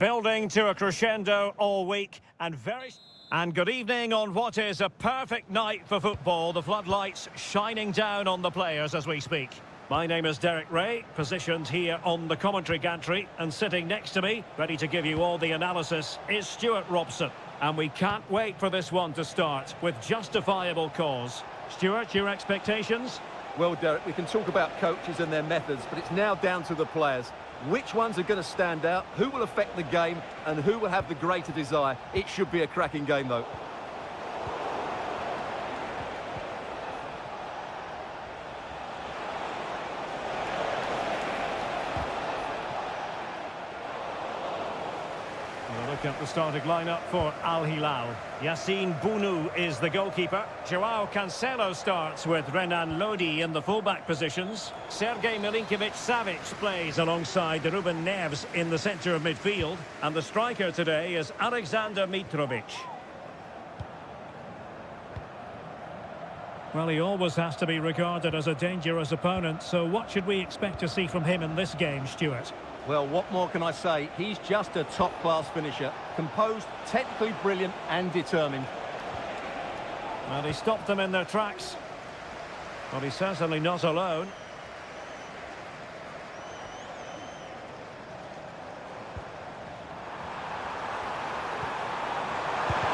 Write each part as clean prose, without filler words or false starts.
Building to a crescendo all week and good evening on what is a perfect night for football. The floodlights shining down on the players as we speak. My name is Derek Ray, positioned here on the commentary gantry, and sitting next to me, ready to give you all the analysis, is Stuart Robson. And we can't wait for this one to start with justifiable cause. Stuart, your expectations? Well, Derek, we can talk about coaches and their methods, but it's now down to the players. Which ones are going to stand out, who will affect the game, and who will have the greater desire? It should be a cracking game, though. Look at the starting lineup for Al Hilal. Yassine Bounou is the goalkeeper. Joao Cancelo starts with Renan Lodi in the fullback positions. Sergej Milinkovic-Savic plays alongside Ruben Neves in the centre of midfield. And the striker today is Alexander Mitrovic. Well, he always has to be regarded as a dangerous opponent, so what should we expect to see from him in this game, Stuart? Well, what more can I say? He's just a top-class finisher. Composed, technically brilliant and determined. Well, he stopped them in their tracks. But he's certainly not alone.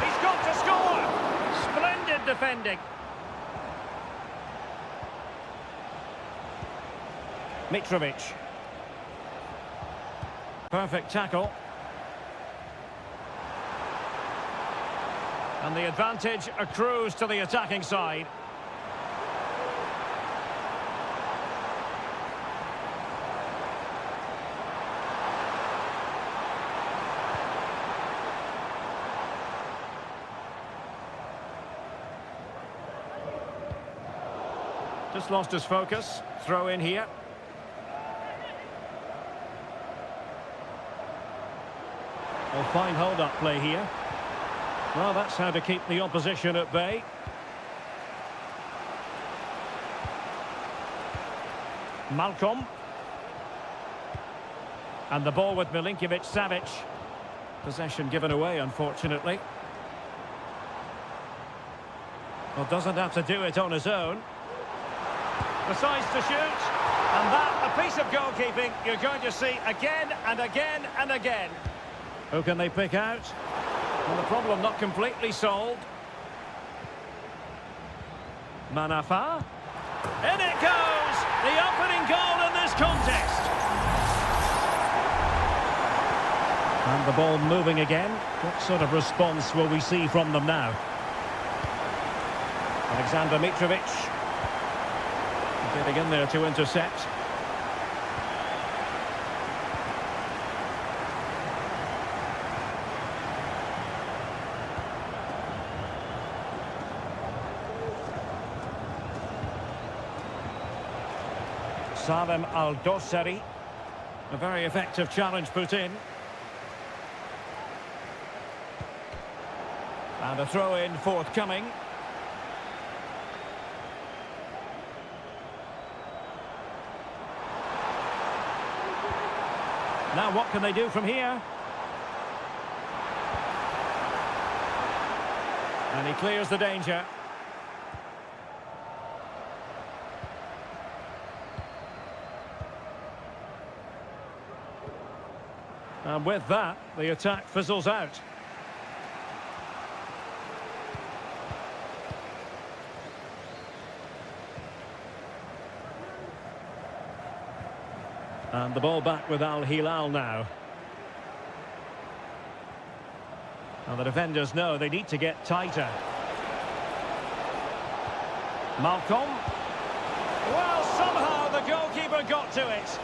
He's got to score! Splendid defending. Mitrovic. Perfect tackle. And the advantage accrues to the attacking side. Just lost his focus. Throw in here. Well, fine hold-up play here. Well, that's how to keep the opposition at bay. Malcolm. And the ball with Milinkovic-Savic. Possession given away, unfortunately. Well, doesn't have to do it on his own. Decides to shoot. And that, a piece of goalkeeping you're going to see again and again and again. Who can they pick out? Well, the problem not completely solved. Manafa. In it goes! The opening goal in this contest. And the ball moving again. What sort of response will we see from them now? Alexander Mitrovic. Getting in there to intercept. Salem Al-Dossari. A very effective challenge put in. And a throw-in forthcoming. Now what can they do from here? And he clears the danger. And with that, the attack fizzles out. And the ball back with Al Hilal now. And the defenders know they need to get tighter. Malcolm. Well, somehow the goalkeeper got to it.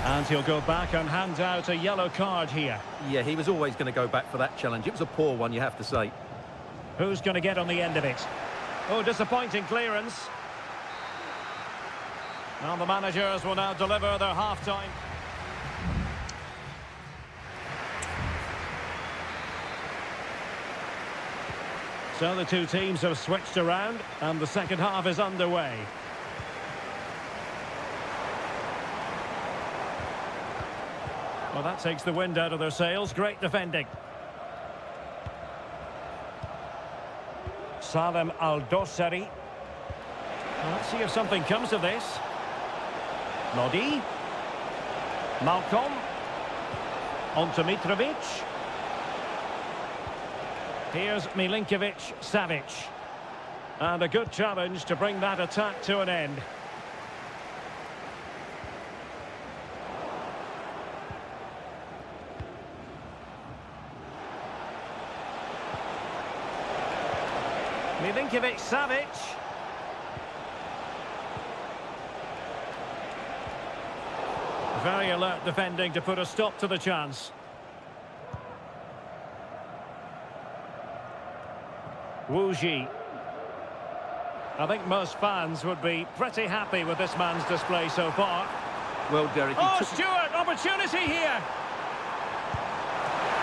And he'll go back and hand out a yellow card here. Yeah, he was always going to go back for that challenge. It was a poor one, you have to say. Who's going to get on the end of it? Oh, disappointing clearance. And the managers will now deliver their half-time. So the two teams have switched around and the second half is underway. Well, that takes the wind out of their sails. Great defending. Salem Al-Dossari. Well, let's see if something comes of this. Lodi. Malcolm. On to Mitrovic. Here's Milinkovic-Savic. And a good challenge to bring that attack to an end. Milinkovic-Savic. Very alert defending to put a stop to the chance. Wu Ji. I think most fans would be pretty happy with this man's display so far. Well, Derek... Oh, Stewart, opportunity here!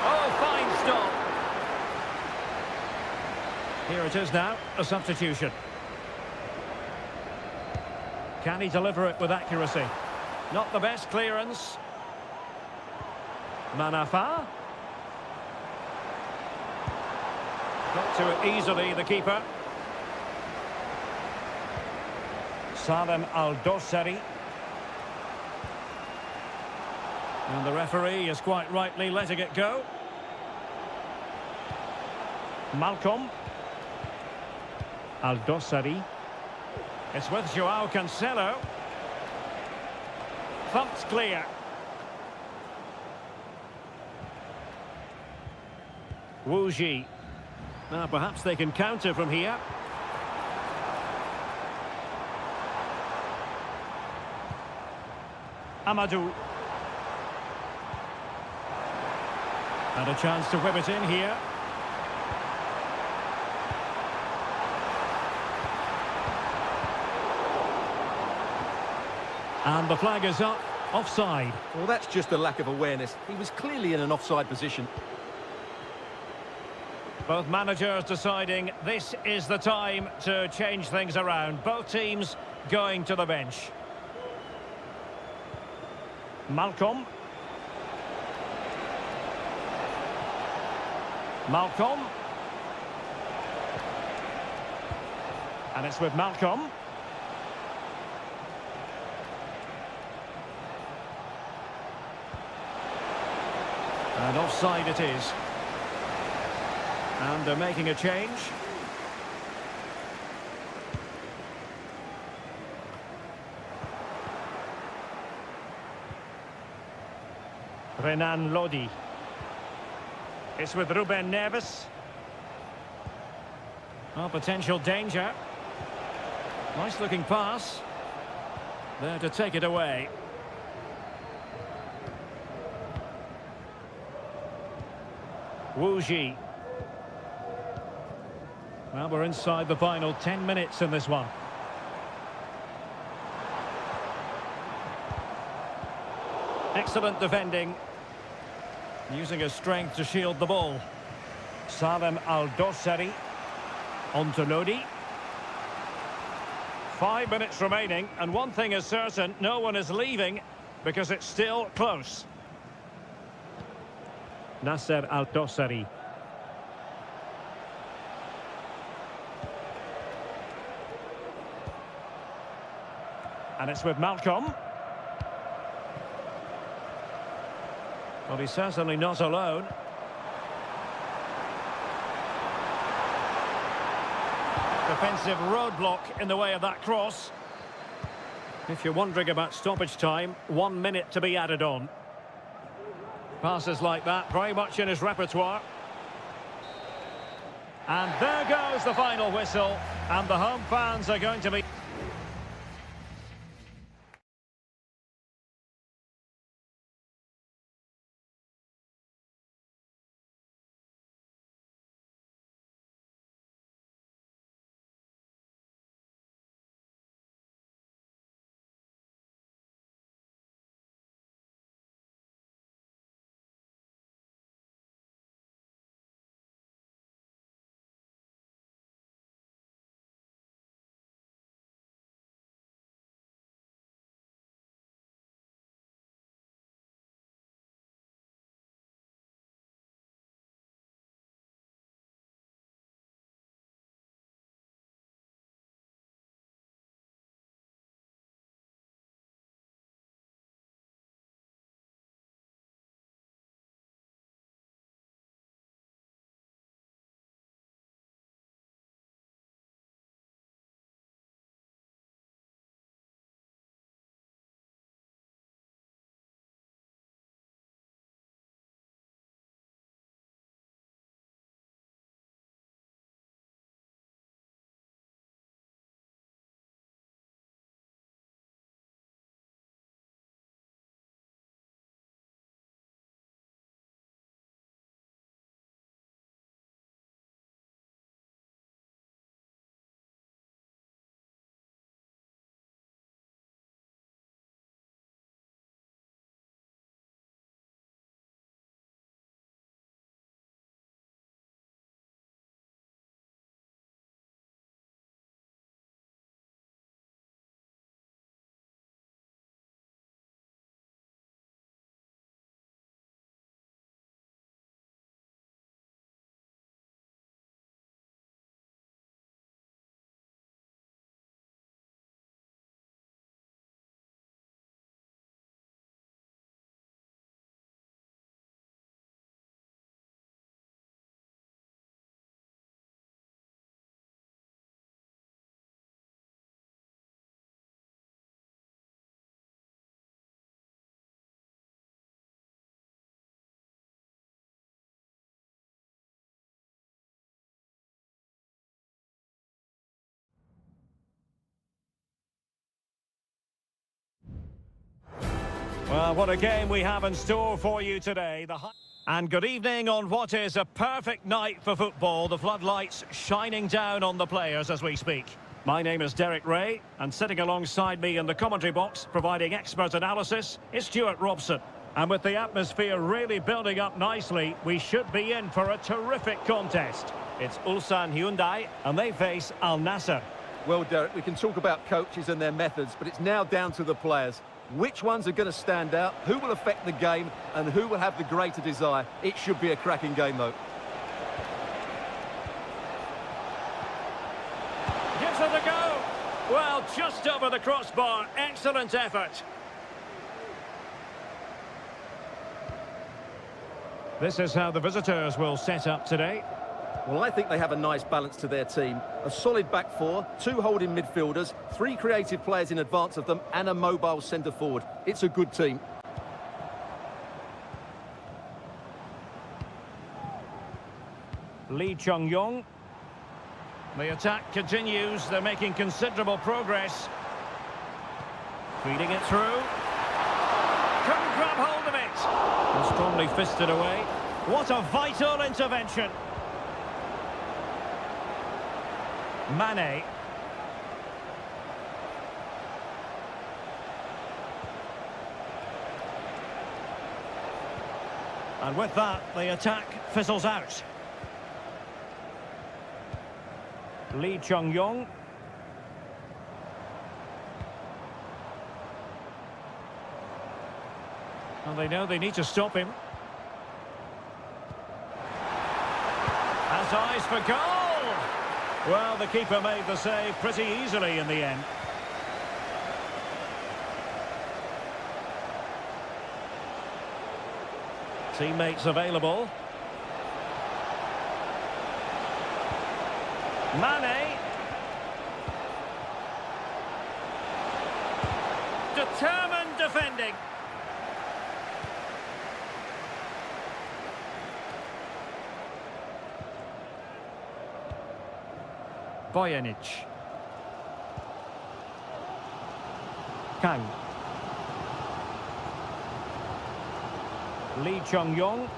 Oh, fine stop. Here it is now, a substitution. Can he deliver it with accuracy? Not the best clearance. Manafa. Got to it easily, the keeper. Salem Al-Dossari. And the referee is quite rightly letting it go. Malcolm. Al-Dossari. It's with Joao Cancelo. Thumped clear. Wu Ji. Now perhaps they can counter from here. Amadou. And a chance to whip it in here. And the flag is up, offside. Well, that's just a lack of awareness. He was clearly in an offside position. Both managers deciding this is the time to change things around. Both teams going to the bench. Malcolm. Malcolm. And it's with Malcolm. And offside it is. And they're making a change. Renan Lodi. It's with Ruben Neves. Oh, potential danger. Nice looking pass. There to take it away. Wu Ji. Well, we're inside the final 10 minutes in this one. Excellent defending. Using his strength to shield the ball. Salem Al-Dossari. On to Lodi. 5 minutes remaining, and one thing is certain, no one is leaving because it's still close. Nasser Al-Dossari. And it's with Malcolm. Well, he's certainly not alone. Defensive roadblock in the way of that cross. If you're wondering about stoppage time, 1 minute to be added on. Passes like that, very much in his repertoire. And there goes the final whistle. And the home fans are going to be... Well, what a game we have in store for you today. And good evening on what is a perfect night for football. The floodlights shining down on the players as we speak. My name is Derek Ray, and sitting alongside me in the commentary box, providing expert analysis, is Stuart Robson. And with the atmosphere really building up nicely, we should be in for a terrific contest. It's Ulsan Hyundai, and they face Al Nassr. Well, Derek, we can talk about coaches and their methods, but it's now down to the players. Which ones are going to stand out, who will affect the game, and who will have the greater desire? It should be a cracking game, though. Gives it a go. Well, just over the crossbar. Excellent effort. This is how the visitors will set up today. Well, I think they have a nice balance to their team. A solid back four, two holding midfielders, three creative players in advance of them, and a mobile centre-forward. It's a good team. Lee Chung-yong. The attack continues. They're making considerable progress. Feeding it through. Couldn't grab hold of it. And strongly fisted away. What a vital intervention. Mane. And with that, the attack fizzles out. Lee Chung-yong. Well, they know they need to stop him. Has eyes for goal! Well, the keeper made the save pretty easily in the end. Teammates available. Mane. Determined defending. Bojanic. Kang. Lee Chung-yong.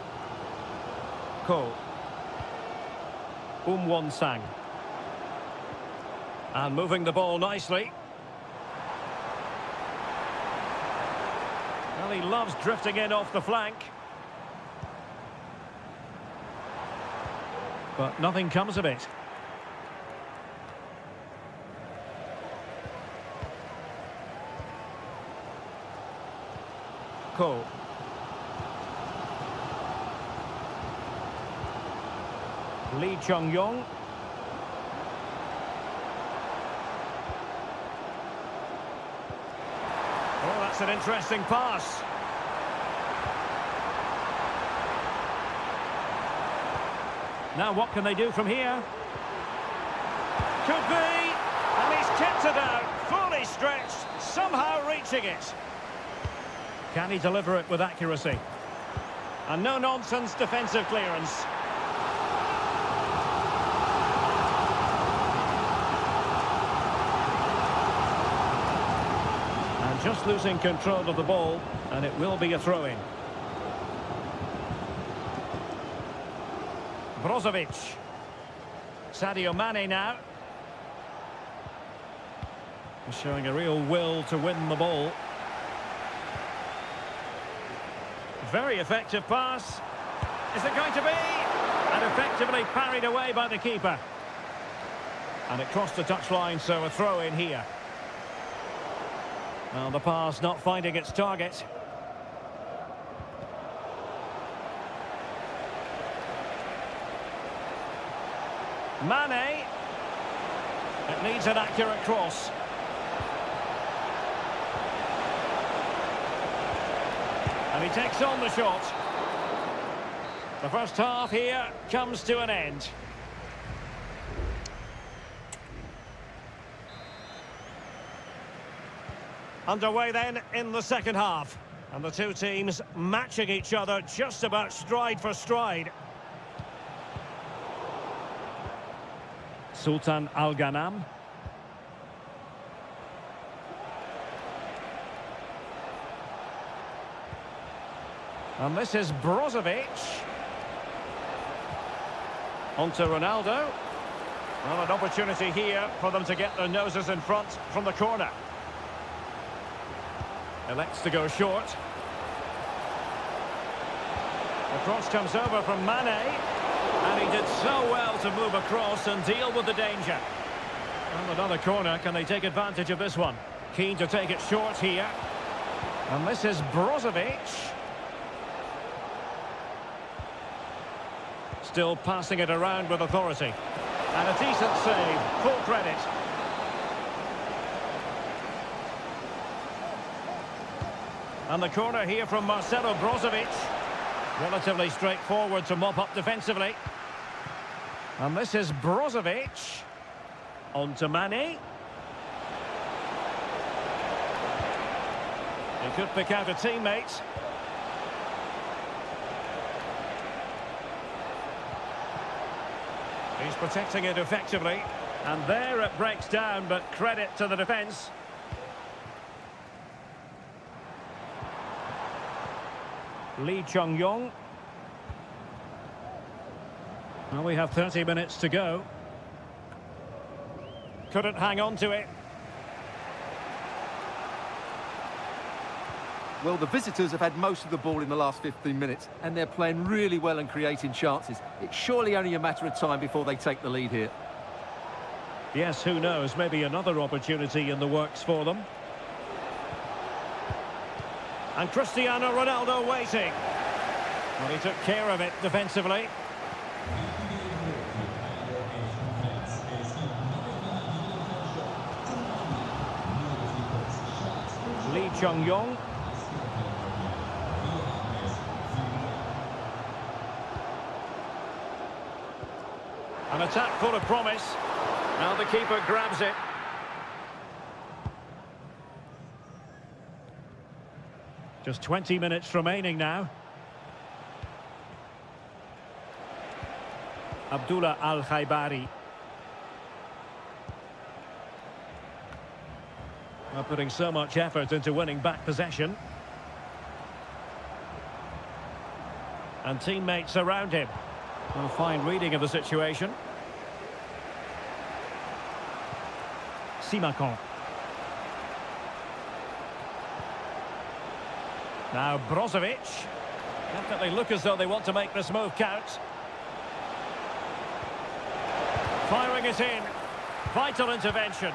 Ko. Won-sang. And moving the ball nicely. Well, he loves drifting in off the flank. But nothing comes of it. Ko. Lee Chung-yong. Oh, that's an interesting pass. Now what can they do from here? Could be. And he's kept it out. Fully stretched. Somehow reaching it. Can he deliver it with accuracy? And no-nonsense defensive clearance. And just losing control of the ball, and it will be a throw-in. Brozovic. Sadio Mane now. He's showing a real will to win the ball. Very effective pass. Is it going to be? And effectively parried away by the keeper. And it crossed the touchline, so a throw in here. Well, the pass not finding its target. Mane. It needs an accurate cross. And he takes on the shot. The first half here comes to an end. Underway then in the second half. And the two teams matching each other just about stride for stride. Sultan Al Ghanam. And this is Brozovic. On to Ronaldo. Well, an opportunity here for them to get their noses in front from the corner. Elects to go short. The cross comes over from Mane. And he did so well to move across and deal with the danger. And another corner. Can they take advantage of this one? Keen to take it short here. And this is Brozovic. Still passing it around with authority. And a decent save. Full credit. And the corner here from Marcelo Brozovic. Relatively straightforward to mop up defensively. And this is Brozovic. On to Mane. He could pick out a teammate. He's protecting it effectively. And there it breaks down, but credit to the defence. Lee Chung-yong. Well, we have 30 minutes to go. Couldn't hang on to it. Well, the visitors have had most of the ball in the last 15 minutes, and they're playing really well and creating chances. It's surely only a matter of time before they take the lead here. Yes, who knows? Maybe another opportunity in the works for them. And Cristiano Ronaldo waiting. Well, he took care of it defensively. Lee Chung-yong. An attack full of promise. Now the keeper grabs it. Just 20 minutes remaining now. Abdullah Al-Khaibari. Well, putting so much effort into winning back possession. And teammates around him. Well, fine reading of the situation. Simakon. Now Brozovic. Definitely look as though they want to make this move count. Firing it in. Vital intervention.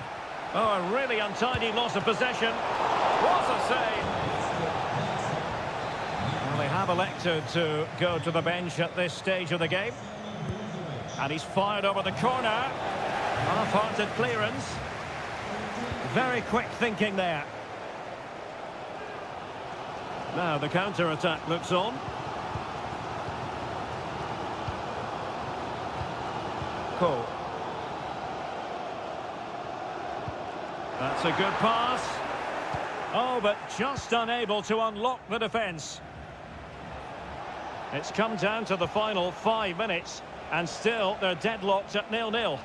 Oh, a really untidy loss of possession. What a save! Well, they have elected to go to the bench at this stage of the game. And he's fired over the corner. Half-hearted clearance. Very quick thinking there. Now the counter-attack looks on. Cole. That's a good pass. Oh, but just unable to unlock the defence. It's come down to the final 5 minutes, and still they're deadlocked at 0-0.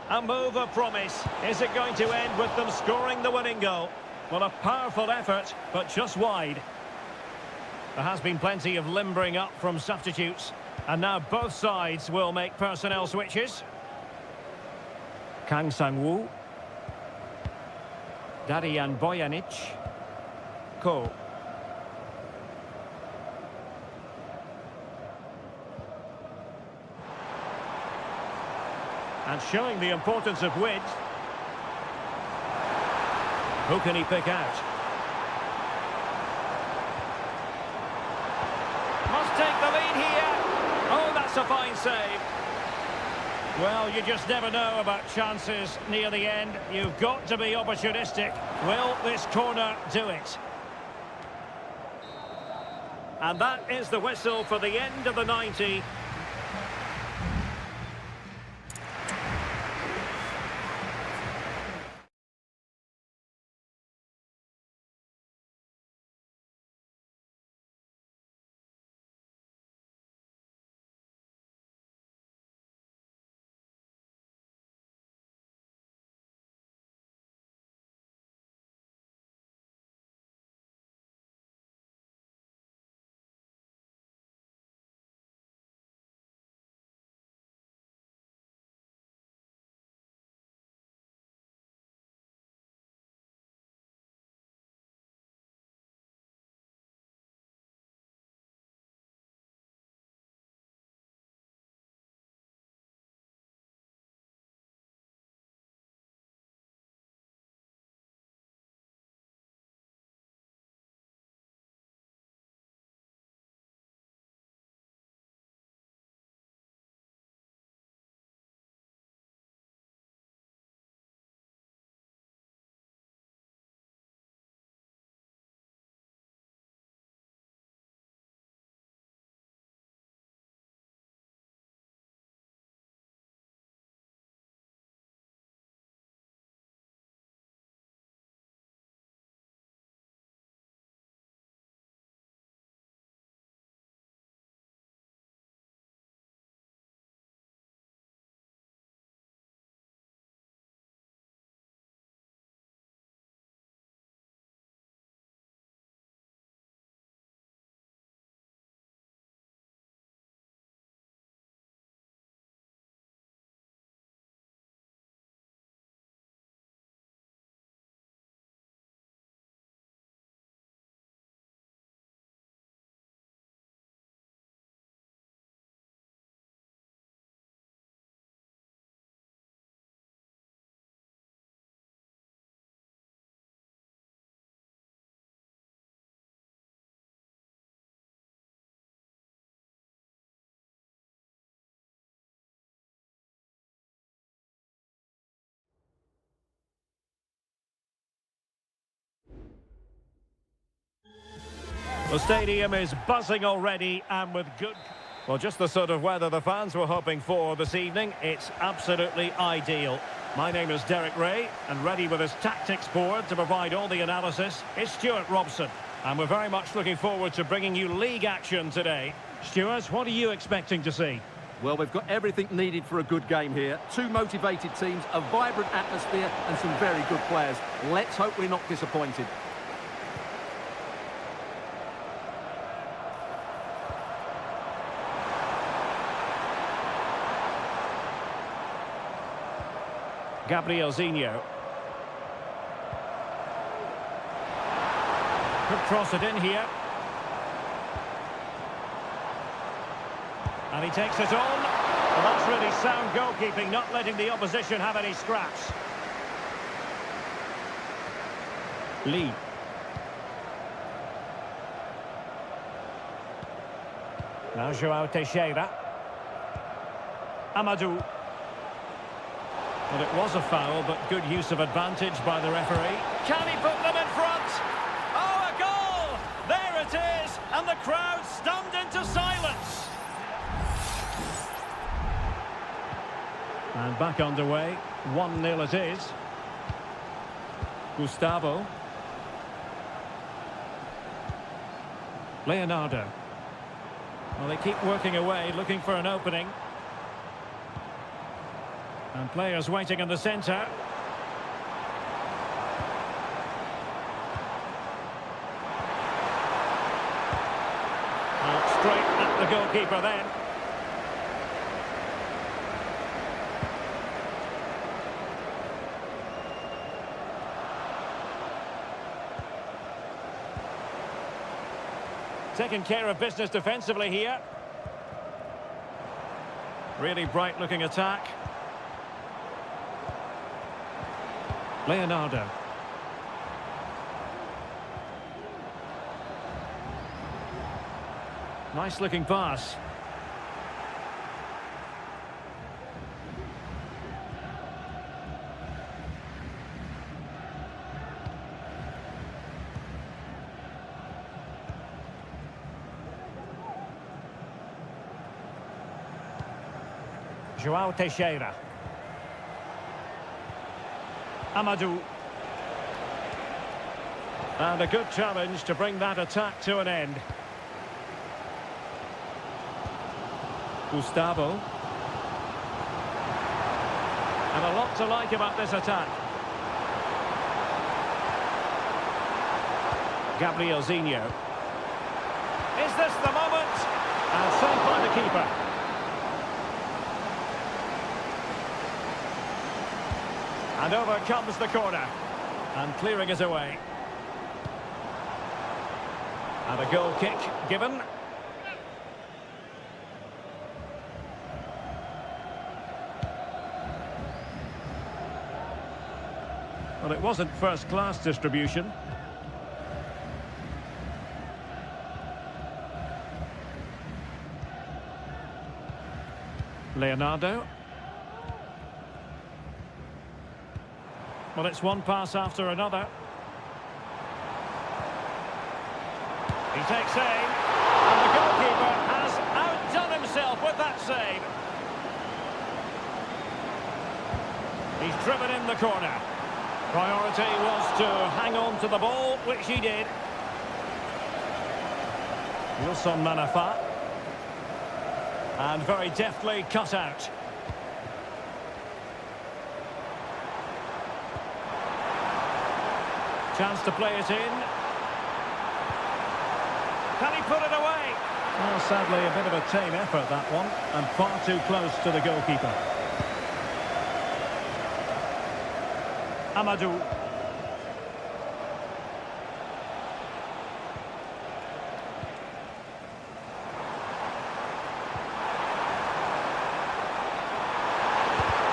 A move of promise. Is it going to end with them scoring the winning goal? Well, a powerful effort, but just wide. There has been plenty of limbering up from substitutes, and now both sides will make personnel switches. Kang Sang-woo. Darian Bojanic. Ko. And showing the importance of width. Who can he pick out? Must take the lead here. Oh, that's a fine save. Well, you just never know about chances near the end. You've got to be opportunistic. Will this corner do it? And that is the whistle for the end of the 90. The stadium is buzzing already and with good... Well, just the sort of weather the fans were hoping for this evening. It's absolutely ideal. My name is Derek Ray, and ready with his tactics board to provide all the analysis is Stuart Robson. And we're very much looking forward to bringing you league action today. Stuart, what are you expecting to see? Well, we've got everything needed for a good game here. Two motivated teams, a vibrant atmosphere and some very good players. Let's hope we're not disappointed. Gabriel Zinho. Could cross it in here. And he takes it on. Well, that's really sound goalkeeping, not letting the opposition have any scraps. Lee. Now João Teixeira. Amadou. Well, it was a foul, but good use of advantage by the referee. Can he put them in front? Oh, a goal! There it is! And the crowd stunned into silence. And back underway. 1-0 it is. Gustavo. Leonardo. Well, they keep working away, looking for an opening. And players waiting in the centre. Straight at the goalkeeper then. Taking care of business defensively here. Really bright looking attack. Leonardo. Nice looking pass. João Teixeira. Amadou. And a good challenge to bring that attack to an end. Gustavo. And a lot to like about this attack. Gabriel Zinho. Is this the moment? And saved by the keeper. And over comes the corner. And clearing it away. And a goal kick given. Well, it wasn't first-class distribution. Leonardo. Well, it's one pass after another. He takes aim, and the goalkeeper has outdone himself with that save. He's driven in the corner. Priority was to hang on to the ball, which he did. Wilson Manafa. And very deftly cut out. Chance to play it in. Can he put it away? Well, sadly, a bit of a tame effort, that one. And far too close to the goalkeeper. Amadou.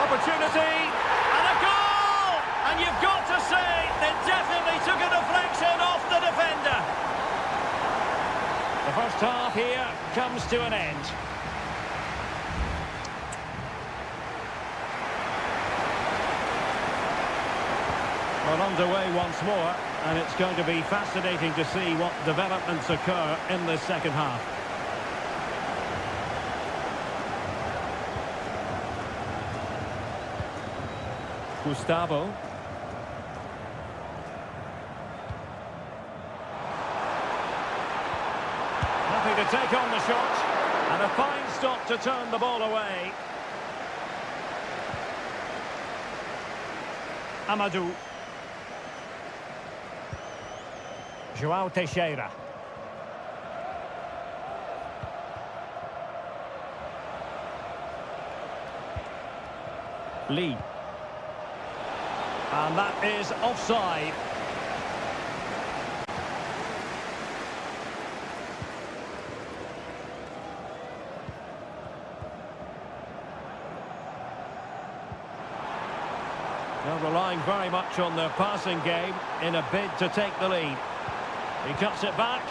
Opportunity. And a goal! And you've got to say, they definitely took a deflection off the defender. The first half here comes to an end. Well, underway once more. And it's going to be fascinating to see what developments occur in the second half. Gustavo. Happy to take on the shot. And a fine stop to turn the ball away. Amadou. João Teixeira. Lee. And that is offside. They're relying very much on their passing game in a bid to take the lead. He cuts it back.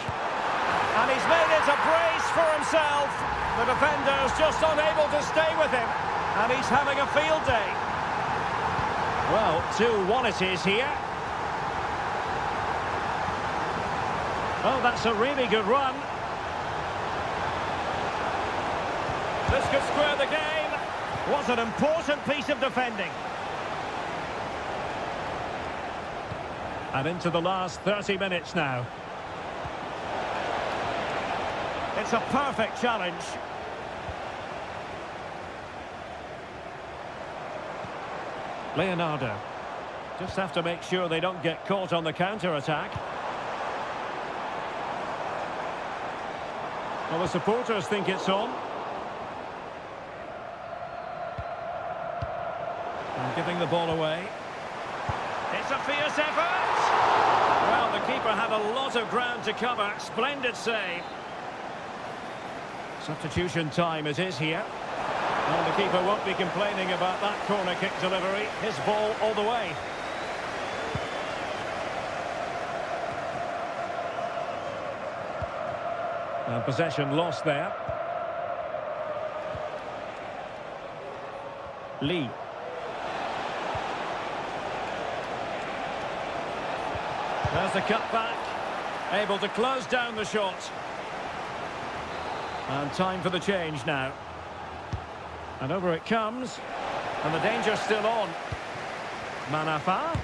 And he's made it a brace for himself. The defender's just unable to stay with him. And he's having a field day. Well, 2-1 it is here. Oh, that's a really good run. This could square the game. What an important piece of defending. And into the last 30 minutes now. It's a perfect challenge. Leonardo. Just have to make sure they don't get caught on the counter-attack. Well, the supporters think it's on. And giving the ball away. It's a fierce effort! Well, the keeper had a lot of ground to cover. Splendid save. Substitution time it is here. And the keeper won't be complaining about that corner kick delivery. His ball all the way. And possession lost there. Lee. There's the cutback. Able to close down the shot. And time for the change now. And over it comes. And the danger's still on. Manafa.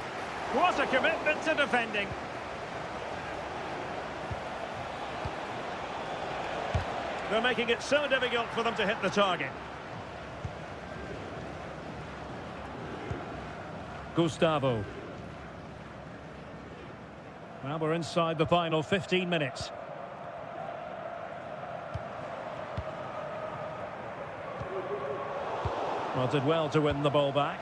What a commitment to defending. They're making it so difficult for them to hit the target. Gustavo. Well, we're inside the final 15 minutes. Well, did well to win the ball back.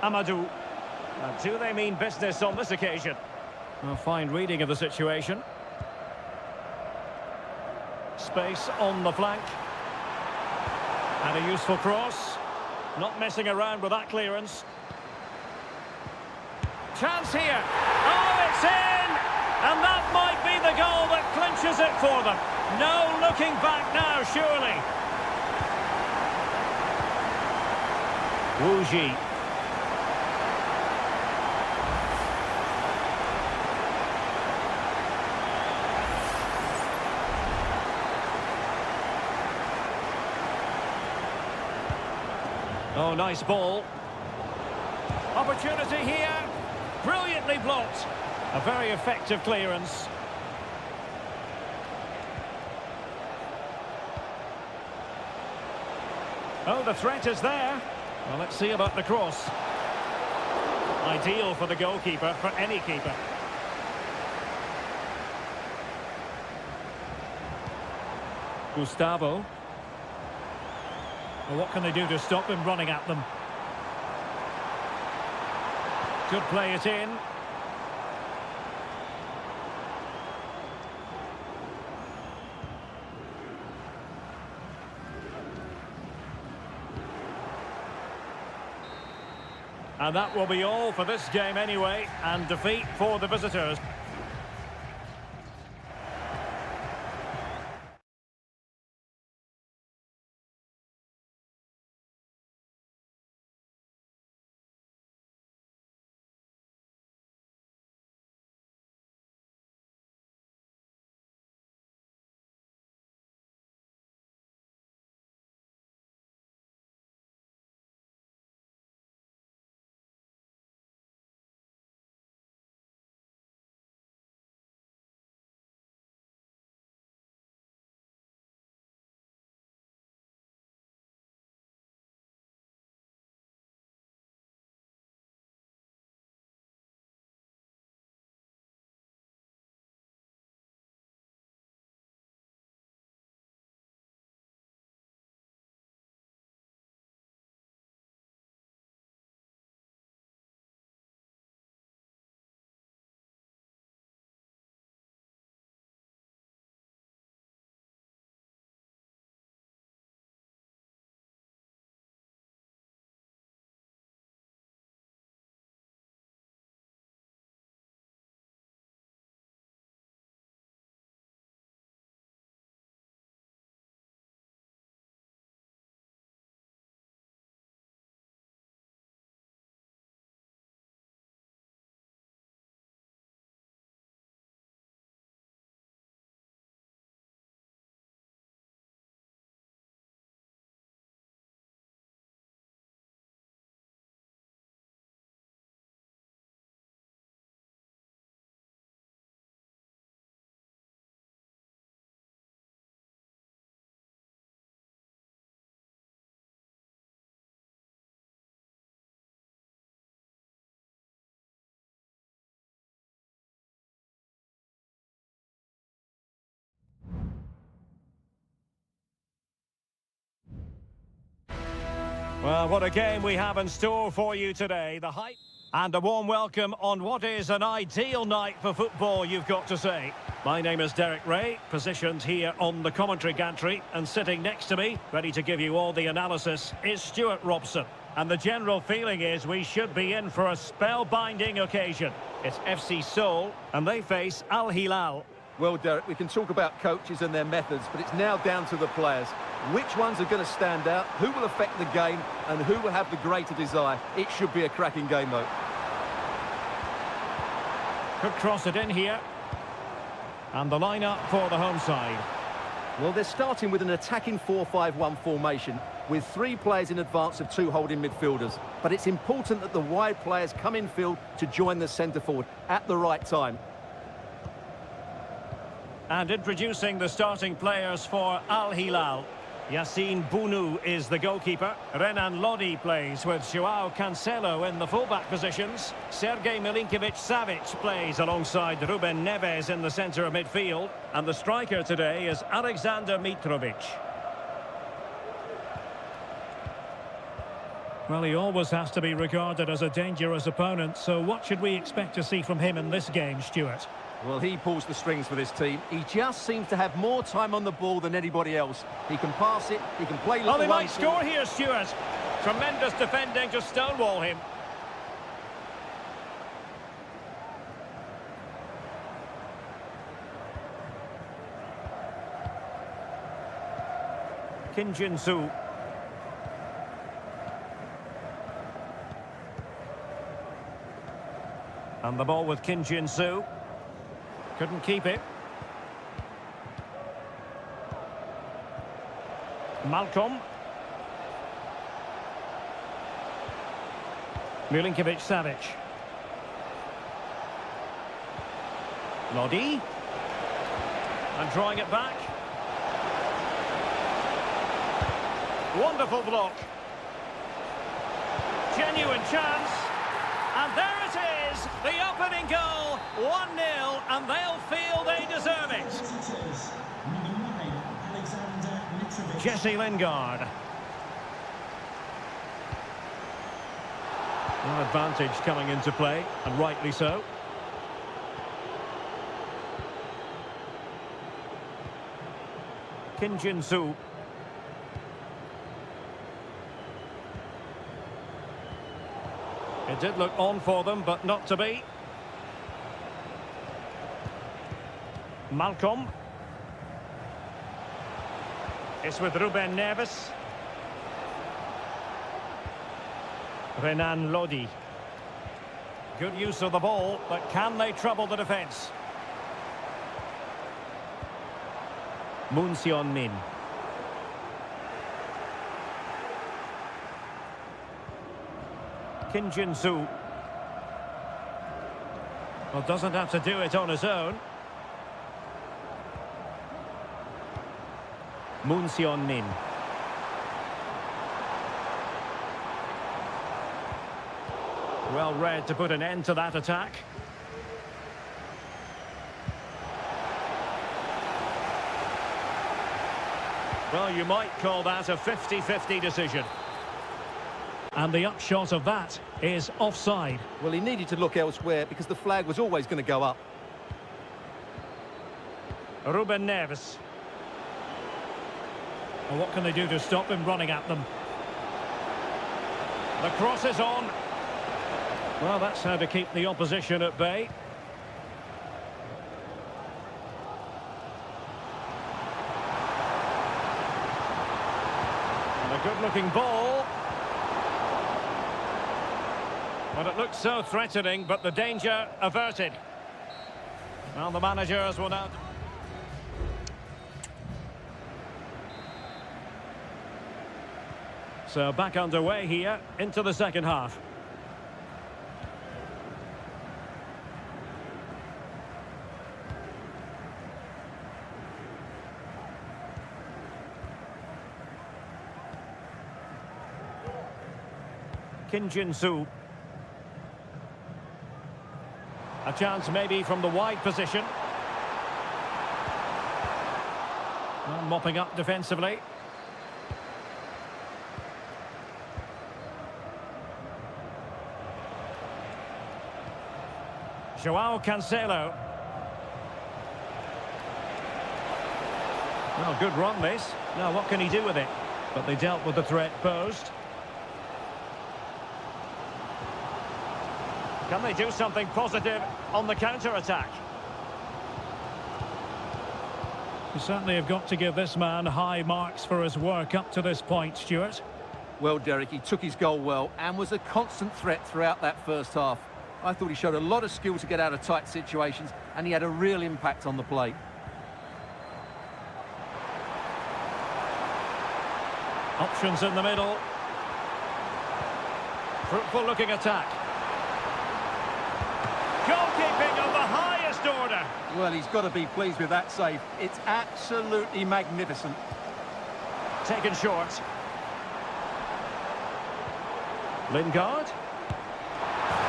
Amadou. And do they mean business on this occasion? A fine reading of the situation. Space on the flank. And a useful cross. Not messing around with that clearance. Chance here. Oh, it's in! And that might be the goal that clinches it for them. No looking back now, surely. Wu Ji. Oh, nice ball. Opportunity here. Brilliantly blocked. A very effective clearance. Oh, the threat is there. Well, let's see about the cross. Ideal for the goalkeeper, for any keeper. Gustavo. Well, what can they do to stop him running at them? Could play it in. And that will be all for this game anyway, and defeat for the visitors. Well, what a game we have in store for you today. The hype and a warm welcome on what is an ideal night for football, you've got to say. My name is Derek Ray, positioned here on the commentary gantry, and sitting next to me, ready to give you all the analysis, is Stuart Robson. And the general feeling is we should be in for a spellbinding occasion. It's FC Seoul, and they face Al Hilal. Well, Derek, we can talk about coaches and their methods, but it's now down to the players. Which ones are going to stand out, who will affect the game, and who will have the greater desire? It should be a cracking game, though. Could cross it in here. And the lineup for the home side. Well, they're starting with an attacking 4-5-1 formation, with 3 players in advance of 2 holding midfielders. But it's important that the wide players come in field to join the centre forward at the right time. And introducing the starting players for Al Hilal. Yassine Bounou is the goalkeeper. Renan Lodi plays with Joao Cancelo in the fullback positions. Sergej Milinkovic-Savic plays alongside Ruben Neves in the centre of midfield. And the striker today is Alexander Mitrovic. Well, he always has to be regarded as a dangerous opponent, so what should we expect to see from him in this game, Stuart? Well, he pulls the strings for this team. He just seems to have more time on the ball than anybody else. He can pass it, he can play little Oh, they might runs score here, Stuart. Tremendous defending to stonewall him. Kim Jin-soo. And the ball with Kim Jin-soo. Couldn't keep it. Malcolm. Milinkovic-Savic. Lodi. And drawing it back. Wonderful block. Genuine chance. And there it is, the opening goal, 1-0, and they'll feel they deserve it. Jesse Lingard. An advantage coming into play, and rightly so. Kim Jin-soo. It did look on for them, but not to be. Malcolm. It's with Ruben Neves. Renan Lodi. Good use of the ball, but can they trouble the defence? Moon Seon-min. Kim Jin-soo. Well, doesn't have to do it on his own. Moon Seon-min. Well read to put an end to that attack. Well, you might call that a 50-50 decision. And the upshot of that is offside. Well, he needed to look elsewhere because the flag was always going to go up. Ruben Neves. Well, what can they do to stop him running at them? The cross is on. Well, that's how to keep the opposition at bay. And a good-looking ball. Well, it looks so threatening, but the danger averted. Well, the managers will now... So back underway here into the second half. Kim Jin-soo. A chance maybe from the wide position. Well, mopping up defensively. Joao Cancelo. Well, good run this. Now what can he do with it? But they dealt with the threat posed. Can they do something positive on the counter-attack? You certainly have got to give this man high marks for his work up to this point, Stuart. Well, Derek, he took his goal well and was a constant threat throughout that first half. I thought he showed a lot of skill to get out of tight situations, and he had a real impact on the play. Options in the middle. Fruitful looking attack. Goalkeeping of the highest order. Well, he's got to be pleased with that save. It's absolutely magnificent. Taken short. Lingard.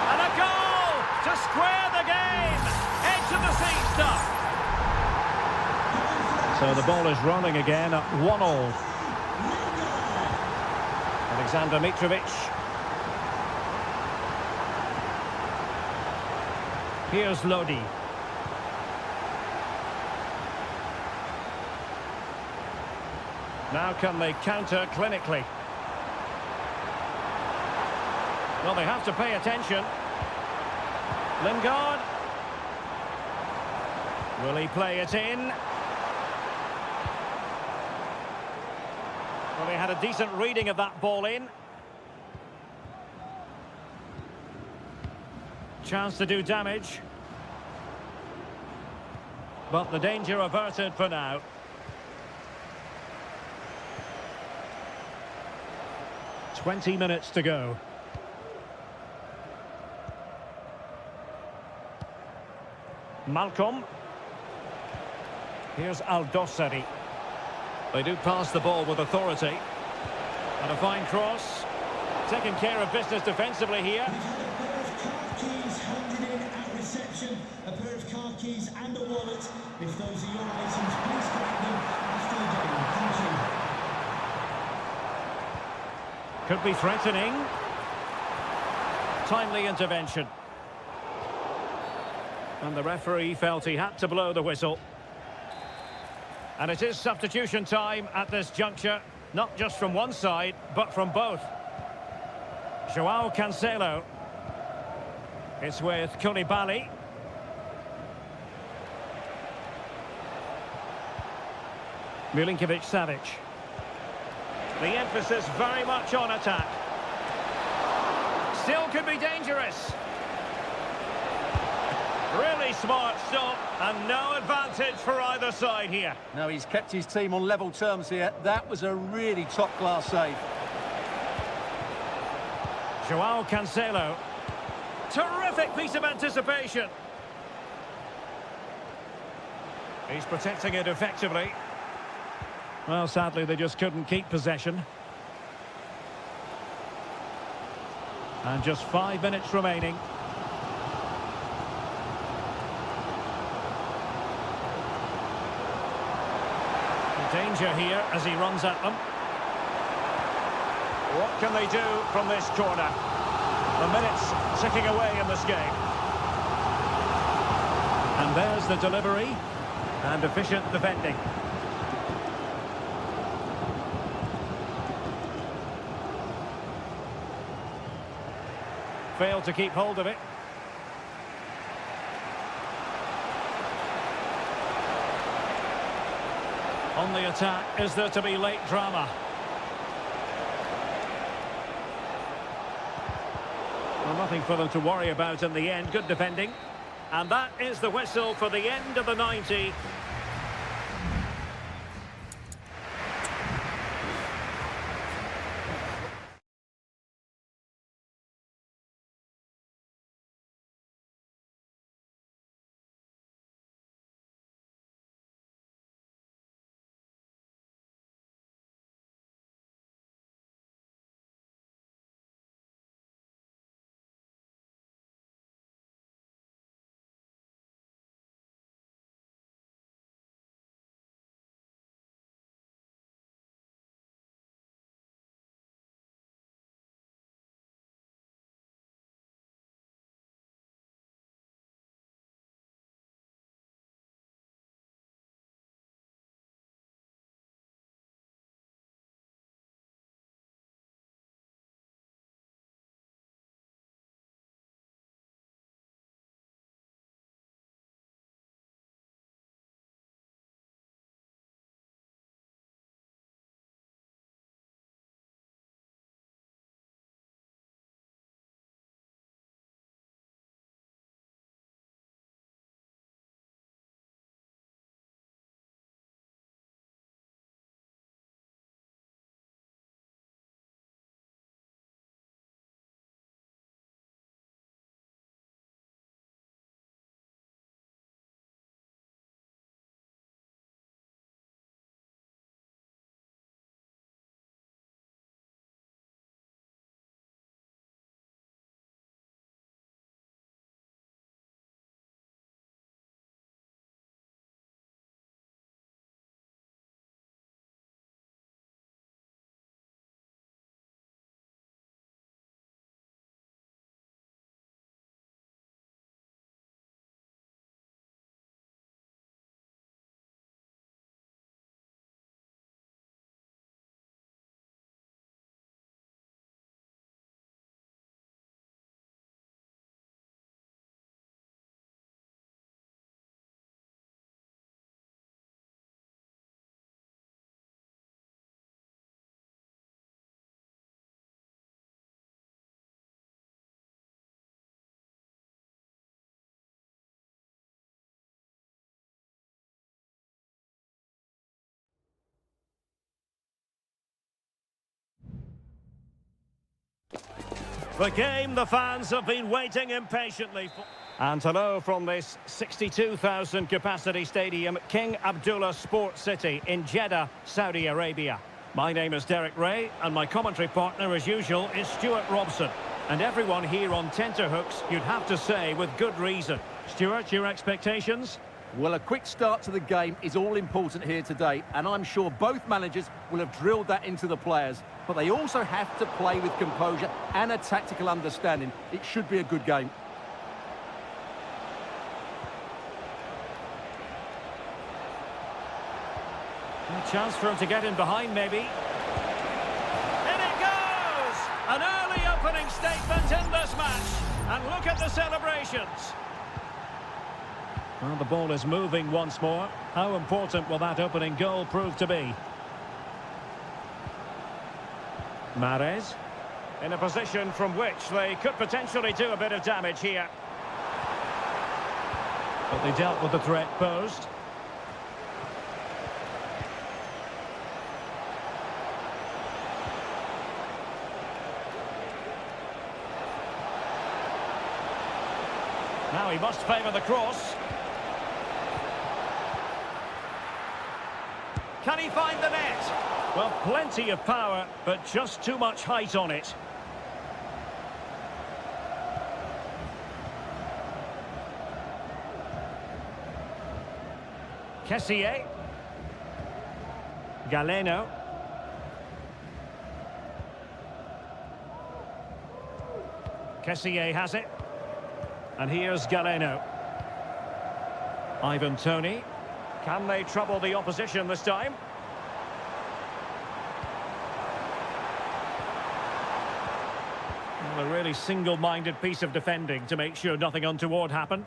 And a goal to square the game. Edge of the seat stuff. So the ball is running again at 1-1. Alexander Mitrovic. Here's Lodi. Now can they counter clinically? Well, they have to pay attention. Lingard. Will he play it in? Well, he had a decent reading of that ball in. Chance to do damage. But the danger averted for now. "20 minutes to go. Malcolm. Here's Aldosari. They do pass the ball with authority. And a fine cross. Taking care of business defensively here. Keys handed in at reception, a pair of car keys and a wallet. If those are your items, please collect them after the game. Thank you. Could be threatening. Timely intervention. And the referee felt he had to blow the whistle. And it is substitution time at this juncture, not just from one side, but from both. Joao Cancelo. It's with Koulibaly. Milinkovic-Savic. The emphasis very much on attack. Still could be dangerous. Really smart stop, and no advantage for either side here. No, he's kept his team on level terms here. That was a really top-class save. Joao Cancelo. Terrific piece of anticipation. He's protecting it effectively. Well, sadly, they just couldn't keep possession. And just 5 minutes remaining. Danger here as he runs at them. What can they do from this corner? The minutes ticking away in this game. And there's the delivery and efficient defending. Failed to keep hold of it. On the attack, is there to be late drama? Well, nothing for them to worry about in the end. Good defending. And that is the whistle for the end of the 90. The game the fans have been waiting impatiently for. And hello from this 62,000 capacity stadium, King Abdullah Sports City in Jeddah, Saudi Arabia. My name is Derek Ray, and my commentary partner, as usual, is Stuart Robson. And everyone here on tenterhooks, you'd have to say, with good reason. Stuart, your expectations? Well, a quick start to the game is all important here today, and I'm sure both managers will have drilled that into the players. But they also have to play with composure and a tactical understanding. It should be a good game. A chance for him to get in behind, maybe. In it goes! An early opening statement in this match. And look at the celebrations. Well, the ball is moving once more. How important will that opening goal prove to be? Mahrez. In a position from which they could potentially do a bit of damage here. But they dealt with the threat posed. Now he must favour the cross. Can he find the net? Well, plenty of power, but just too much height on it. Kessié. Galeno. Kessié has it. And here's Galeno. Ivan Toney. Can they trouble the opposition this time? Well, a really single-minded piece of defending to make sure nothing untoward happened.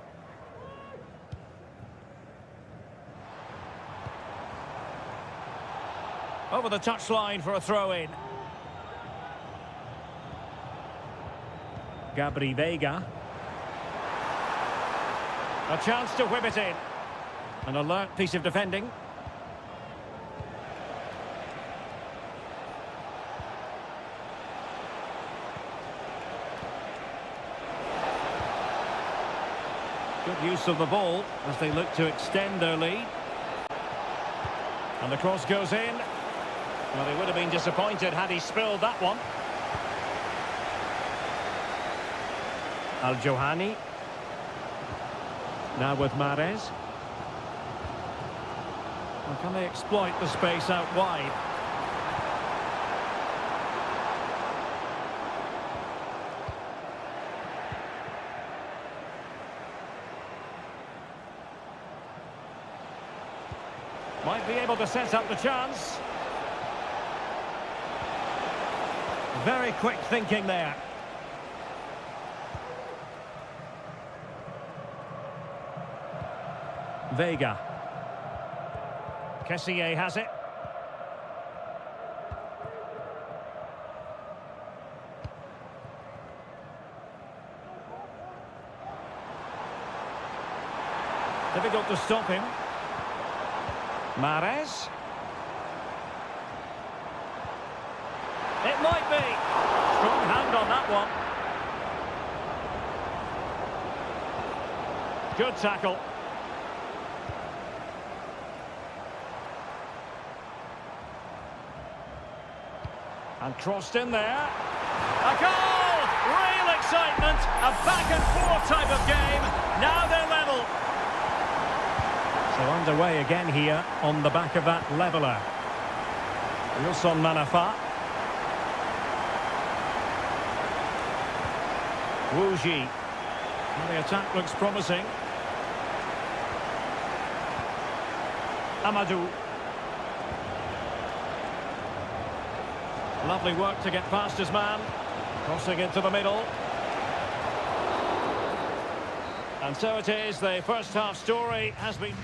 Over the touchline for a throw-in. Gabri Veiga. A chance to whip it in. An alert piece of defending. Good use of the ball as they look to extend their lead. And the cross goes in. Well, they would have been disappointed had he spilled that one. Al-Johani. Now with Mahrez. Well, can they exploit the space out wide? Might be able to set up the chance. Very quick thinking there. Veiga. Kessié has it. Difficult to stop him. Mahrez. It might be. Strong hand on that one. Good tackle. And crossed in there. A goal! Real excitement. A back-and-forth type of game. Now they're level. So underway again here on the back of that leveller. Wilson Manafa. Wuji. Well, the attack looks promising. Amadou. Lovely work to get past his man. Crossing into the middle. And so it is, the first half story has been...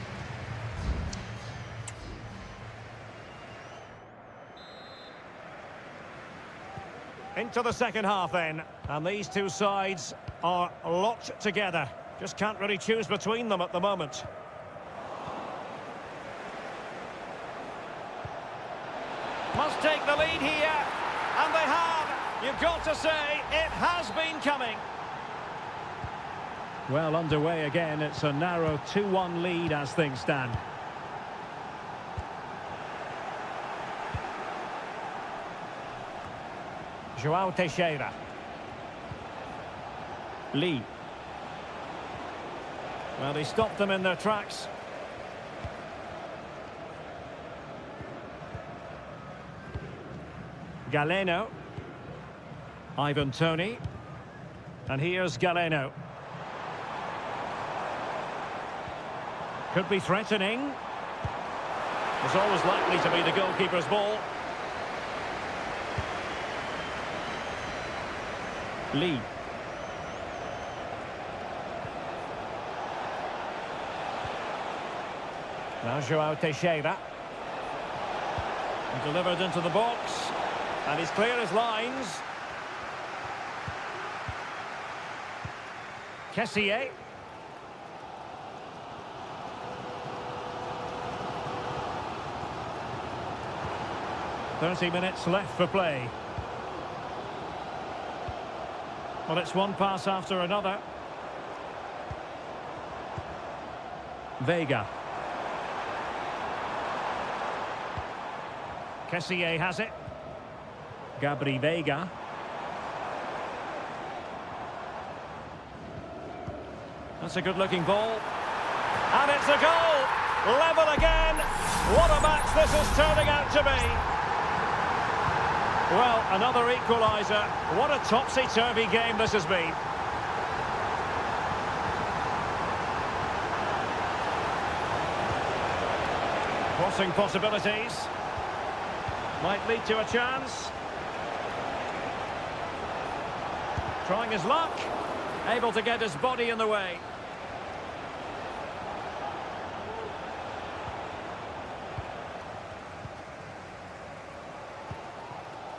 Into the second half then. And these two sides are locked together. Just can't really choose between them at the moment. Must take the lead here. And they have. You've got to say, it has been coming. Well, underway again. It's a narrow 2-1 lead as things stand. João Teixeira. Lee. Well, he stopped them in their tracks. Galeno. Ivan Toney. And here's Galeno. Could be threatening. It's always likely to be the goalkeeper's ball. Lee. Now João Teixeira. Delivered into the box. And he's clear as lines. Kessié. 30 minutes left for play. Well, it's one pass after another. Vega. Kessié has it. Gabri Vega. That's a good-looking ball. And it's a goal! Level again! What a match this is turning out to be! Well, another equaliser. What a topsy-turvy game this has been. Crossing possibilities. Might lead to a chance. Trying his luck. Able to get his body in the way.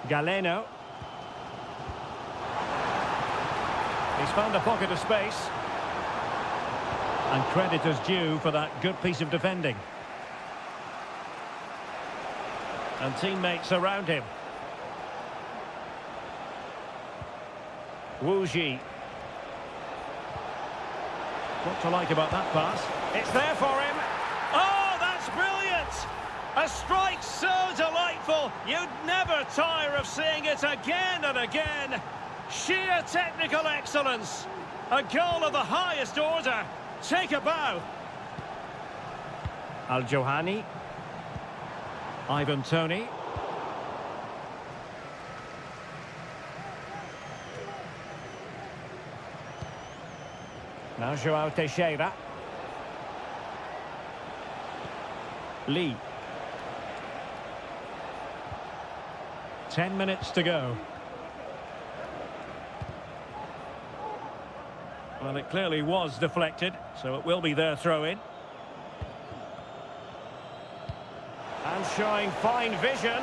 Galeno. He's found a pocket of space. And credit is due for that good piece of defending. And teammates around him. Wu Ji. What to like about that pass? It's there for him. Oh, that's brilliant! A strike so delightful, you'd never tire of seeing it again and again. Sheer technical excellence. A goal of the highest order. Take a bow. Al-Johani. Ivan Toney. Now João Teixeira. Lee. 10 minutes to go. Well, it clearly was deflected, so it will be their throw-in. And showing fine vision.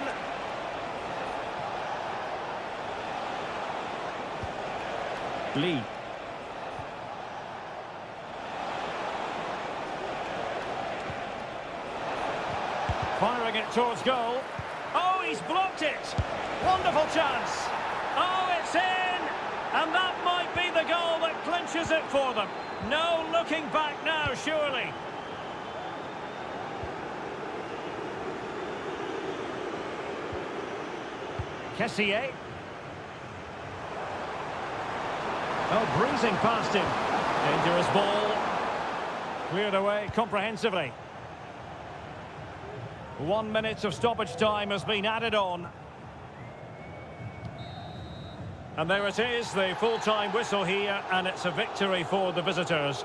Lee. Firing it towards goal. Oh, he's blocked it. Wonderful chance. Oh, it's in. And that might be the goal that clinches it for them. No looking back now, surely. Kessié. Oh, breezing past him. Dangerous ball. Cleared away comprehensively. 1 minute of stoppage time has been added on. And there it is, the full-time whistle here, and it's a victory for the visitors.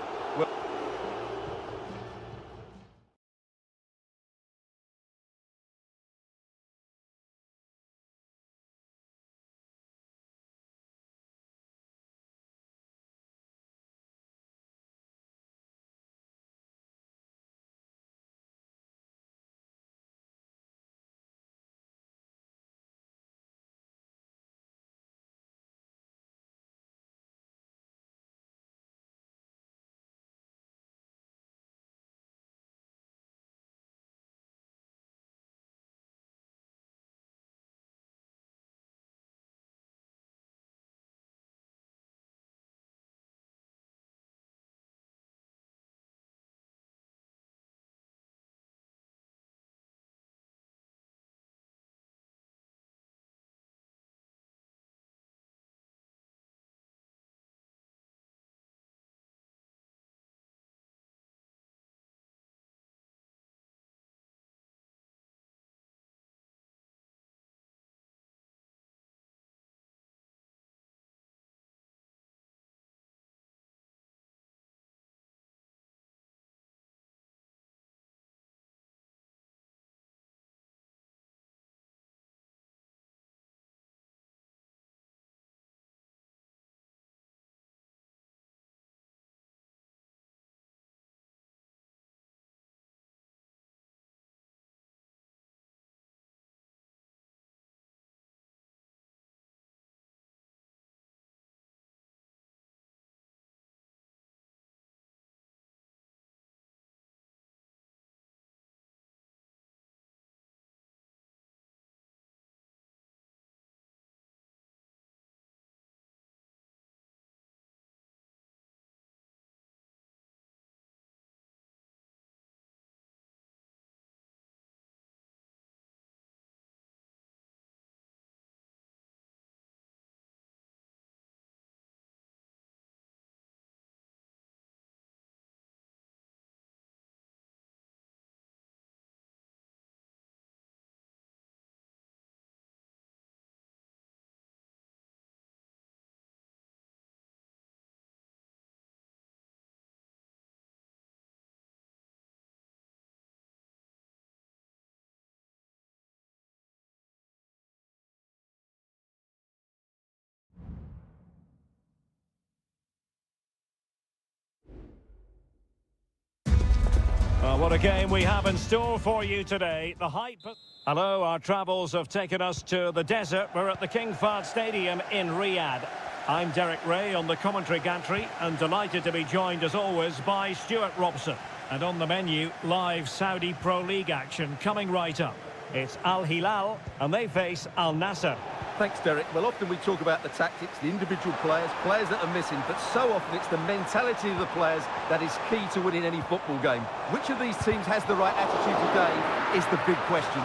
Well, what a game we have in store for you today. The hype... Hello, our travels have taken us to the desert. We're at the King Fahd Stadium in Riyadh. I'm Derek Ray on the commentary gantry and delighted to be joined as always by Stuart Robson. And on the menu, live Saudi Pro League action coming right up. It's Al Hilal and they face Al Nassr. Thanks, Derek. Well, often we talk about the tactics, the individual players that are missing, but so often it's the mentality of the players that is key to winning any football game. Which of these teams has the right attitude today is the big question.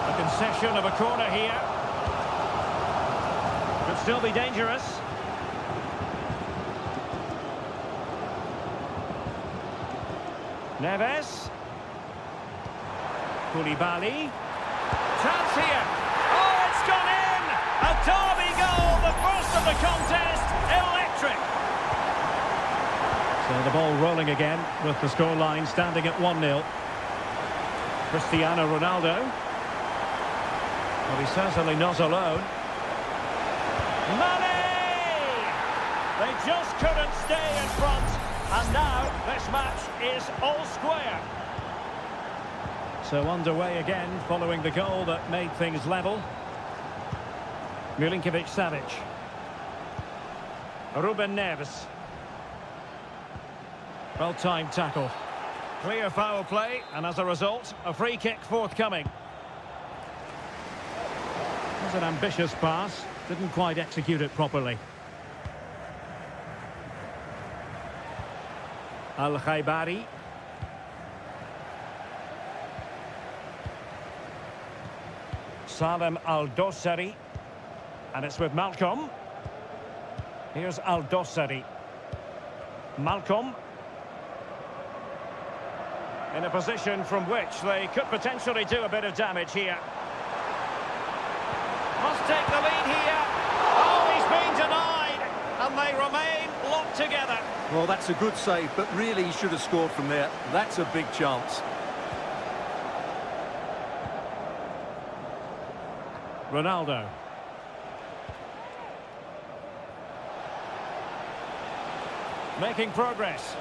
A concession of a corner here. Could still be dangerous. Neves. Koulibaly. Chance here. Oh, it's gone in! A derby goal, the first of the contest. Electric. So the ball rolling again with the scoreline standing at 1-0. Cristiano Ronaldo. Well, he's certainly not alone. Mane! They just couldn't stay in front. And now this match is all square. So underway again following the goal that made things level. Milinkovic-Savic. Ruben Neves. Well-timed tackle. Clear foul play, and as a result, a free kick forthcoming. It was an ambitious pass, didn't quite execute it properly. Al-Khaibari. Salem Al-Dossari. And it's with Malcolm. Here's Al-Dossari. Malcolm. In a position from which they could potentially do a bit of damage here. Must take the lead here. Oh, he's been denied. And they remain locked together. Well, that's a good save, but really he should have scored from there. That's a big chance. Ronaldo. Making progress.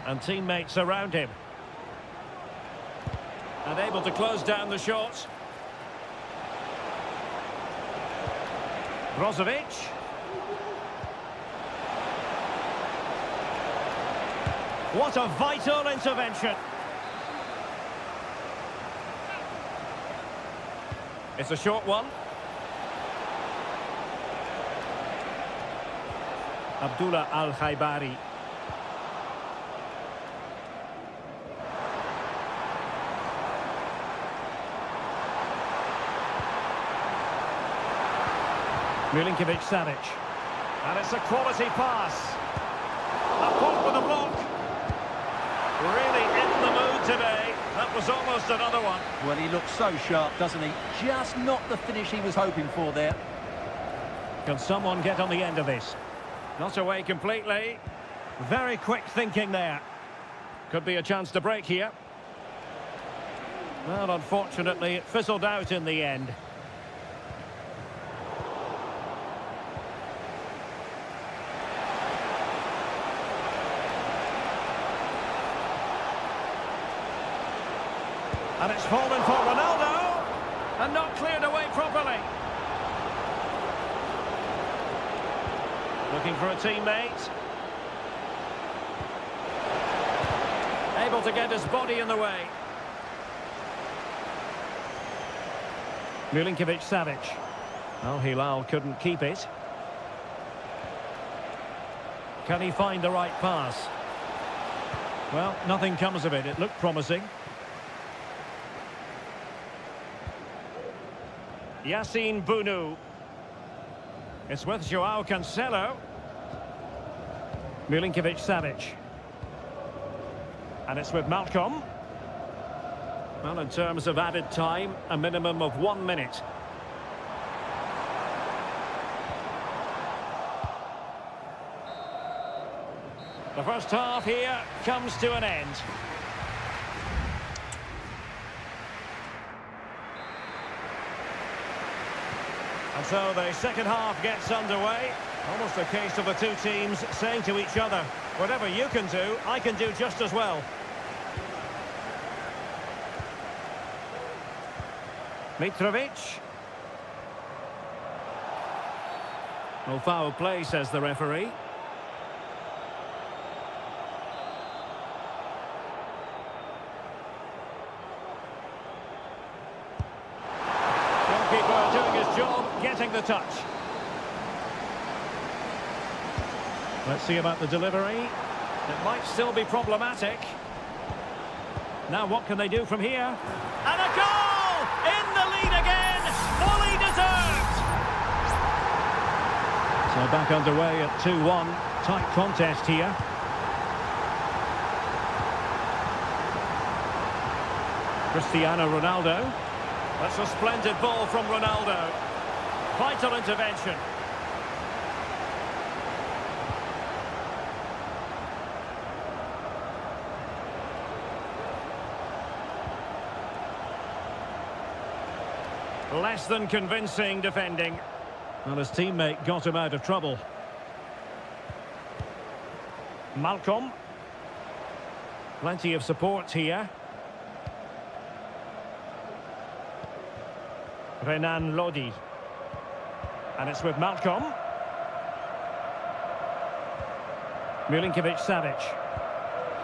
And teammates around him. And able to close down the shots. Brozovic. What a vital intervention. It's a short one. Abdullah Al-Khaibari. Milinkovic-Savic. And it's a quality pass. A pop with a block. Really in the mood today. That was almost another one. Well, he looks so sharp, doesn't he? Just not the finish he was hoping for there. Can someone get on the end of this? Not away completely. Very quick thinking there. Could be a chance to break here. Well, unfortunately, it fizzled out in the end. And it's fallen for Ronaldo. And not cleared away properly. Looking for a teammate. Able to get his body in the way. Milinkovic-Savic. Al Hilal couldn't keep it. Can he find the right pass? Well, nothing comes of it. It looked promising. Yassine Bounou. It's with Joao Cancelo. Milinkovic-Savic. And it's with Malcolm. Well, in terms of added time, a minimum of 1 minute. The first half here comes to an end. So the second half gets underway. Almost a case of the two teams saying to each other, whatever you can do, I can do just as well. Mitrovic. Well, foul play, says the referee. Goalkeeper doing his job, getting the touch. Let's see about the delivery. It might still be problematic. Now what can they do from here? And a goal! In the lead again! Fully deserved! So back underway at 2-1. Tight contest here. Cristiano Ronaldo. That's a splendid ball from Ronaldo. Vital intervention. Less than convincing defending. Well, his teammate got him out of trouble. Malcolm. Plenty of support here. Renan Lodi. And it's with Malcolm. Milinkovic-Savic.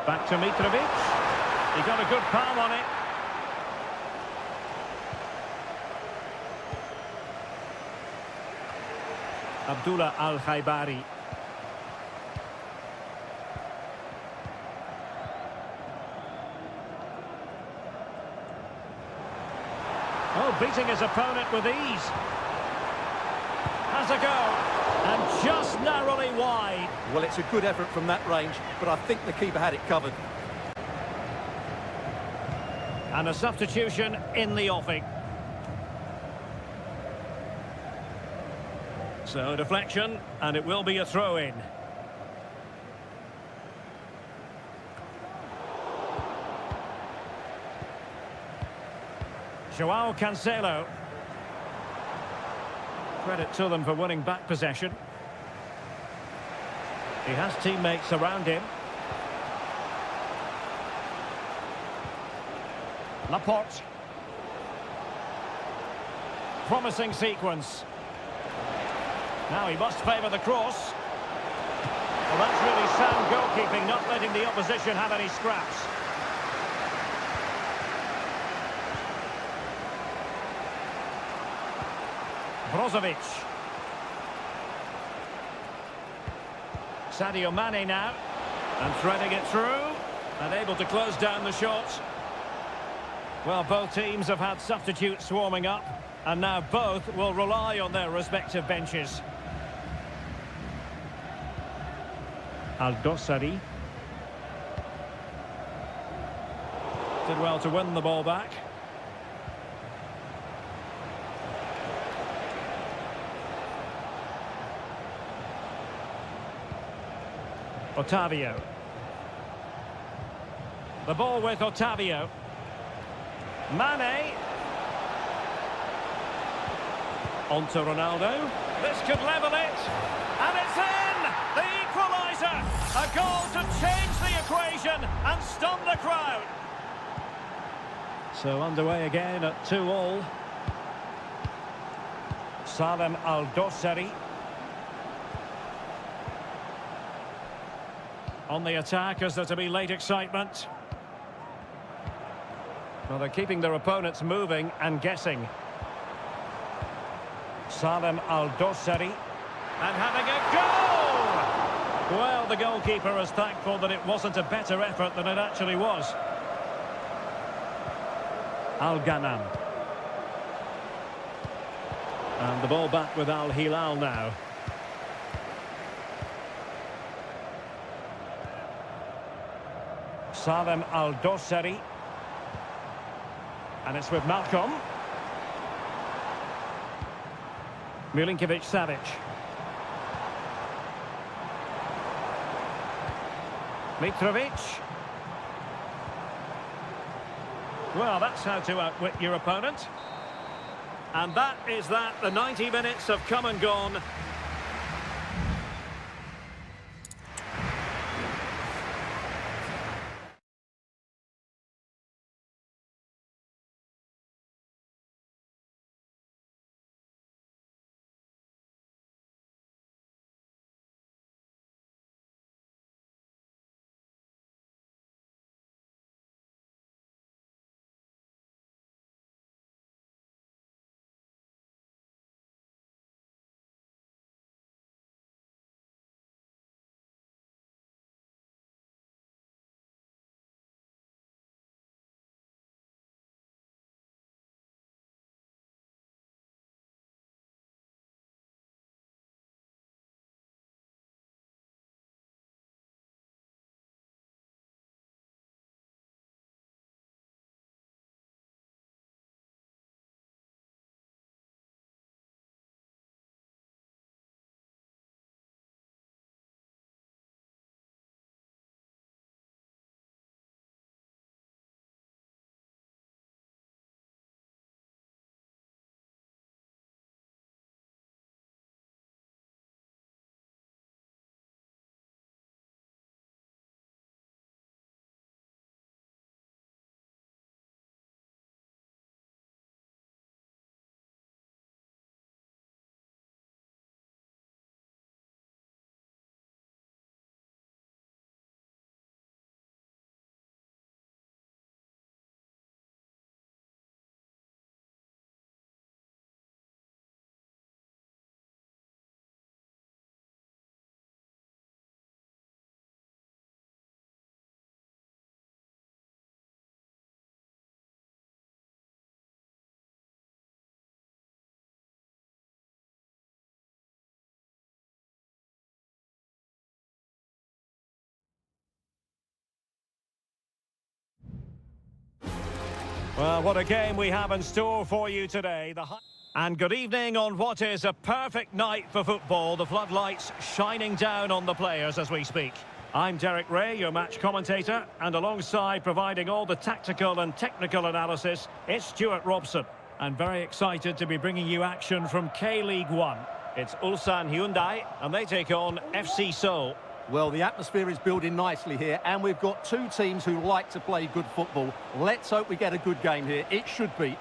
Back to Mitrovic. He got a good palm on it. Abdullah Al-Khaibari. Oh, beating his opponent with ease. Has a go. And just narrowly wide. Well, it's a good effort from that range, but I think the keeper had it covered. And a substitution in the offing. So deflection, and it will be a throw-in. Joao Cancelo. Credit to them for winning back possession. He has teammates around him. Laporte. Promising sequence. Now he must favour the cross. Well, that's really sound goalkeeping, not letting the opposition have any scraps. Brozovic. Sadio Mane now. And threading it through. And able to close down the shot. Well, both teams have had substitutes swarming up. And now both will rely on their respective benches. Al-Dossari. Did well to win the ball back. Otavio. The ball with Otavio. Mane. On to Ronaldo. This could level it. And it's in! The equaliser! A goal to change the equation and stun the crowd. So underway again at 2-2. Salem Al-Dossari. On the attack as there to be late excitement. Well, they're keeping their opponents moving and guessing. Salem Al-Dossari. And having a goal! Well, the goalkeeper is thankful that it wasn't a better effort than it actually was. Al-Ghanam. And the ball back with Al-Hilal now. Salem Al-Dossari. And it's with Malcolm. Milinkovic-Savic. Mitrovic. Well, that's how to outwit your opponent. And that is that. The 90 minutes have come and gone. Well, what a game we have in store for you today. And good evening on what is a perfect night for football. The floodlights shining down on the players as we speak. I'm Derek Ray, your match commentator, and alongside providing all the tactical and technical analysis, it's Stuart Robson. And very excited to be bringing you action from K-League 1. It's Ulsan Hyundai, and they take on FC Seoul. Well, the atmosphere is building nicely here, and we've got two teams who like to play good football. Let's hope we get a good game here. It should be.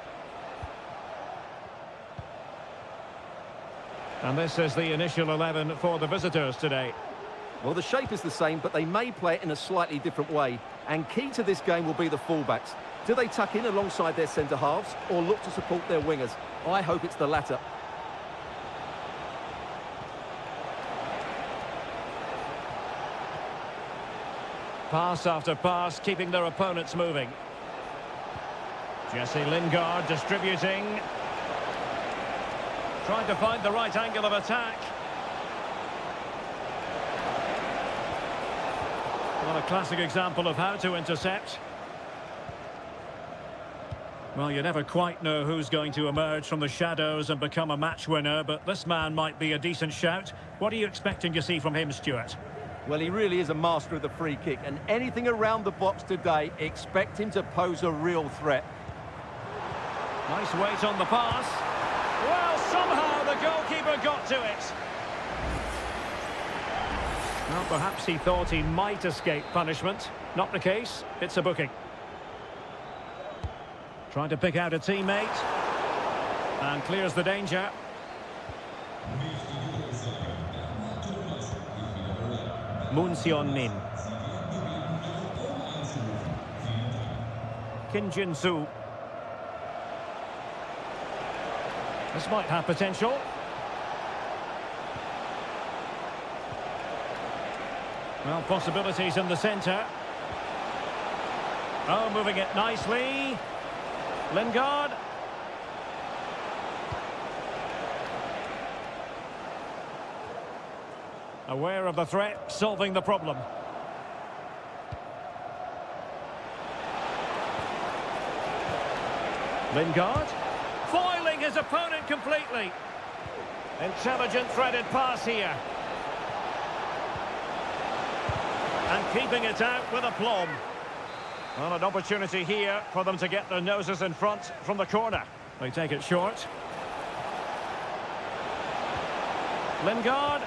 And this is the initial 11 for the visitors today. Well, the shape is the same, but they may play it in a slightly different way. And key to this game will be the fullbacks. Do they tuck in alongside their centre-halves or look to support their wingers? I hope it's the latter. Pass after pass, keeping their opponents moving. Jesse Lingard distributing. Trying to find the right angle of attack. Well, a classic example of how to intercept. Well, you never quite know who's going to emerge from the shadows and become a match winner, but this man might be a decent shout. What are you expecting to see from him, Stuart? Well, he really is a master of the free kick, and anything around the box today, expect him to pose a real threat. Nice weight on the pass. Well, somehow the goalkeeper got to it. Well, perhaps he thought he might escape punishment. Not the case. It's a booking. Trying to pick out a teammate. And clears the danger. Moon Seon-min. Kim Jin-soo. This might have potential. Well, possibilities in the centre. Oh, moving it nicely. Lingard. Aware of the threat, solving the problem. Lingard. Foiling his opponent completely. Intelligent threaded pass here. And keeping it out with aplomb. Well, an opportunity here for them to get their noses in front from the corner. They take it short. Lingard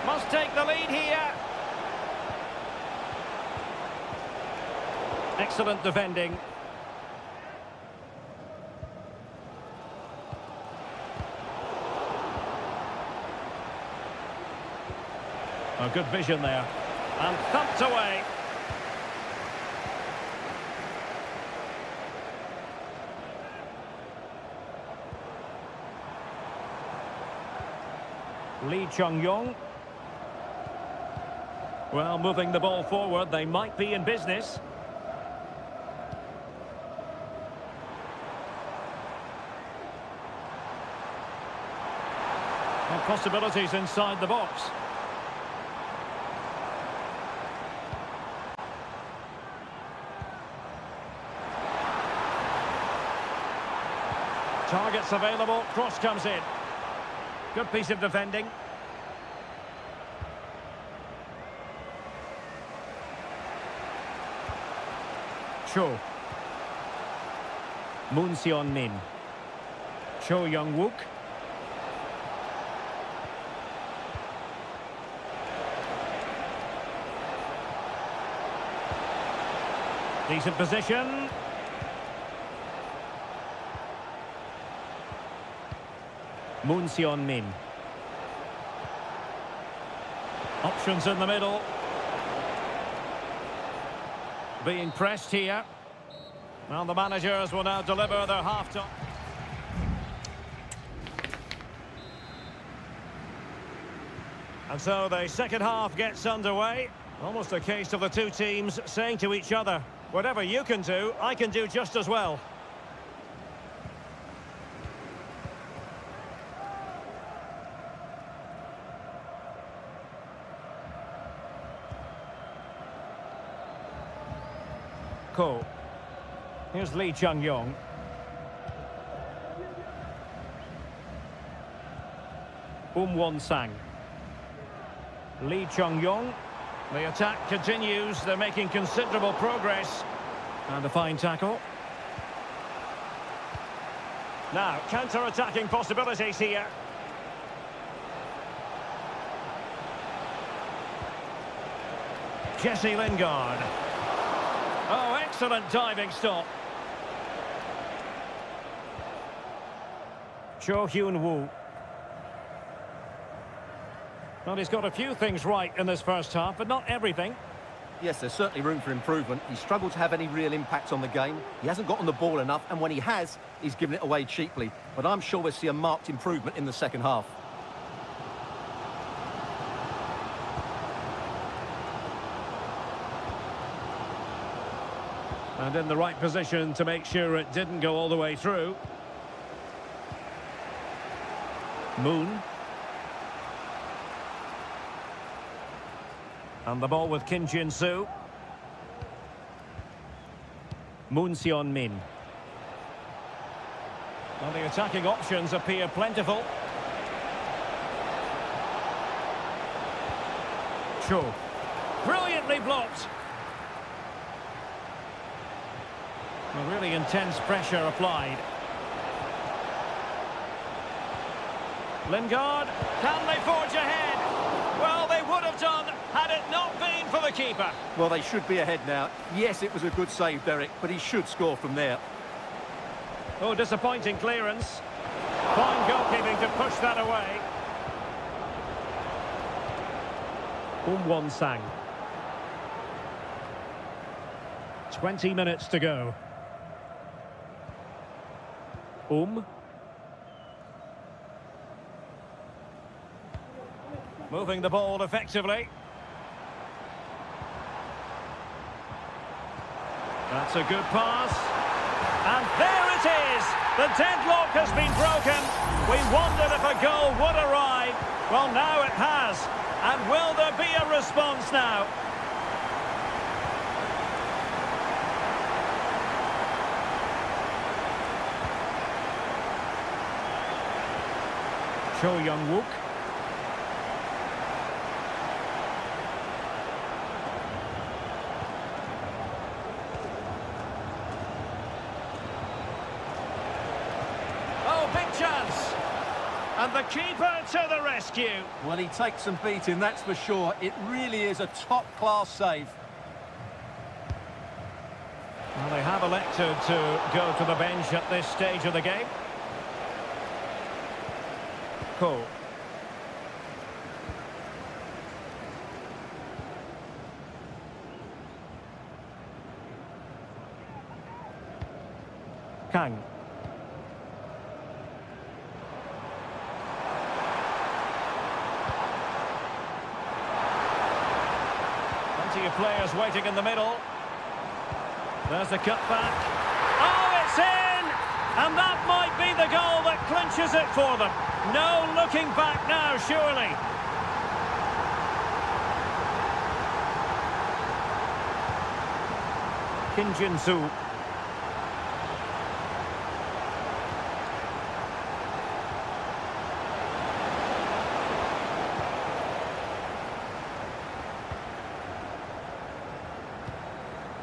must take the lead here. Excellent defending. A good vision there. And thumped away. Lee Chung-yong. Well, moving the ball forward, they might be in business. And possibilities inside the box. Targets available, cross comes in. Good piece of defending. Cho. Moon Seon-min. Cho Young-wook. Decent position. Moon Seon-min. Options in the middle. Being pressed here. Well, the managers will now deliver their half-time. And so the second half gets underway. Almost a case of the two teams saying to each other, whatever you can do, I can do just as well. Ko. Here's Lee Chung-yong. Won-sang. Lee Chung-yong. The attack continues. They're making considerable progress. And a fine tackle. Now, counter-attacking possibilities here. Jesse Lingard. Oh, excellent diving stop. Cho Hyun-woo. Well, he's got a few things right in this first half, but not everything. Yes, there's certainly room for improvement. He struggled to have any real impact on the game. He hasn't got on the ball enough, and when he has, he's given it away cheaply. But I'm sure we'll see a marked improvement in the second half. And in the right position to make sure it didn't go all the way through. Moon. And the ball with Kim Jin-soo. Moon Seon-min. Well, the attacking options appear plentiful. Cho. Brilliantly blocked. A really intense pressure applied. Lingard, can they forge ahead? Well, they would have done had it not been for the keeper. Well, they should be ahead now. Yes, it was a good save, Derek, but he should score from there. Oh, disappointing clearance. Fine goalkeeping to push that away. Won-sang. 20 minutes to go. Moving the ball effectively. That's a good pass. And there it is! The deadlock has been broken. We wondered if a goal would arrive. Well, now it has. And will there be a response now? Cho Young-wook. And the keeper to the rescue. Well, he takes some beating, that's for sure. It really is a top-class save. Well, they have elected to go to the bench at this stage of the game. Cole. Kang. Plenty of players waiting in the middle. There's the cutback. Oh, it's in! And that might be the goal that clinches it for them. No looking back now, surely. Kim Jin-soo.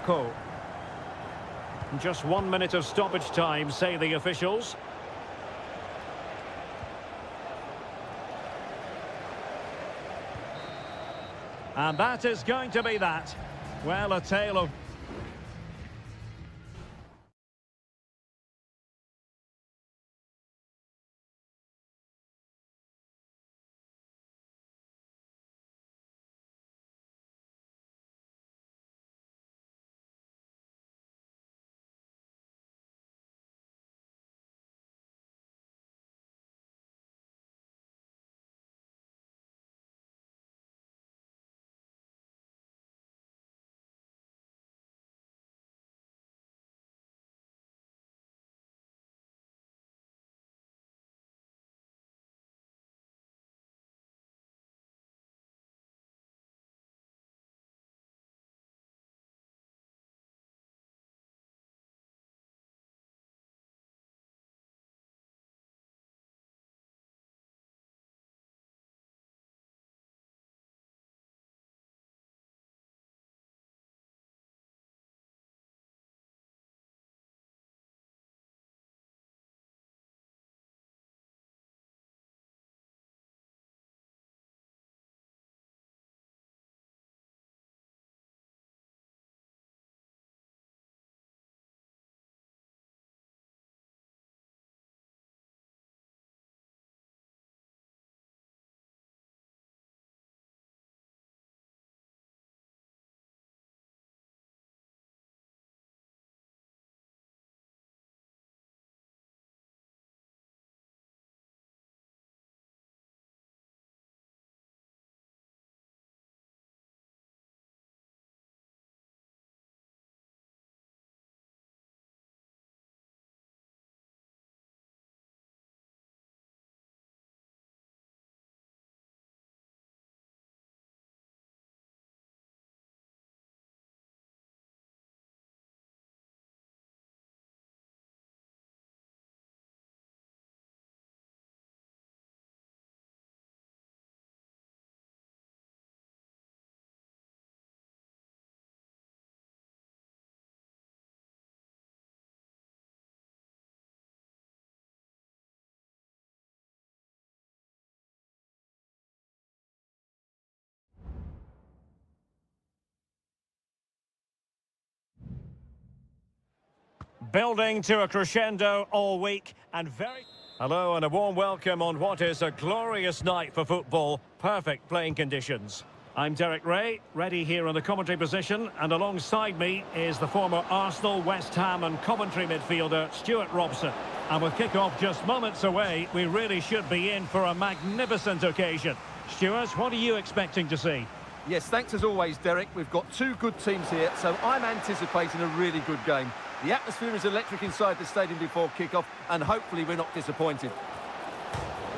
Ko. Just 1 minute of stoppage time, say the officials. And that is going to be that. Well, a tale of... Building to a crescendo all week and very... Hello and a warm welcome on what is a glorious night for football. Perfect playing conditions. I'm Derek Ray, ready here in the commentary position, and alongside me is the former Arsenal, West Ham and Coventry midfielder Stuart Robson. And with kick-off just moments away, we really should be in for a magnificent occasion. Stuart, what are you expecting to see? Yes, thanks as always, Derek. We've got two good teams here, so I'm anticipating a really good game. The atmosphere is electric inside the stadium before kick-off, and hopefully we're not disappointed.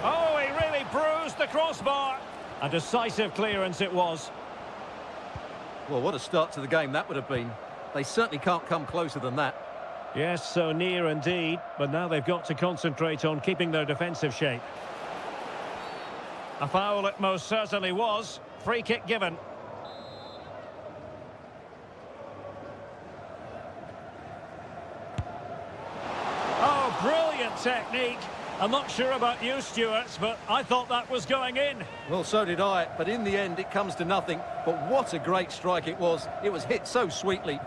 Oh, he really bruised the crossbar. A decisive clearance it was. Well, what a start to the game that would have been. They certainly can't come closer than that. Yes, so near indeed, but now they've got to concentrate on keeping their defensive shape. A foul it most certainly was. Free kick given. Oh, brilliant technique. I'm not sure about you, Stuart, but I thought that was going in. Well, so did I, but in the end it comes to nothing. But what a great strike it was. It was hit so sweetly.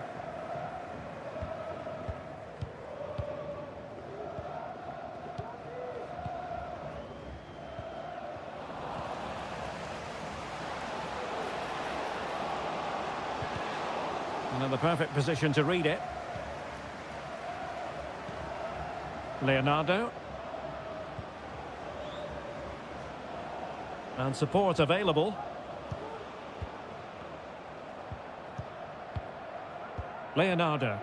And in the perfect position to read it. Leonardo. And support available. Leonardo.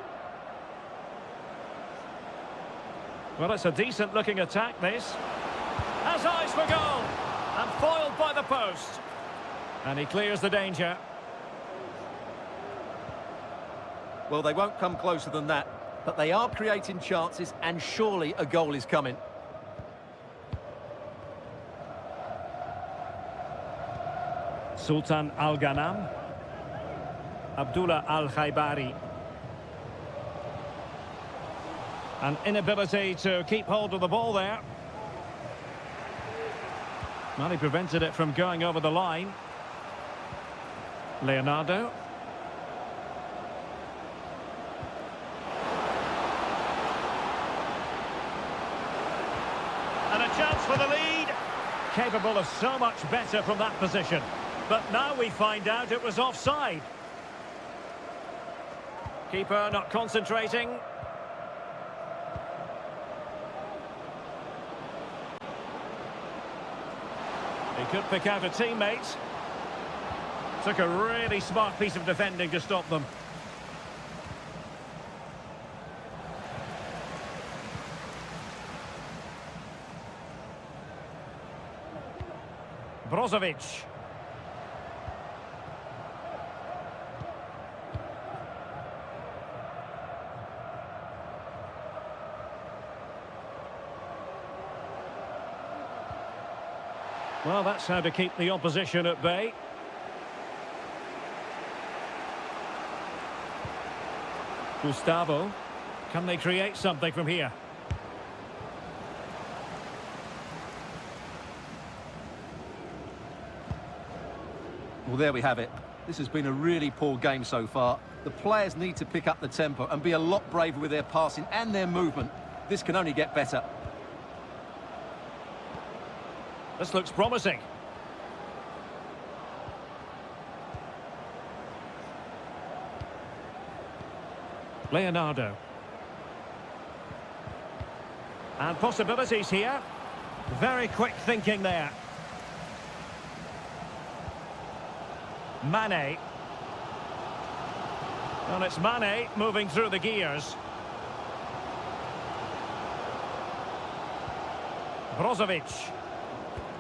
Well, it's a decent-looking attack, this. Has eyes for goal. And foiled by the post. And he clears the danger. Well, they won't come closer than that, but they are creating chances, and surely a goal is coming. Sultan Al-Ghanam. Abdullah Al-Khaibari. An inability to keep hold of the ball there. Well, he prevented it from going over the line. Leonardo. And a chance for the lead. Capable of so much better from that position. But now we find out it was offside. Keeper not concentrating. He could pick out a teammate. Took a really smart piece of defending to stop them. Brozovic. Well, that's how to keep the opposition at bay. Gustavo. Can they create something from here? Well, there we have it. This has been a really poor game so far. The players need to pick up the tempo and be a lot braver with their passing and their movement. This can only get better. This looks promising. Leonardo. And possibilities here. Very quick thinking there. Mane. And it's Mane moving through the gears. Brozovic.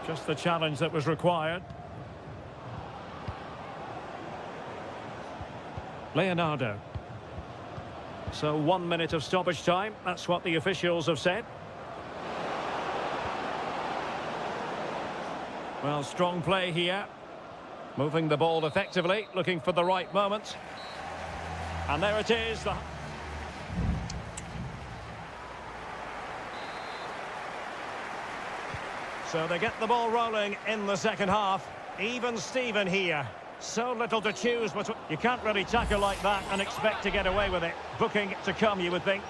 Just the challenge that was required. Leonardo. So 1 minute of stoppage time. That's what the officials have said. Well, strong play here. Moving the ball effectively, looking for the right moment. And there it is. So they get the ball rolling in the second half. Even Steven here. So little to choose, but you can't really tackle like that and expect to get away with it. Booking to come, you would think.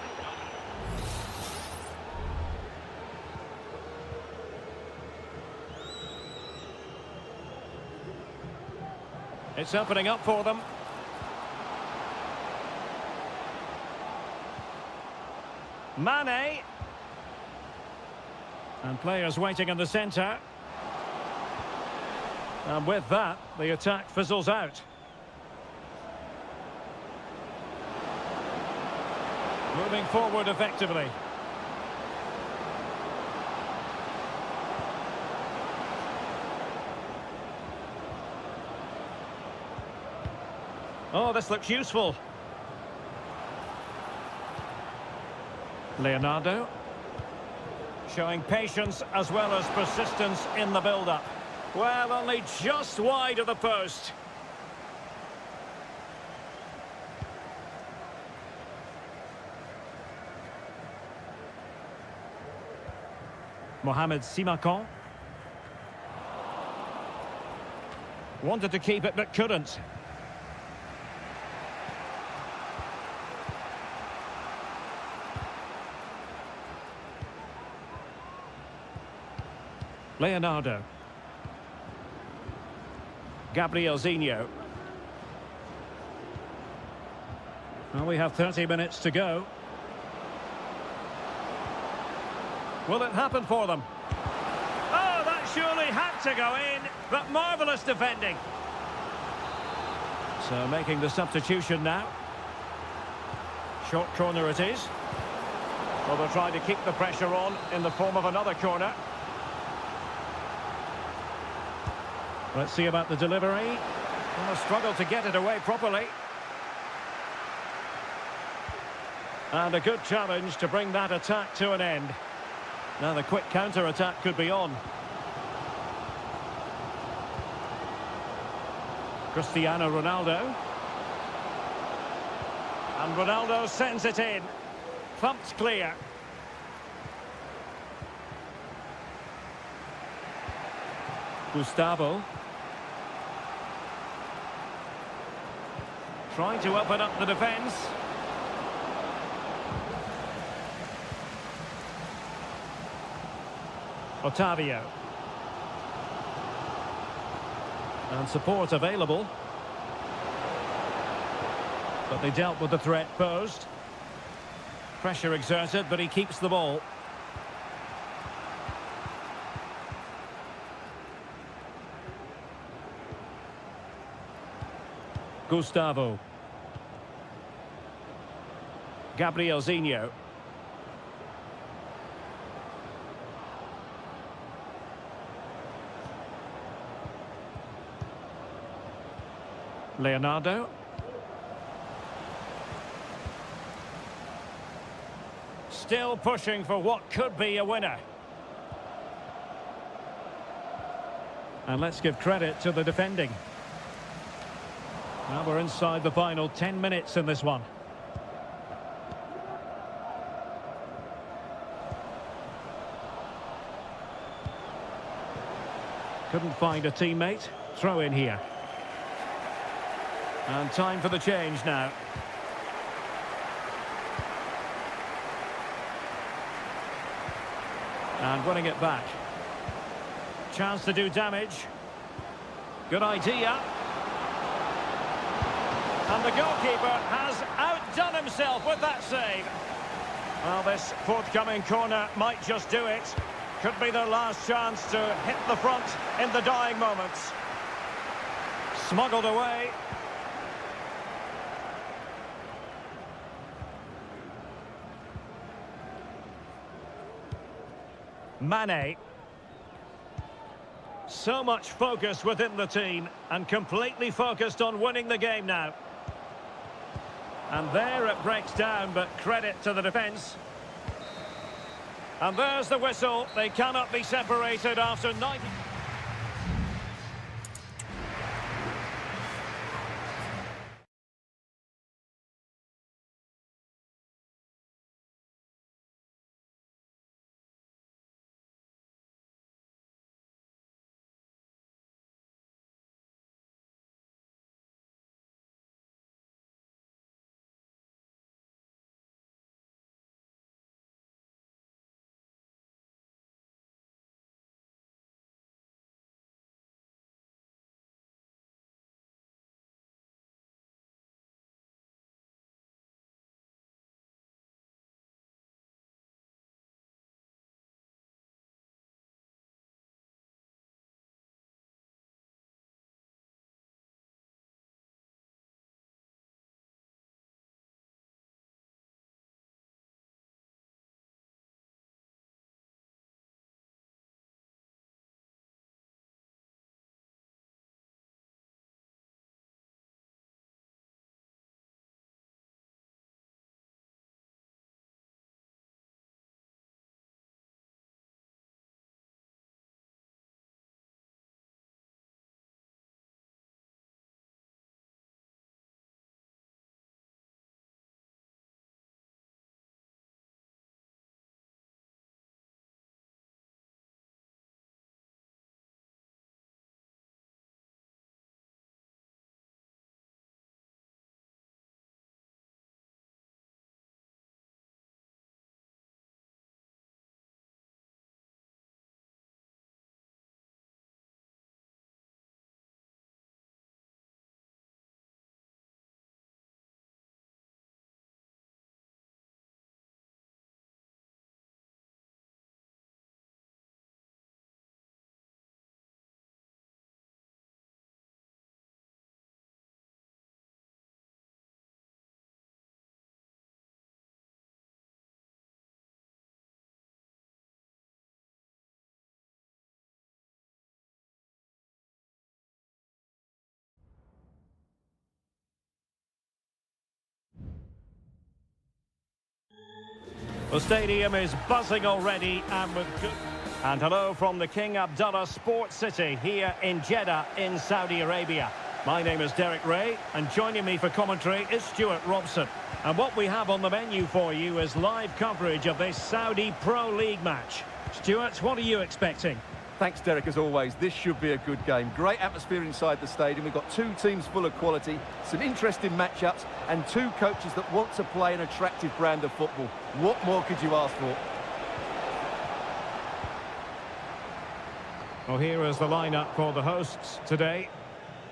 It's opening up for them. Mane. And players waiting in the centre. And with that, the attack fizzles out. Moving forward effectively. Oh, this looks useful. Leonardo. Showing patience as well as persistence in the build-up. Well, only just wide of the post. Mohamed Simakon. Wanted to keep it but couldn't. Leonardo. Gabriel Zinho. Well, we have 30 minutes to go. Will it happen for them? Oh, that surely had to go in, but marvellous defending. So making the substitution now. Short corner it is. Well, they're trying to keep the pressure on in the form of another corner. Let's see about the delivery. Well, a struggle to get it away properly. And a good challenge to bring that attack to an end. Now the quick counter-attack could be on. Cristiano Ronaldo. And Ronaldo sends it in. Thumped clear. Gustavo. Trying to open up the defence. Otavio. And support available. But they dealt with the threat posed. Pressure exerted, but he keeps the ball. Gustavo. Gabriel Zinho. Leonardo. Still pushing for what could be a winner. And let's give credit to the defending. Now we're inside the final 10 minutes in this one. Couldn't find a teammate. Throw in here. And time for the change now. And winning it back. Chance to do damage. Good idea. And the goalkeeper has outdone himself with that save. Well, this forthcoming corner might just do it. Could be their last chance to hit the front in the dying moments. Smuggled away. Mane. So much focus within the team and completely focused on winning the game now. And there it breaks down, but credit to the defence. And there's the whistle. They cannot be separated after 90... The stadium is buzzing already and with good... And hello from the King Abdullah Sports City here in Jeddah in Saudi Arabia. My name is Derek Ray, and joining me for commentary is Stuart Robson. And what we have on the menu for you is live coverage of this Saudi Pro League match. Stuart, what are you expecting? Thanks, Derek, as always. This should be a good game. Great atmosphere inside the stadium. We've got two teams full of quality, some interesting matchups, and two coaches that want to play an attractive brand of football. What more could you ask for? Well, here is the lineup for the hosts today.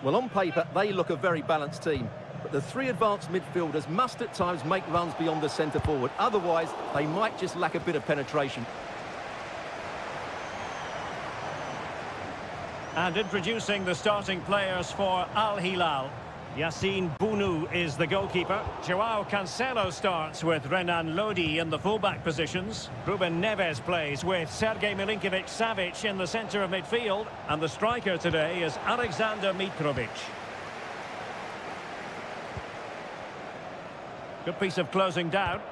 Well, on paper, they look a very balanced team. But the three advanced midfielders must at times make runs beyond the centre forward. Otherwise, they might just lack a bit of penetration. And introducing the starting players for Al Hilal. Yassine Bounou is the goalkeeper. Joao Cancelo starts with Renan Lodi in the fullback positions. Ruben Neves plays with Sergej Milinkovic-Savic in the centre of midfield. And the striker today is Alexander Mitrovic. Good piece of closing down.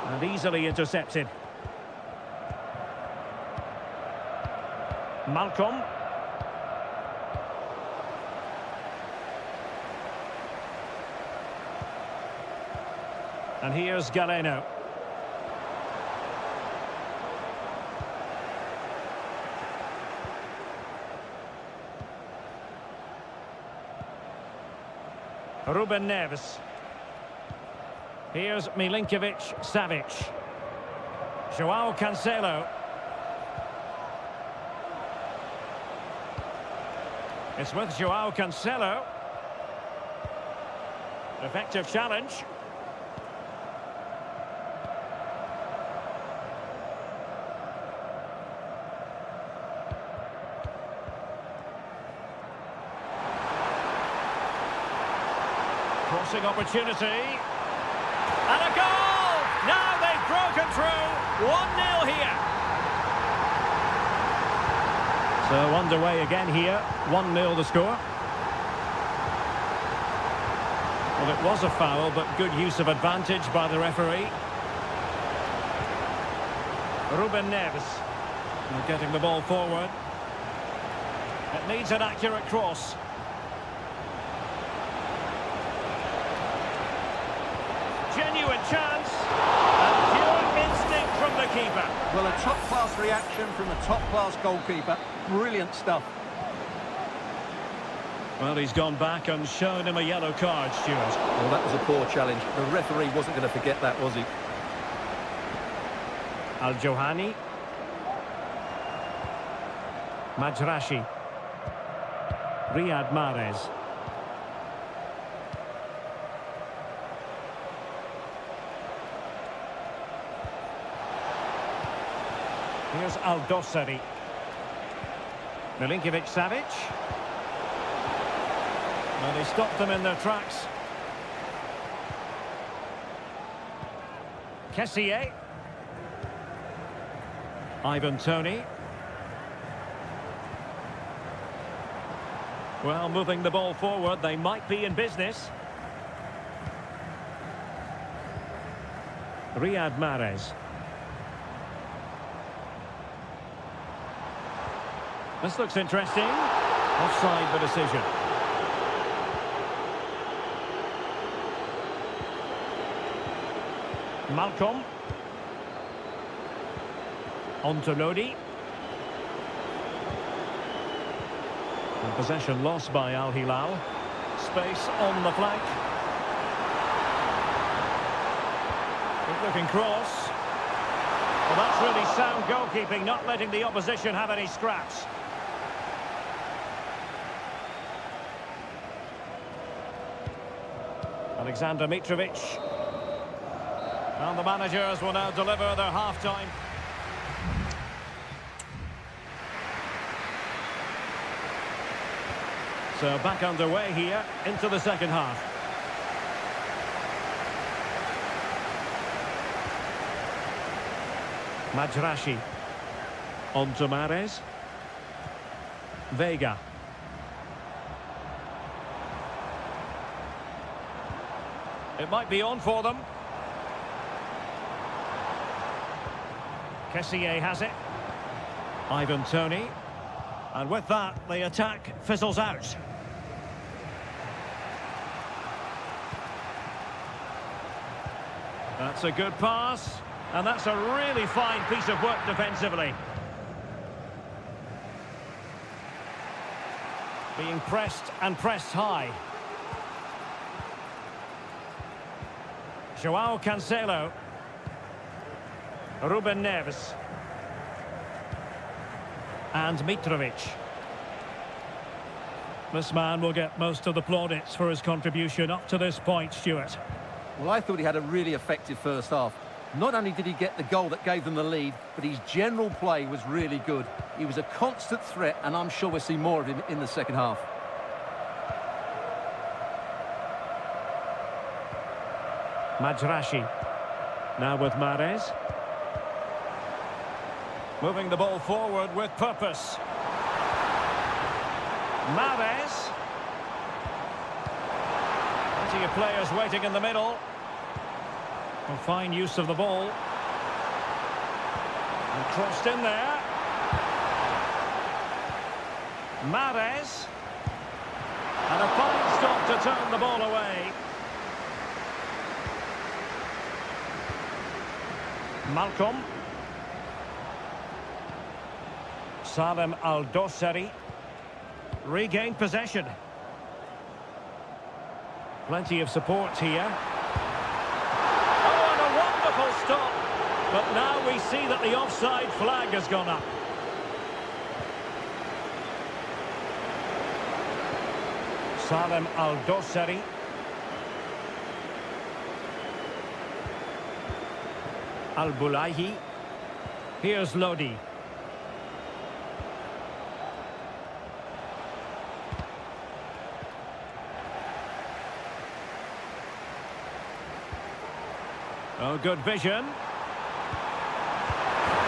And easily intercepted. Malcolm. And here's Galeno. Ruben Neves. Here's Milinkovic-Savic. Joao Cancelo. It's with Joao Cancelo. Effective challenge. Crossing opportunity. And a goal! Now they've broken through. 1-0 here. So underway again here. 1-0 the score. Well, it was a foul, but good use of advantage by the referee. Ruben Neves. And getting the ball forward. It needs an accurate cross. Genuine chance, and pure instinct from the keeper. Well, a top-class reaction from a top-class goalkeeper. Brilliant stuff. Well, he's gone back and shown him a yellow card, Stuart. Well, that was a poor challenge. The referee wasn't going to forget that, was he? Al-Johani. Majrashi. Riyad Mahrez. Here's Al-Dossari. Milinkovic-Savic. And they stopped them in their tracks. Kessié. Ivan Toney. Well, moving the ball forward, they might be in business. Riyad Mahrez. This looks interesting. Offside the decision. Malcolm. On to Lodi. And possession lost by Al Hilal. Space on the flank. Good looking cross. Well, that's really sound goalkeeping, not letting the opposition have any scraps. Alexander Mitrovic. And the managers will now deliver their half-time. So back underway here into the second half. Majrashi. On to Mahrez. Vega. It might be on for them. Kessié has it. Ivan Toney. And with that, the attack fizzles out. That's a good pass. And that's a really fine piece of work defensively. Being pressed and pressed high. Joao Cancelo. Ruben Neves. And Mitrovic. This man will get most of the plaudits for his contribution up to this point, Stuart. Well, I thought he had a really effective first half. Not only did he get the goal that gave them the lead, but his general play was really good. He was a constant threat, and I'm sure we'll see more of him in the second half. Majrashi. Now with Mahrez. Moving the ball forward with purpose. Mahrez. Plenty of players waiting in the middle. A fine use of the ball. And crossed in there. Mahrez. And a fine stop to turn the ball away. Malcolm. Salem Al-Dossari. Regained possession. Plenty of support here. Oh, and a wonderful stop. But now we see that the offside flag has gone up. Salem Al-Dossari. Al-Bulaihi. Here's Lodi. Oh, good vision.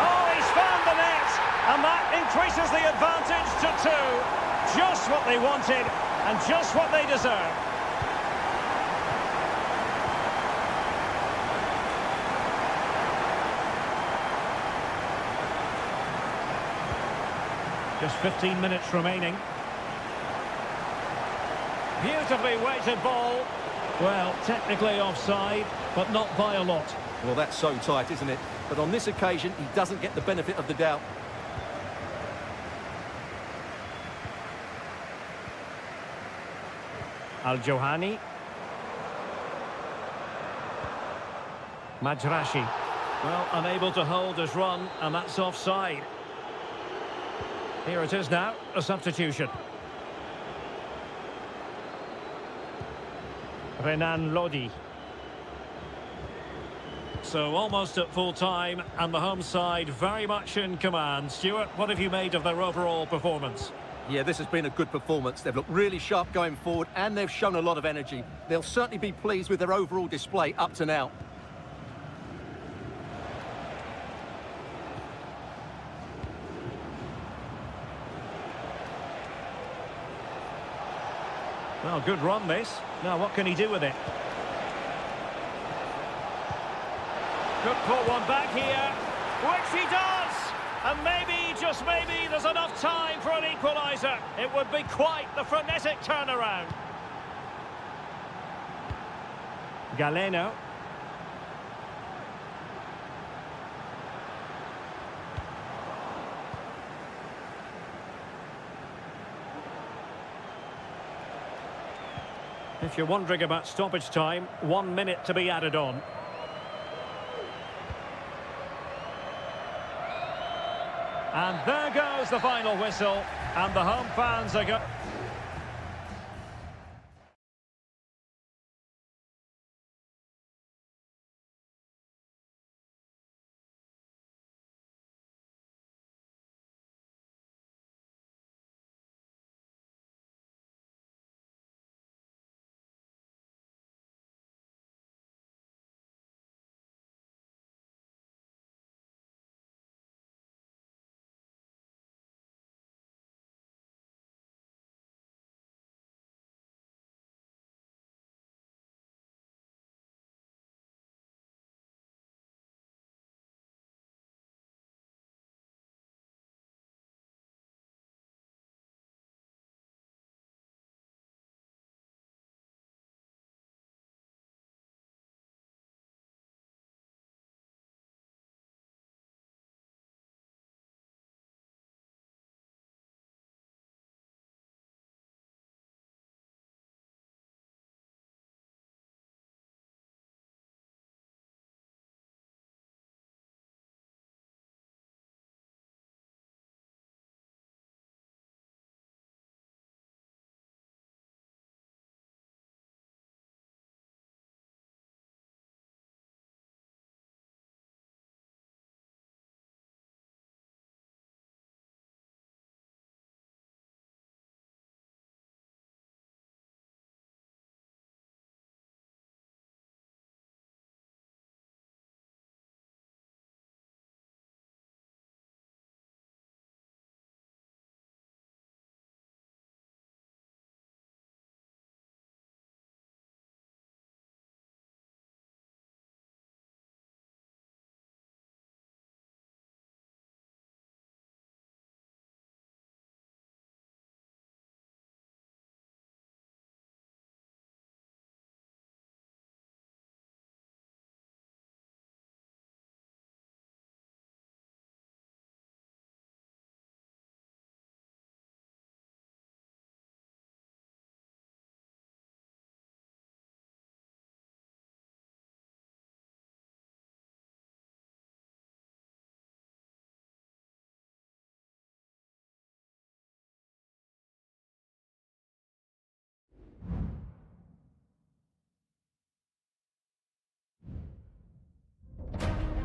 Oh, he's found the net. And that increases the advantage to 2. Just what they wanted and just what they deserve. Just 15 minutes remaining. Beautifully weighted ball. Well, technically offside, but not by a lot. Well, that's so tight, isn't it? But on this occasion, he doesn't get the benefit of the doubt. Al-Johani. Majrashi. Well, unable to hold his run, and that's offside. Here it is now, a substitution. Renan Lodi. So almost at full time, and the home side very much in command. Stuart, what have you made of their overall performance? Yeah, this has been a good performance. They've looked really sharp going forward, and they've shown a lot of energy. They'll certainly be pleased with their overall display up to now. Well, good run this. Now, what can he do with it? Could put one back here, which he does! And maybe, just maybe, there's enough time for an equaliser. It would be quite the frenetic turnaround. Galeno. If you're wondering about stoppage time, 1 minute to be added on. And there goes the final whistle, and the home fans are going...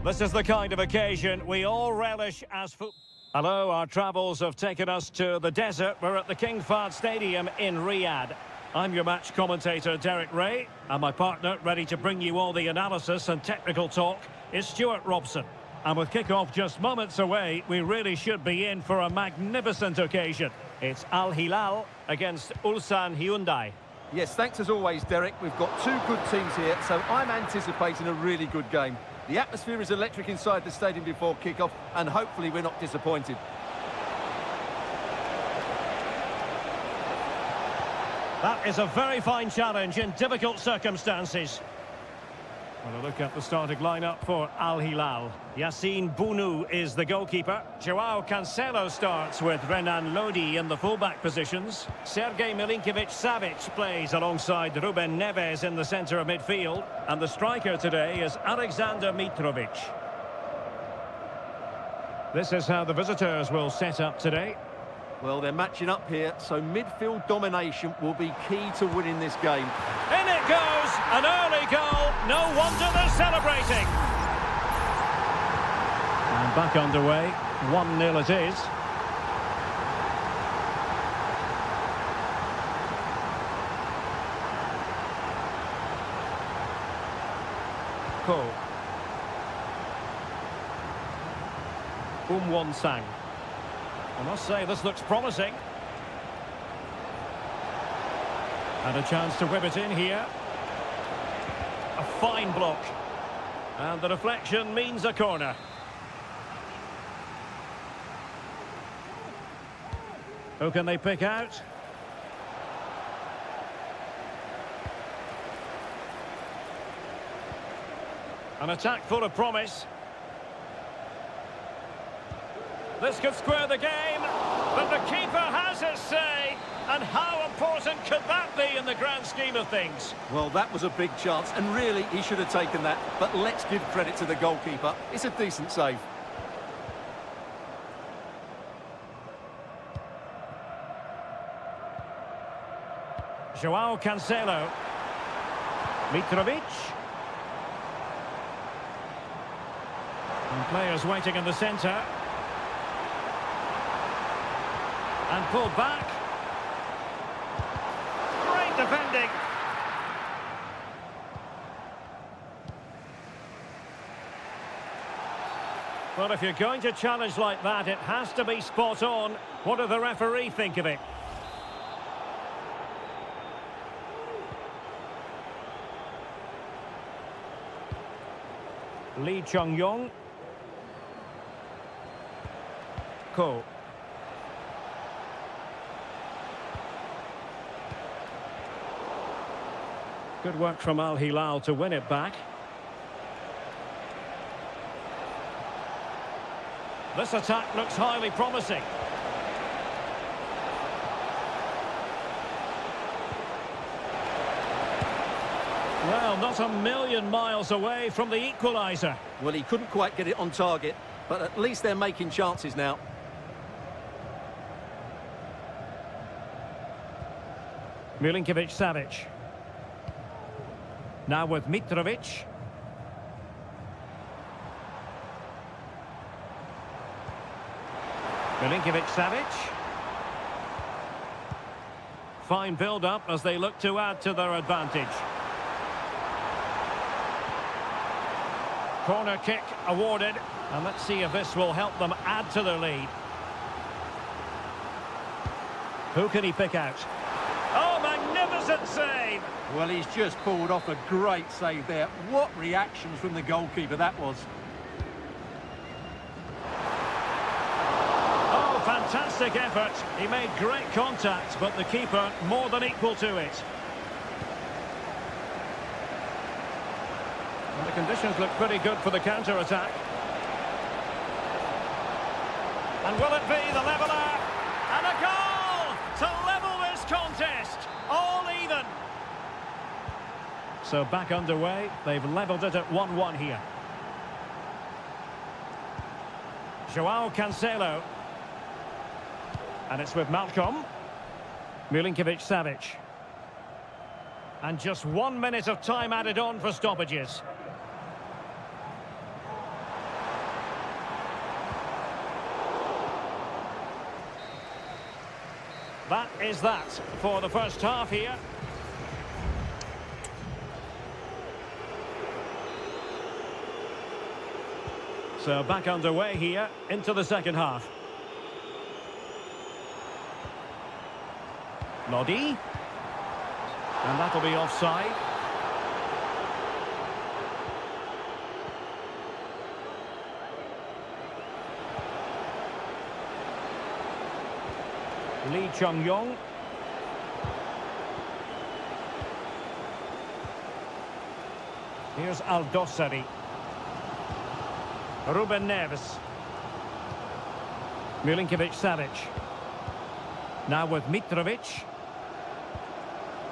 This is the kind of occasion we all relish as football. Hello, our travels have taken us to the desert. We're at the King Fahd Stadium in Riyadh. I'm your match commentator, Derek Ray, and my partner, ready to bring you all the analysis and technical talk, is Stuart Robson. And with kick-off just moments away, we really should be in for a magnificent occasion. It's Al Hilal against Ulsan Hyundai. Yes, thanks as always, Derek. We've got two good teams here, so I'm anticipating a really good game. The atmosphere is electric inside the stadium before kick-off, and hopefully we're not disappointed. That is a very fine challenge in difficult circumstances. Well, a look at the starting lineup for Al Hilal. Yassine Bounou is the goalkeeper. Joao Cancelo starts with Renan Lodi in the fullback positions. Sergej Milinkovic-Savic plays alongside Ruben Neves in the centre of midfield. And the striker today is Alexander Mitrovic. This is how the visitors will set up today. Well, they're matching up here, so midfield domination will be key to winning this game. In it goes! An early goal! No wonder they're celebrating! And back underway. 1-0 it is. Ko. Won Sang. I must say, this looks promising. And a chance to whip it in here. A fine block. And the deflection means a corner. Who can they pick out? An attack full of promise. This could square the game, but the keeper has his say. And how important could that be in the grand scheme of things? Well, that was a big chance, and really, he should have taken that. But let's give credit to the goalkeeper. It's a decent save. Joao Cancelo. Mitrovic. And players waiting in the centre. And pulled back. Great defending. Well, if you're going to challenge like that, it has to be spot on. What does the referee think of it? Lee Chung-yong. Ko. Good work from Al Hilal to win it back. This attack looks highly promising. Well, not a million miles away from the equaliser. Well, he couldn't quite get it on target, but at least they're making chances now. Milinkovic-Savic. Now with Mitrovic. Milinkovic-Savic. Fine build-up as they look to add to their advantage. Corner kick awarded. And let's see if this will help them add to their lead. Who can he pick out? Oh, magnificent save! Well, he's just pulled off a great save there. What reactions from the goalkeeper that was. Oh, fantastic effort. He made great contact, but the keeper more than equal to it. And the conditions look pretty good for the counter-attack. And will it be the leveller? And a goal to level this contest. All even. So back underway. They've levelled it at 1-1 here. Joao Cancelo. And it's with Malcolm. Milinkovic-Savic. And just 1 minute of time added on for stoppages. That is that for the first half here. So back underway here into the second half. Lodi. And that'll be offside. Lee Chung-yong. Here's Aldosari. Ruben Neves. Milinkovic-Savic. Now with Mitrovic.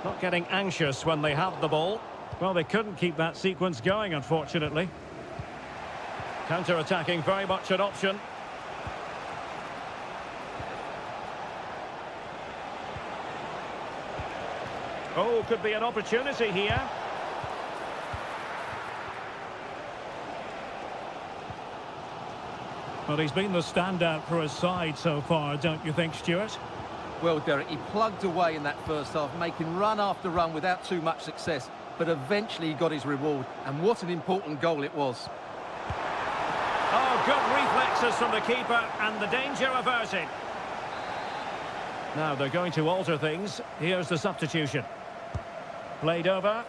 Not getting anxious when they have the ball. Well, they couldn't keep that sequence going, unfortunately. Counter-attacking, very much an option. Oh, could be an opportunity here. Well, he's been the standout for his side so far, don't you think, Stuart? Well, Derek, he plugged away in that first half, making run after run without too much success. But eventually he got his reward, and what an important goal it was. Oh, good reflexes from the keeper, and the danger averted. Now they're going to alter things. Here's the substitution. Played over.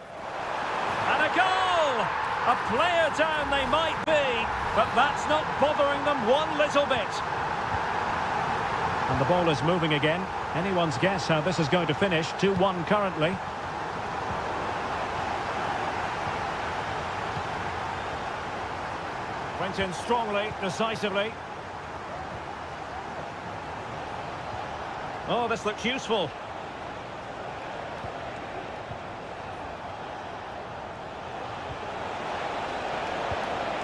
And a goal! A player down they might be, but that's not bothering them one little bit. And the ball is moving again. Anyone's guess how this is going to finish. 2-1 currently. Went in strongly, decisively. Oh, this looks useful.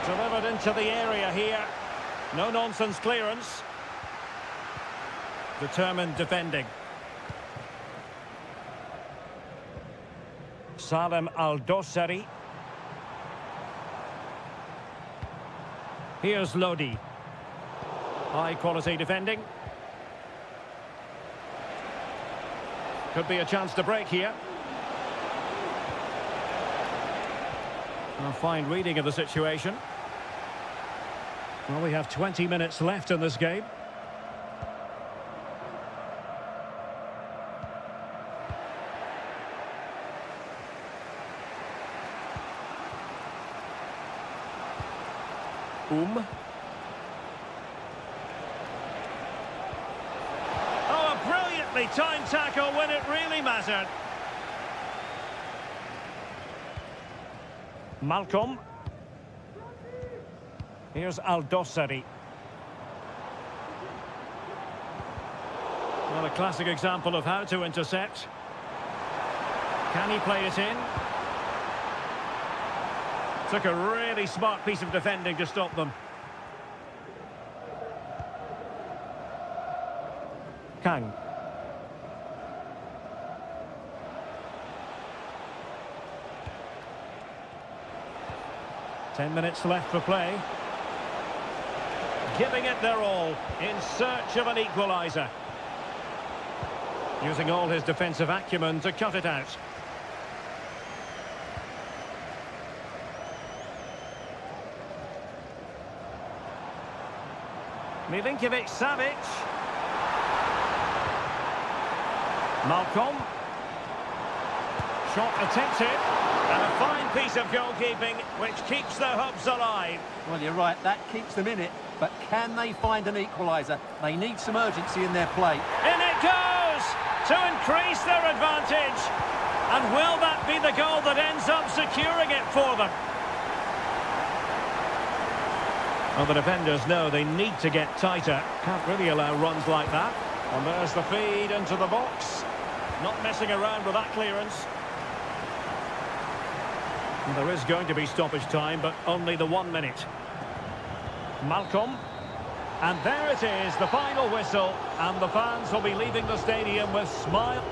Delivered into the area here. No-nonsense clearance. Determined defending. Salem Aldosari. Here's Lodi. High quality defending. Could be a chance to break here. A fine reading of the situation. Well, we have 20 minutes left in this game. Oh, a brilliantly timed tackle when it really mattered. Malcolm. Here's Aldosari. Well, a classic example of how to intercept. Can he play it in? Took a really smart piece of defending to stop them. Kang. Ten minutes left for play. Giving it their all in search of an equaliser. Using all his defensive acumen to cut it out. Milinkovic-Savic. Malcolm. Shot attempted. And a fine piece of goalkeeping which keeps their hopes alive. Well, you're right, that keeps them in it. But can they find an equaliser? They need some urgency in their play. In it goes! To increase their advantage. And will that be the goal that ends up securing it for them? Well, the defenders know they need to get tighter. Can't really allow runs like that. And there's the feed into the box. Not messing around with that clearance. And there is going to be stoppage time, but only the 1 minute. Malcolm. And there it is, the final whistle. And the fans will be leaving the stadium with smiles.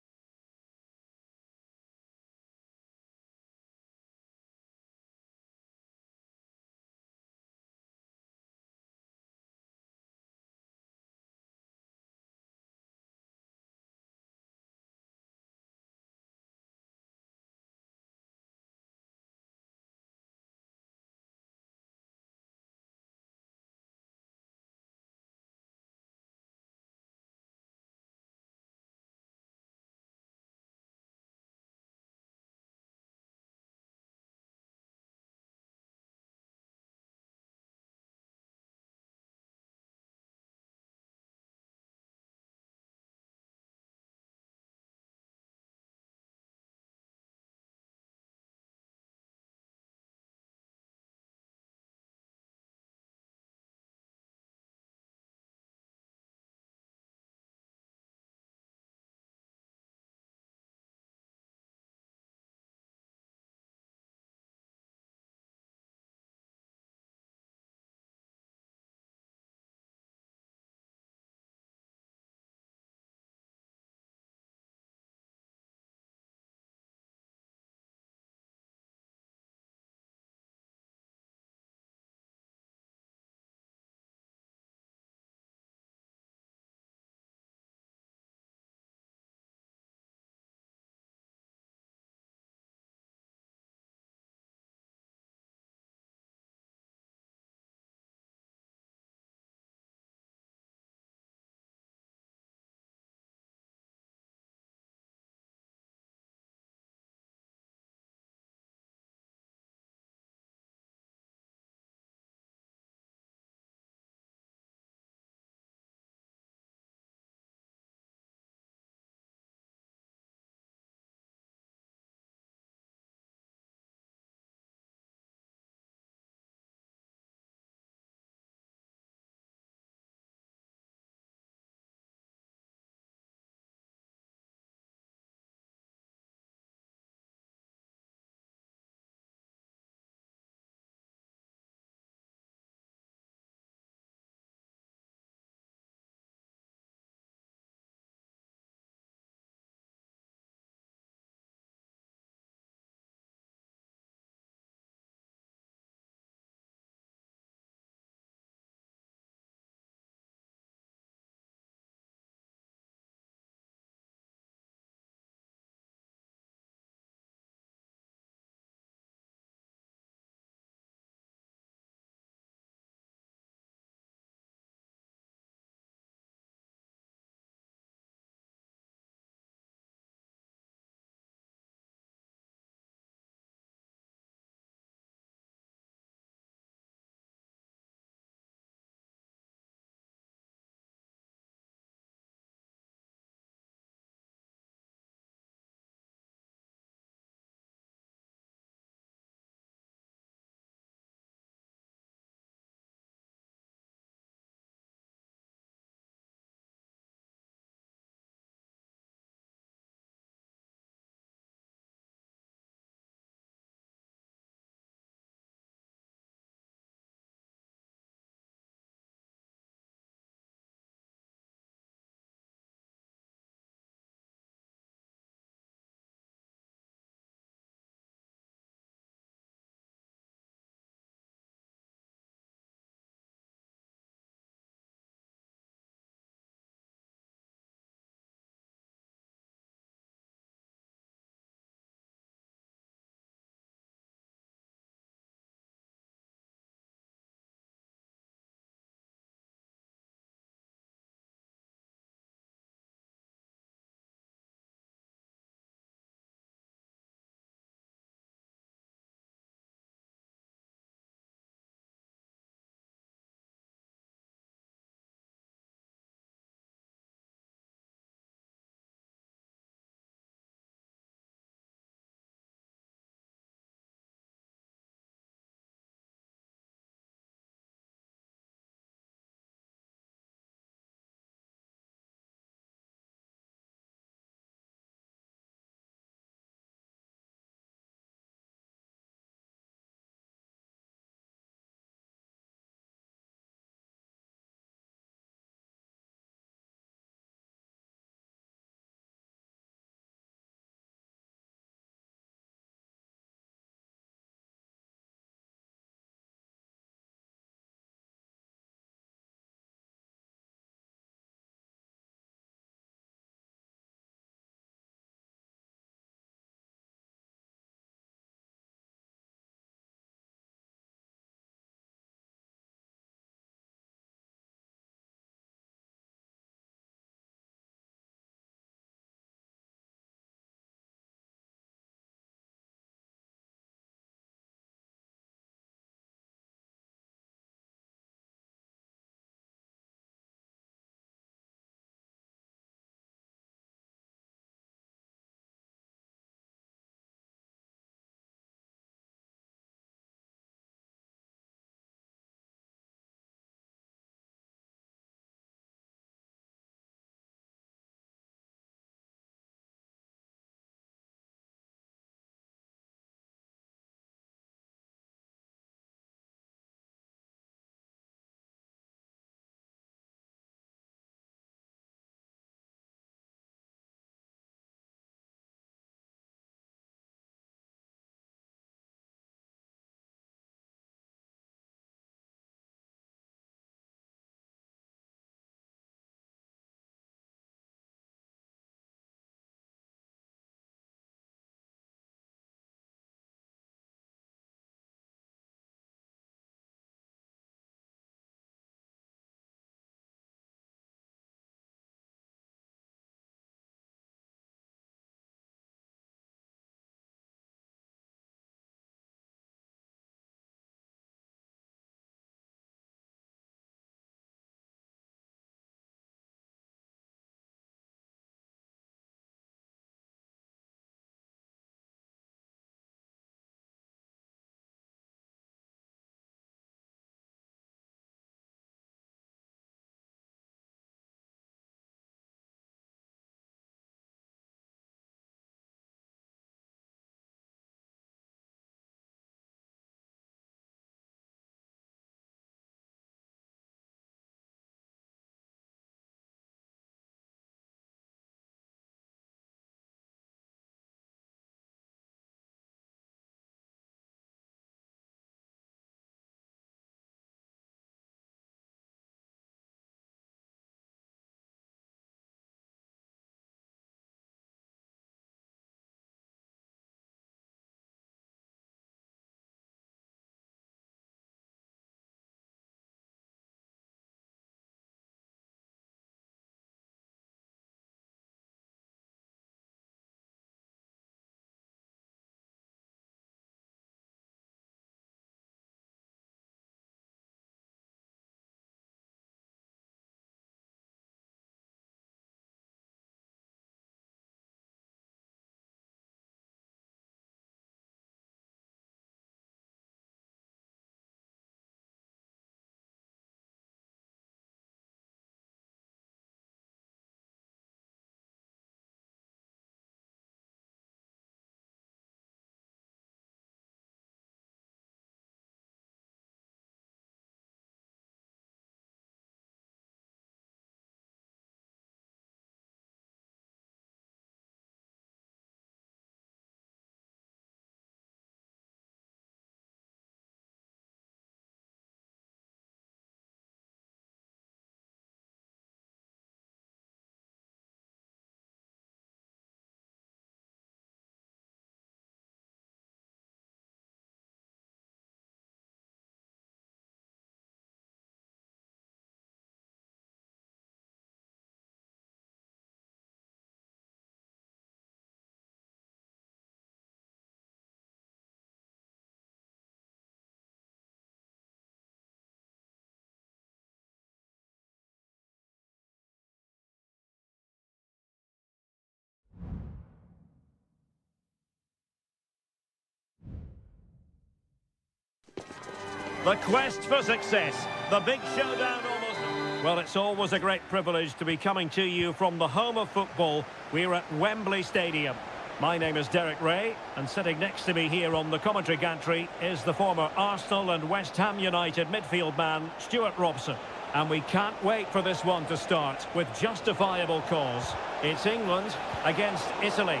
The quest for success. The big showdown almost. Well, it's always a great privilege to be coming to you from the home of football. We're at Wembley Stadium. My name is Derek Ray, and sitting next to me here on the commentary gantry is the former Arsenal and West Ham United midfield man, Stuart Robson. And we can't wait for this one to start with justifiable cause. It's England against Italy.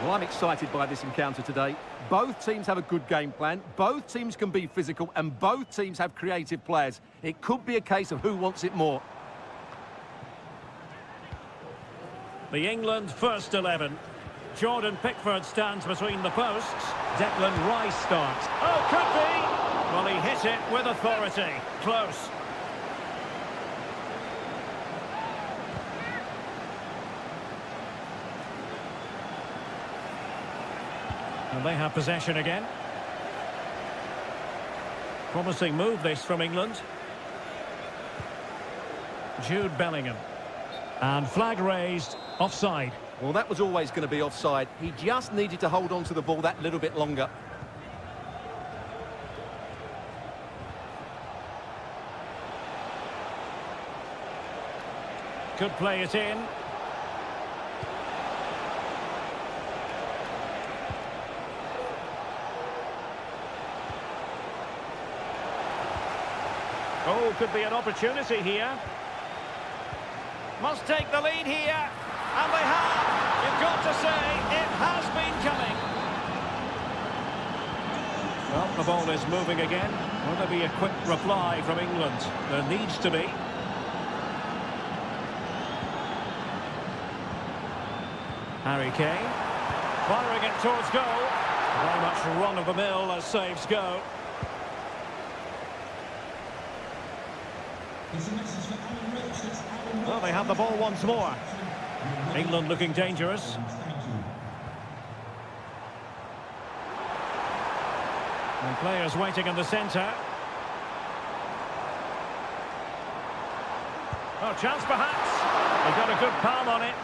Well, I'm excited by this encounter today. Both teams have a good game plan, both teams can be physical, and both teams have creative players. It could be a case of who wants it more. The England first 11. Jordan Pickford stands between the posts. Declan Rice starts. Oh, could be! Well, he hit it with authority. Close. And they have possession again. Promising move this from England. Jude Bellingham. And flag raised, offside. Well, that was always going to be offside. He just needed to hold on to the ball that little bit longer. Could play it in. Oh, could be an opportunity here. Must take the lead here. And they have. You've got to say, it has been coming. Well, the ball is moving again. Will there be a quick reply from England? There needs to be. Harry Kane. Firing it towards goal. Very much run-of-the-mill as saves go. Well, they have the ball once more. England looking dangerous. And players waiting in the centre. Oh, chance perhaps. They've got a good palm on it.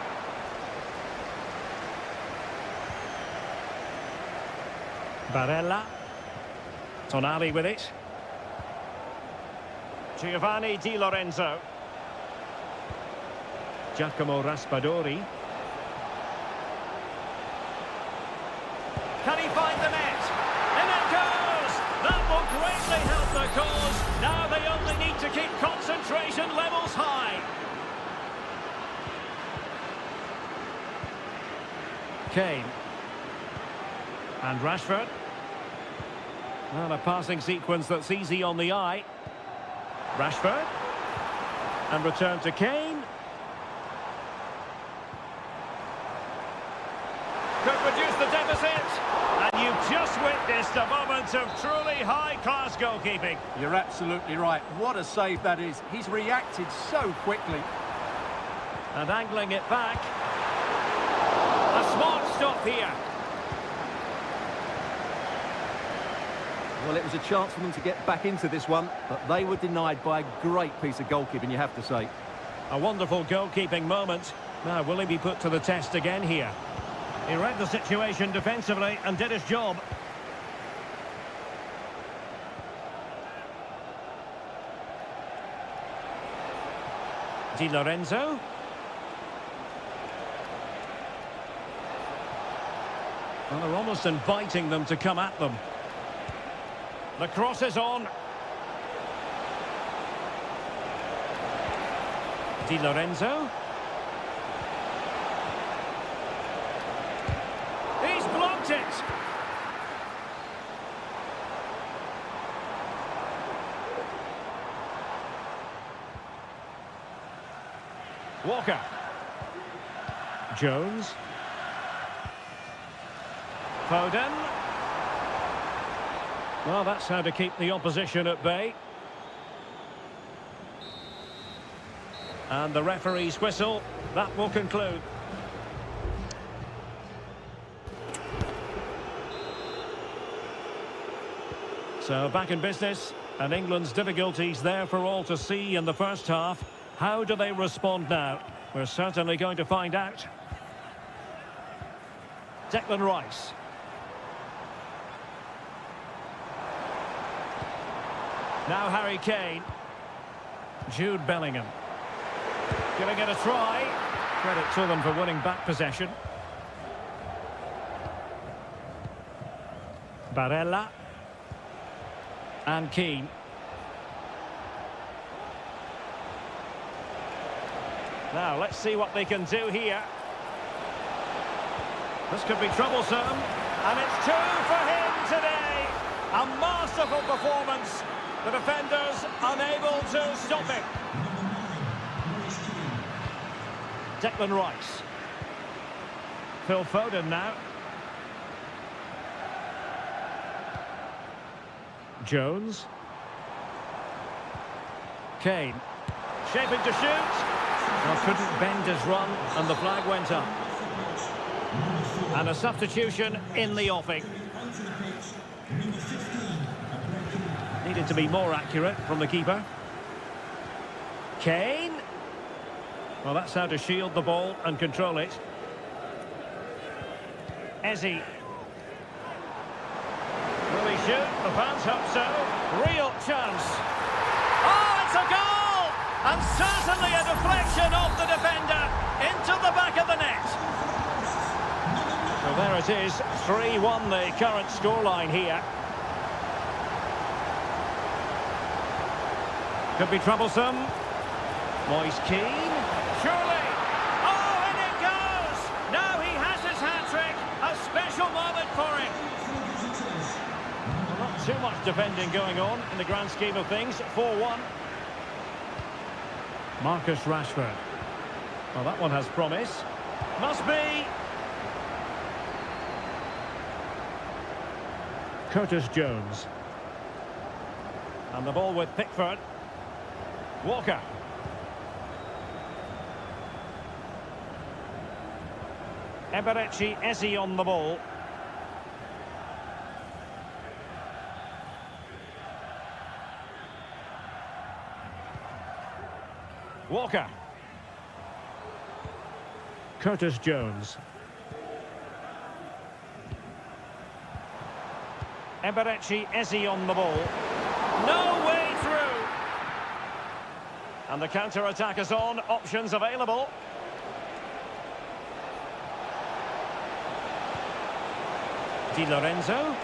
Barella. Tonali with it. Giovanni Di Lorenzo. Giacomo Raspadori. Can he find the net? And it goes! That will greatly help the cause. Now they only need to keep concentration levels high. Kane. And Rashford. Well, a passing sequence that's easy on the eye. Rashford. And return to Kane. Could reduce the deficit. And you've just witnessed a moment of truly high-class goalkeeping. You're absolutely right. What a save that is. He's reacted so quickly. And angling it back. A smart stop here. Well, it was a chance for them to get back into this one, but they were denied by a great piece of goalkeeping, you have to say. A wonderful goalkeeping moment. Now, will he be put to the test again here? He read the situation defensively and did his job. Di Lorenzo. Well, they're almost inviting them to come at them. The cross is on. Di Lorenzo. He's blocked it. Walker. Jones. Foden. Well, that's how to keep the opposition at bay. And the referee's whistle, that will conclude. So back in business, and England's difficulties there for all to see in the first half. How do they respond now? We're certainly going to find out. Declan Rice. Now Harry Kane. Jude Bellingham. Giving it a try. Credit to them for winning back possession. Barella. And Keane. Now, let's see what they can do here. This could be troublesome. And it's two for him today. A masterful performance. The defenders unable to stop him. Declan Rice. Phil Foden now. Jones. Kane. Shaping to shoot. Well, couldn't bend his run, and the flag went up. And a substitution in the offing. Needed to be more accurate from the keeper. Kane. Well, that's how to shield the ball and control it. Ezzy. Will he shoot? The fans hope so. Real chance. Oh, it's a goal! And certainly a deflection off the defender into the back of the net. So there it is, 3-1 the current scoreline here. Could be troublesome. Moise Keane. Surely. Oh, and it goes! Now he has his hat-trick. A special moment for him. Well, not too much defending going on in the grand scheme of things. 4-1. Marcus Rashford. Well, that one has promise. Must be. Curtis Jones. And the ball with Pickford. Walker. Eberechi Eze on the ball. Walker. Curtis Jones. Eberechi Eze on the ball. No way through. And the counter-attack is on. Options available. Di Lorenzo.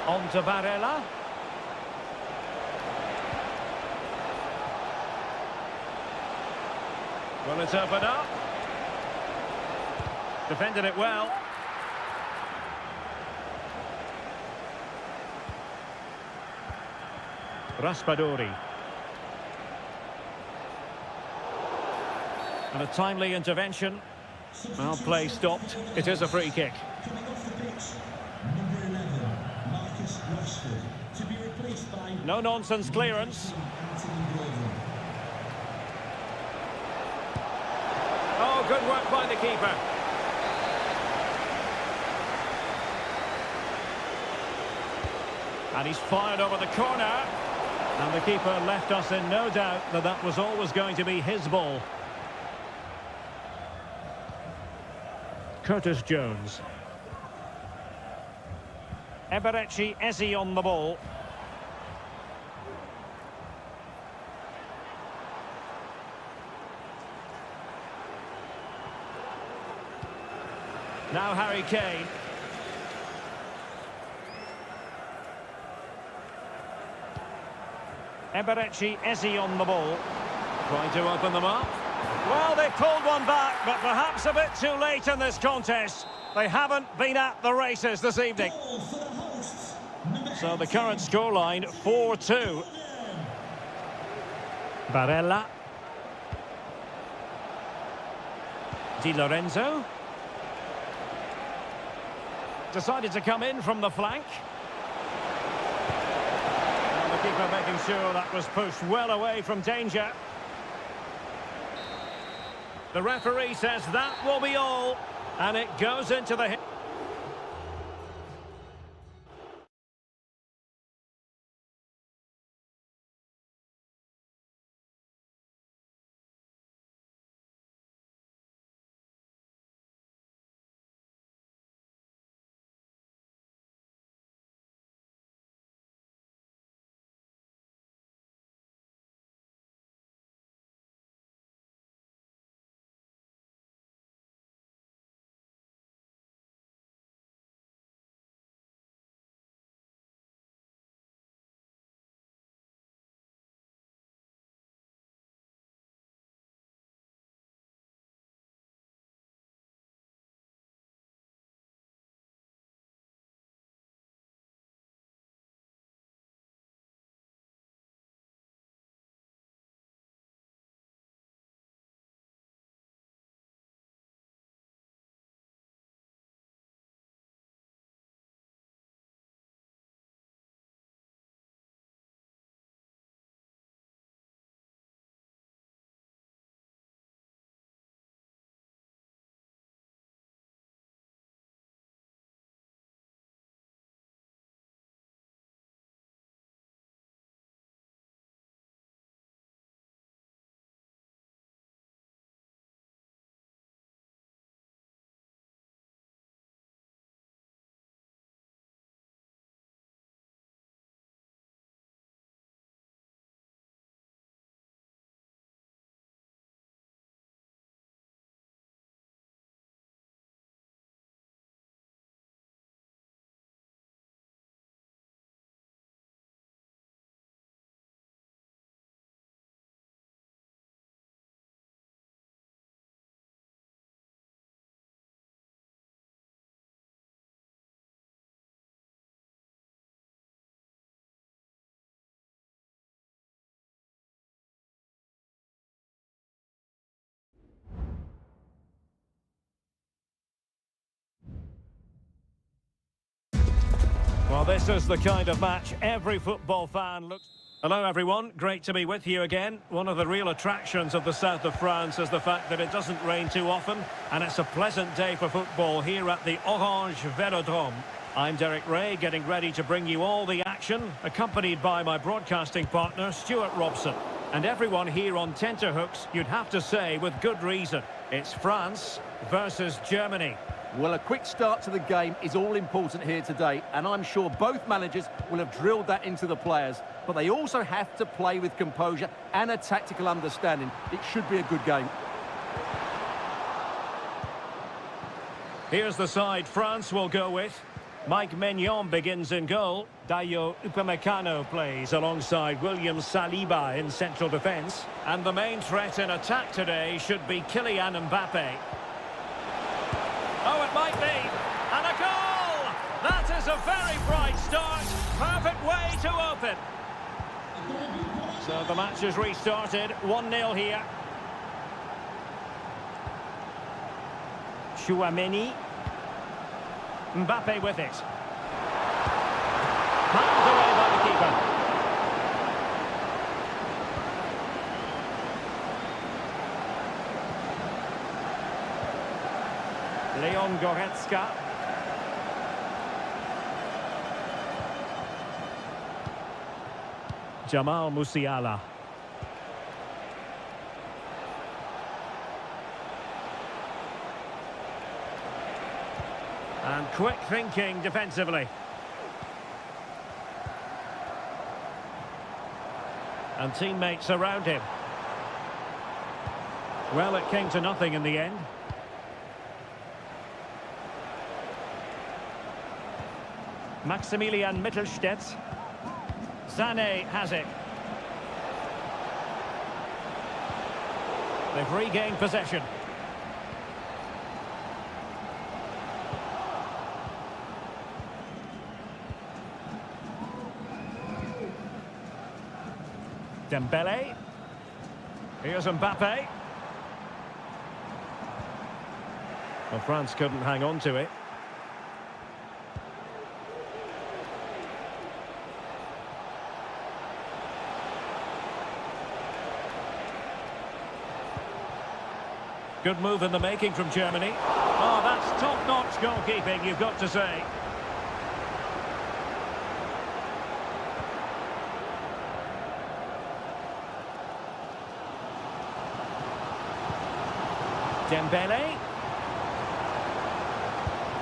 On to Barella. Will it open up? Defended it well. Raspadori. And a timely intervention. Well, play stopped. It is a free kick. Coming off the pitch, number 11, Marcus Rashford, to be replaced by... No-nonsense clearance. Oh, good work by the keeper. And he's fired over the corner. And the keeper left us in no doubt that that was always going to be his ball. Curtis Jones. Eberechi Eze on the ball. Now Harry Kane. Eberechi Eze on the ball. Trying to open them up. Well, they pulled one back, but perhaps a bit too late in this contest. They haven't been at the races this evening. So the current scoreline, 4-2. Barella. Di Lorenzo. Decided to come in from the flank. And the keeper making sure that was pushed well away from danger. The referee says that will be all, and it goes into the... this is the kind of match every football fan looks... Hello everyone, great to be with you again. One of the real attractions of the south of France is the fact that it doesn't rain too often, and it's a pleasant day for football here at the Orange Velodrome. I'm Derek Ray, getting ready to bring you all the action, accompanied by my broadcasting partner, Stuart Robson. And everyone here on tenterhooks, you'd have to say with good reason. It's France versus Germany. Well, a quick start to the game is all important here today, and I'm sure both managers will have drilled that into the players. But they also have to play with composure and a tactical understanding. It should be a good game. Here's the side France will go with. Mike Maignan begins in goal. Dayo Upamecano plays alongside William Saliba in central defence. And the main threat in attack today should be Kylian Mbappe. Oh, it might be. And a goal! That is a very bright start. Perfect way to open. So the match is restarted. 1-0 here. Chouameni. Mbappe with it. Palmed away by the keeper. Leon Goretzka. Jamal Musiala. And quick thinking defensively. And teammates around him. Well, it came to nothing in the end. Maximilian Mittelstädt. Sané has it. They've regained possession. Dembele. Here's Mbappe. Well, France couldn't hang on to it. Good move in the making from Germany. Oh, that's top-notch goalkeeping, you've got to say. Dembele.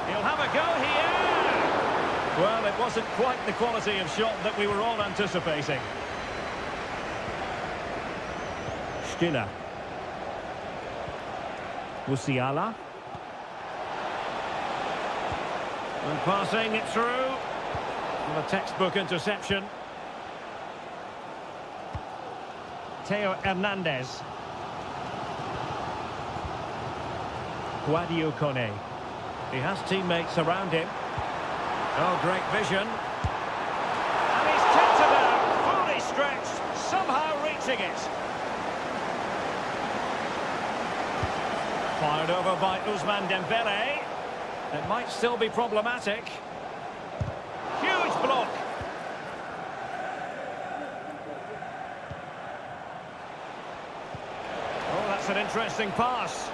He'll have a go here. Well, it wasn't quite the quality of shot that we were all anticipating. Stiller. Musiala. And passing it through. And a textbook interception. Theo Hernandez. Guadio Kone. He has teammates around him. Oh, great vision. And he's tipped it out, fully stretched, somehow reaching it. Fired over by Ousmane Dembele. It might still be problematic. Huge block. Oh, that's an interesting pass.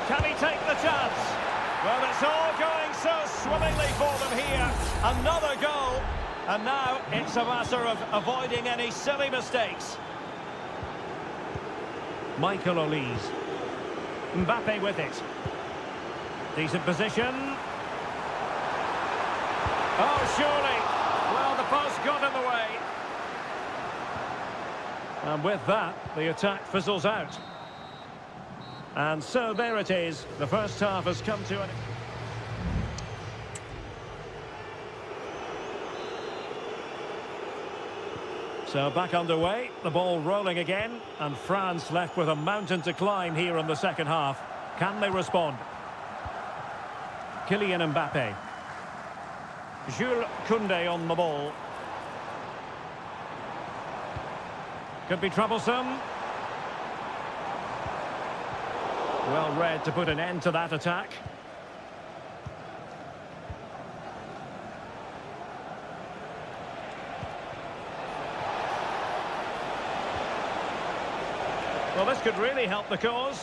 Can he take the chance? Well, it's all going so swimmingly for them here. Another goal. And now it's a matter of avoiding any silly mistakes. Michael Olise. Mbappe with it. Decent position. Oh, surely. Well, the post got in the way. And with that, the attack fizzles out. And so there it is. The first half has come to an... So back underway, the ball rolling again, and France left with a mountain to climb here in the second half. Can they respond? Kylian Mbappe. Jules Koundé on the ball. Could be troublesome. Well read to put an end to that attack. Well, this could really help the cause.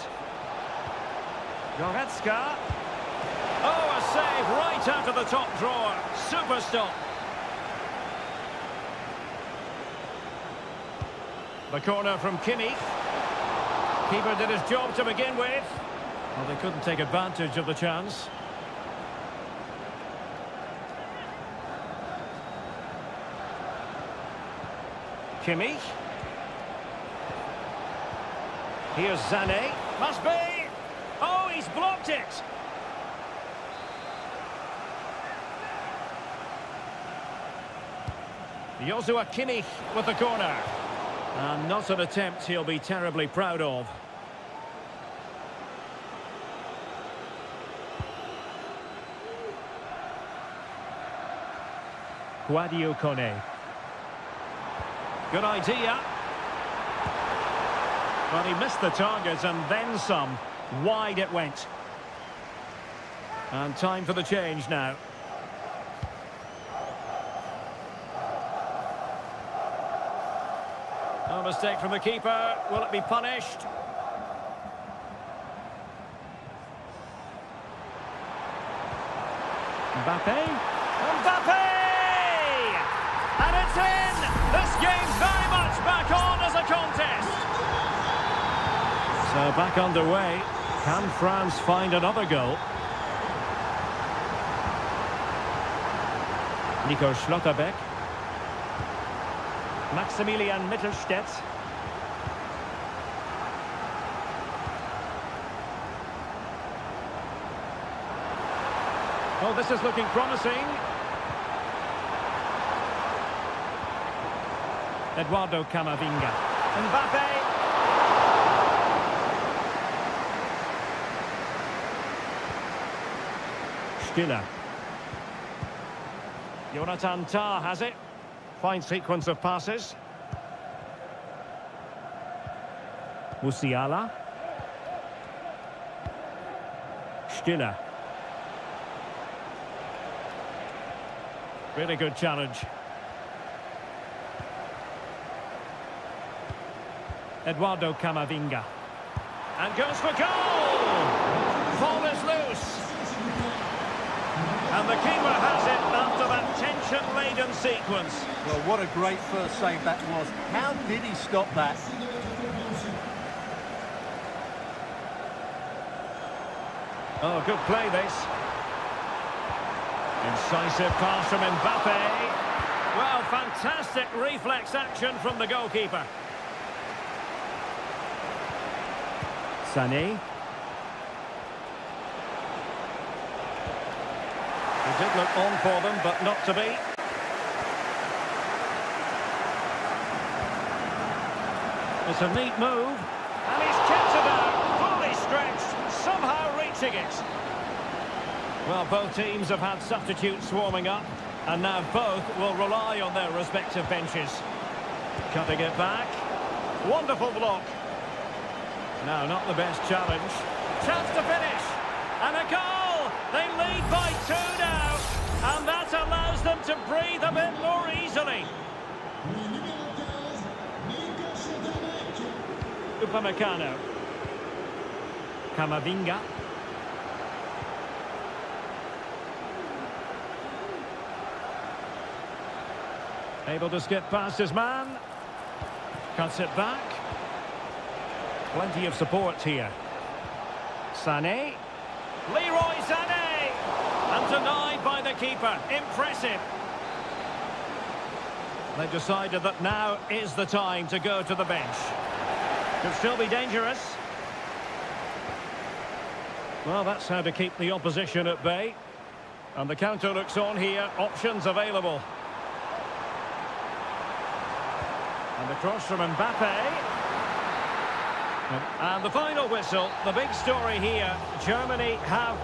Goretzka. Oh, a save right out of the top drawer. Super stop. The corner from Kimmich. Keeper did his job to begin with. Well, they couldn't take advantage of the chance. Kimmich. Here's Sané. Must be. Oh, he's blocked it. Joshua Kimmich with the corner. And not an attempt he'll be terribly proud of. Guadio Kone. Good idea. Well, he missed the target and then some. Wide it went. And time for the change now. A mistake from the keeper. Will it be punished? Mbappe. Mbappe! And it's in! This game's very much back on as a contest. So back underway. Can France find another goal? Nico Schlotterbeck. Maximilian Mittelstädt. Oh, this is looking promising. Eduardo Camavinga. Mbappe. Stiller. Jonathan Tah has it. Fine sequence of passes. Musiala. Stiller. Really good challenge. Eduardo Camavinga. And goes for goal! Ball is loose. And the keeper has it after that tension-laden sequence. Well, what a great first save that was. How did he stop that? Oh, good play this. Incisive pass from Mbappe. Well, fantastic reflex action from the goalkeeper. Sané. He did look on for them, but not to be. It's a neat move. And he's kept it out, fully stretched, somehow reaching it. Well, both teams have had substitutes swarming up, and now both will rely on their respective benches. Cutting it back. Wonderful block. No, not the best challenge. Chance to finish. And a goal! They lead by 2 now. And that allows them to breathe a bit more easily. Upamecano. Camavinga. Able to skip past his man. Cuts it back. Plenty of support here. Sané. Leroy Sané! And denied by the keeper. Impressive. They've decided that now is the time to go to the bench. Could still be dangerous. Well, that's how to keep the opposition at bay. And the counter looks on here. Options available. And the cross from Mbappe. And the final whistle, the big story here, Germany have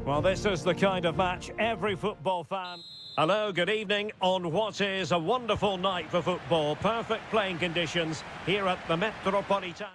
Well, this is the kind of match every football fan... Hello, good evening on what is a wonderful night for football. Perfect playing conditions here at the Metropolitan.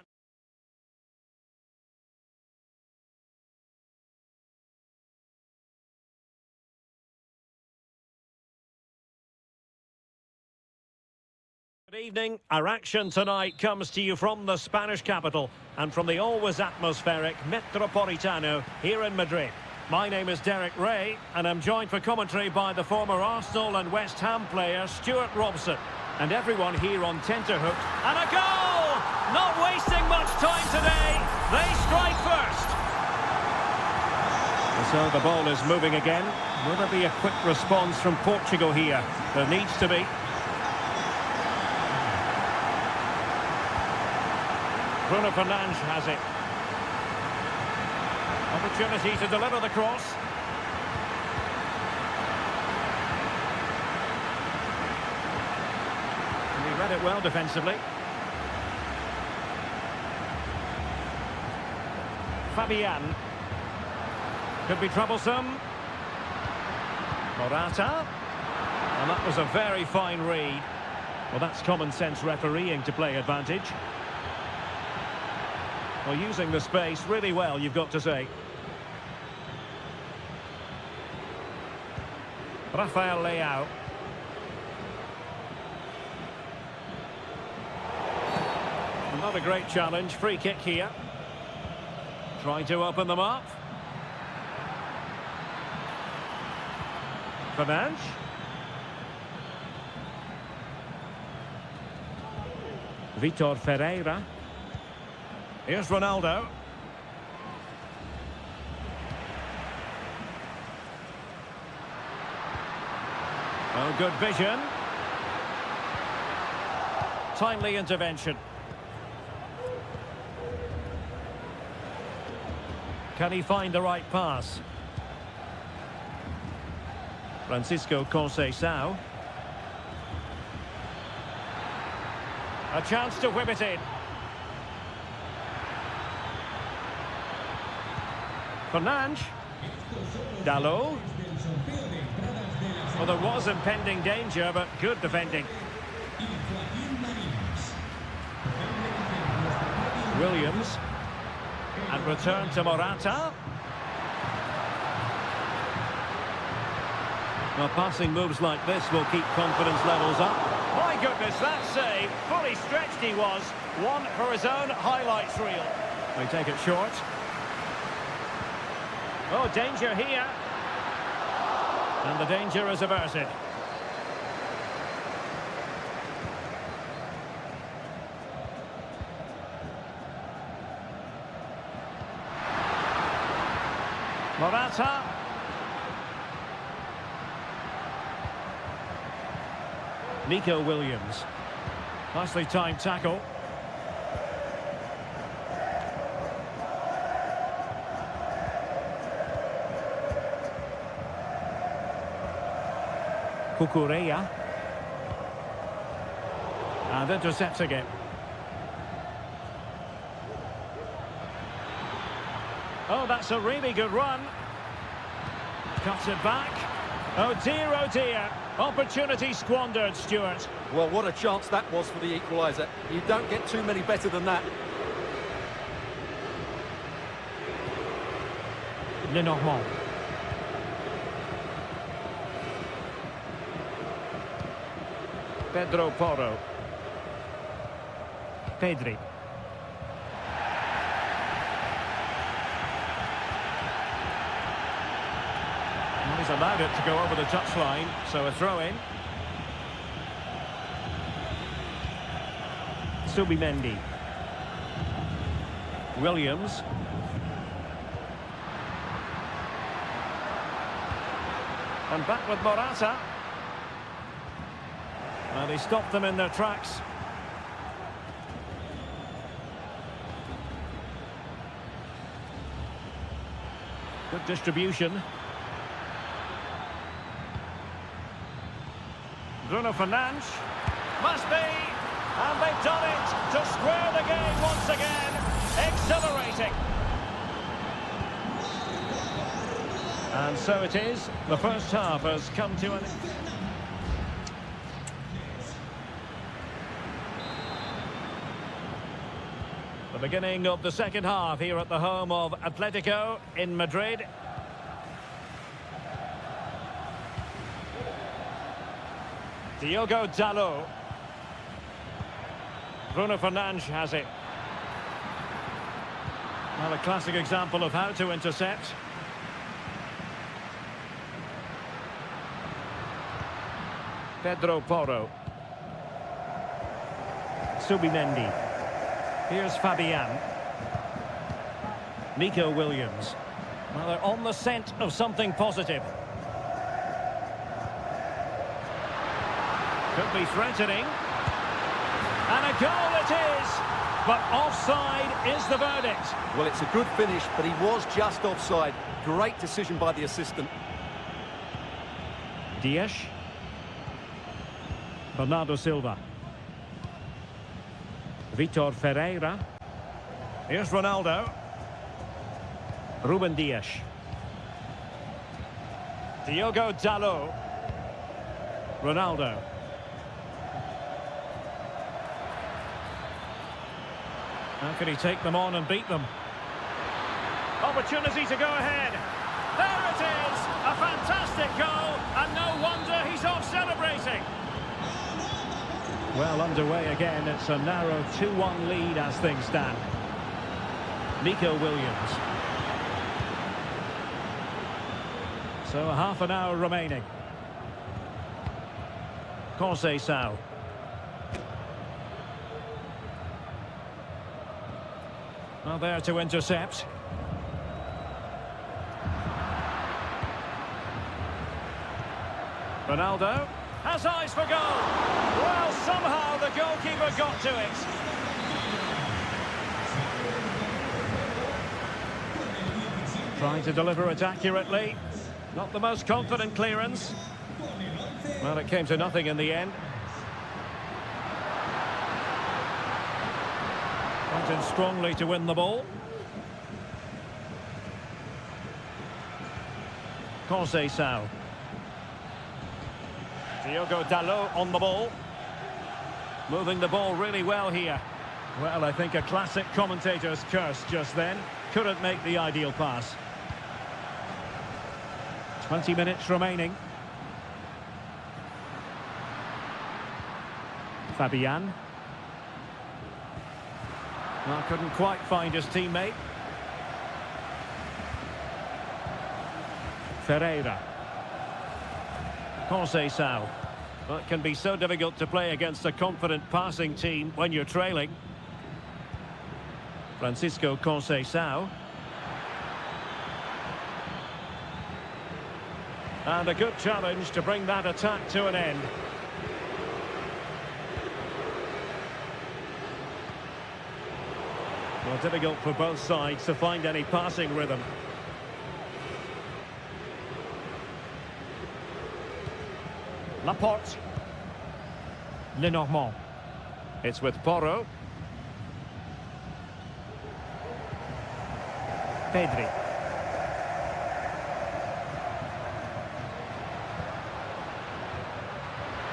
Good evening. Our action tonight comes to you from the Spanish capital and from the always atmospheric Metropolitano here in Madrid. My name is Derek Ray, and I'm joined for commentary by the former Arsenal and West Ham player Stuart Robson. And everyone here on tenterhooks. And a goal! Not wasting much time today. They strike first. And so the ball is moving again. Will there be a quick response from Portugal here? There needs to be. Bruno Fernandes has it. Opportunity to deliver the cross. And he read it well defensively. Fabian. Could be troublesome. Morata. And that was a very fine read. Well, that's common sense refereeing to play advantage. Well, using the space really well, you've got to say. Rafael Leao. Not a great challenge. Free kick here. Trying to open them up. Fernandes. Vitor Ferreira. Here's Ronaldo. Oh, good vision. Timely intervention. Can he find the right pass? Francisco Conceição. A chance to whip it in. Fernandes. Dalot. Well, there was impending danger, but good defending. Williams. And return to Morata. Well, passing moves like this will keep confidence levels up. My goodness, that save. Fully stretched he was. One for his own highlights reel. They take it short. Oh, danger here. And the danger is averted. Morata. Nico Williams. Nicely timed tackle. Cucurella. And intercepts again. Oh, that's a really good run. Cuts it back. Oh dear, opportunity squandered, Stuart. Well, what a chance that was for the equaliser. You don't get too many better than that. Lenormand. Pedro Porro. Pedri. Well, he's allowed it to go over the touchline, so a throw-in. Subimendi. Williams. And back with Morata. And he stopped them in their tracks. Good distribution. Bruno Fernandes. Must be. And they've done it to square the game once again. Exhilarating. And so it is. The first half has come to an... The beginning of the second half here at the home of Atletico in Madrid. Diogo Dalot. Bruno Fernandes has it. Well, a classic example of how to intercept. Pedro Porro. Subimendi. Here's Fabian. Nico Williams. Well, they're on the scent of something positive. Could be threatening. And a goal it is! But offside is the verdict. Well, it's a good finish, but he was just offside. Great decision by the assistant. Dias. Bernardo Silva. Vitor Ferreira. Here's Ronaldo. Ruben Dias. Diogo Dalot. Ronaldo. How can he take them on and beat them? Opportunity to go ahead. There it is! A fantastic goal, and no wonder he's off celebrating. Well underway again. It's a narrow 2-1 lead as things stand. Nico Williams. So half an hour remaining. Conceição. Well, there to intercept. Ronaldo has eyes for goal. Well, somehow the goalkeeper got to it. Trying to deliver it accurately. Not the most confident clearance. Well, it came to nothing in the end. Went in strongly to win the ball. Conceição. Diogo Dalot on the ball. Moving the ball really well here. Well, I think a classic commentator's curse just then. Couldn't make the ideal pass. 20 minutes remaining. Fabian. Well, couldn't quite find his teammate. Ferreira. Conceição. Well, it can be so difficult to play against a confident passing team when you're trailing. Francisco Conceição. And a good challenge to bring that attack to an end. Well, difficult for both sides to find any passing rhythm. Laporte. Lenormand. It's with Porro. Pedri.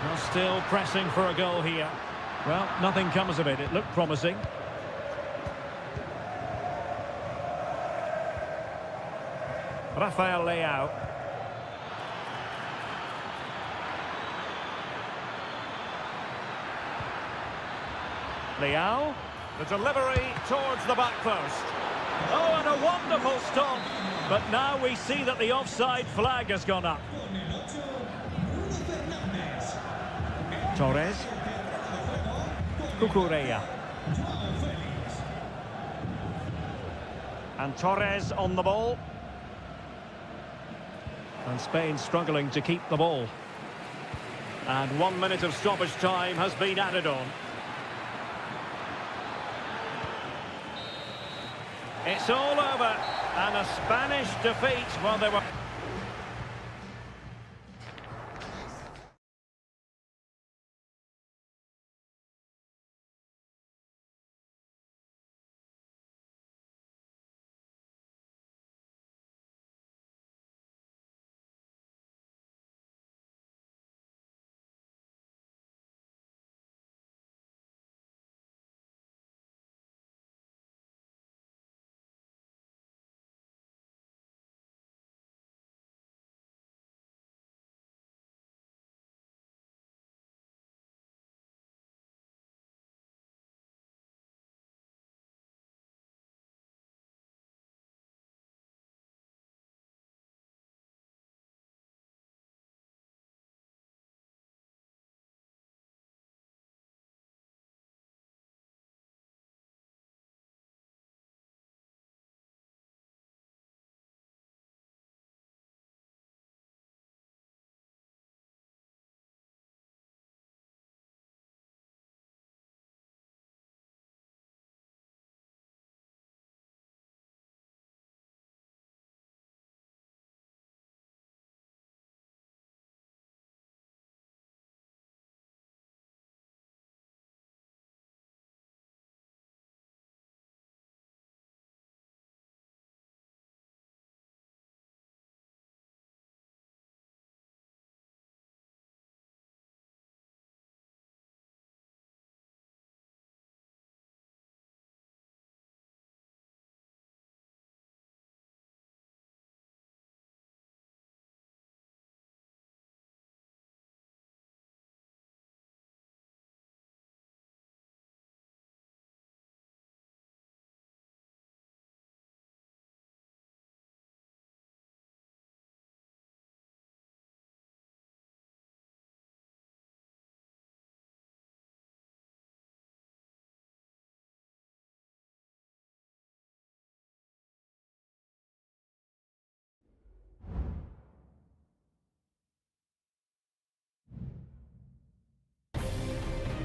Well, still pressing for a goal here. Well, nothing comes of it. It looked promising. Rafael Leao. Leao, the delivery towards the back post. Oh, and a wonderful stop. But now we see that the offside flag has gone up. Torres. Cucurella. And Torres on the ball. And Spain struggling to keep the ball. And 1 minute of stoppage time has been added on. It's all over, and a Spanish defeat. Well, they were...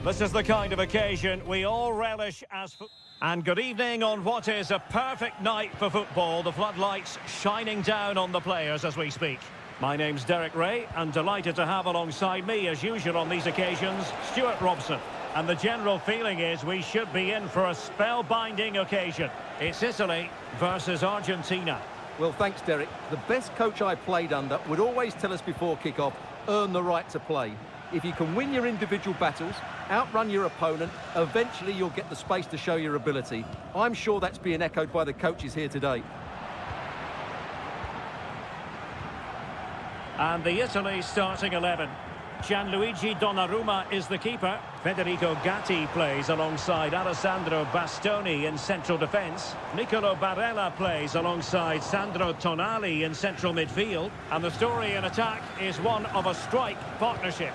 This is the kind of occasion we all relish as... And good evening on what is a perfect night for football. The floodlights shining down on the players as we speak. My name's Derek Ray, and delighted to have alongside me, as usual on these occasions, Stuart Robson. And the general feeling is we should be in for a spellbinding occasion. It's Italy versus Argentina. Well, thanks, Derek. The best coach I played under would always tell us before kick-off, earn the right to play. If you can win your individual battles, outrun your opponent, eventually you'll get the space to show your ability. I'm sure that's being echoed by the coaches here today. And the Italy starting 11. Gianluigi Donnarumma is the keeper. Federico Gatti plays alongside Alessandro Bastoni in central defence. Nicolo Barella plays alongside Sandro Tonali in central midfield. And the story in attack is one of a strike partnership.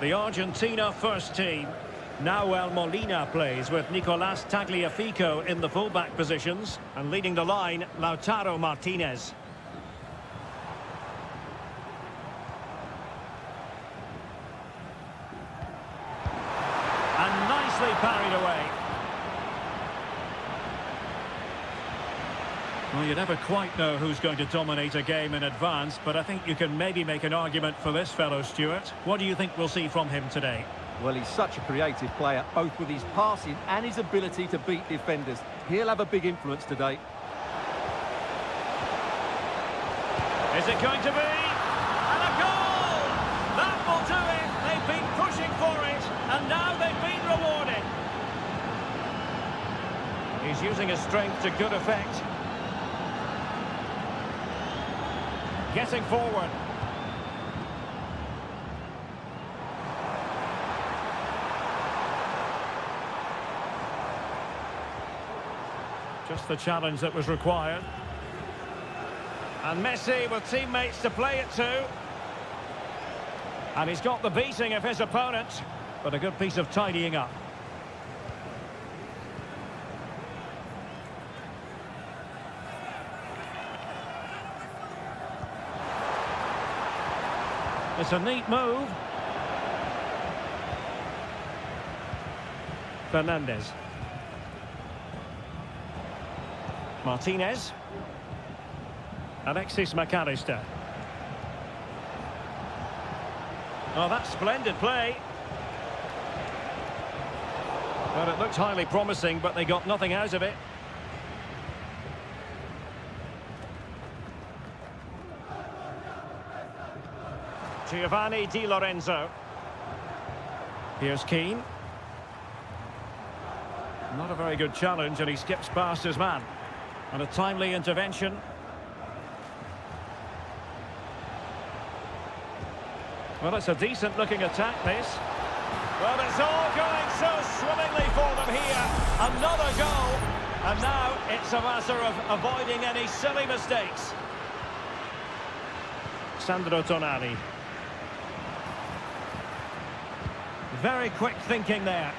The Argentina first team. Nahuel Molina plays with Nicolas Tagliafico in the fullback positions. And leading the line, Lautaro Martinez. And nicely parried away. Well, you never quite know who's going to dominate a game in advance, but I think you can maybe make an argument for this fellow, Stuart. What do you think we'll see from him today? Well, he's such a creative player, both with his passing and his ability to beat defenders. He'll have a big influence today. Is it going to be? And a goal! That will do it! They've been pushing for it, and now they've been rewarded. He's using his strength to good effect. Getting forward. Just the challenge that was required. And Messi with teammates to play it to. And he's got the beating of his opponent, but a good piece of tidying up. It's a neat move. Fernandez. Martinez. Alexis McAllister. Oh, that's splendid play. Well, it looked highly promising, but they got nothing out of it. Giovanni Di Lorenzo. Here's Keane. Not a very good challenge, and he skips past his man. And a timely intervention. Well, it's a decent-looking attack, this. Well, it's all going so swimmingly for them here. Another goal. And now it's a matter of avoiding any silly mistakes. Sandro Tonali. Very quick thinking there.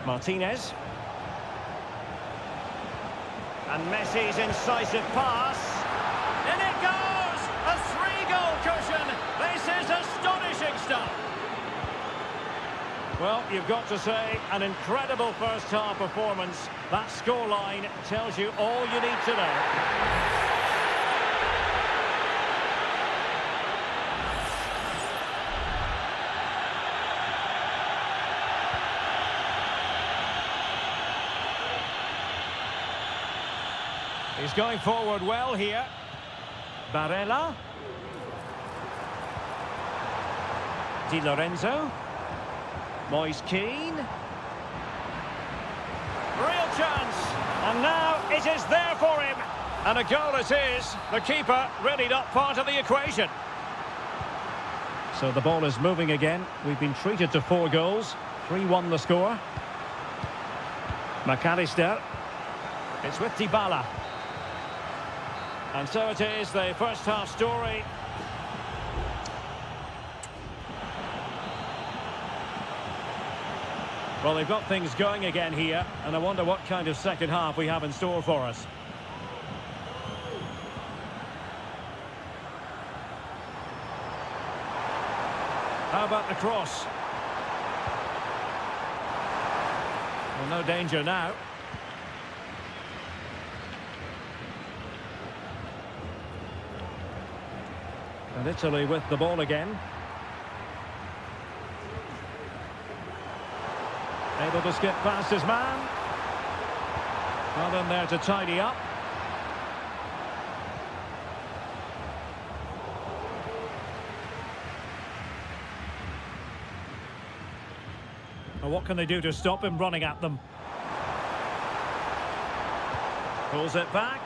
Martinez. And Messi's incisive pass. In it goes! A 3-goal cushion! This is astonishing stuff! Well, you've got to say, an incredible first-half performance. That scoreline tells you all you need to know. He's going forward well here. Barella. Di Lorenzo. Moise Keane. Real chance. And now it is there for him. And a goal it is. The keeper really not part of the equation. So the ball is moving again. We've been treated to 4 goals. 3-1 the score. McAllister. It's with Dybala. And so it is, the first half story. Well, they've got things going again here, and I wonder what kind of second half we have in store for us. How about the cross? Well, no danger now. And Italy with the ball again. Able to skip past his man. Well in there to tidy up. Well, what can they do to stop him running at them? Pulls it back.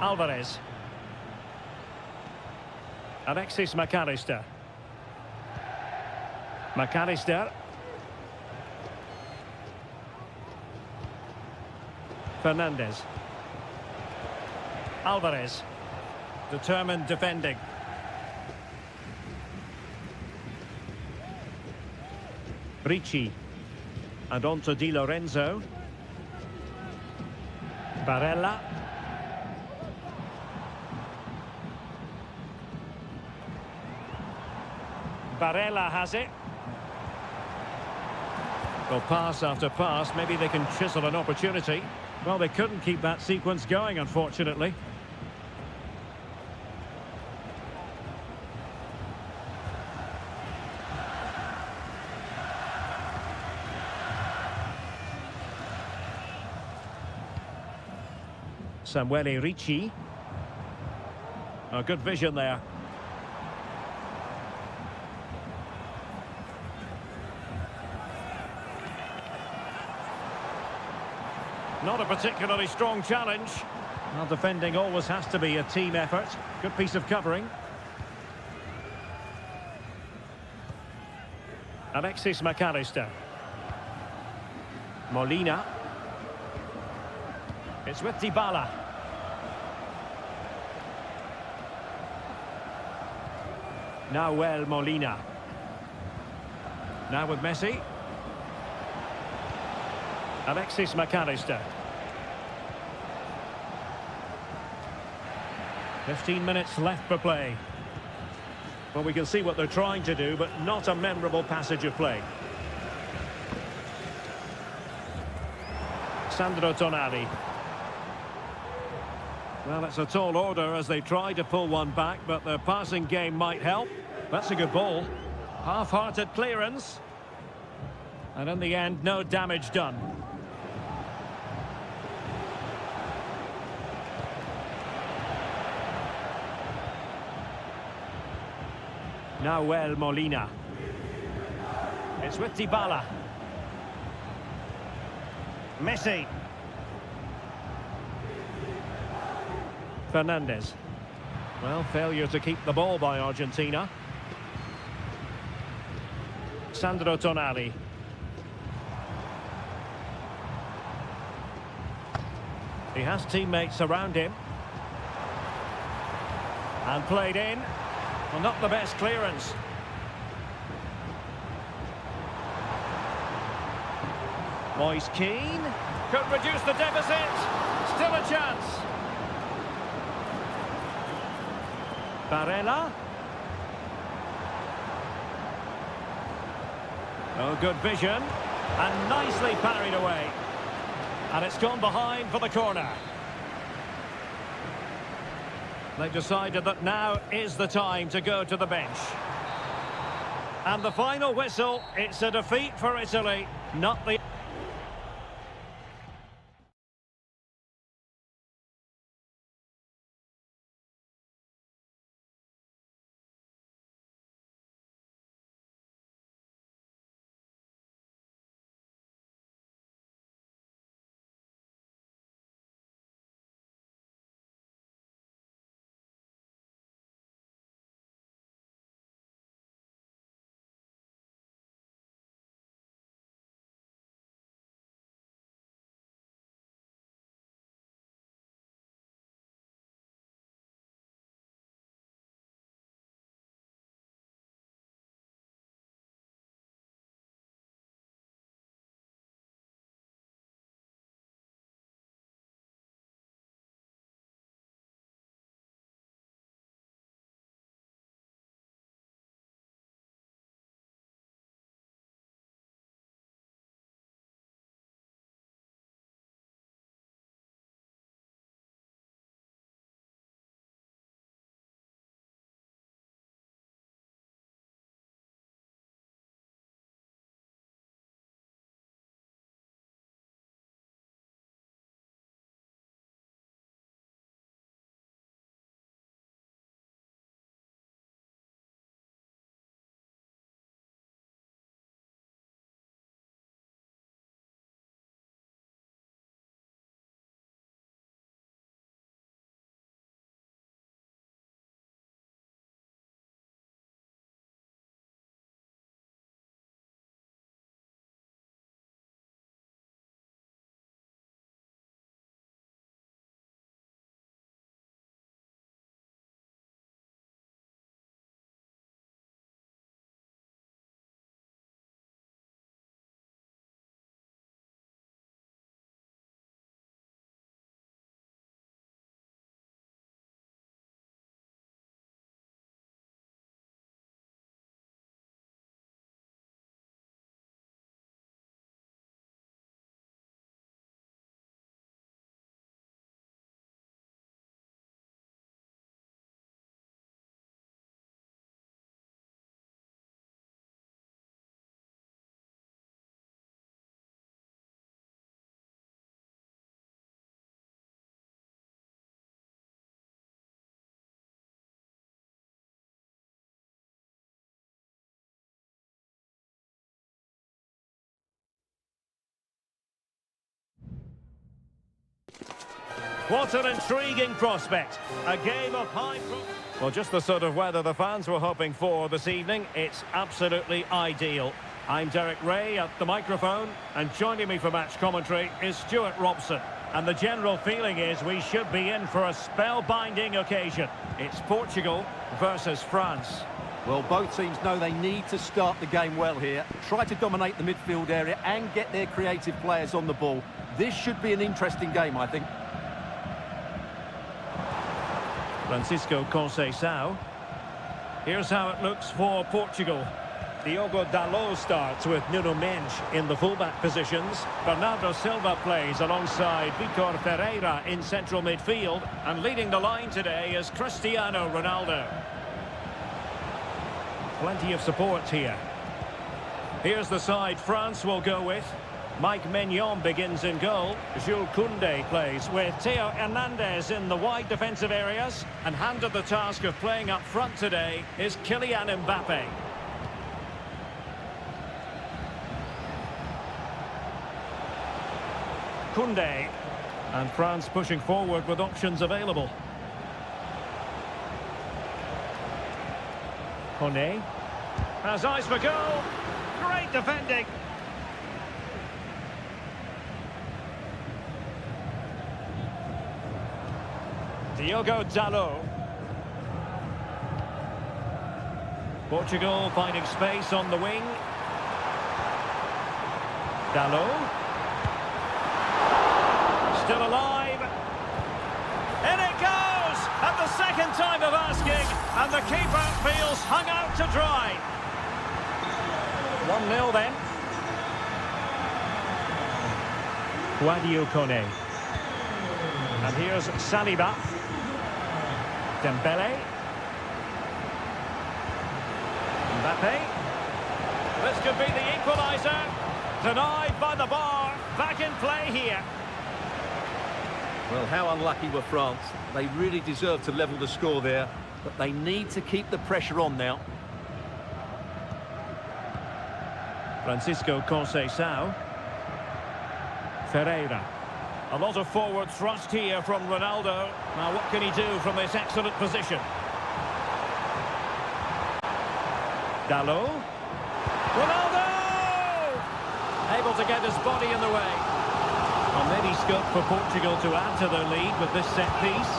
Alvarez. Alexis McAllister. McAllister. Fernandez. Alvarez. Determined defending. Ricci. And on to Di Lorenzo. Barella. Barella has it. Well, pass after pass, maybe they can chisel an opportunity. Well, they couldn't keep that sequence going, unfortunately. Samuele Ricci. Oh, good vision there. Not a particularly strong challenge. Well, defending always has to be a team effort. Good piece of covering. Alexis McAllister. Molina. It's with Dybala. Now Molina. Now with Messi. Alexis McAllister. 15 minutes left for play. Well, we can see what they're trying to do, but not a memorable passage of play. Sandro Tonali. Well, it's a tall order as they try to pull one back, but their passing game might help. That's a good ball. Half-hearted clearance. And in the end, no damage done. Now Molina. It's with Dybala. Messi. Fernandez. Well, failure to keep the ball by Argentina. Sandro Tonali. He has teammates around him. And played in. Well, not the best clearance. Moise Keane. Could reduce the deficit. Still a chance. Barella. Oh, good vision. And nicely parried away. And it's gone behind for the corner. They've decided that now is the time to go to the bench. And the final whistle, it's a defeat for Italy, not the... What an intriguing prospect. A game of high... Well, just the sort of weather the fans were hoping for this evening. It's absolutely ideal. I'm Derek Ray at the microphone, and joining me for match commentary is Stuart Robson. And the general feeling is we should be in for a spellbinding occasion. It's Portugal versus France. Well, both teams know they need to start the game well here. Try to dominate the midfield area and get their creative players on the ball. This should be an interesting game, I think. Francisco Conceição. Here's how it looks for Portugal. Diogo Dalot starts with Nuno Mendes in the fullback positions. Bernardo Silva plays alongside Vitor Ferreira in central midfield. And leading the line today is Cristiano Ronaldo. Plenty of support here. Here's the side France will go with. Mike Maignan begins in goal. Jules Koundé plays with Theo Hernandez in the wide defensive areas. And handed the task of playing up front today is Kylian Mbappe. Koundé. And France pushing forward with options available. Koné has eyes for goal. Great defending. Diogo Dalot. Portugal finding space on the wing. Dalot. Still alive. In it goes! At the second time of asking, and the keeper feels hung out to dry. 1-0 then. Sadio Koné. And here's Saliba. Dembele. Mbappe. This could be the equaliser. Denied by the bar. Back in play here. Well, how unlucky were France. They really deserve to level the score there, but they need to keep the pressure on now. Francisco Conceição. Ferreira. A lot of forward thrust here from Ronaldo. Now what can he do from this excellent position? Dalot. Ronaldo! Able to get his body in the way. Well, maybe scope for Portugal to add to their lead with this set piece.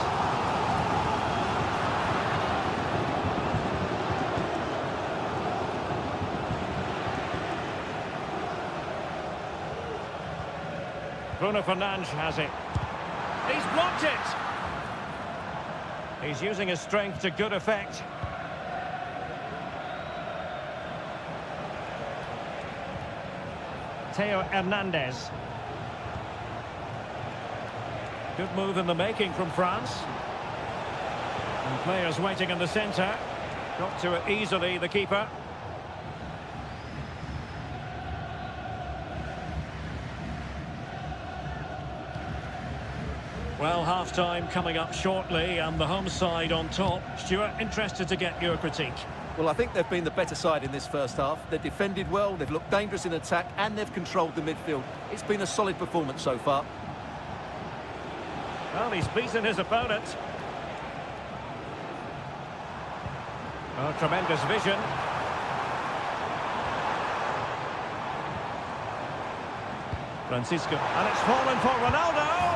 Bruno Fernandes has it. He's blocked it! He's using his strength to good effect. Theo Hernandez. Good move in the making from France. And players waiting in the centre. Got to it easily, the keeper. Well, half-time coming up shortly and the home side on top. Stuart, interested to get your critique. Well, I think they've been the better side in this first half. They've defended well, they've looked dangerous in attack, and they've controlled the midfield. It's been a solid performance so far. Well, he's beaten his opponent. Oh, tremendous vision. Francisco. And it's fallen for Ronaldo.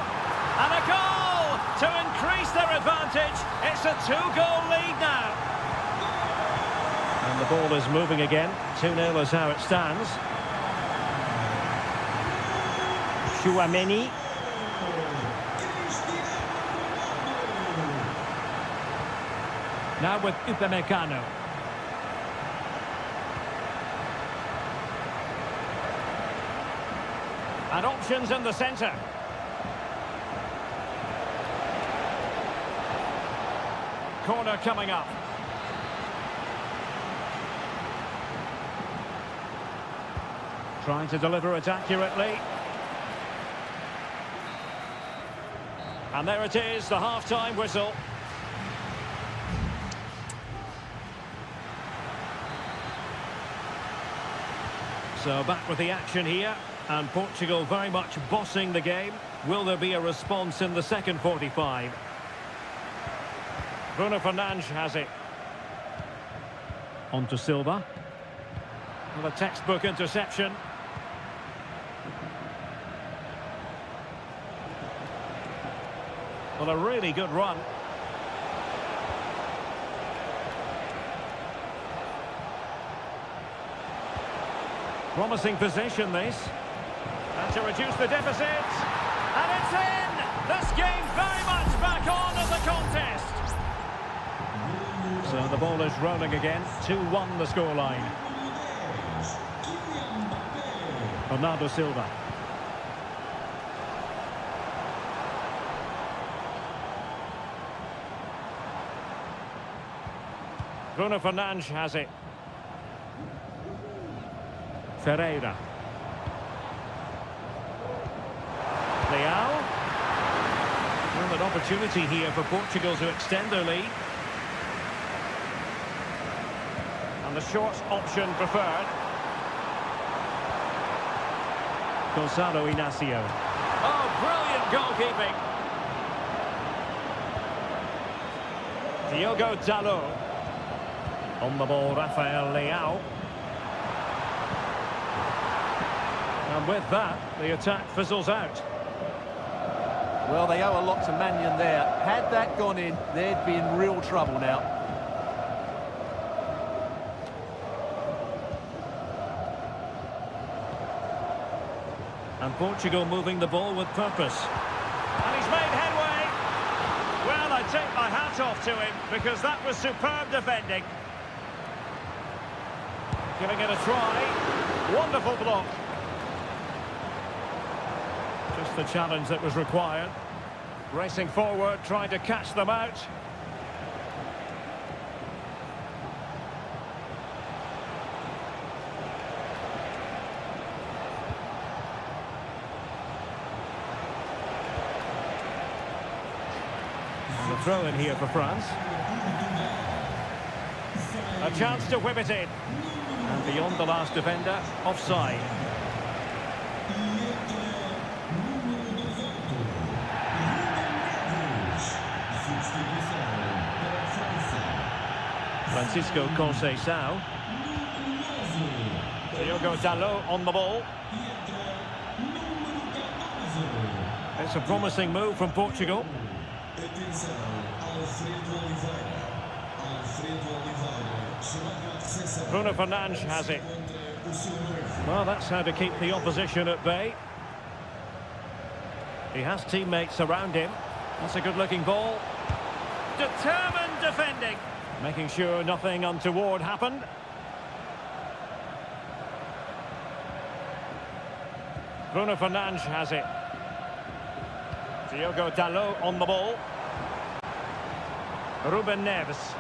And a goal to increase their advantage. It's a 2-goal lead now. And the ball is moving again. 2-0 is how it stands. Chouameni. Now with Upamecano. And options in the centre. Corner coming up. Trying to deliver it accurately. And there it is, the half-time whistle. So back with the action here, and Portugal very much bossing the game. Will there be a response in the second 45? Bruno Fernandes has it. On to Silva. Well, a textbook interception. Well, a really good run. Promising position, this. And to reduce the deficit. And it's in! This game very much back on as a contest. So the ball is rolling again. 2-1 the scoreline. Bernardo Silva. Bruno Fernandes has it. Ferreira. Leao. Well, an opportunity here for Portugal to extend their lead. And the short option preferred. Gonzalo Inacio. Oh, brilliant goalkeeping. Diogo Dalot. On the ball, Rafael Leao. And with that, the attack fizzles out. Well, they owe a lot to Mannion there. Had that gone in, they'd be in real trouble now. And Portugal moving the ball with purpose. And he's made headway. Well, I take my hat off to him because that was superb defending. Giving it a try. Wonderful block. Just the challenge that was required. Racing forward, trying to catch them out. And a throw in here for France. A chance to whip it in. And beyond the last defender, offside. Francisco Conceição. Diogo Dalot on the ball. It's a promising move from Portugal. Bruno Fernandes has it. Well, that's how to keep the opposition at bay. He has teammates around him. That's a good-looking ball. Determined defending. Making sure nothing untoward happened. Bruno Fernandes has it. Diogo Dalot on the ball. Ruben Neves.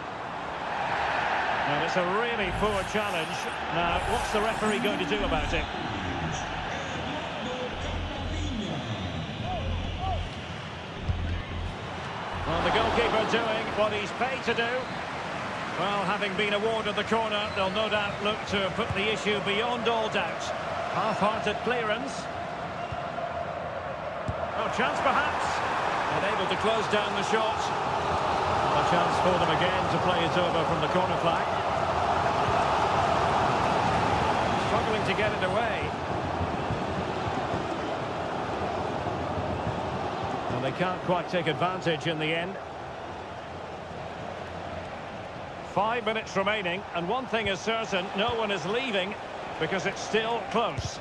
And it's a really poor challenge. Now, what's the referee going to do about it? Well, the goalkeeper doing what he's paid to do. Well, having been awarded the corner, they'll no doubt look to put the issue beyond all doubt. Half-hearted clearance. Oh, chance perhaps. Unable to close down the shot. A chance for them again to play it over from the corner flag. Struggling to get it away. And they can't quite take advantage in the end. 5 minutes remaining, and one thing is certain, no one is leaving because it's still close.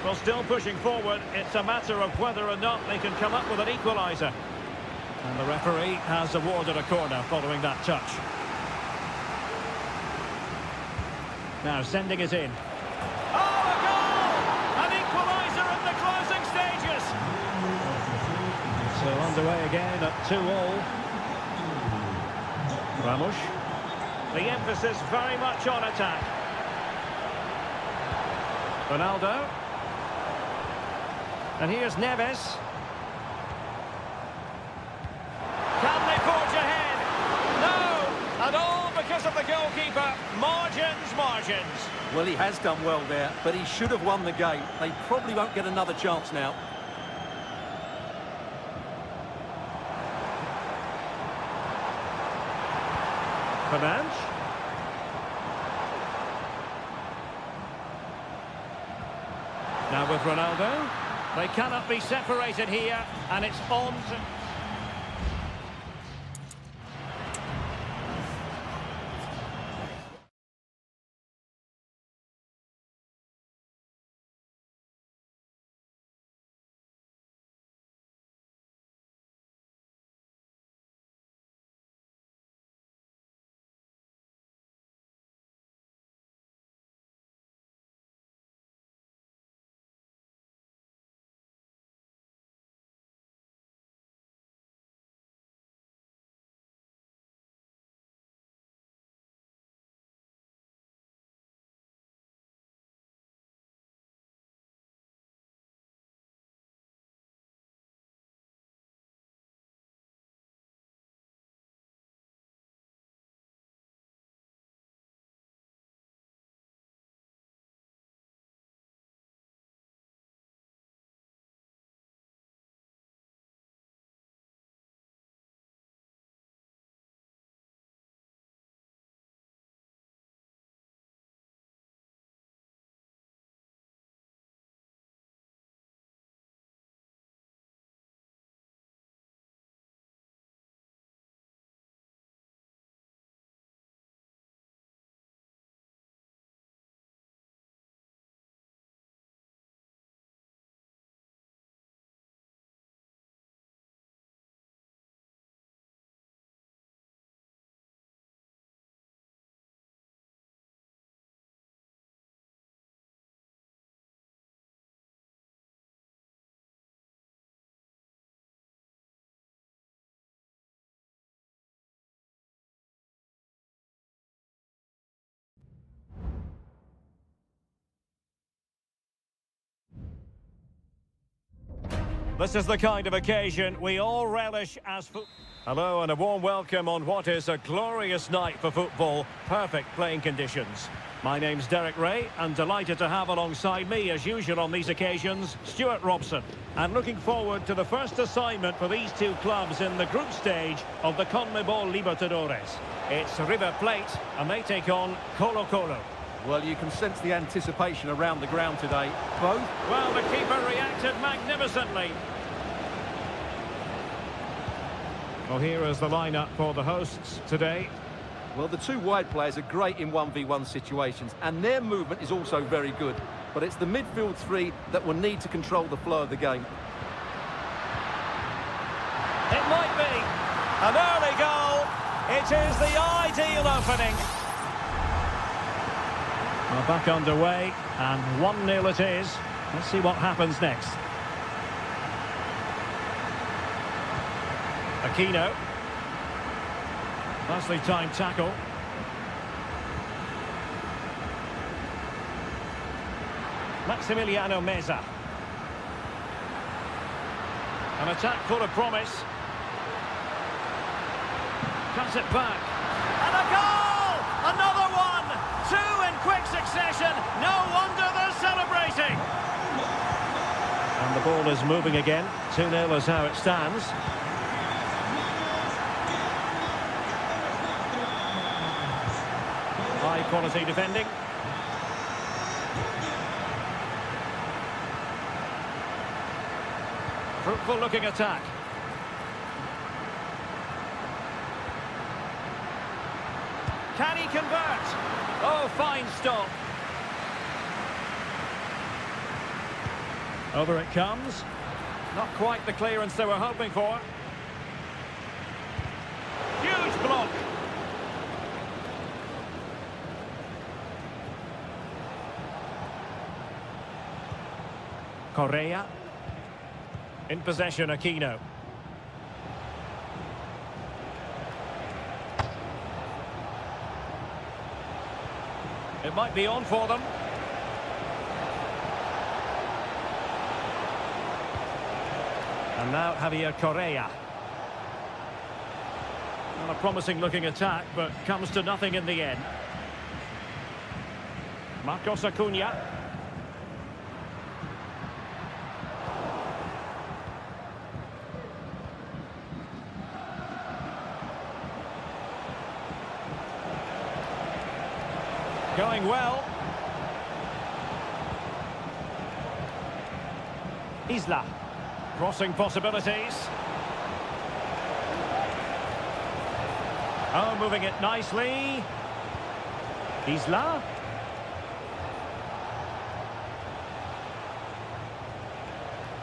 Well, still pushing forward, it's a matter of whether or not they can come up with an equaliser. And the referee has awarded a corner following that touch. Now sending it in. Oh, a goal! An equaliser in the closing stages! So underway again at 2-2. Ramos. The emphasis very much on attack. Ronaldo. And here's Neves. Can they forge ahead? No! And all because of the goalkeeper. margins, margins. Well, he has done well there, but he should have won the game. They probably won't get another chance now. Fernandes. Now with Ronaldo. They cannot be separated here, and it's on to... This is the kind of occasion we all relish as football. Hello and a warm welcome on what is a glorious night for football. Perfect playing conditions. My name's Derek Ray and delighted to have alongside me, as usual on these occasions, Stuart Robson. And looking forward to the first assignment for these two clubs in the group stage of the CONMEBOL Libertadores. It's River Plate and they take on Colo-Colo. Well, you can sense the anticipation around the ground today. Both? Well, the keeper reacted magnificently. Well, here is the lineup for the hosts today. Well, the two wide players are great in 1v1 situations, and their movement is also very good. But it's the midfield three that will need to control the flow of the game. It might be. An early goal. It is the ideal opening. Well, back underway, and 1-0 it is. Let's see what happens next. Aquino. Nicely timed tackle. Maximiliano Meza. An attack full of promise. Cuts it back. And a goal! Another one! Two in quick succession. No wonder they're celebrating. And the ball is moving again. 2-0 is how it stands. High quality defending. Fruitful looking attack. Can he convert? Oh, fine stop. Over it comes. Not quite the clearance they were hoping for. Huge block. Correa. In possession, Aquino. It might be on for them. And now Javier Correa. Well, a promising looking attack, but comes to nothing in the end. Marcos Acuna. Going well. Isla. Crossing possibilities. Oh, moving it nicely. Isla.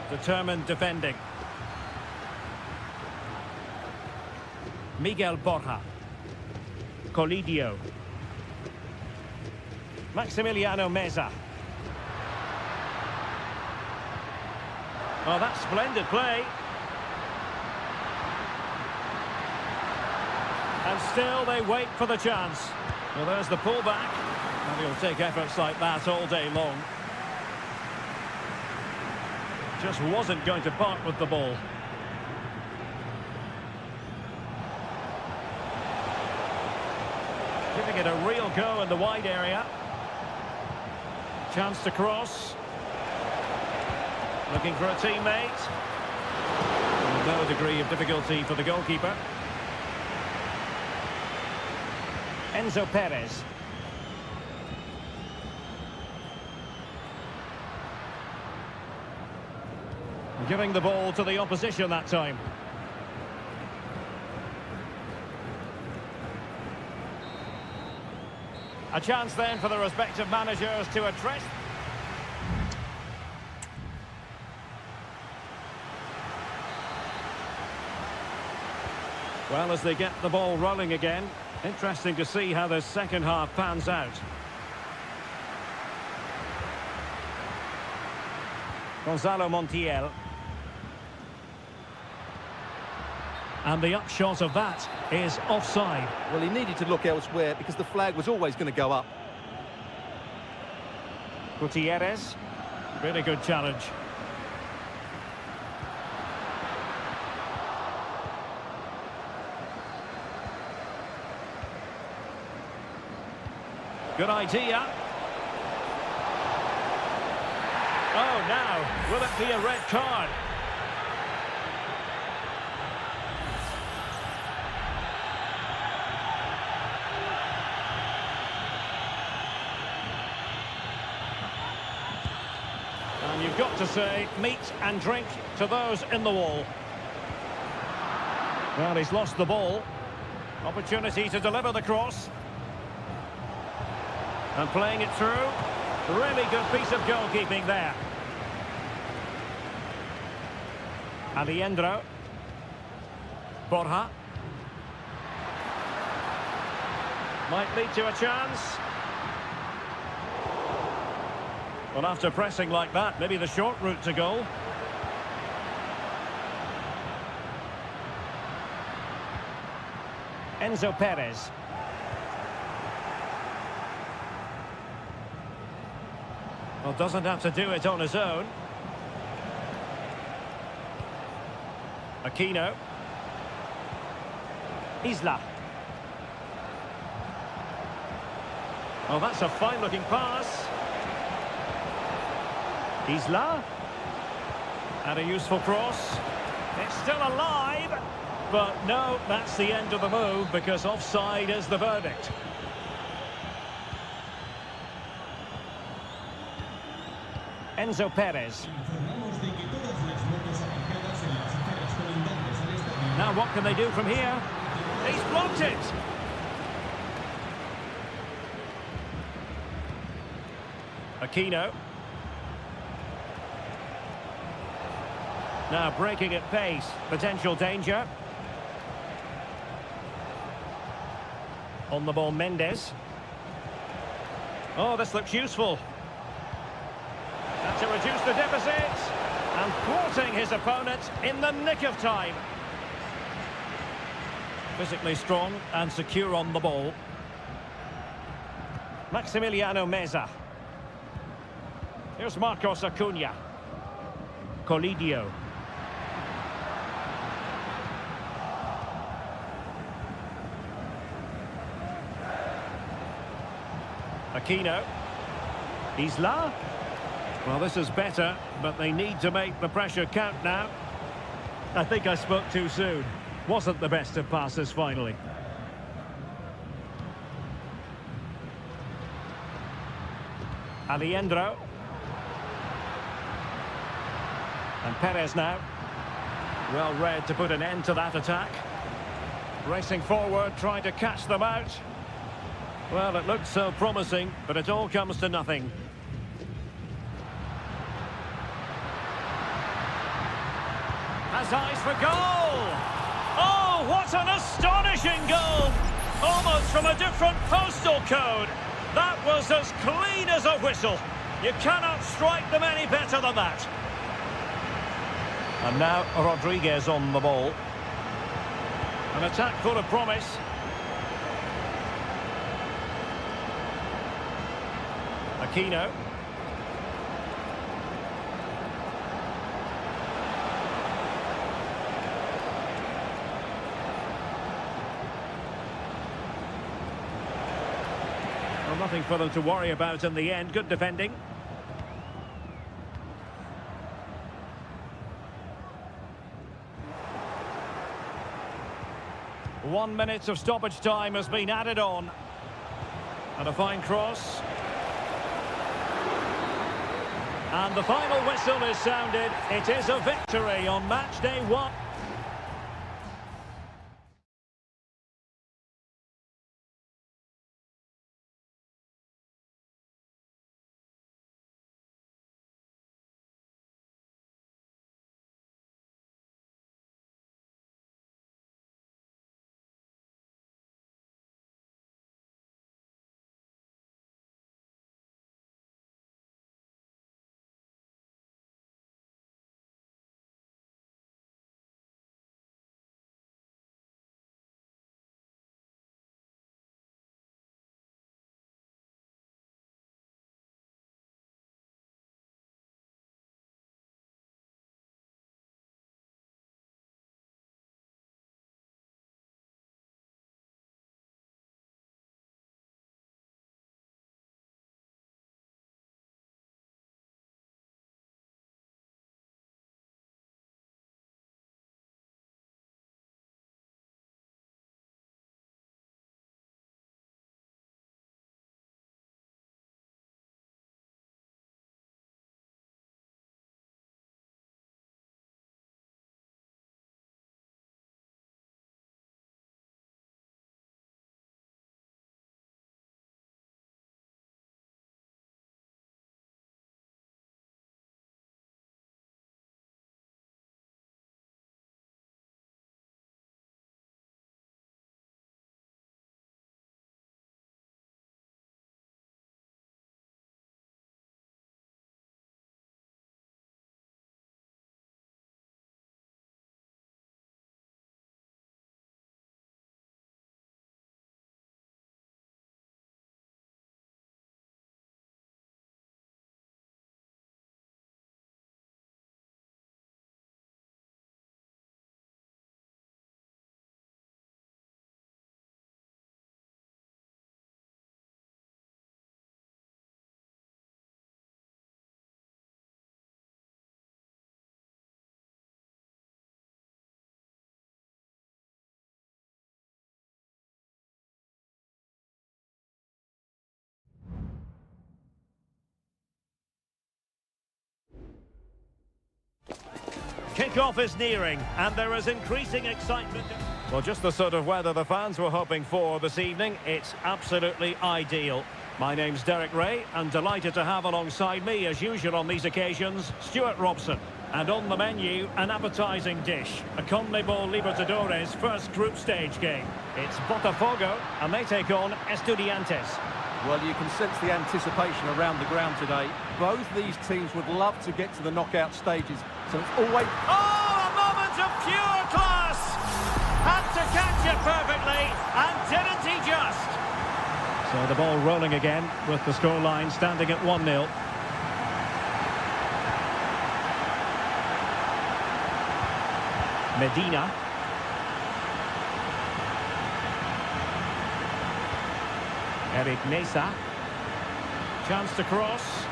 Determined defending. Miguel Borja. Colidio. Maximiliano Meza. Oh, that's splendid play. And still they wait for the chance. Well, there's the pullback. And he'll take efforts like that all day long. Just wasn't going to part with the ball. Giving it a real go in the wide area. Chance to cross. Looking for a teammate. With no degree of difficulty for the goalkeeper. Enzo Perez. Giving the ball to the opposition that time. A chance then for the respective managers to address. Well, as they get the ball rolling again, interesting to see how the second half pans out. Gonzalo Montiel. And the upshot of that is offside. Well, he needed to look elsewhere because the flag was always going to go up. Gutierrez. Really good challenge. Good idea. Oh, now, will it be a red card? And you've got to say, meat and drink to those in the wall. Well, he's lost the ball. Opportunity to deliver the cross. And playing it through. Really good piece of goalkeeping there. Aliendro. Borja. Might lead to a chance. Well, after pressing like that, maybe the short route to goal. Enzo Perez. Well, doesn't have to do it on his own. Aquino. Isla. Oh, that's a fine-looking pass. Isla. And a useful cross. It's still alive. But no, that's the end of the move because offside is the verdict. Enzo Perez. Now what can they do from here? He's blocked it! Aquino. Now breaking at pace. Potential danger. On the ball, Mendes. Oh, this looks useful. To reduce the deficit, and thwarting his opponent in the nick of time. Physically strong and secure on the ball. Maximiliano Meza. Here's Marcos Acuna. Colidio. Aquino. Isla. Well, this is better, but they need to make the pressure count now. I think I spoke too soon. Wasn't the best of passes finally. Alejandro. And Perez now. Well read to put an end to that attack. Racing forward, trying to catch them out. Well, it looked so promising, but it all comes to nothing. Has eyes for goal! Oh, what an astonishing goal! Almost from a different postal code. That was as clean as a whistle. You cannot strike them any better than that. And now Rodriguez on the ball. An attack full of promise. Aquino. Well, nothing for them to worry about in the end. Good defending. One minute of stoppage time has been added on. And a fine cross. And the final whistle is sounded. It is a victory on match day 1. Kick-off is nearing, and there is increasing excitement. Well, just the sort of weather the fans were hoping for this evening. It's absolutely ideal. My name's Derek Ray, and delighted to have alongside me, as usual on these occasions, Stuart Robson. And on the menu, an appetising dish, a CONMEBOL Libertadores first group stage game. It's Botafogo, and they take on Estudiantes. Well, you can sense the anticipation around the ground today. Both these teams would love to get to the knockout stages, so it's always... Oh, a moment of pure class! Had to catch it perfectly, and didn't he just? So the ball rolling again, with the scoreline standing at 1-0. Medina. Eric Mesa. Chance to cross.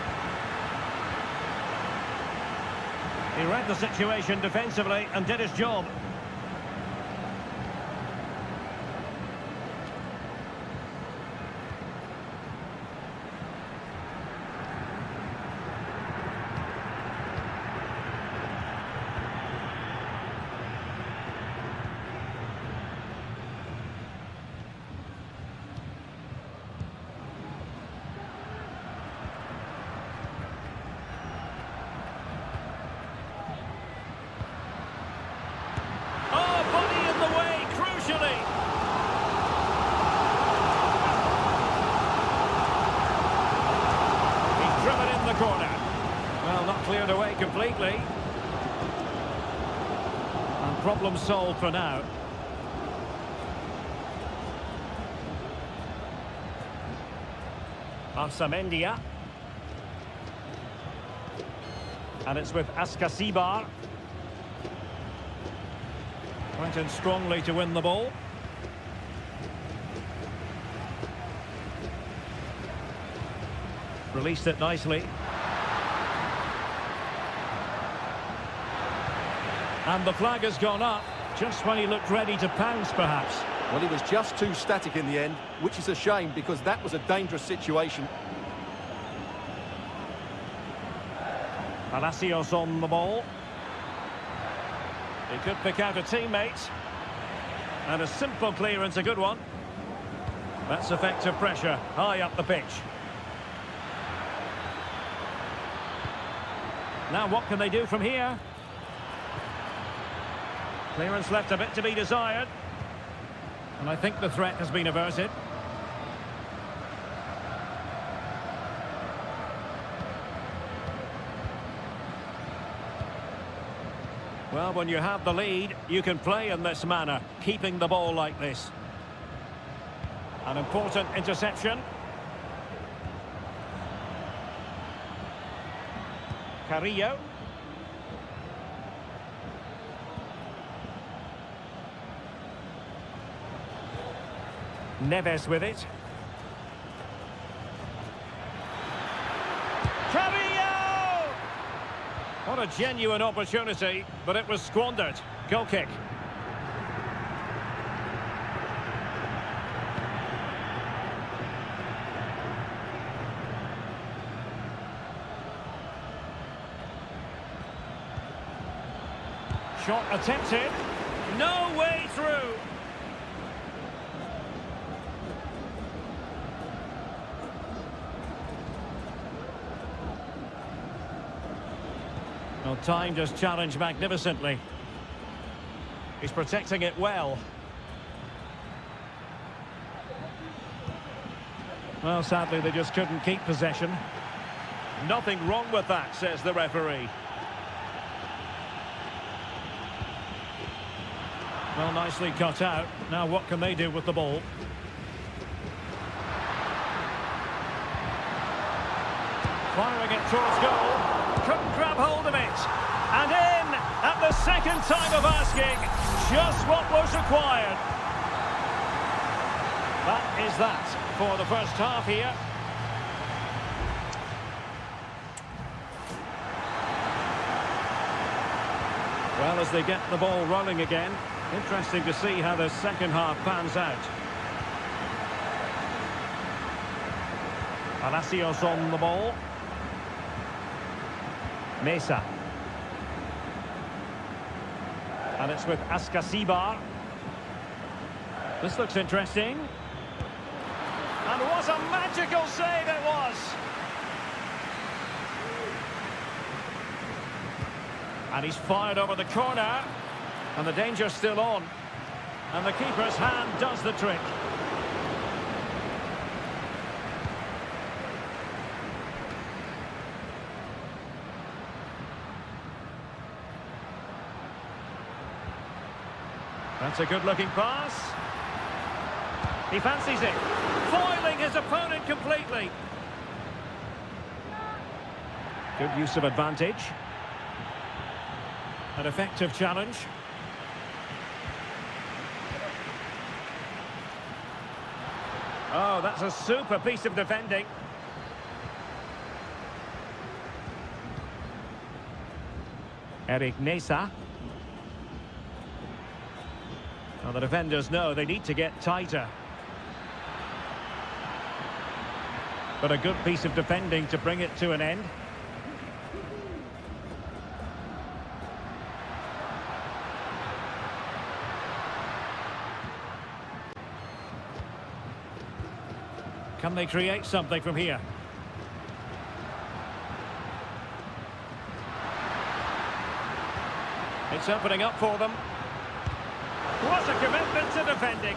He read the situation defensively and did his job. Corner. Well, not cleared away completely. And problem solved for now. Arsamendia. And it's with Askasibar. Went in strongly to win the ball. Released it nicely. And the flag has gone up, just when he looked ready to pounce, perhaps. Well, he was just too static in the end, which is a shame because that was a dangerous situation. Palacios on the ball. He could pick out a teammate. And a simple clearance, a good one. That's effective pressure, high up the pitch. Now what can they do from here? Clearance left a bit to be desired. And I think the threat has been averted. Well, when you have the lead, you can play in this manner, keeping the ball like this. An important interception. Carrillo. Neves with it. Carrillo! What a genuine opportunity, but it was squandered. Goal kick. Shot attempted. No way through. Well, timed his challenge magnificently. He's protecting it well. Well, sadly, they just couldn't keep possession. Nothing wrong with that, says the referee. Well, nicely cut out. Now what can they do with the ball? Firing it towards goal. Couldn't grab hold of it. And in at the second time of asking. Just what was required. That is that for the first half here. Well, as they get the ball rolling again, interesting to see how the second half pans out. Palacios on the ball. Mesa. And it's with Askasibar. This looks interesting. And what a magical save it was! And he's fired over the corner. And the danger's still on. And the keeper's hand does the trick. That's a good-looking pass. He fancies it. Foiling his opponent completely. Good use of advantage. An effective challenge. Oh, that's a super piece of defending. Eric Nesa. Well, the defenders know they need to get tighter. But a good piece of defending to bring it to an end. Can they create something from here? It's opening up for them. What a commitment to defending.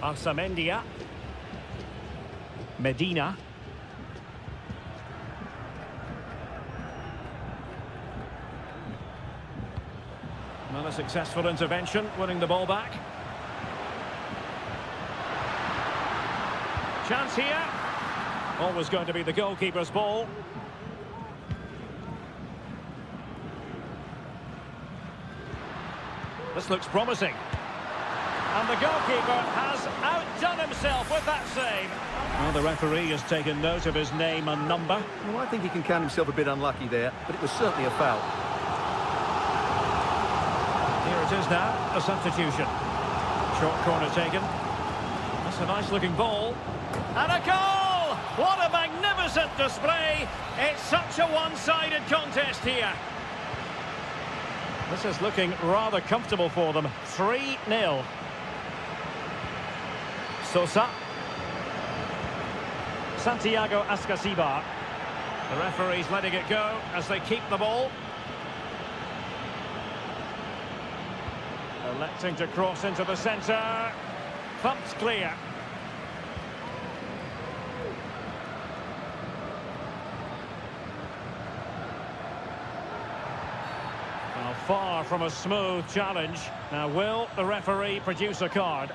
Arsamendia. Medina. Not a successful intervention, winning the ball back. Chance here. Always going to be the goalkeeper's ball. This looks promising. And the goalkeeper has outdone himself with that save. Well, the referee has taken note of his name and number. Well, I think he can count himself a bit unlucky there, but it was certainly a foul. Here it is now, a substitution. Short corner taken. That's a nice-looking ball. And a goal! What a magnificent display! It's such a one-sided contest here. This is looking rather comfortable for them. 3-0. Sosa. Santiago Ascasibar. The referee's letting it go as they keep the ball. Electing to cross into the centre. Thumped clear. Well, far from a smooth challenge. Now, will the referee produce a card?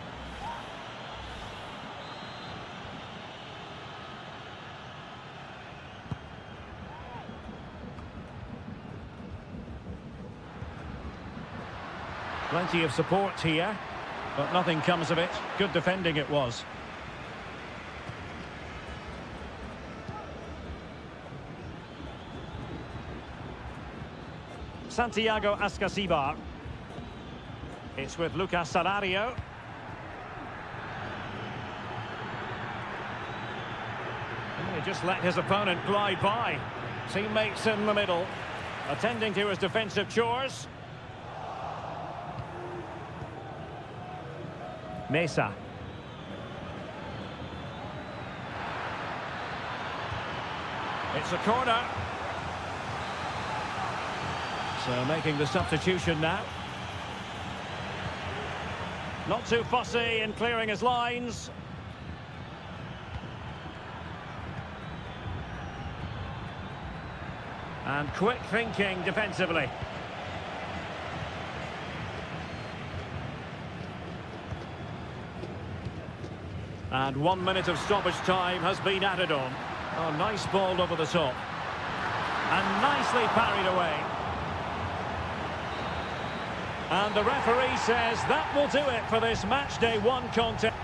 Plenty of support here, but nothing comes of it. Good defending it was. Santiago Ascasibar. It's with Lucas Salario. And he just let his opponent glide by. Teammates in the middle, attending to his defensive chores. Mesa. It's a corner. So making the substitution now. Not too fussy in clearing his lines. And quick thinking defensively. And 1 minute of stoppage time has been added on. Oh, nice ball over the top. And nicely parried away. And the referee says that will do it for this match day 1 contest.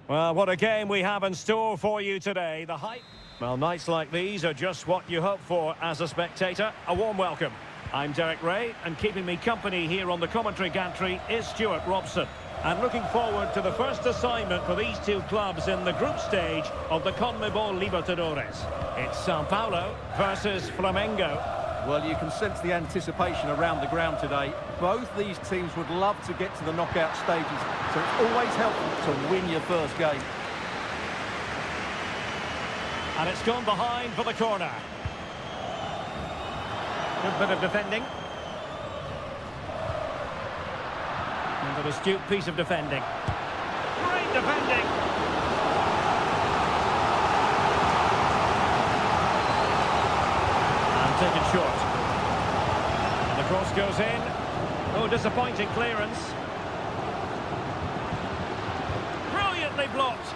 Well, what a game we have in store for you today. The hype. Well, nights like these are just what you hope for as a spectator. A warm welcome. I'm Derek Ray, and keeping me company here on the commentary gantry is Stuart Robson. And looking forward to the first assignment for these two clubs in the group stage of the CONMEBOL Libertadores. It's Sao Paulo versus Flamengo. Well, you can sense the anticipation around the ground today. Both these teams would love to get to the knockout stages, so it's always helpful to win your first game. And it's gone behind for the corner. Good bit of defending. And an astute piece of defending. Great defending! Taken short. And the cross goes in. Oh, disappointing clearance. Brilliantly blocked.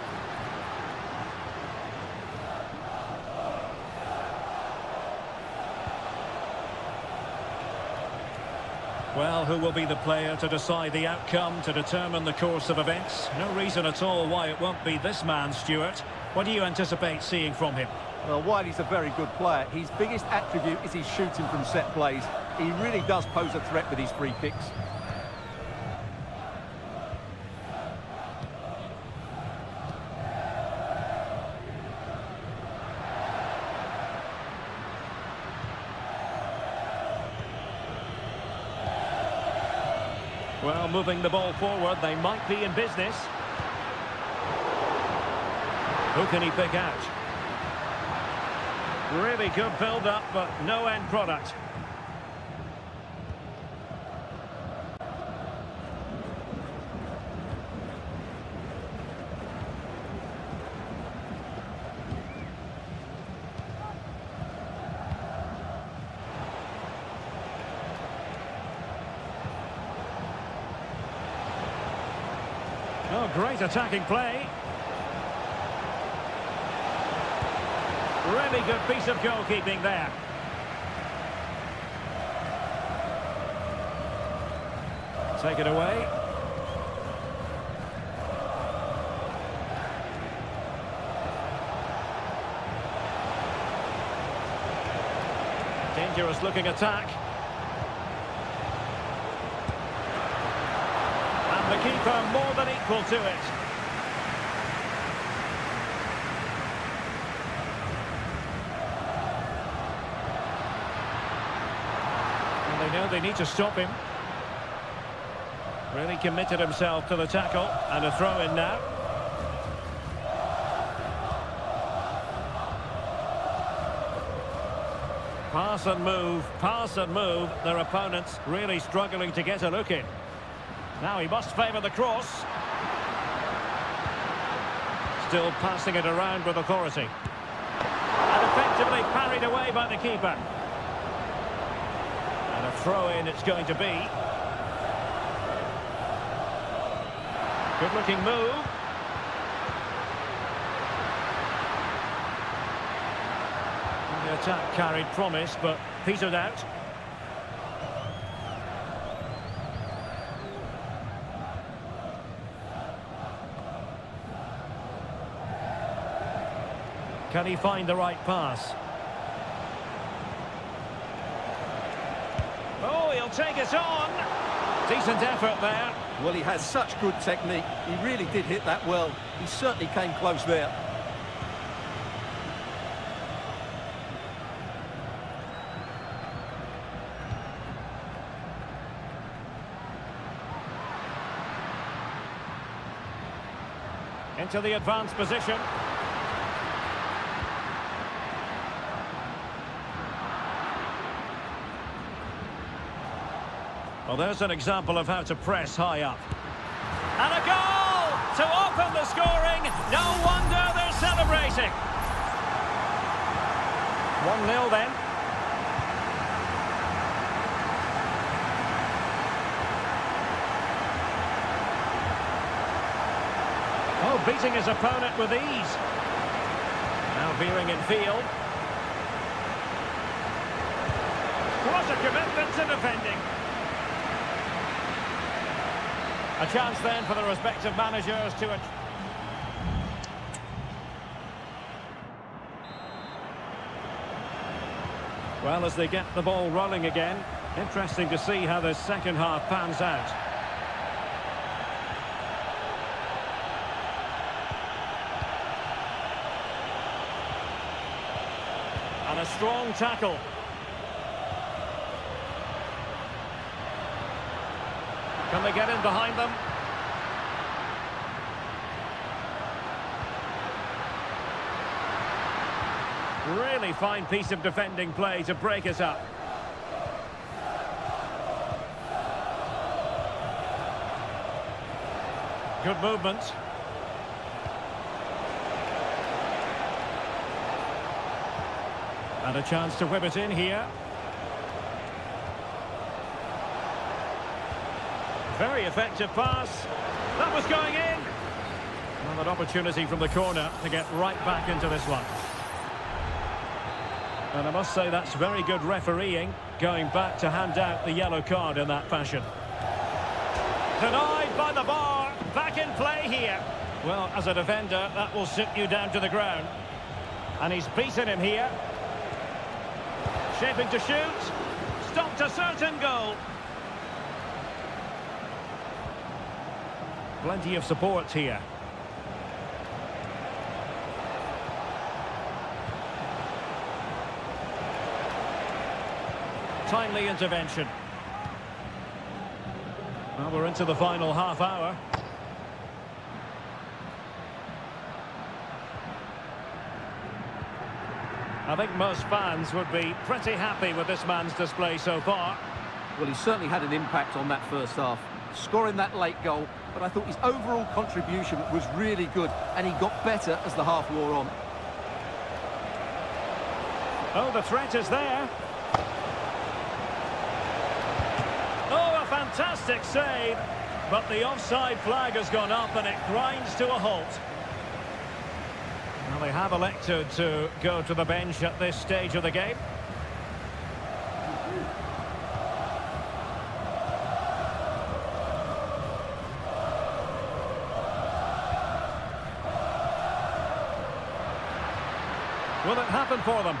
Well, who will be the player to decide the outcome, to determine the course of events? No reason at all why it won't be this man, Stuart. What do you anticipate seeing from him? Well, while he's a very good player, his biggest attribute is his shooting from set plays. He really does pose a threat with his free kicks. Well, moving the ball forward, they might be in business. Who can he pick out? Really good build-up, but no end product. Oh, great attacking play. Really good piece of goalkeeping there. Take it away. Dangerous looking attack. And the keeper more than equal to it. They know they need to stop him. Really committed himself to the tackle, and a throw in now. Pass and move. Their opponents really struggling to get a look in. Now he must favour the cross. Still passing it around with authority. And effectively parried away by the keeper. And a throw-in it's going to be. Good-looking move. The attack carried promise, but petered out. Can he find the right pass? Oh, he'll take it on. Decent effort there. Well, he has such good technique. He really did hit that well. He certainly came close there. Into the advanced position. Well, there's an example of how to press high up. And a goal to open the scoring. No wonder they're celebrating. 1-0 then. Oh, beating his opponent with ease. Now veering in field. What a commitment to defending. A chance then for the respective managers to... Well, as they get the ball rolling again, interesting to see how the second half pans out. And a strong tackle. Can they get in behind them? Really fine piece of defending play to break us up. Good movement. And a chance to whip it in here. Very effective pass. That was going in. Well, an opportunity from the corner to get right back into this one. And I must say that's very good refereeing, going back to hand out the yellow card in that fashion. Denied by the bar. Back in play here. Well, as a defender, that will sit you down to the ground. And he's beaten him here. Shaping to shoot. Stopped a certain goal. Plenty of support here. Timely intervention. Well, we're into the final half hour. I think most fans would be pretty happy with this man's display so far. Well, he certainly had an impact on that first half, scoring that late goal, but I thought his overall contribution was really good, and he got better as the half wore on. Oh, the threat is there. Oh, a fantastic save, but the offside flag has gone up and it grinds to a halt. Well, they have elected to go to the bench at this stage of the game. Will it happen for them?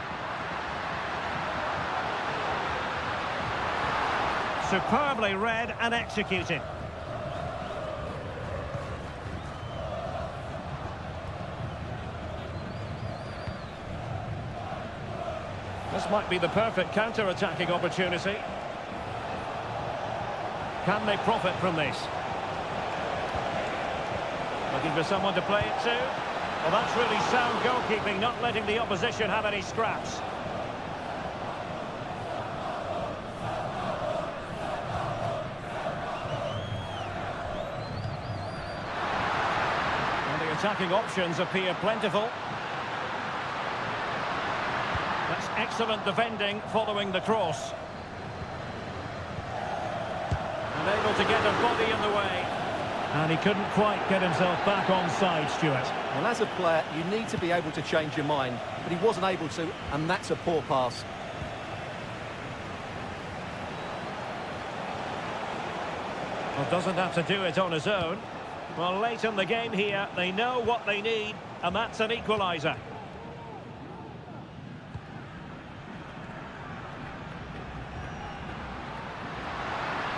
Superbly read and executed. This might be the perfect counter-attacking opportunity. Can they profit from this? Looking for someone to play it to. Well, that's really sound goalkeeping, not letting the opposition have any scraps. And the attacking options appear plentiful. That's excellent defending following the cross. And able to get a body in the way. And he couldn't quite get himself back on side, Stuart. Well, as a player, you need to be able to change your mind, but he wasn't able to, and that's a poor pass. Well, doesn't have to do it on his own. Well, late in the game here, they know what they need, and that's an equaliser.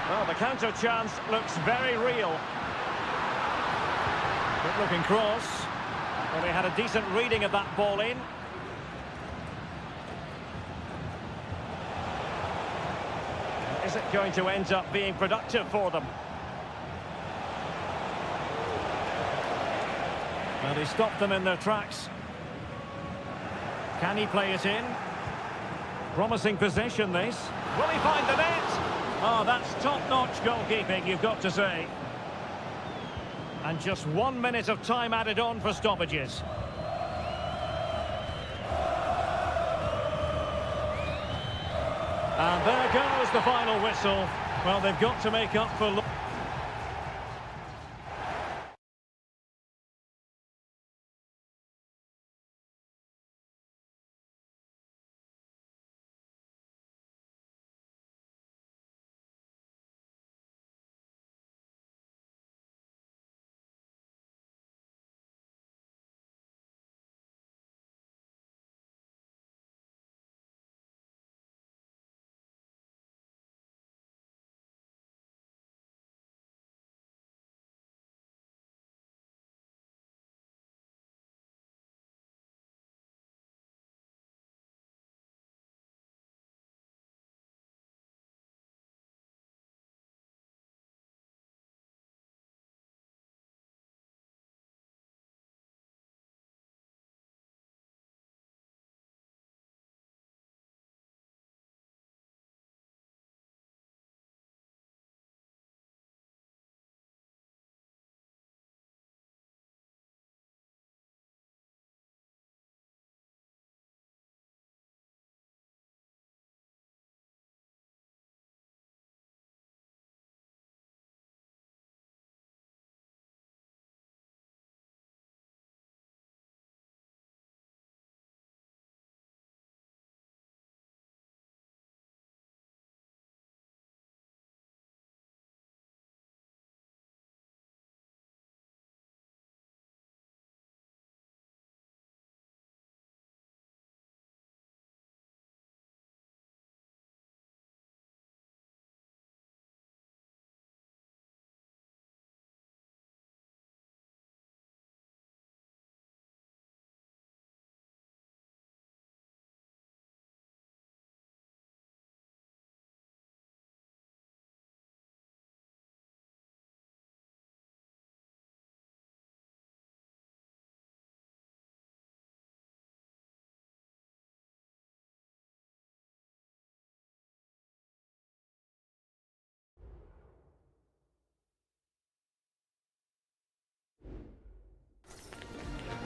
Well, the counter chance looks very real. Good looking cross. Well, they had a decent reading of that ball in. Is it going to end up being productive for them? Well, he stopped them in their tracks. Can he play it in? Promising possession, this. Will he find the net? Oh, that's top-notch goalkeeping, you've got to say. And just 1 minute of time added on for stoppages. And there goes the final whistle. Well, they've got to make up for...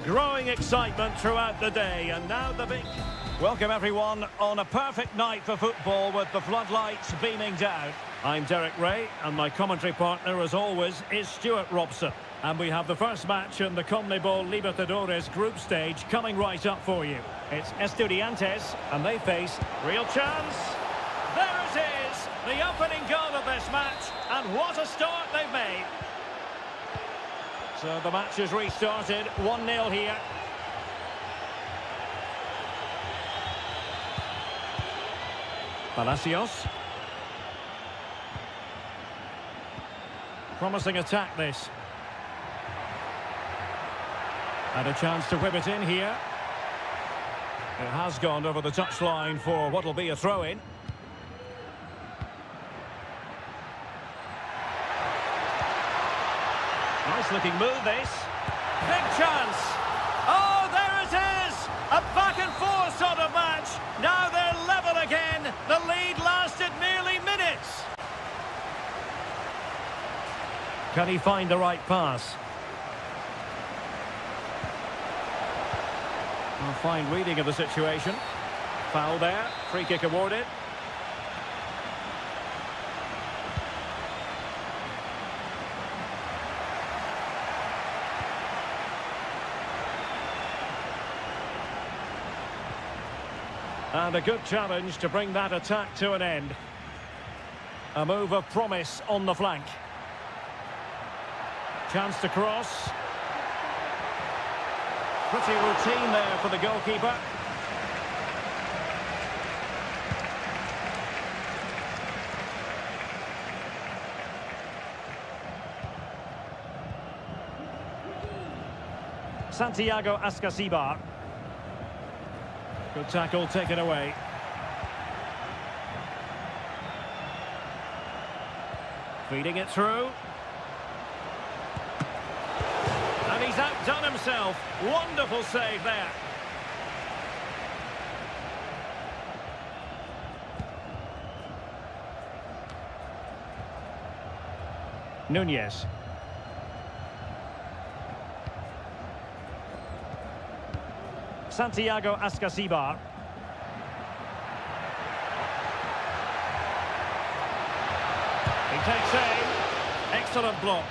Growing excitement throughout the day, and now the big... Welcome everyone on a perfect night for football with the floodlights beaming down. I'm Derek Ray, and my commentary partner as always is Stuart Robson. And we have the first match in the CONMEBOL Libertadores group stage coming right up for you. It's Estudiantes, and they face real chance. There it is, the opening goal of this match, and what a start they've made. So the match has restarted, 1-0 here. Palacios. Promising attack this. And a chance to whip it in here. It has gone over the touchline for what will be a throw-in. Nice looking move this. Big chance. Oh, there it is! A back and forth sort of match. Now they're level again. The lead lasted nearly minutes. Can he find the right pass? A fine reading of the situation. Foul there. Free kick awarded. And a good challenge to bring that attack to an end. A move of promise on the flank. Chance to cross. Pretty routine there for the goalkeeper. Santiago Ascasibar. Good tackle taken away. Feeding it through. And he's outdone himself. Wonderful save there. Nunez. Santiago Ascasibar. He takes aim. Excellent block.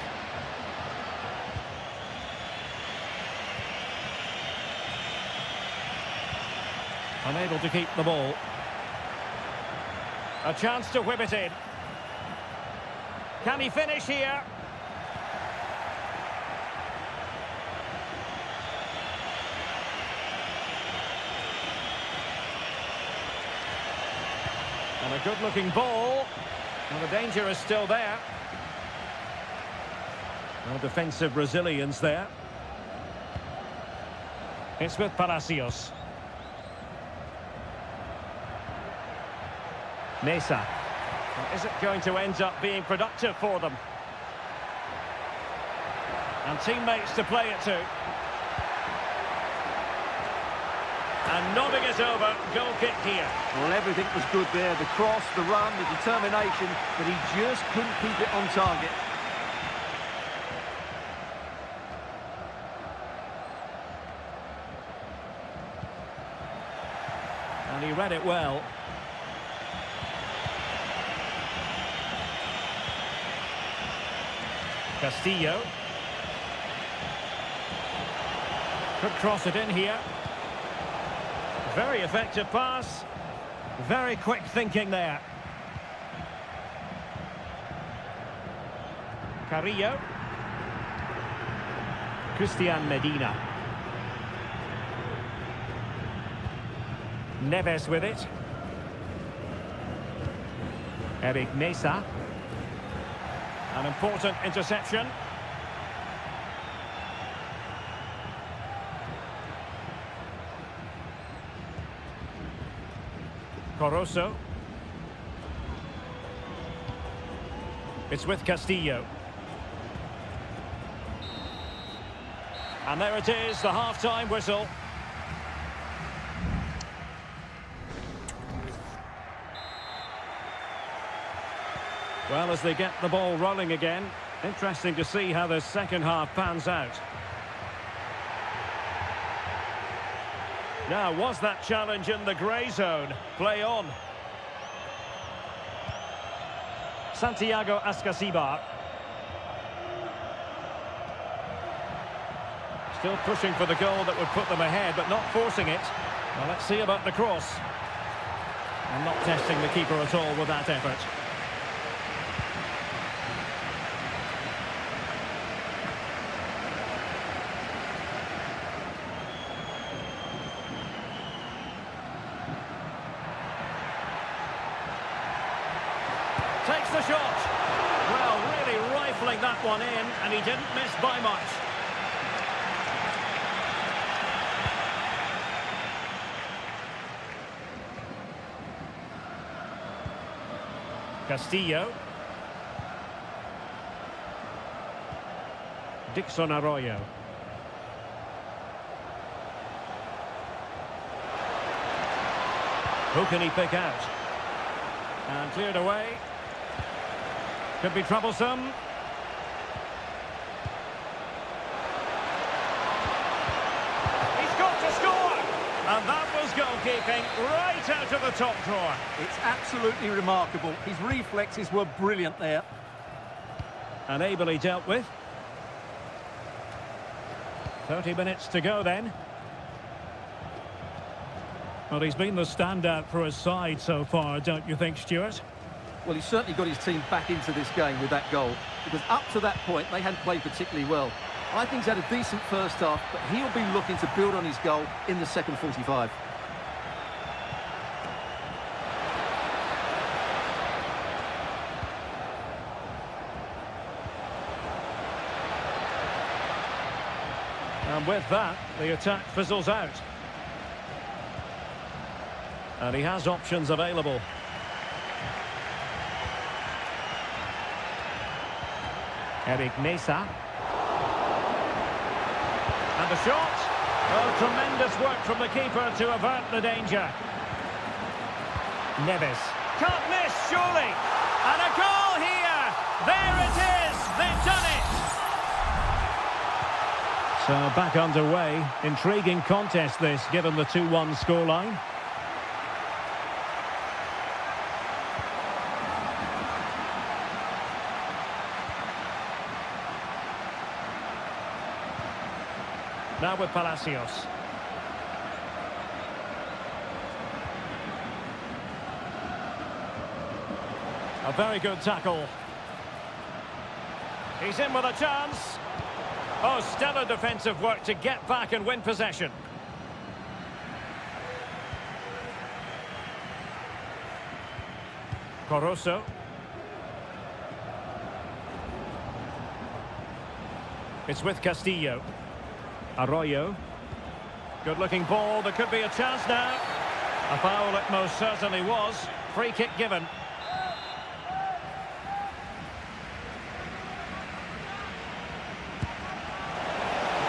Unable to keep the ball. A chance to whip it in. Can he finish here? And a good-looking ball. And the danger is still there. No defensive resilience there. It's with Palacios. Mesa. And is it going to end up being productive for them? And teammates to play it to. And nodding it over, goal kick here. Well, everything was good there. The cross, the run, the determination, but he just couldn't keep it on target. And he read it well. Castillo. Could cross it in here. Very effective pass. Very quick thinking there. Carrillo. Christian Medina. Neves with it. Eric Mesa. An important interception. Coroso. It's with Castillo. And there it is, the half-time whistle. Well, as they get the ball rolling again, interesting to see how the second half pans out. Now, was that challenge in the grey zone? Play on. Santiago Ascasibar. Still pushing for the goal that would put them ahead, but not forcing it. Well, let's see about the cross. And not testing the keeper at all with that effort. Takes the shot. Well, really rifling that one in, and he didn't miss by much. Castillo. Dixon Arroyo. Who can he pick out? And cleared away. Could be troublesome. He's got to score! And that was goalkeeping right out of the top drawer. It's absolutely remarkable. His reflexes were brilliant there. And ably dealt with. 30 minutes to go then. Well, he's been the standout for his side so far, don't you think, Stuart? Well, he's certainly got his team back into this game with that goal, because up to that point, they hadn't played particularly well. I think he's had a decent first half, but he'll be looking to build on his goal in the second 45. And with that, the attack fizzles out. And he has options available. Eric Mesa. And the shot. Oh, tremendous work from the keeper to avert the danger. Neves. Can't miss, surely. And a goal here. There it is. They've done it. So back underway. Intriguing contest this, given the 2-1 scoreline. Now with Palacios. A very good tackle. He's in with a chance. Oh, stellar defensive work to get back and win possession. Coroso. It's with Castillo. Arroyo. Good-looking ball. There could be a chance now. A foul it most certainly was. Free kick given.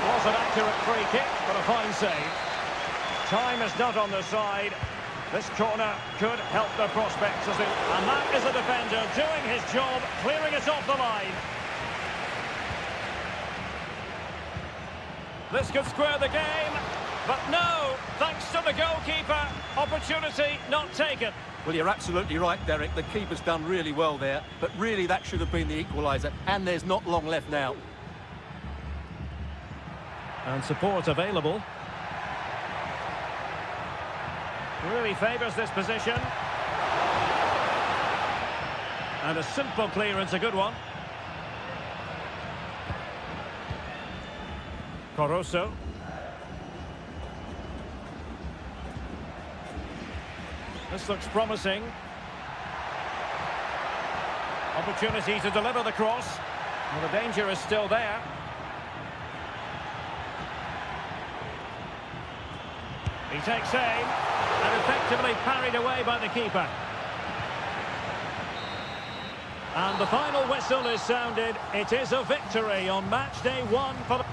Was an accurate free kick, but a fine save. Time is not on the side. This corner could help the prospects. And that is a defender doing his job, clearing it off the line. This could square the game, but no, thanks to the goalkeeper, opportunity not taken. Well, you're absolutely right, Derek. The keeper's done really well there, but really that should have been the equaliser, and there's not long left now. And support available. Really favours this position. And a simple clearance, a good one. Coroso. This looks promising. Opportunity to deliver the cross. Well, the danger is still there. He takes aim and effectively parried away by the keeper. And the final whistle is sounded. It is a victory on match day 1 for the...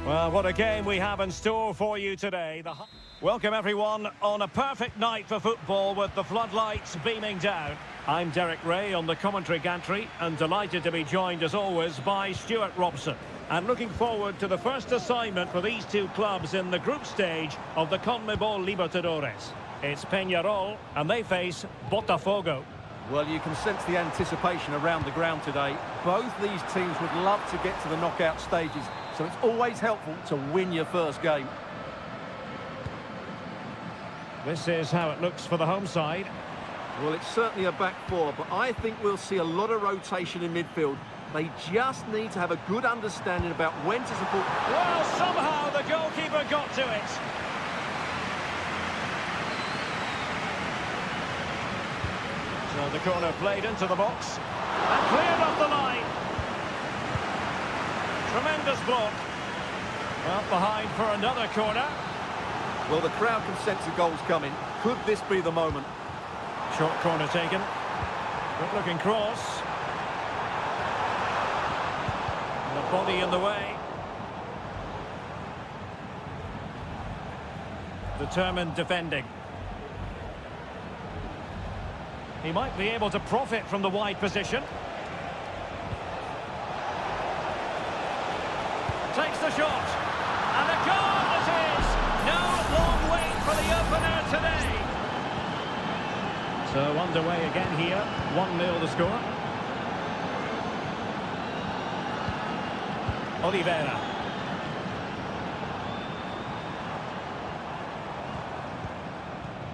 Well, what a game we have in store for you today. Welcome everyone on a perfect night for football with the floodlights beaming down. I'm Derek Ray on the commentary gantry and delighted to be joined as always by Stuart Robson. And looking forward to the first assignment for these two clubs in the group stage of the CONMEBOL Libertadores. It's Peñarol and they face Botafogo. Well, you can sense the anticipation around the ground today. Both these teams would love to get to the knockout stages, so it's always helpful to win your first game. This is how it looks for the home side. Well, it's certainly a back four, but I think we'll see a lot of rotation in midfield. They just need to have a good understanding about when to support. Well, somehow the goalkeeper got to it. So the corner played into the box and cleared off the line. Tremendous block. Well, behind for another corner. Well, the crowd can sense the goals coming. Could this be the moment? Short corner taken. Good looking cross. The body in the way. Determined defending. He might be able to profit from the wide position. Takes the shot. And a goal it is! No long wait for the opener today. So underway again here. 1-0 the score. Oliveira.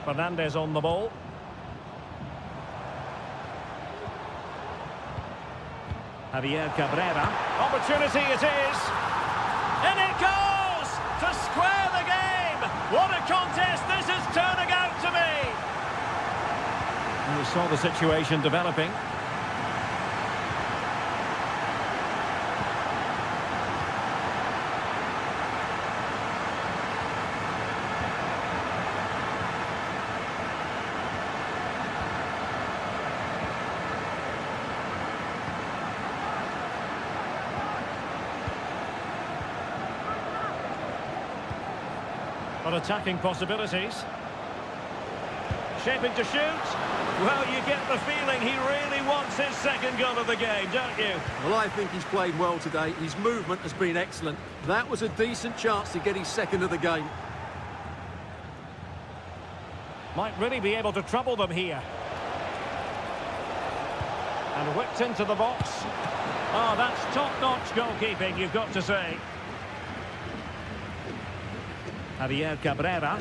Fernandez on the ball. Javier Cabrera. Opportunity it is. And it goes to square the game. What a contest this is turning out to be. And we saw the situation developing. But attacking possibilities. Shaping to shoot. Well, you get the feeling he really wants his second goal of the game, don't you? Well, I think he's played well today. His movement has been excellent. That was a decent chance to get his second of the game. Might really be able to trouble them here. And whipped into the box. Oh, that's top-notch goalkeeping, you've got to say. Javier Cabrera.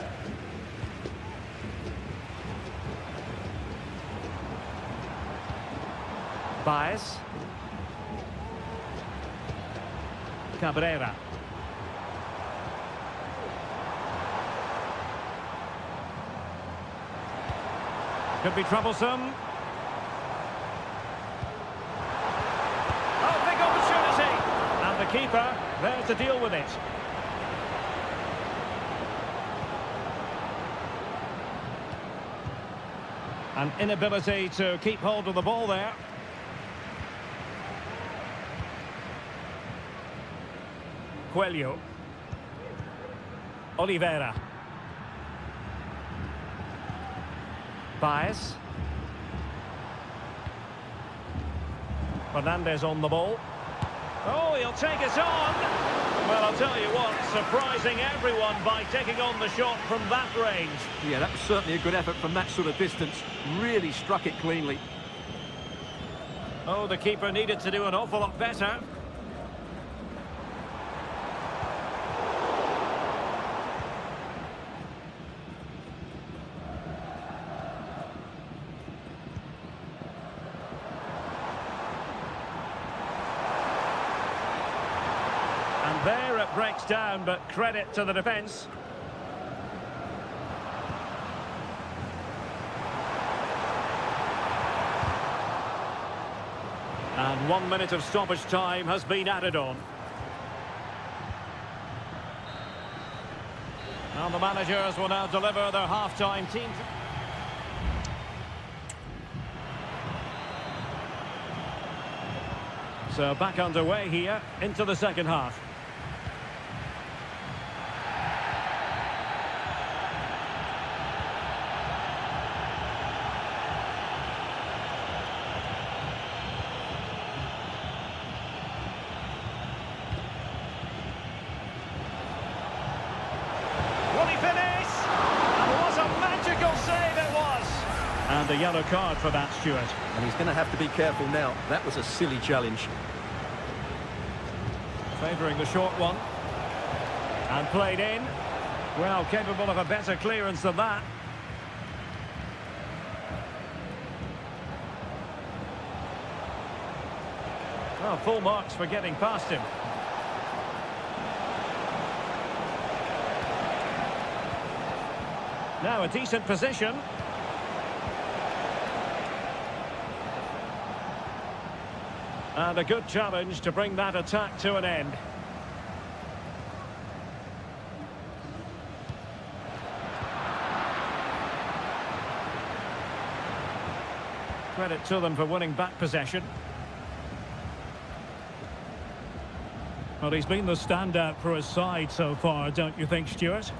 Baez. Cabrera. Could be troublesome. Oh, big opportunity! And the keeper there to deal with it. An inability to keep hold of the ball there. Coelho. Oliveira. Baez. Fernandez on the ball. Oh, he'll take it on. Well, I'll tell you what, surprising everyone by taking on the shot from that range. Yeah, that was certainly a good effort from that sort of distance. Really struck it cleanly. Oh, the keeper needed to do an awful lot better. And there it breaks down, but credit to the defence. And 1 minute of stoppage time has been added on. And the managers will now deliver their half-time team. So back underway here into the second half. And a yellow card for that, Stuart. And he's going to have to be careful now. That was a silly challenge. Favouring the short one. And played in. Well, capable of a better clearance than that. Well, full marks for getting past him. Now a decent position. And a good challenge to bring that attack to an end. Credit to them for winning back possession. Well, he's been the standout for his side so far, don't you think, Stuart?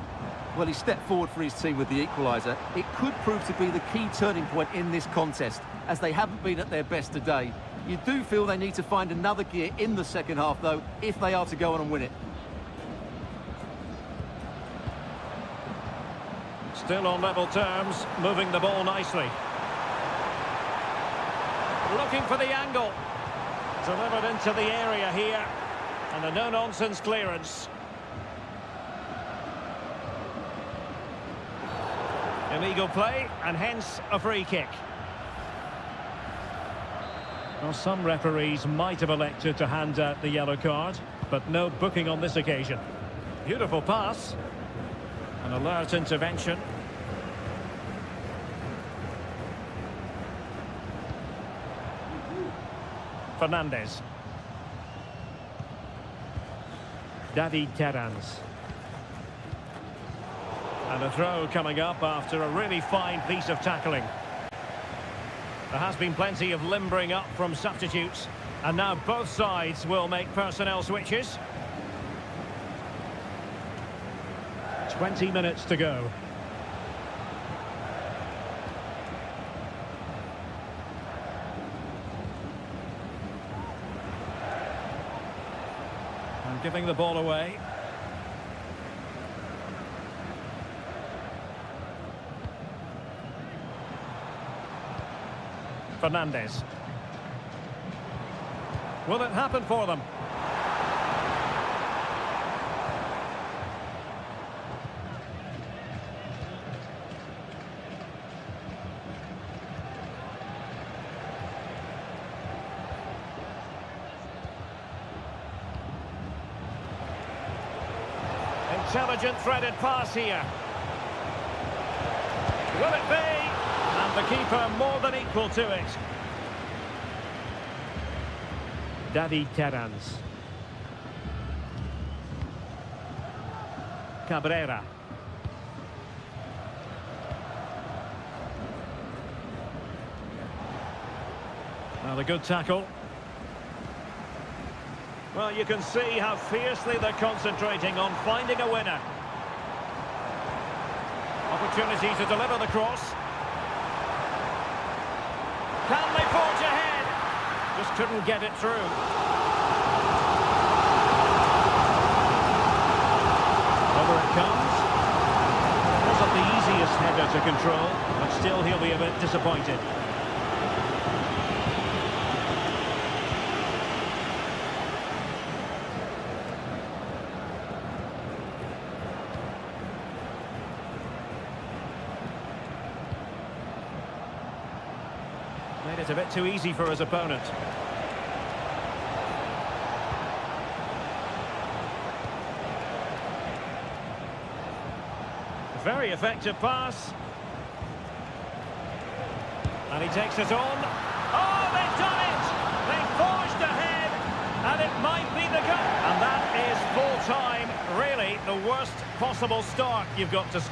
Well, he stepped forward for his team with the equaliser. It could prove to be the key turning point in this contest, as they haven't been at their best today. You do feel they need to find another gear in the second half, though, if they are to go on and win it. Still on level terms, moving the ball nicely. Looking for the angle. Delivered into the area here. And a no-nonsense clearance. Illegal play, and hence a free kick. Well, some referees might have elected to hand out the yellow card, but no booking on this occasion. Beautiful pass. An alert intervention. Fernandez. David Terans. And a throw coming up after a really fine piece of tackling. There has been plenty of limbering up from substitutes, and now both sides will make personnel switches. 20 minutes to go. And giving the ball away. Fernandez. Will it happen for them? Intelligent threaded pass here. Will it be? And the keeper more than equal to it. David Terans. Cabrera. Well, a good tackle. Well, you can see how fiercely they're concentrating on finding a winner. Opportunity to deliver the cross. Can they forge ahead? Just couldn't get it through. Over it comes. Wasn't the easiest header to control, but still he'll be a bit disappointed. Made it a bit too easy for his opponent. Very effective pass. And he takes it on. Oh, they've done it! They've forged ahead, and it might be the goal. And that is full time. Really, the worst possible start you've got to...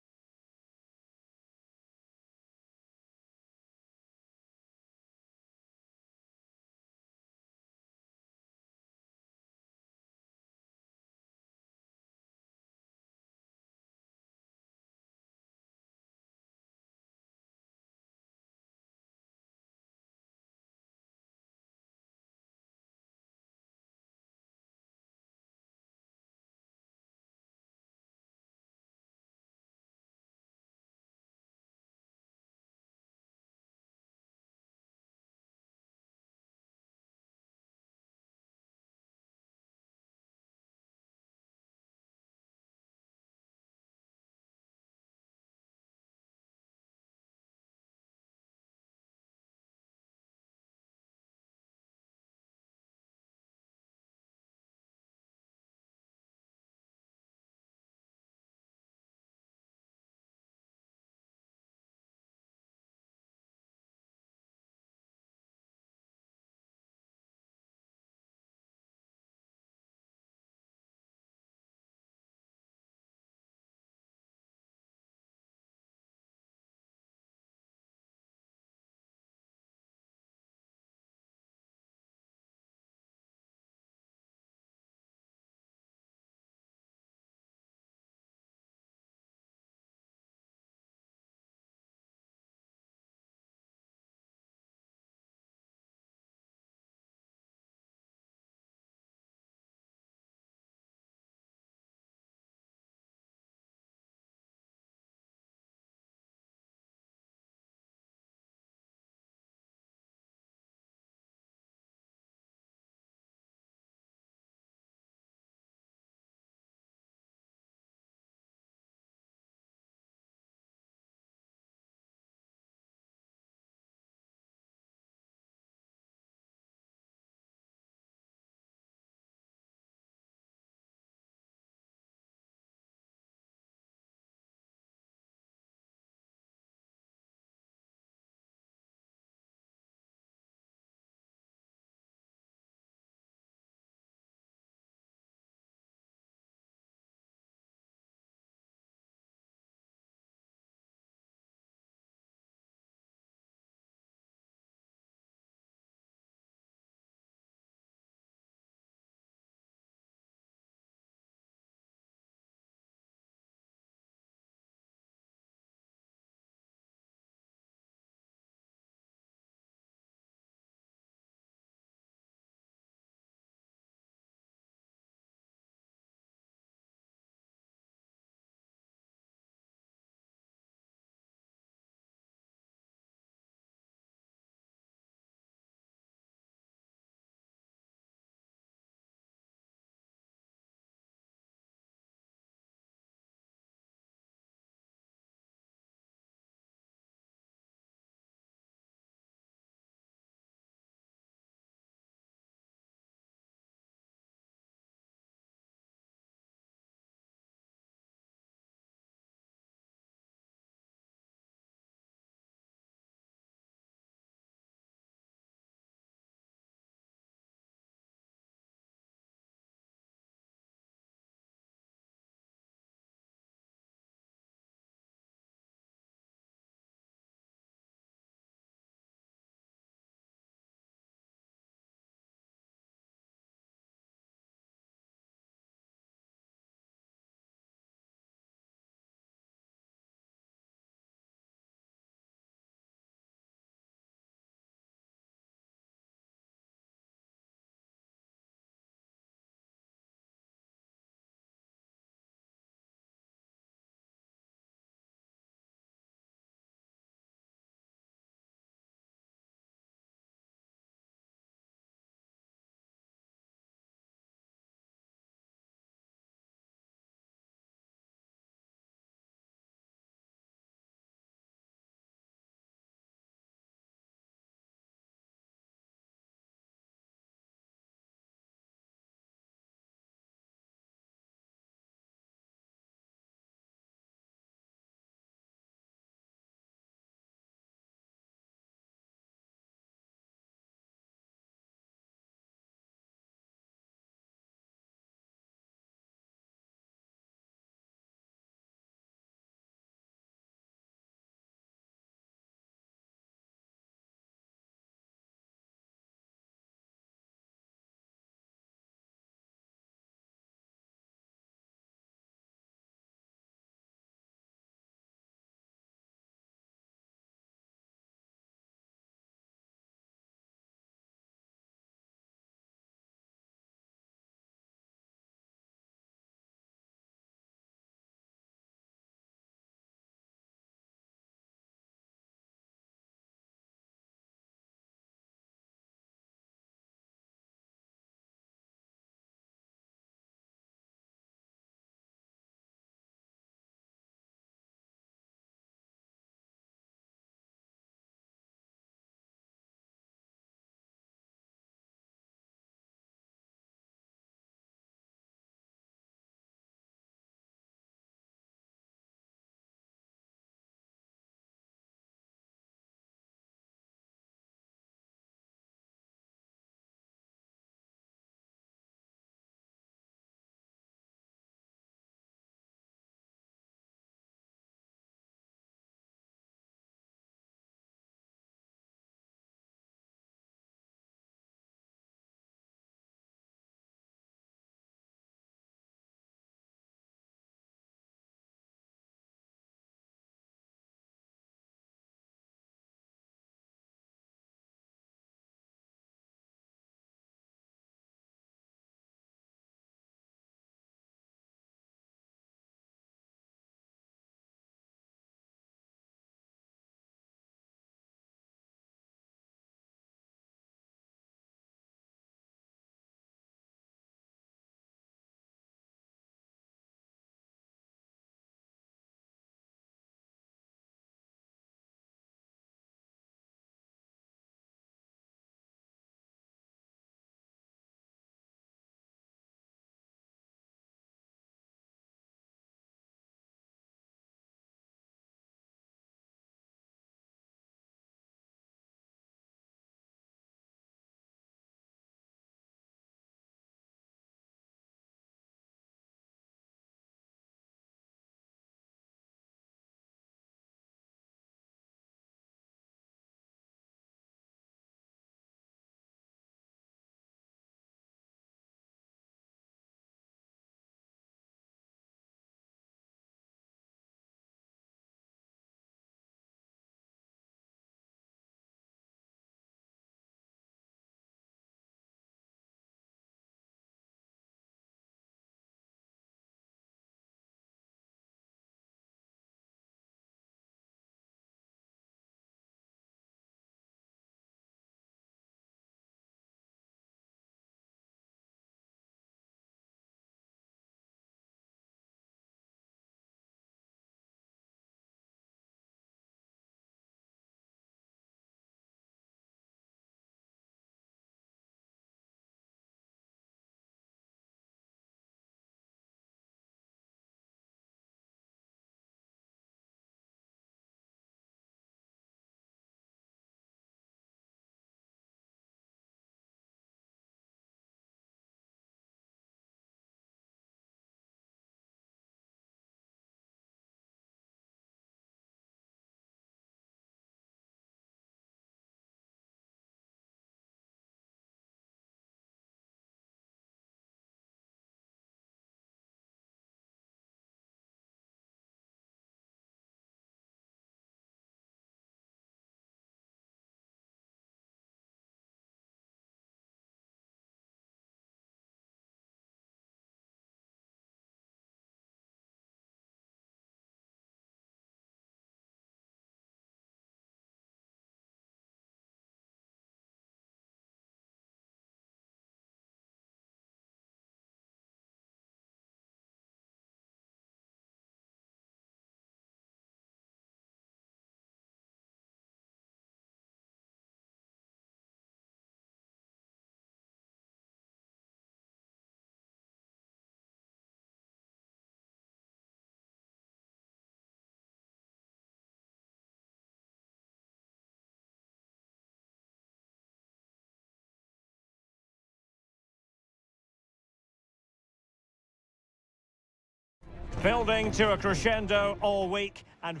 Building to a crescendo all week and...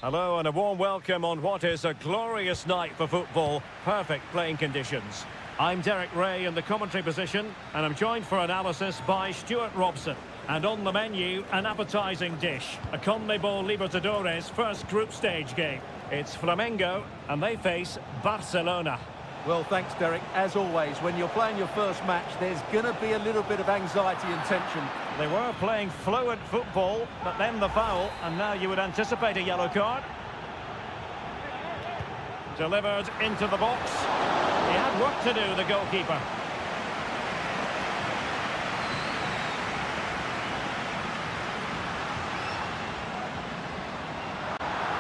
Hello and a warm welcome on what is a glorious night for football. Perfect playing conditions. I'm Derek Ray in the commentary position and I'm joined for analysis by Stuart Robson. And on the menu, an appetising dish. A CONMEBOL Libertadores first group stage game. It's Flamengo and they face Barcelona. Well, thanks, Derek. As always, when you're playing your first match, there's going to be a little bit of anxiety and tension. They were playing fluent football, but then the foul, and now you would anticipate a yellow card. Delivered into the box. He had work to do, the goalkeeper.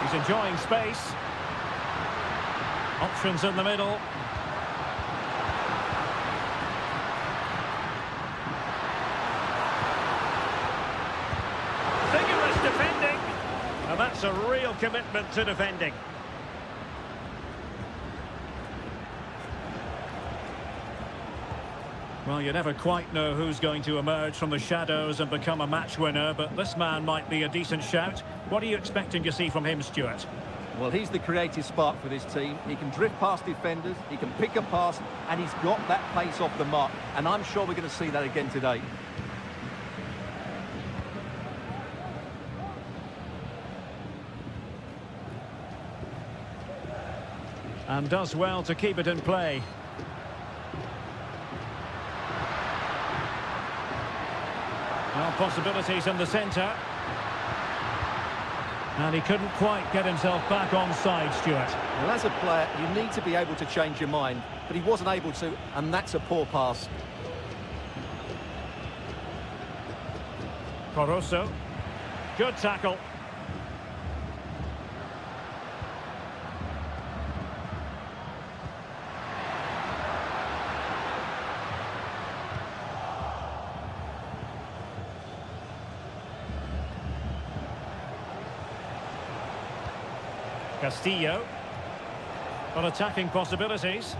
He's enjoying space. Options in the middle. Vigorous defending. And that's a real commitment to defending. Well, you never quite know who's going to emerge from the shadows and become a match winner, but this man might be a decent shout. What are you expecting to see from him, Stuart? Well, he's the creative spark for this team. He can drift past defenders, he can pick a pass, and he's got that pace off the mark. And I'm sure we're going to see that again today. And does well to keep it in play. Well, possibilities in the centre. And he couldn't quite get himself back on side, Stuart. Well, as a player, you need to be able to change your mind, but he wasn't able to, and that's a poor pass. Caruso. Good tackle. Castillo. But attacking possibilities.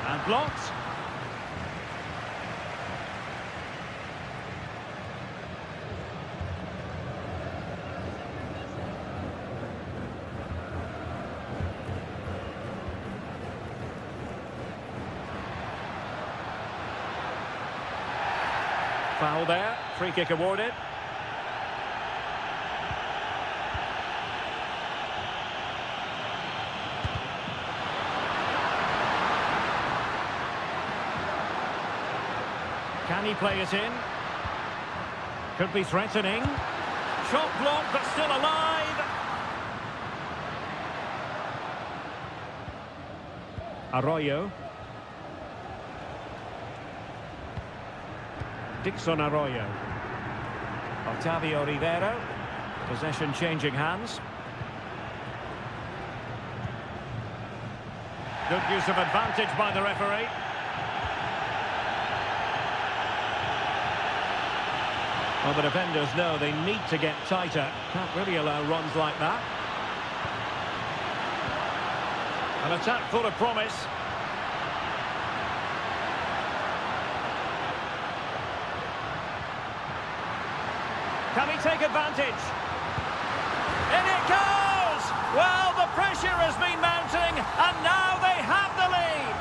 And blocked. Foul there. Free kick awarded. Can he play it in? Could be threatening. Shot blocked, but still alive. Arroyo. Dixon Arroyo. Octavio Rivero. Possession changing hands. Good use of advantage by the referee. Well, the defenders know they need to get tighter. Can't really allow runs like that. An attack full of promise. Can he take advantage? In it goes! Well, the pressure has been mounting, and now they have the lead.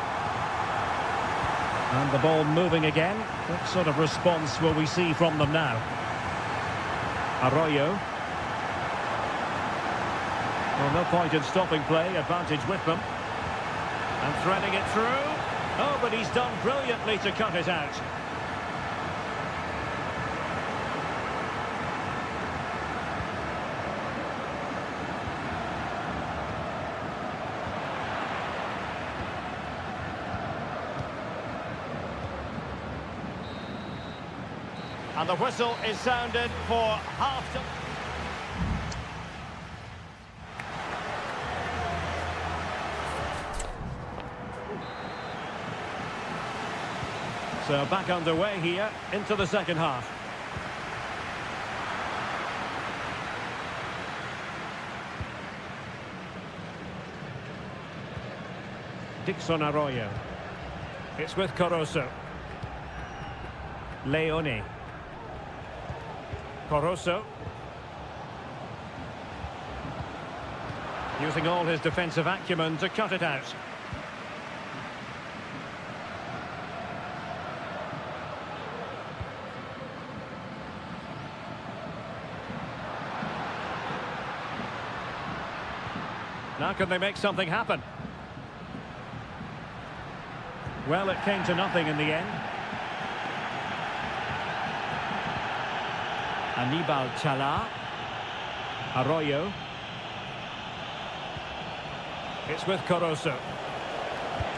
And the ball moving again. What sort of response will we see from them now? Arroyo. Well, no point in stopping play. Advantage with them. And threading it through. Oh, but he's done brilliantly to cut it out. And the whistle is sounded for half-time. So back underway here into the second half. Dixon Arroyo. It's with Caruso. Leone. Corosso. Using all his defensive acumen to cut it out. Now can they make something happen? Well, it came to nothing in the end. Anibal Chala. Arroyo. It's with Corosso.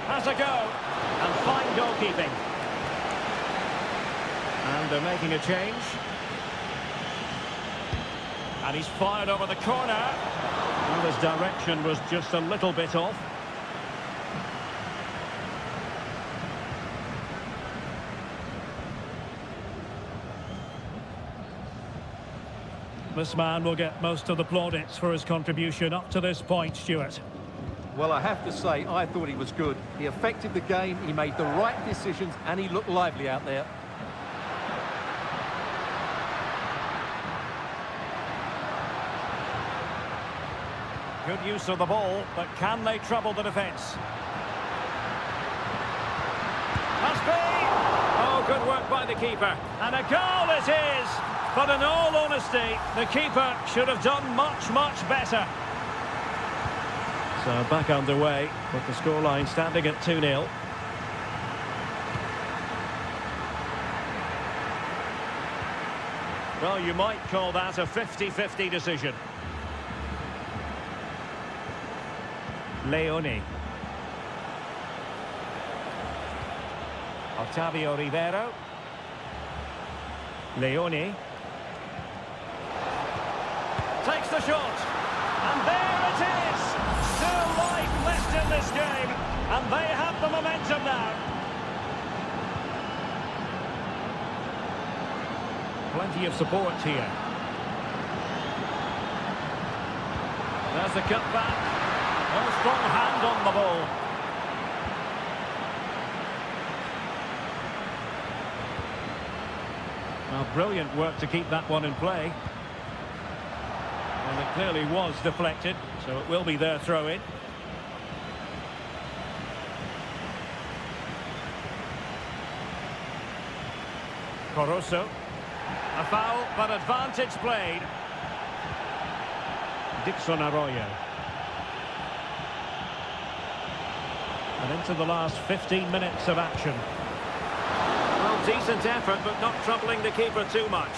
Has a go. And fine goalkeeping. And they're making a change. And he's fired over the corner. Well, his direction was just a little bit off. This man will get most of the plaudits for his contribution up to this point, Stuart. Well, I have to say, I thought he was good. He affected the game, he made the right decisions, and he looked lively out there. Good use of the ball, but can they trouble the defence? Must be! Oh, good work by the keeper. And a goal it is! But in all honesty, the keeper should have done much, much better. So back underway, with the scoreline standing at 2-0. Well, you might call that a 50-50 decision. Leone. Octavio Rivero. Leone. Takes the shot. And there it is! Still life left in this game. And they have the momentum now. Plenty of support here. There's the cut back. A strong hand on the ball. Well, brilliant work to keep that one in play. And it clearly was deflected, so it will be their throw-in. Corosso. A foul, but advantage played. Dixon Arroyo. And into the last 15 minutes of action. Well, decent effort, but not troubling the keeper too much.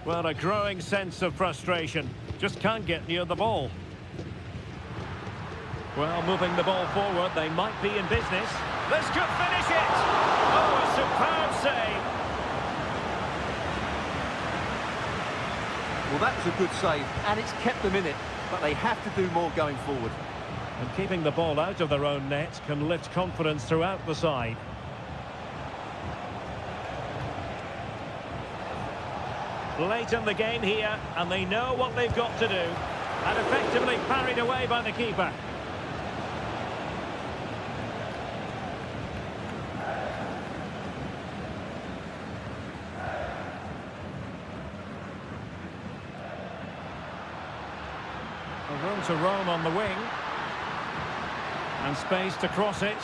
Well, a growing sense of frustration. Just can't get near the ball. Well, moving the ball forward, they might be in business. This could finish it! Oh, a superb save! Well, that was a good save, and it's kept them in it, but they have to do more going forward. And keeping the ball out of their own net can lift confidence throughout the side. Late in the game here, and they know what they've got to do. And effectively parried away by the keeper. Room to roam on the wing. And space to cross it.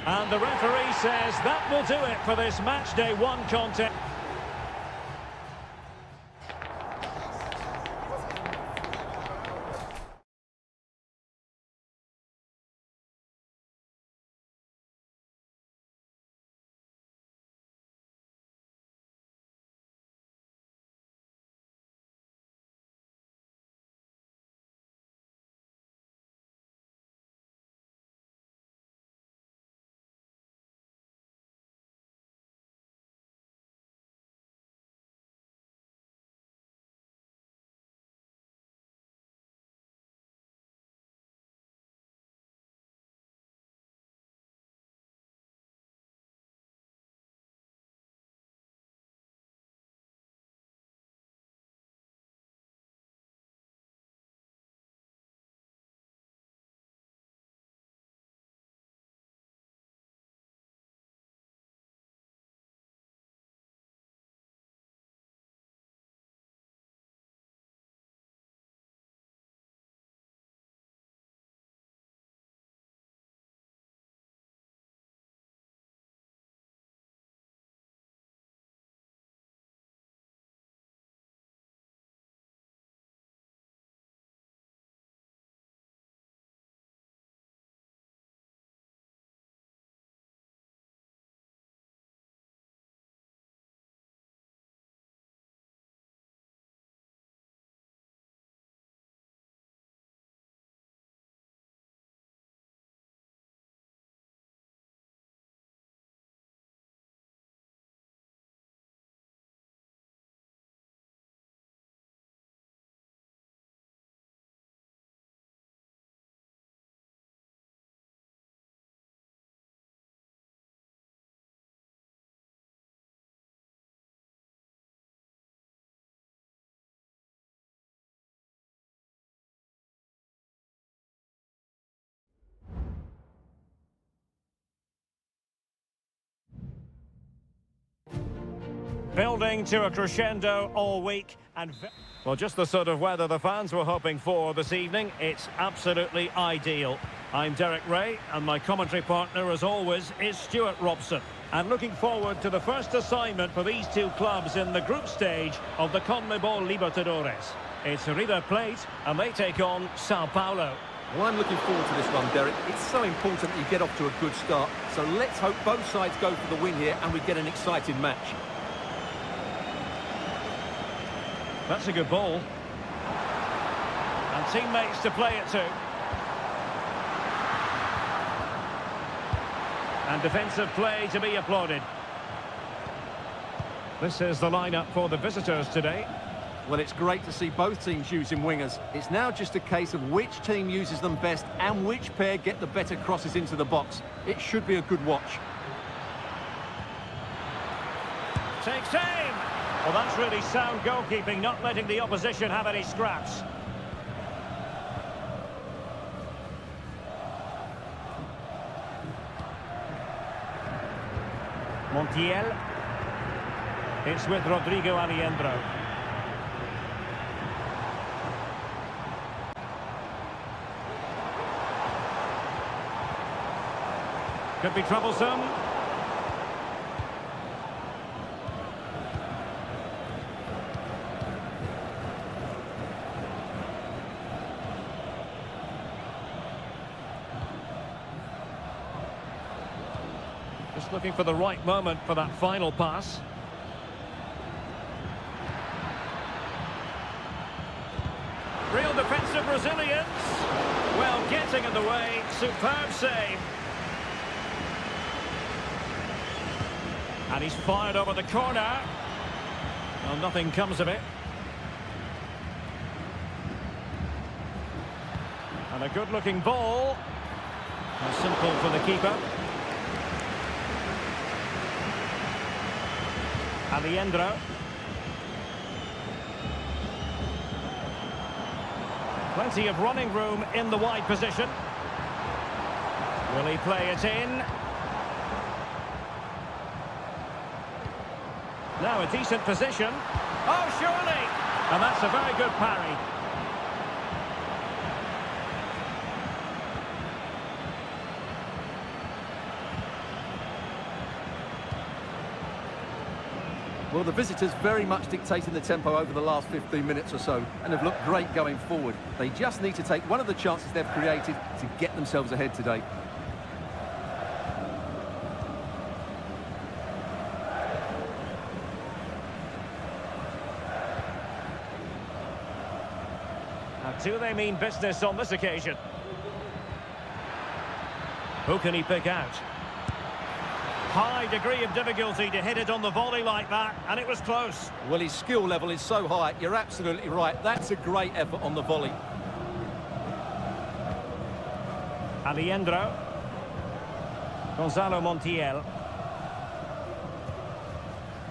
And the referee says that will do it for this match day one contest. Building to a crescendo all week and... Well, just the sort of weather the fans were hoping for this evening. It's absolutely ideal. I'm Derek Ray, and my commentary partner, as always, is Stuart Robson. And looking forward to the first assignment for these two clubs in the group stage of the CONMEBOL Libertadores. It's River Plate, and they take on Sao Paulo. Well, I'm looking forward to this one, Derek. It's so important that you get off to a good start. So let's hope both sides go for the win here and we get an exciting match. That's a good ball. And teammates to play it to. And defensive play to be applauded. This is the lineup for the visitors today. Well, it's great to see both teams using wingers. It's now just a case of which team uses them best and which pair get the better crosses into the box. It should be a good watch. Takes aim! Well, that's really sound goalkeeping, not letting the opposition have any scraps. Montiel. It's with Rodrigo Alejandro. Could be troublesome. Just looking for the right moment for that final pass. Real defensive resilience. Well, getting in the way. Superb save. And he's fired over the corner. Well, nothing comes of it. And a good-looking ball. And simple for the keeper. Alejandro. Plenty of running room in the wide position. Will he play it in? Now a decent position. Oh, surely! And that's a very good parry. Well, the visitors very much dictating the tempo over the last 15 minutes or so and have looked great going forward. They just need to take one of the chances they've created to get themselves ahead today. Do they mean business on this occasion? Who can he pick out? High degree of difficulty to hit it on the volley like that, and it was close. Well, his skill level is so high, you're absolutely right. That's a great effort on the volley. Alejandro. Gonzalo Montiel.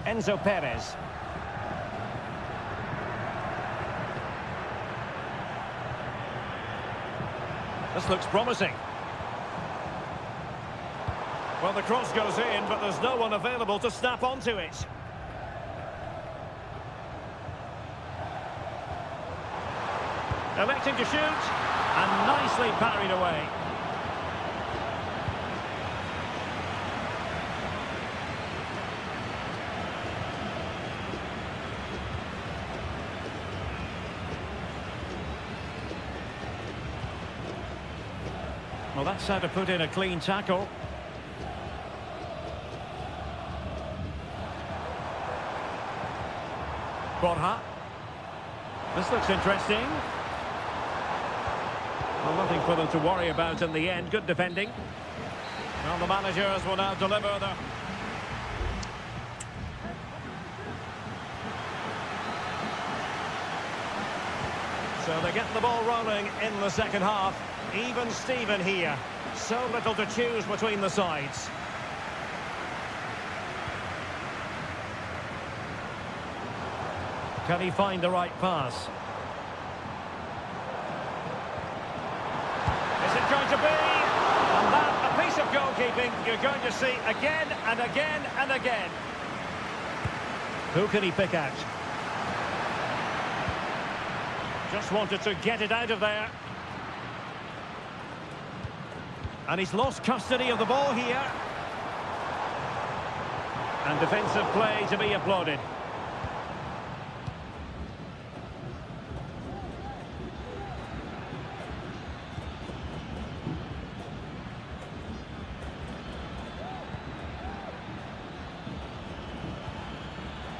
Enzo Perez. This looks promising. Well, the cross goes in, but there's no one available to snap onto it. Electing to shoot, and nicely parried away. Well, that's how to put in a clean tackle. Borja. This looks interesting. Well, nothing for them to worry about in the end. Good defending. Well, the managers will now deliver the... So they get the ball rolling in the second half. Even Steven here. So little to choose between the sides. Can he find the right pass? Is it going to be? And that, a piece of goalkeeping you're going to see again and again and again. Who can he pick out? Just wanted to get it out of there. And he's lost custody of the ball here. And defensive play to be applauded.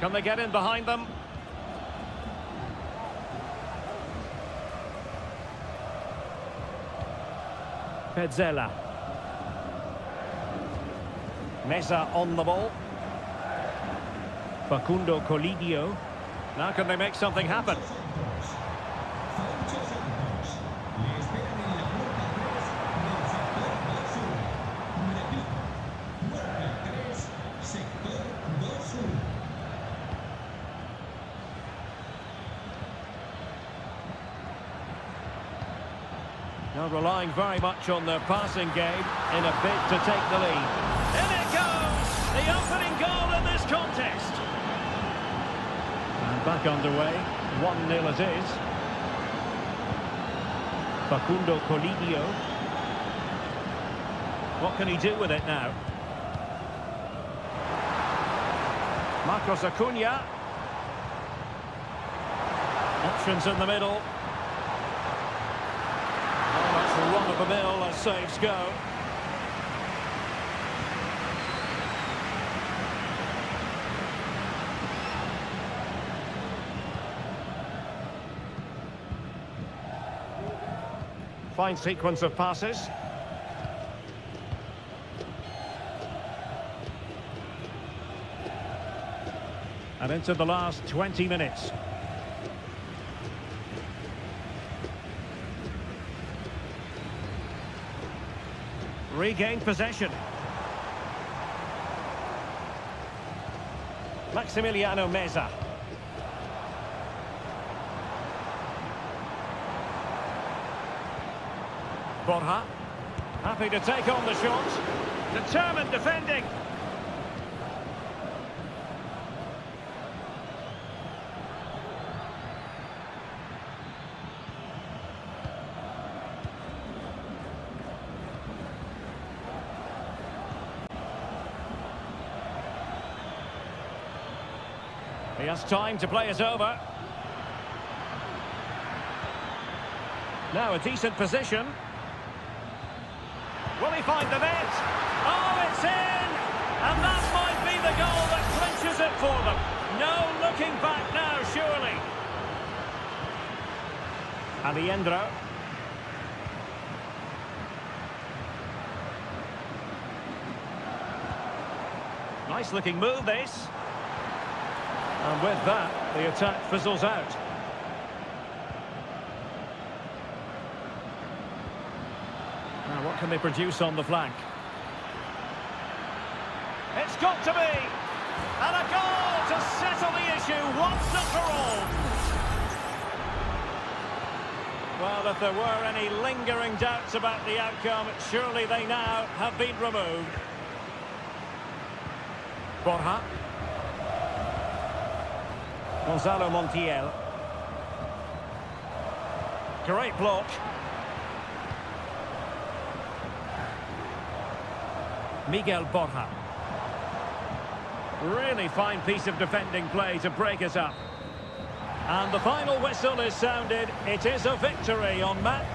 Can they get in behind them? Pezzella. Mesa on the ball. Facundo Colidio. Now can they make something happen? Now relying very much on their passing game in a bid to take the lead. In it goes! The opening goal in this contest. And back underway. 1-0 it is. Facundo Colidio. What can he do with it now? Marcos Acuna. Options in the middle. Run-of-the-mill as saves go. Fine sequence of passes. And into the last 20 minutes. Regained possession. Maximiliano Meza. Borja. Happy to take on the shot. Determined defending. He has time to play it over. Now a decent position. Will he find the net? Oh, it's in! And that might be the goal that clinches it for them. No looking back now, surely. Alejandro. Nice looking move, this. And with that, the attack fizzles out. Now, what can they produce on the flank? It's got to be! And a goal to settle the issue once and for all! Well, if there were any lingering doubts about the outcome, surely they now have been removed. Borja. Gonzalo Montiel. Great block. Miguel Borja. Really fine piece of defending play to break it up. And the final whistle is sounded. It is a victory on match.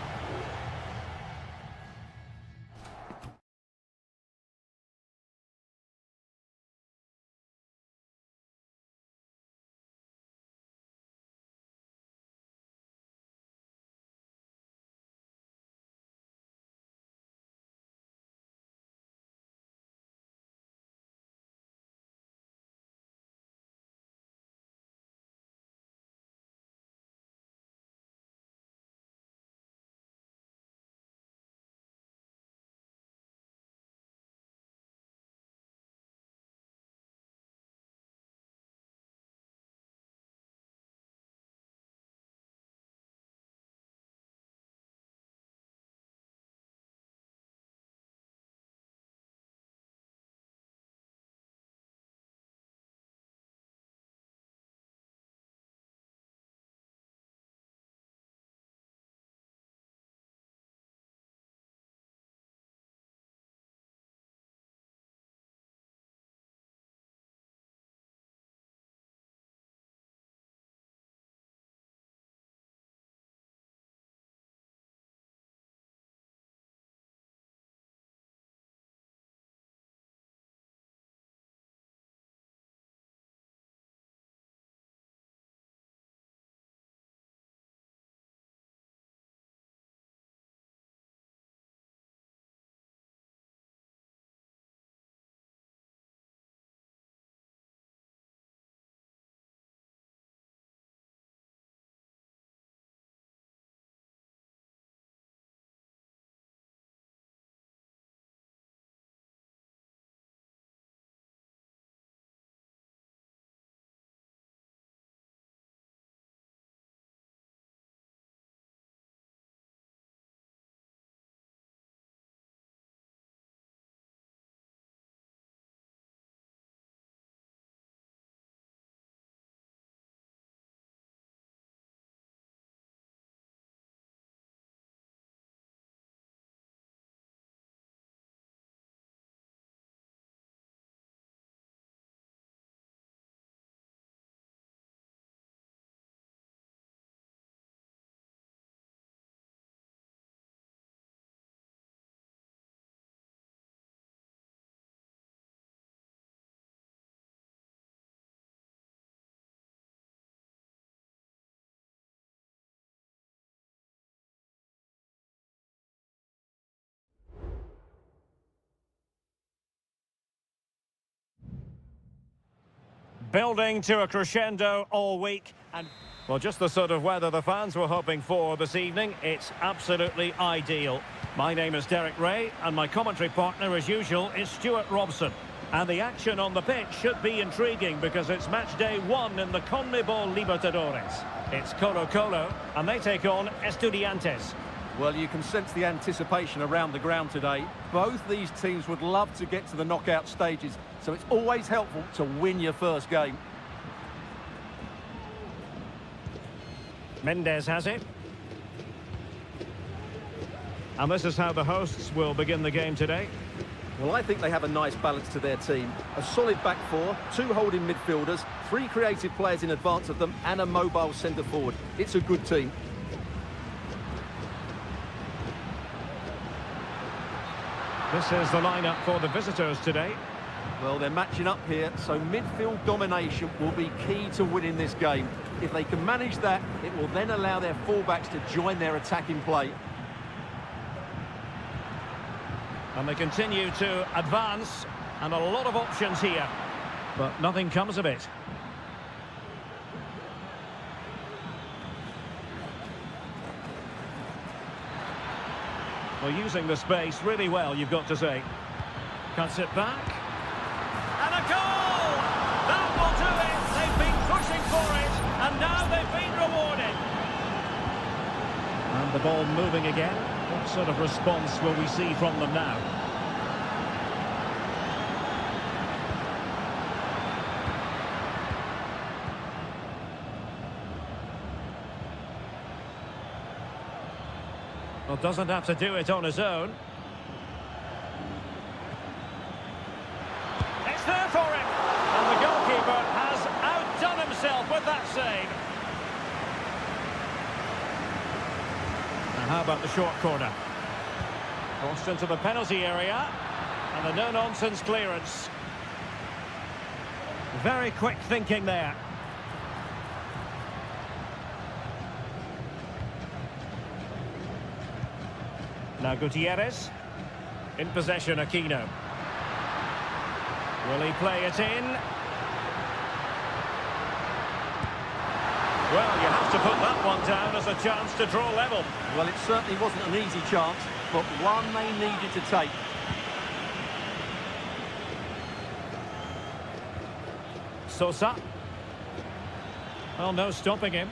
Building to a crescendo all week, and well, just the sort of weather the fans were hoping for this evening. It's absolutely ideal. My name is Derek Ray, and my commentary partner, as usual, is Stuart Robson. And the action on the pitch should be intriguing because it's match day 1 in the CONMEBOL Libertadores. It's Colo-Colo, and they take on Estudiantes. Well, you can sense the anticipation around the ground today. Both these teams would love to get to the knockout stages, so it's always helpful to win your first game. Mendes has it. And this is how the hosts will begin the game today. Well, I think they have a nice balance to their team. A solid back four, 2 holding midfielders, 3 creative players in advance of them, and a mobile centre-forward. It's a good team. This is the lineup for the visitors today. Well, they're matching up here, so midfield domination will be key to winning this game. If they can manage that, it will then allow their fullbacks to join their attacking play. And they continue to advance, and a lot of options here, but nothing comes of it. Well, using the space really well, you've got to say. Cuts it back. And a goal! That will do it! They've been pushing for it, and now they've been rewarded. And the ball moving again. What sort of response will we see from them now? Well, doesn't have to do it on his own. It's there for him! And the goalkeeper has outdone himself with that save. How about the short corner? Crossed into the penalty area. And a no-nonsense clearance. Very quick thinking there. Now Gutierrez. In possession, Aquino. Will he play it in? Well, you have to put that one down as a chance to draw level. Well, it certainly wasn't an easy chance, but one they needed to take. Sosa. Well, no stopping him.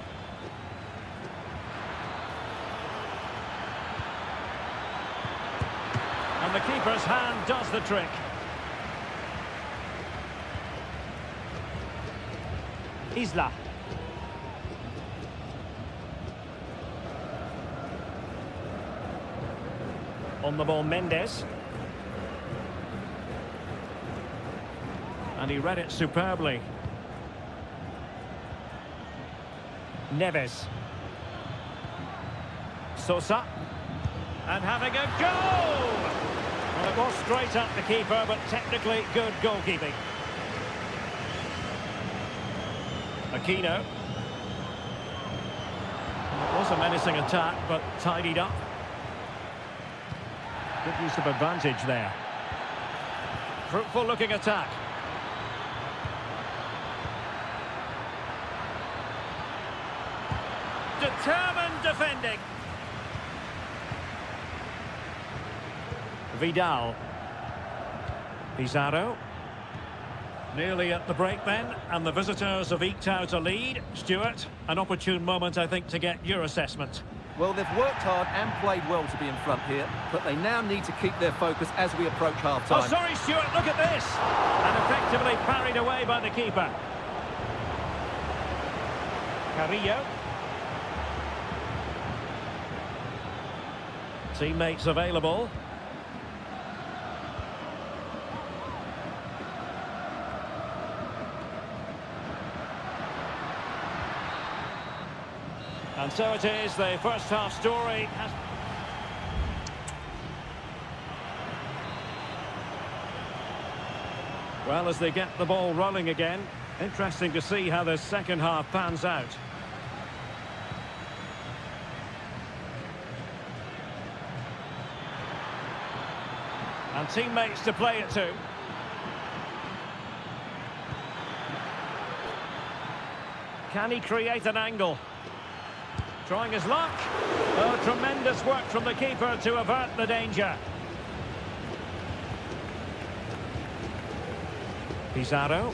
And the keeper's hand does the trick. Isla. On the ball, Mendes. And he read it superbly. Neves. Sosa. And having a go! Well, it was straight at the keeper, but technically good goalkeeping. Aquino. It was a menacing attack, but tidied up. Good use of advantage there. Fruitful looking attack. Determined defending. Vidal. Pizarro. Nearly at the break then, and the visitors have eked out a lead. Stuart, an opportune moment, I think, to get your assessment. Well, they've worked hard and played well to be in front here, but they now need to keep their focus as we approach half-time. Oh, sorry, Stuart, look at this! And effectively parried away by the keeper. Carrillo. Teammates available. And so it is, the first half story has... Well, as they get the ball rolling again, interesting to see how the second half pans out. And teammates to play it to. Can he create an angle? Trying his luck. Oh, tremendous work from the keeper to avert the danger. Pizarro.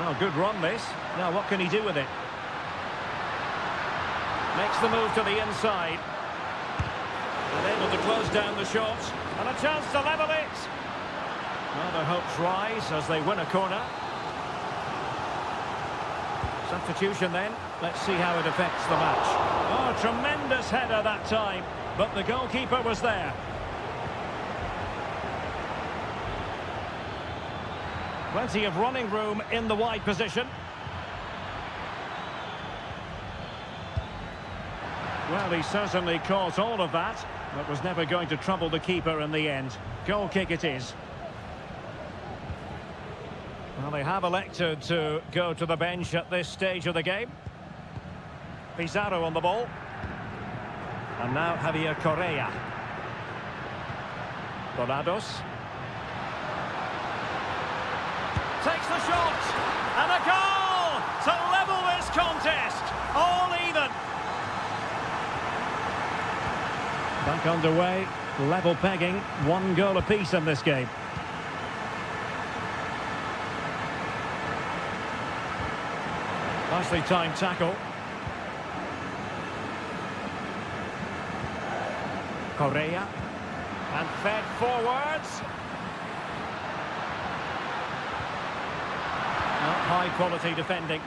Oh, good run this. Now what can he do with it? Makes the move to the inside. And able to close down the shot. And a chance to level it. Well, their hopes rise as they win a corner. Substitution then. Let's see how it affects the match. Oh, tremendous header that time. But the goalkeeper was there. Plenty of running room in the wide position. Well, he certainly caught all of that, but was never going to trouble the keeper in the end. Goal kick it is. Well, they have elected to go to the bench at this stage of the game. Pizarro on the ball. And now Javier Correa. Dorados. Takes the shot. And a goal to level this contest. All even. Back underway. Level pegging. 1 goal apiece in this game. Nicely timed tackle. Correa. And fed forwards. High quality defending.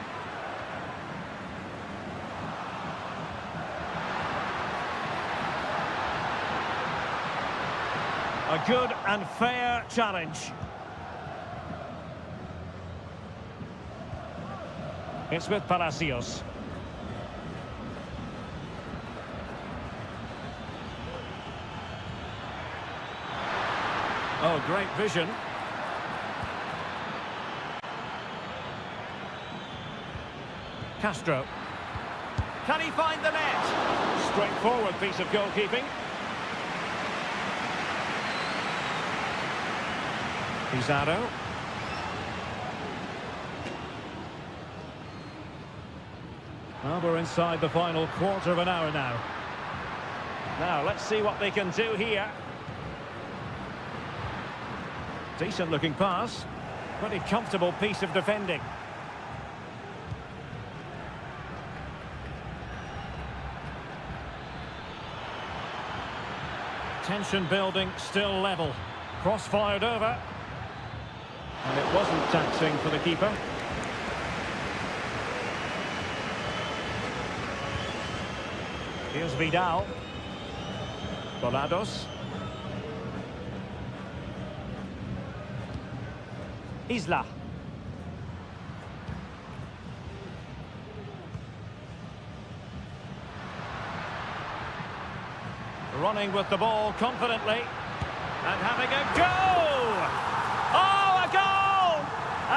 A good and fair challenge. It's with Palacios. Oh, great vision. Castro. Can he find the net? Straightforward piece of goalkeeping. Pizarro. Well, we're inside the final quarter of an hour now. Now, let's see what they can do here. Decent looking pass. Pretty comfortable piece of defending. Tension building, still level. Cross fired over. And it wasn't taxing for the keeper. Here's Vidal. Dorados. Isla. Running with the ball confidently. And having a go! Oh, a goal!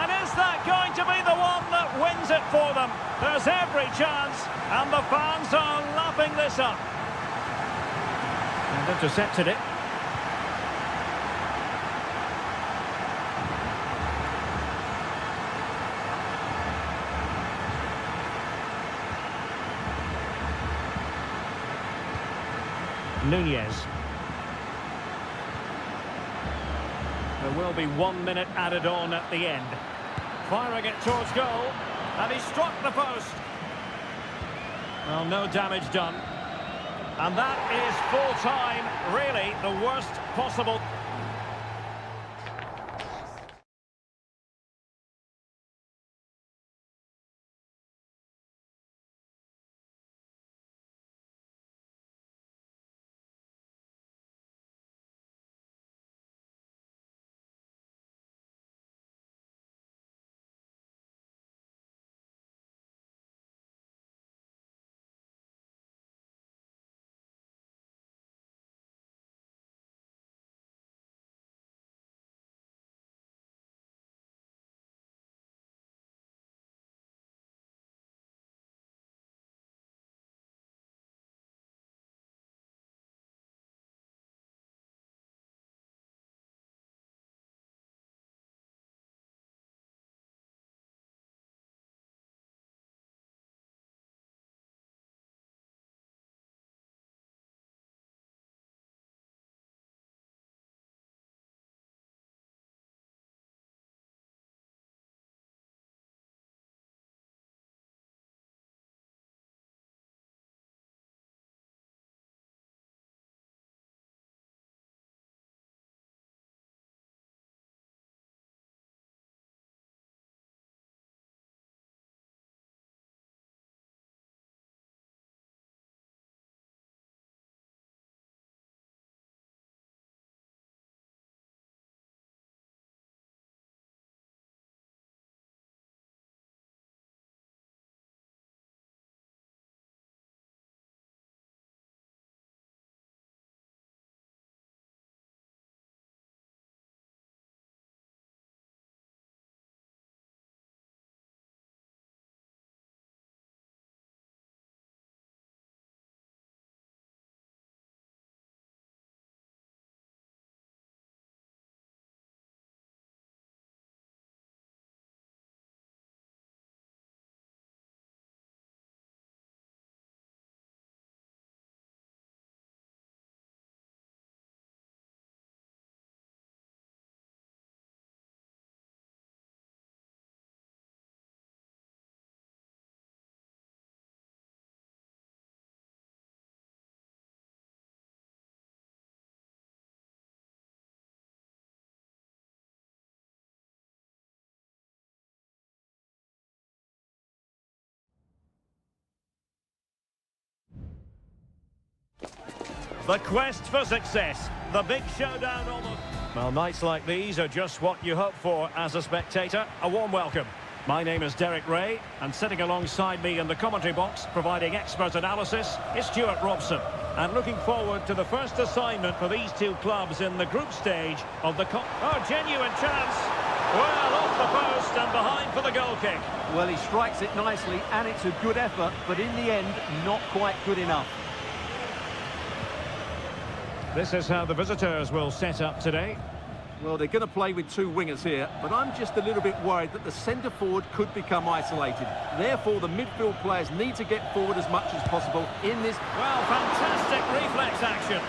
And is that going to be the one that wins it for them? There's every chance, and the fans are lapping this up. And intercepted it. Nunez. There will be 1 minute added on at the end. Firing it towards goal, and he struck the post. Well, no damage done. And that is full time, really the worst possible. The quest for success. The big showdown almost. Well, nights like these are just what you hope for as a spectator. A warm welcome. My name is Derek Ray, and sitting alongside me in the commentary box, providing expert analysis, is Stuart Robson. And looking forward to the first assignment for these two clubs in the group stage of the genuine chance. Well, off the post and behind for the goal kick. Well, he strikes it nicely, and it's a good effort, but in the end, not quite good enough. This is how the visitors will set up today. Well, they're going to play with two wingers here, but I'm just a little bit worried that the centre-forward could become isolated. Therefore, the midfield players need to get forward as much as possible in this... Well, fantastic reflex action.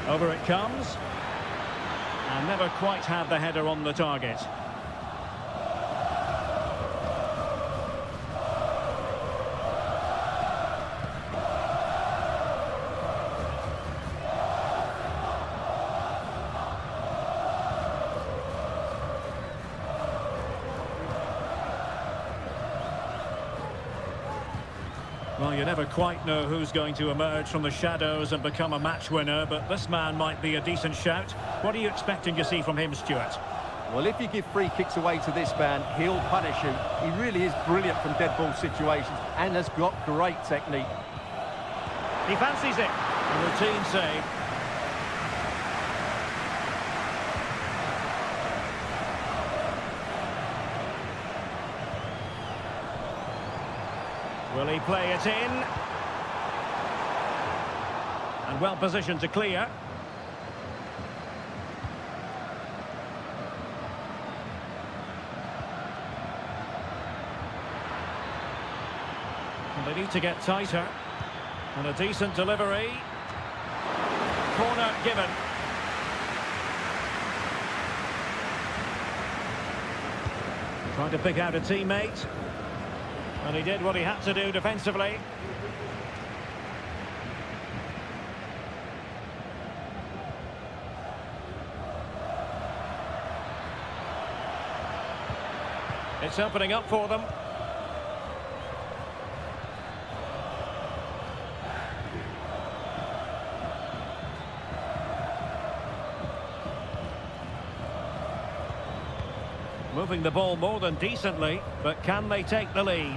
Over it comes. And never quite had the header on the target. Well, you never quite know who's going to emerge from the shadows and become a match winner, but this man might be a decent shout. What are you expecting to see from him, Stuart? Well, if you give free kicks away to this man, he'll punish you. He really is brilliant from dead ball situations and has got great technique. He fancies it. A routine save. Will he play it in? And well positioned to clear. And they need to get tighter. And a decent delivery. Corner given. Trying to pick out a teammate. And he did what he had to do defensively. It's opening up for them. Moving the ball more than decently, but can they take the lead?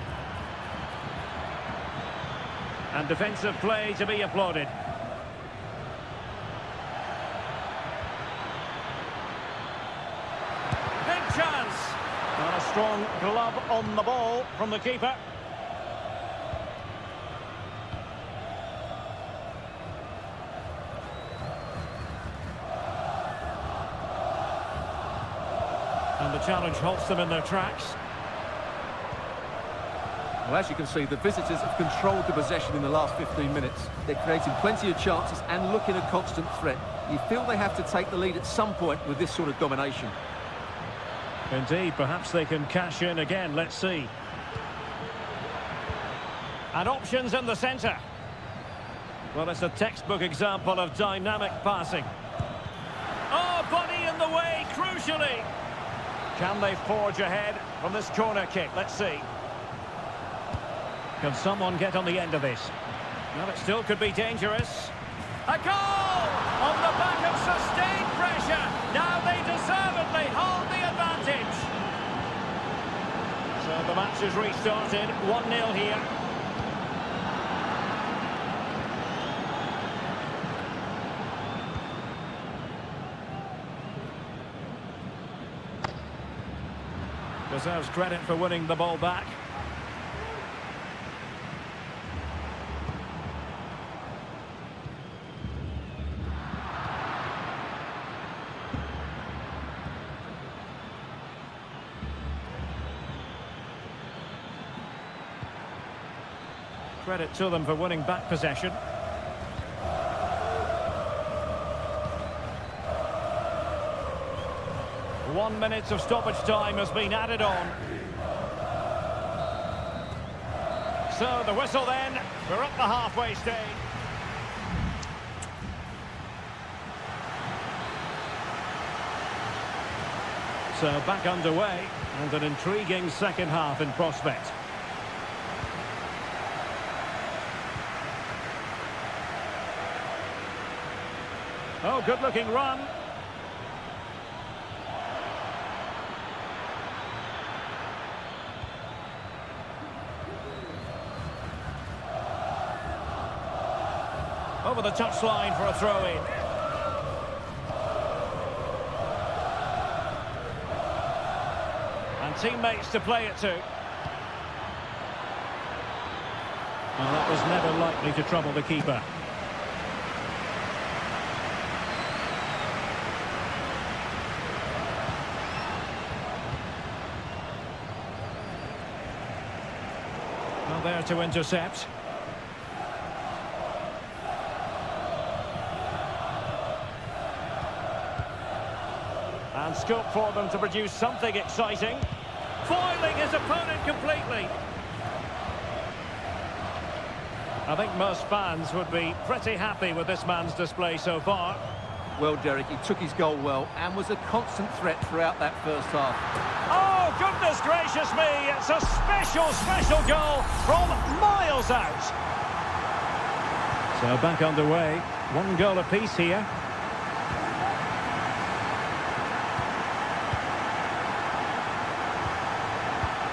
And defensive play to be applauded. Big chance! And a strong glove on the ball from the keeper. And the challenge halts them in their tracks. Well, as you can see, the visitors have controlled the possession in the last 15 minutes. They're creating plenty of chances and looking a constant threat. You feel they have to take the lead at some point with this sort of domination. Indeed, perhaps they can cash in again. Let's see. And options in the centre. Well, it's a textbook example of dynamic passing. Oh, body in the way, crucially. Can they forge ahead from this corner kick? Let's see. Can someone get on the end of this? Well, it still could be dangerous. A goal! On the back of sustained pressure. Now they deservedly hold the advantage. So the match has restarted. 1-0 here. Deserves credit for winning the ball back. Credit to them for winning back possession. One minute of stoppage time has been added on. So the whistle then, we're up the halfway stage. So back underway, and an intriguing second half in prospect. Oh, good-looking run. Over the touchline for a throw-in. And teammates to play it to. Well, that was never likely to trouble the keeper. Well, there to intercept. And scope for them to produce something exciting. Foiling his opponent completely. I think most fans would be pretty happy with this man's display so far. Well, Derek, he took his goal well and was a constant threat throughout that first half. Oh, goodness gracious me! It's a special goal from miles out. So back underway. One goal apiece here.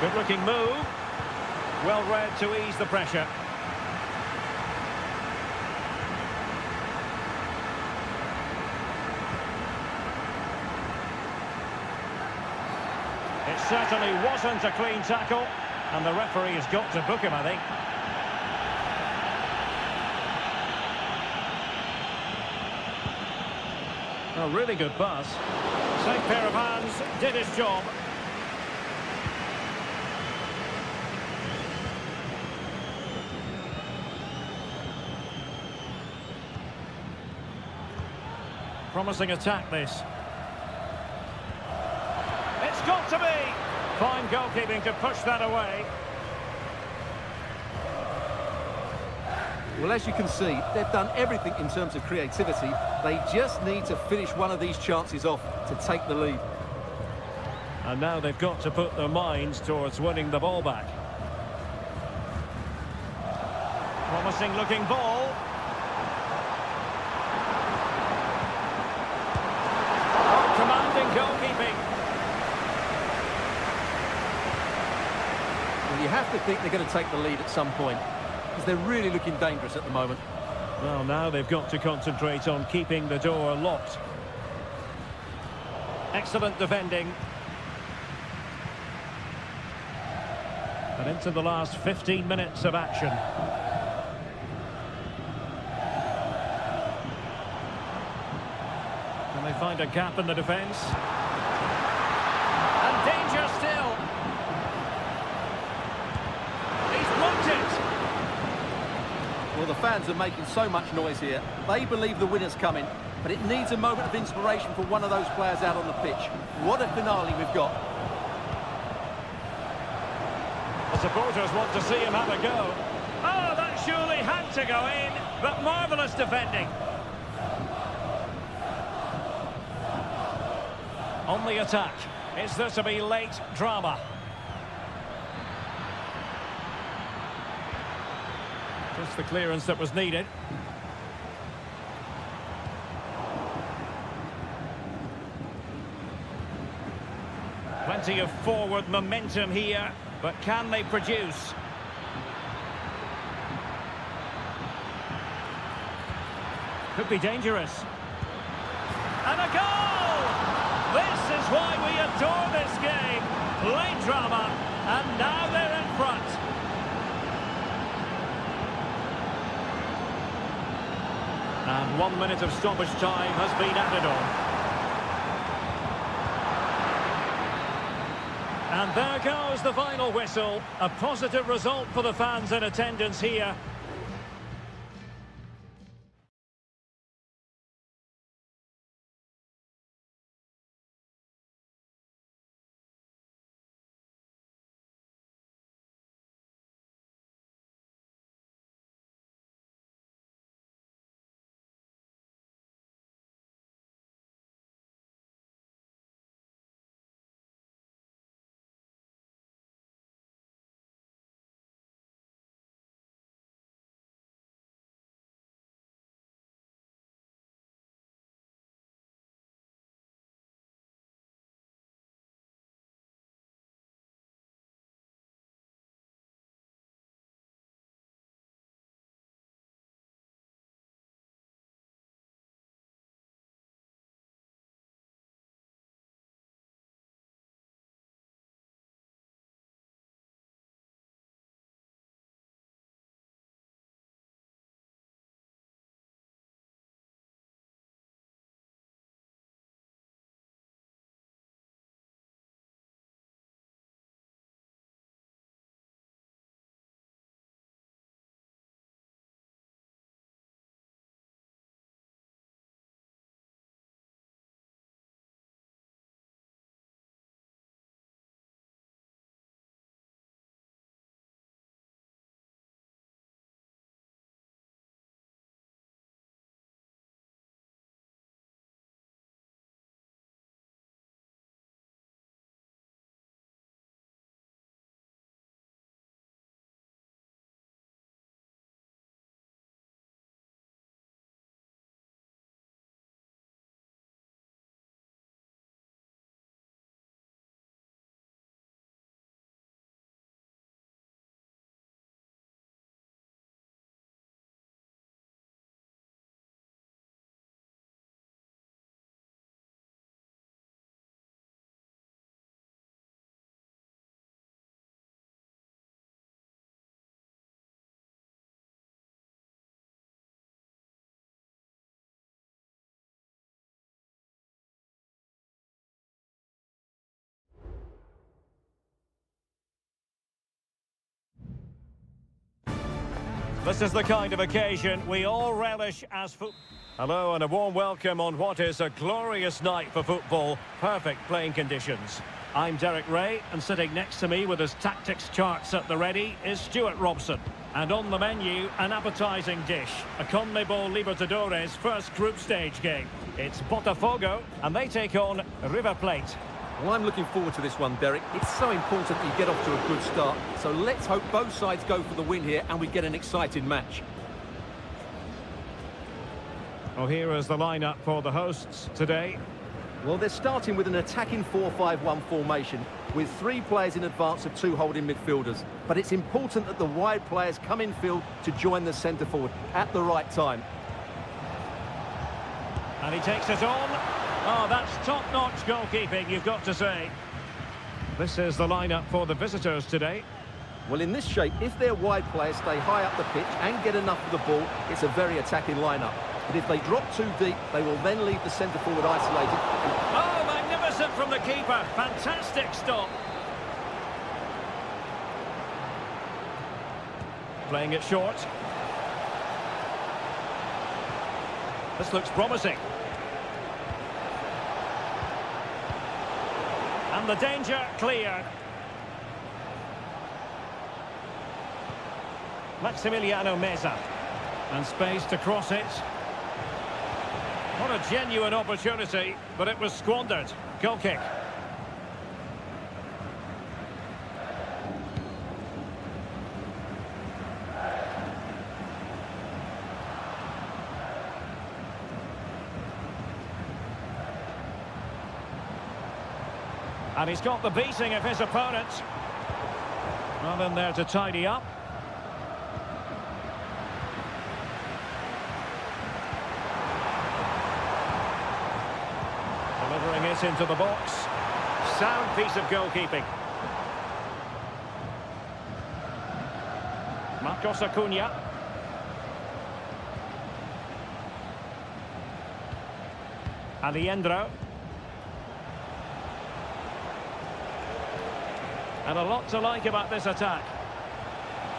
Good-looking move. Well read to ease the pressure. It certainly wasn't a clean tackle, and the referee has got to book him, I think. A really good pass. Safe pair of hands, did his job. Promising attack, this. It's got to be! Fine goalkeeping to push that away. Well, as you can see, they've done everything in terms of creativity. They just need to finish one of these chances off to take the lead. And now they've got to put their minds towards winning the ball back. Promising looking ball. Commanding goalkeeping. Well, you have to think they're going to take the lead at some point, because they're really looking dangerous at the moment. Well, now they've got to concentrate on keeping the door locked. Excellent defending. And into the last 15 minutes of action. Can they find a gap in the defence? And danger still. He's blocked it. Well, the fans are making so much noise here. They believe the winner's coming, but it needs a moment of inspiration for one of those players out on the pitch. What a finale we've got. The supporters want to see him have a go. Oh, that surely had to go in, but marvellous defending. On the attack, is there to be late drama? Just the clearance that was needed. Plenty of forward momentum here, but can they produce? Could be dangerous. And a goal! This is why we adore this game. Late drama, and now they're in front. And 1 minute of stoppage time has been added on. And there goes the final whistle. A positive result for the fans in attendance here. This is the kind of occasion we all relish as football. Hello and a warm welcome on what is a glorious night for football. Perfect playing conditions. I'm Derek Ray, and sitting next to me with his tactics charts at the ready is Stuart Robson. And on the menu, an appetising dish, a CONMEBOL Libertadores first group stage game. It's Botafogo, and they take on River Plate. Well, I'm looking forward to this one, Derek. It's so important that you get off to a good start. So let's hope both sides go for the win here and we get an exciting match. Well, here is the lineup for the hosts today. Well, they're starting with an attacking 4-5-1 formation with 3 players in advance of 2 holding midfielders. But it's important that the wide players come in field to join the centre forward at the right time. And he takes it on. Oh, that's top-notch goalkeeping, you've got to say. This is the lineup for the visitors today. Well, in this shape, if their wide players stay high up the pitch and get enough of the ball, it's a very attacking lineup. But if they drop too deep, they will then leave the centre forward isolated. Oh, magnificent from the keeper. Fantastic stop. Playing it short. This looks promising. And the danger cleared. Maximiliano Meza. And space to cross it. What a genuine opportunity, but it was squandered. Goal kick. And he's got the beating of his opponent. Well in there to tidy up. Delivering it into the box. Sound piece of goalkeeping. Marcos Acuna. Aliendro. And a lot to like about this attack.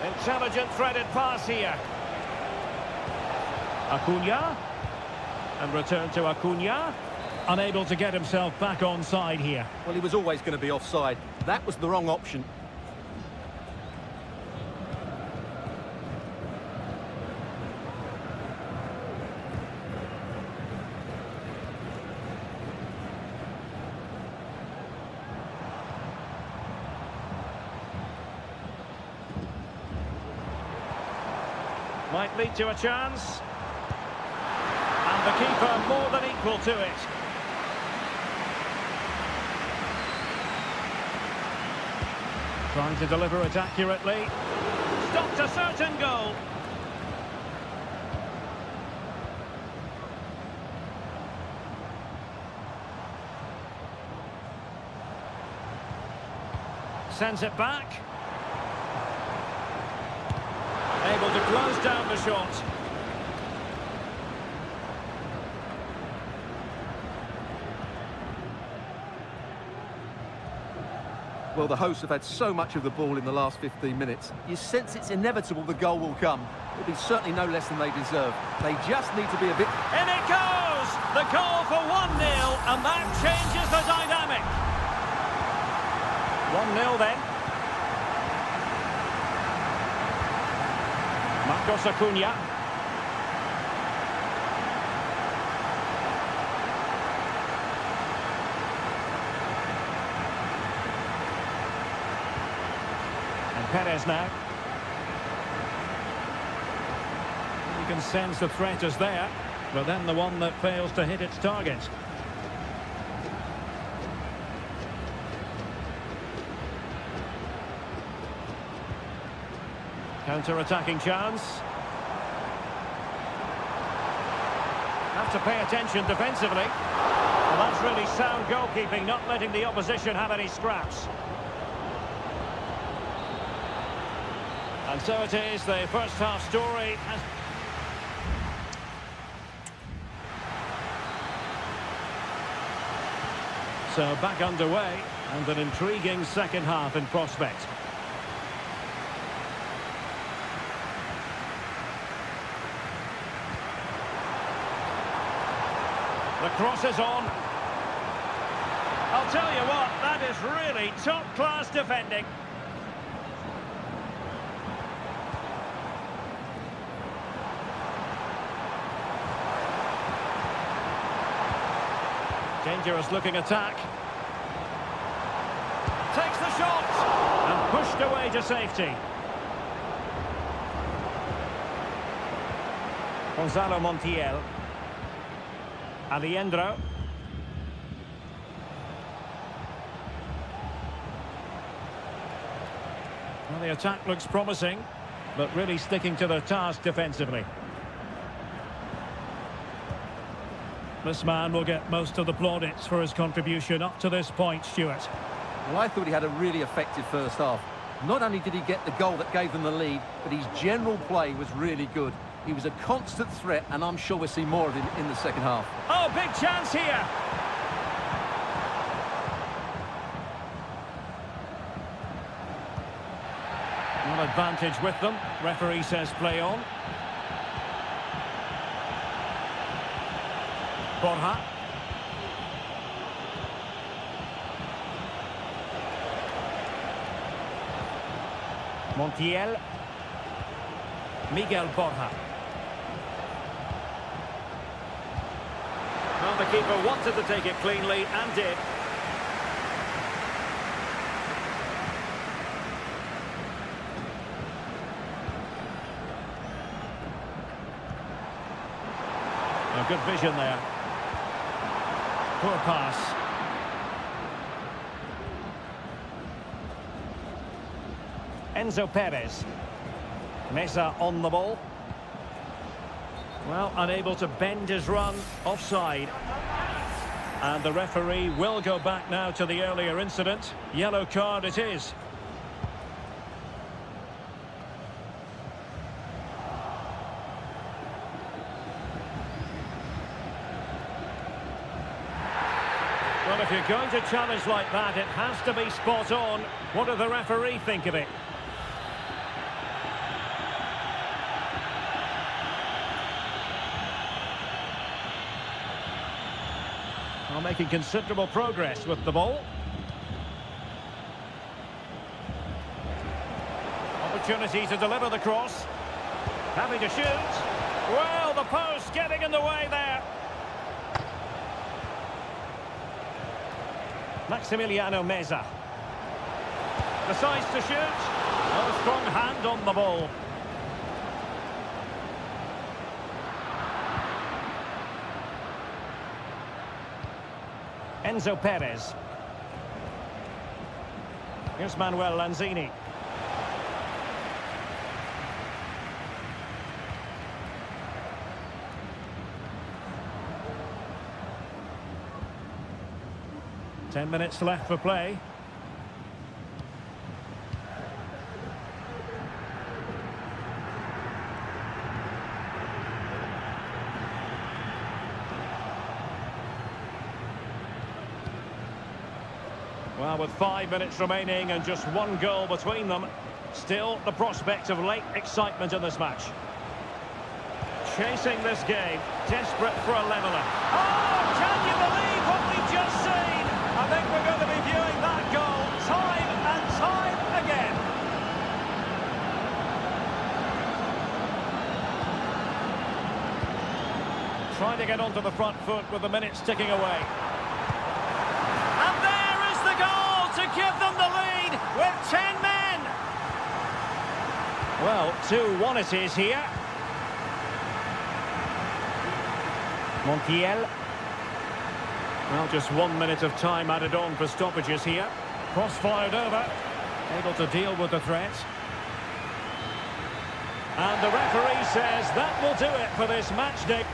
Intelligent threaded pass here. Acuna. And return to Acuna. Unable to get himself back on side here. Well, he was always going to be offside. That was the wrong option. Might lead to a chance. And the keeper more than equal to it. Trying to deliver it accurately. Stopped a certain goal. Sends it back. Able to close down the shot. Well, the hosts have had so much of the ball in the last 15 minutes. You sense it's inevitable the goal will come. It'll be certainly no less than they deserve. They just need to be a bit... In it goes! The goal for 1-0, and that changes the dynamic. 1-0 then. Marcos Acuna. And Perez now. You can sense the threat is there, but then the one that fails to hit its target. Counter-attacking chance. Have to pay attention defensively. Well, that's really sound goalkeeping, not letting the opposition have any scraps. And so it is, the first half story has... So back underway, and an intriguing second half in prospect. cross is on. I'll tell you what, that is really top-class defending. Dangerous looking attack. Takes the shot and pushed away to safety. Gonzalo Montiel. Aliendro. Well, the attack looks promising, but really sticking to their task defensively. This man will get most of the plaudits for his contribution up to this point, Stuart. Well, I thought he had a really effective first half. Not only did he get the goal that gave them the lead, but his general play was really good. He was a constant threat, and I'm sure we'll see more of him in the second half. Oh, big chance here! One advantage with them. Referee says play on. Borja. Montiel. Miguel Borja. Well, the keeper wanted to take it cleanly and did. A good vision there. Poor pass. Enzo Perez. Meza on the ball. Well, unable to bend his run, offside. And the referee will go back now to the earlier incident. Yellow card it is. Well, if you're going to challenge like that, it has to be spot on. What does the referee think of it? Well, making considerable progress with the ball. Opportunity to deliver the cross. Happy to shoot. Well, the post getting in the way there. Maximiliano Meza. Decides to shoot. Oh, a strong hand on the ball. Enzo Perez. Here's Manuel Lanzini. Ten minutes left for play. Well, with 5 minutes remaining and just one goal between them, still the prospect of late excitement in this match. Chasing this game, desperate for a leveller. Oh, can you believe what we've just seen? I think we're going to be viewing that goal time and time again. Trying to get onto the front foot with the minutes ticking away. And there is the goal to give them the lead with 10 men. Well, 2-1 it is here. Montiel. Well, just 1 minute of time added on for stoppages here. Cross fired over. Able to deal with the threat. And the referee says that will do it for this match day.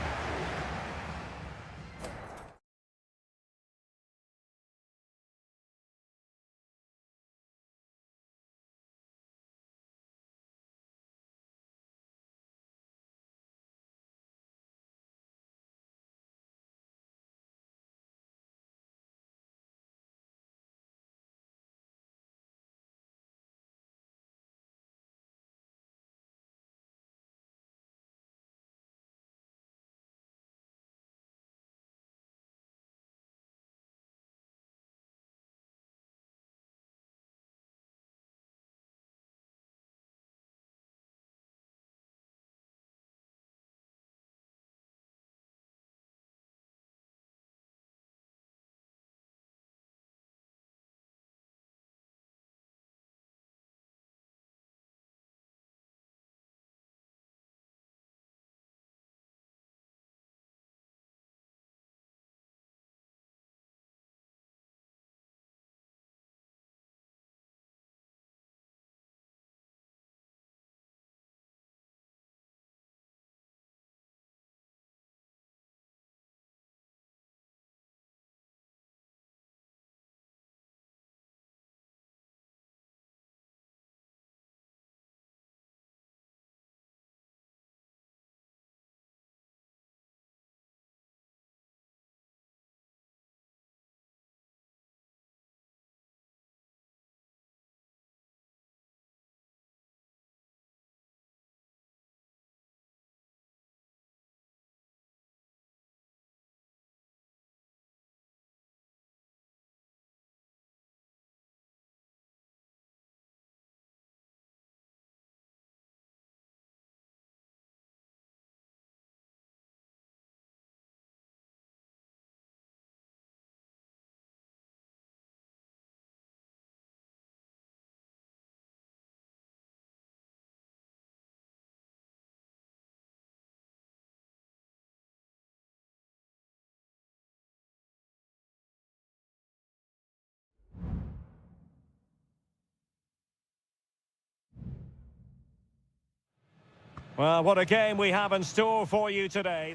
Well, what a game we have in store for you today.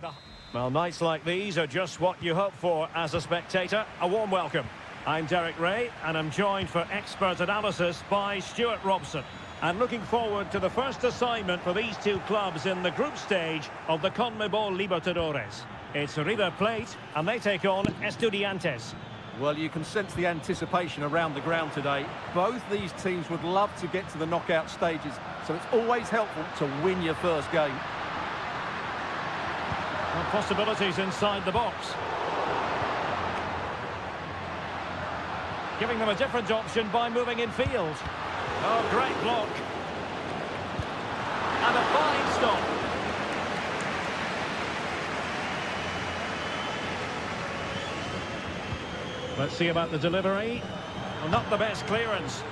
Well, nights like these are just what you hope for as a spectator. A warm welcome. I'm Derek Ray, and I'm joined for expert analysis by Stuart Robson. And looking forward to the first assignment for these two clubs in the group stage of the CONMEBOL Libertadores. It's River Plate, and they take on Estudiantes. Well, you can sense the anticipation around the ground today. Both these teams would love to get to the knockout stages, so it's always helpful to win your first game. Well, possibilities inside the box. Giving them a different option by moving in field. Oh, great block. And a fine stop. Let's see about the delivery. Well, not the best clearance.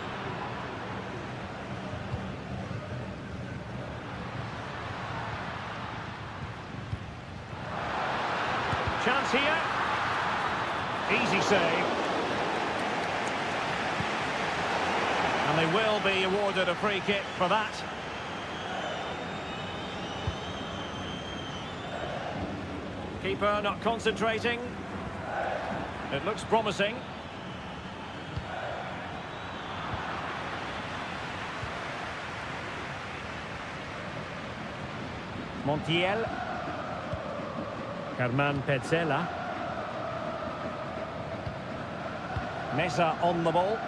Chance here. Easy save. And they will be awarded a free kick for that. Keeper not concentrating. It looks promising. Montiel. Carman Petzela. Mesa on the ball.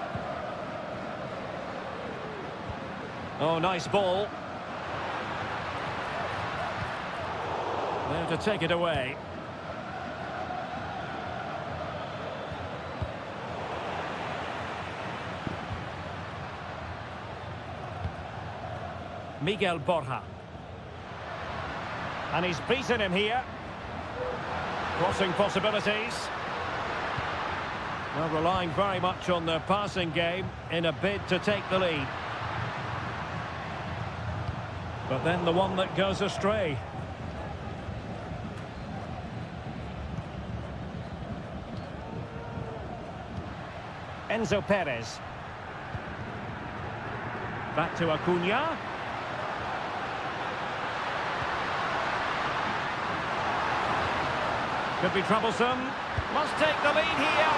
Oh, nice ball. There to take it away. Miguel Borja. And he's beaten him here. Crossing possibilities. Well, relying very much on their passing game in a bid to take the lead. But then the one that goes astray. Enzo Perez. Back to Acuna. Could be troublesome. Must take the lead here.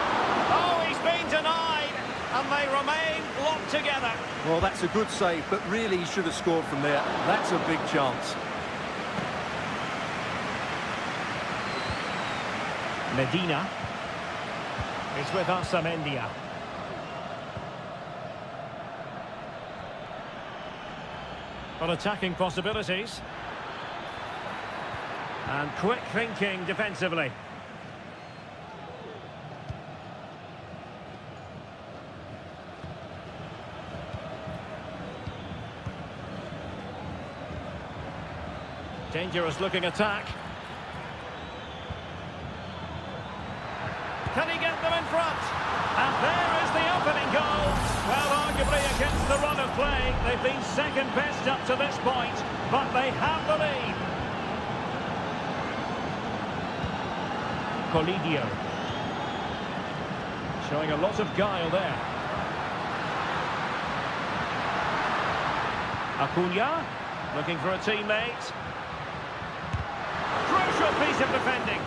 Oh, he's been denied. And they remain locked together. Well, that's a good save, but really he should have scored from there. That's a big chance. Medina. It's with Amendia. Well, attacking possibilities. And quick thinking defensively. Dangerous looking attack. Can he get them in front? And there is the opening goal. Well, arguably against the run of play, they've been second best up to this point, but they have the lead. Colidio. Showing a lot of guile there. Acuna, looking for a teammate. Crucial piece of defending.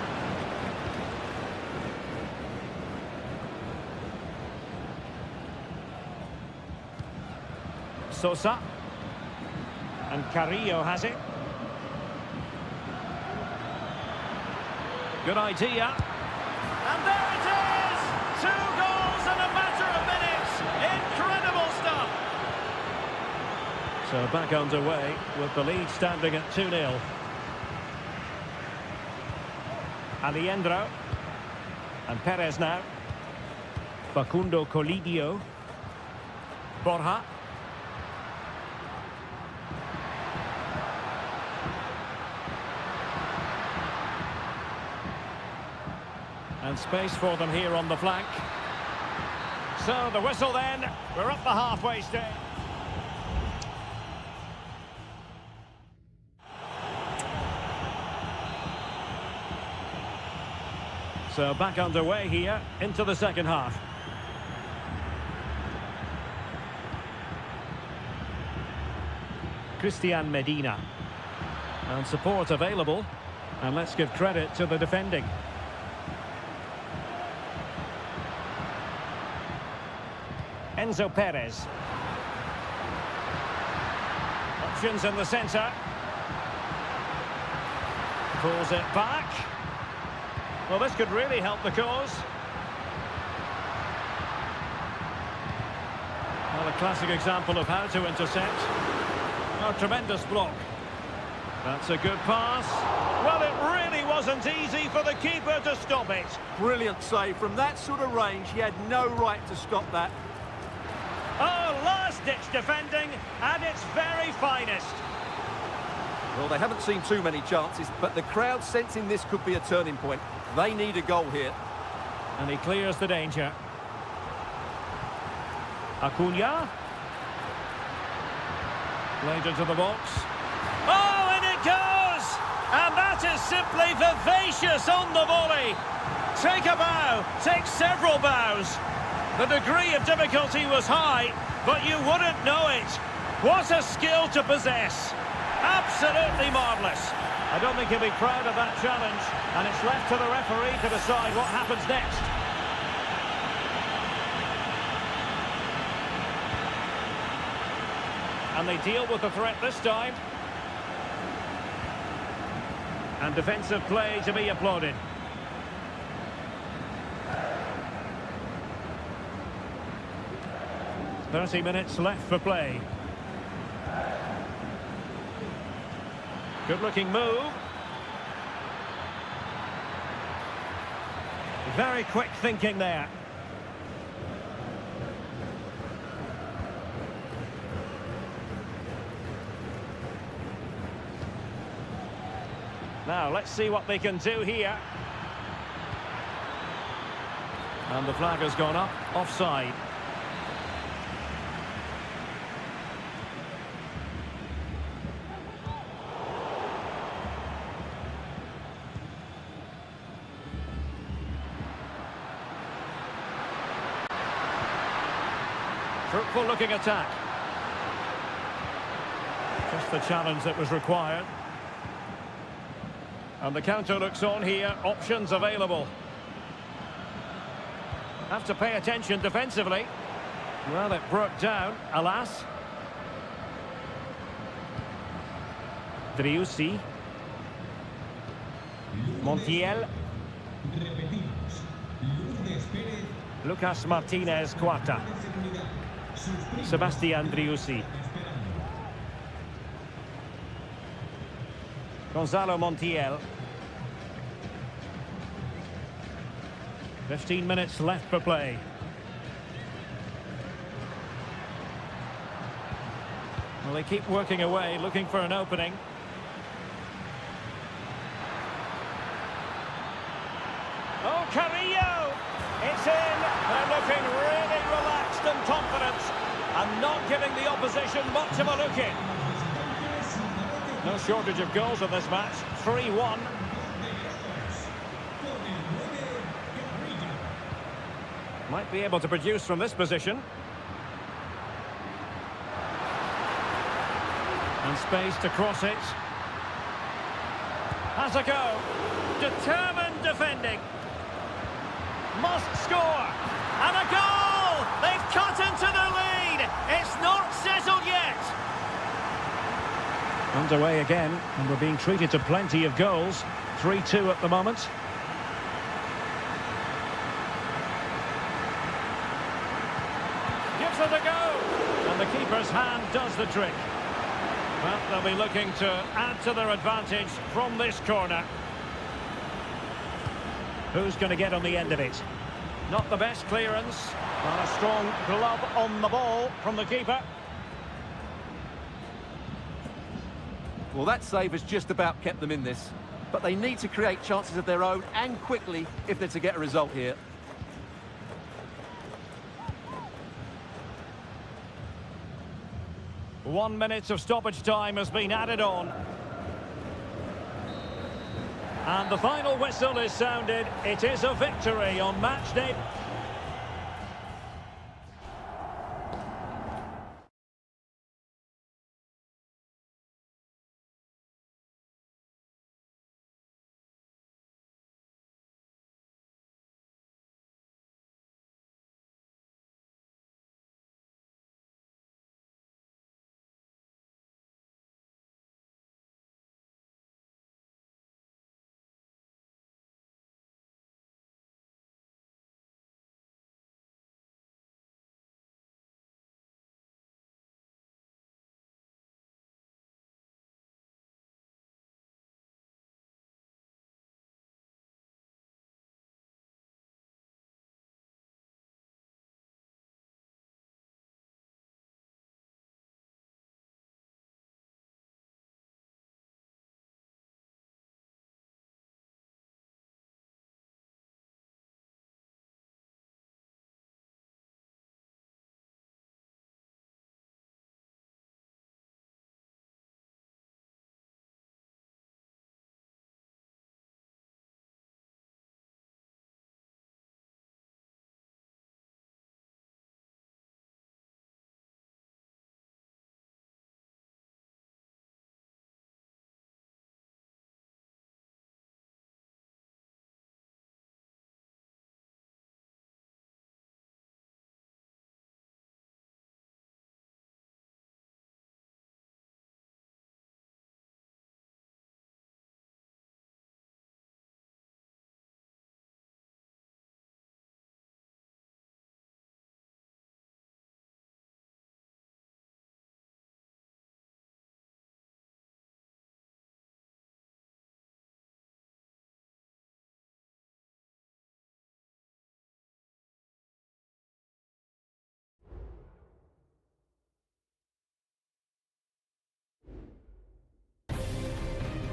Sosa. And Carrillo has it. Good idea. And there it is! 2 goals in a matter of minutes. Incredible stuff. So back underway with the lead standing at 2-0. Aliendro. And Perez now. Facundo Colidio. Borja. And space for them here on the flank. So the whistle then. We're up the halfway stage. So back underway here into the second half. Christian Medina. And support available. And let's give credit to the defending. Enzo Perez. Options in the centre. Pulls it back. Well, this could really help the cause. Well, a classic example of how to intercept. A tremendous block. That's a good pass. Well, it really wasn't easy for the keeper to stop it. Brilliant save. From that sort of range, he had no right to stop that. Oh, last-ditch defending at its very finest. Well, they haven't seen too many chances, but the crowd sensing this could be a turning point. They need a goal here. And he clears the danger. Acuna. Played into the box. Oh, and it goes! And that is simply vivacious on the volley. Take a bow, take several bows. The degree of difficulty was high, but you wouldn't know it. What a skill to possess. Absolutely marvellous. I don't think he'll be proud of that challenge, and it's left to the referee to decide what happens next. And they deal with the threat this time. And defensive play to be applauded. "30 minutes left for play. Good-looking move. Very quick thinking there. Now, let's see what they can do here. And the flag has gone up, offside. Fruitful looking attack. Just the challenge that was required. And the counter looks on here, options available. Have to pay attention defensively. Well, it broke down, alas. Driussi. Montiel. Lucas Martinez Cuarta. Sebastian Driussi. Gonzalo Montiel. 15 minutes left for play. Well, they keep working away, looking for an opening. Oh, Carrillo! It's in! They're looking really relaxed and confident, and not giving the opposition much of a look in. No shortage of goals in this match. 3-1. Might be able to produce from this position. And space to cross it. Has a go. Determined defending. Must score. And a goal! They've cut into the lead. It's not settled yet. Underway again, and we're being treated to plenty of goals. 3-2 at the moment. Gives it a go! And the keeper's hand does the trick. Well, they'll be looking to add to their advantage from this corner. Who's going to get on the end of it? Not the best clearance. And a strong glove on the ball from the keeper. Well, that save has just about kept them in this. But they need to create chances of their own, and quickly, if they're to get a result here. One minute of stoppage time has been added on. And the final whistle is sounded. It is a victory on match day.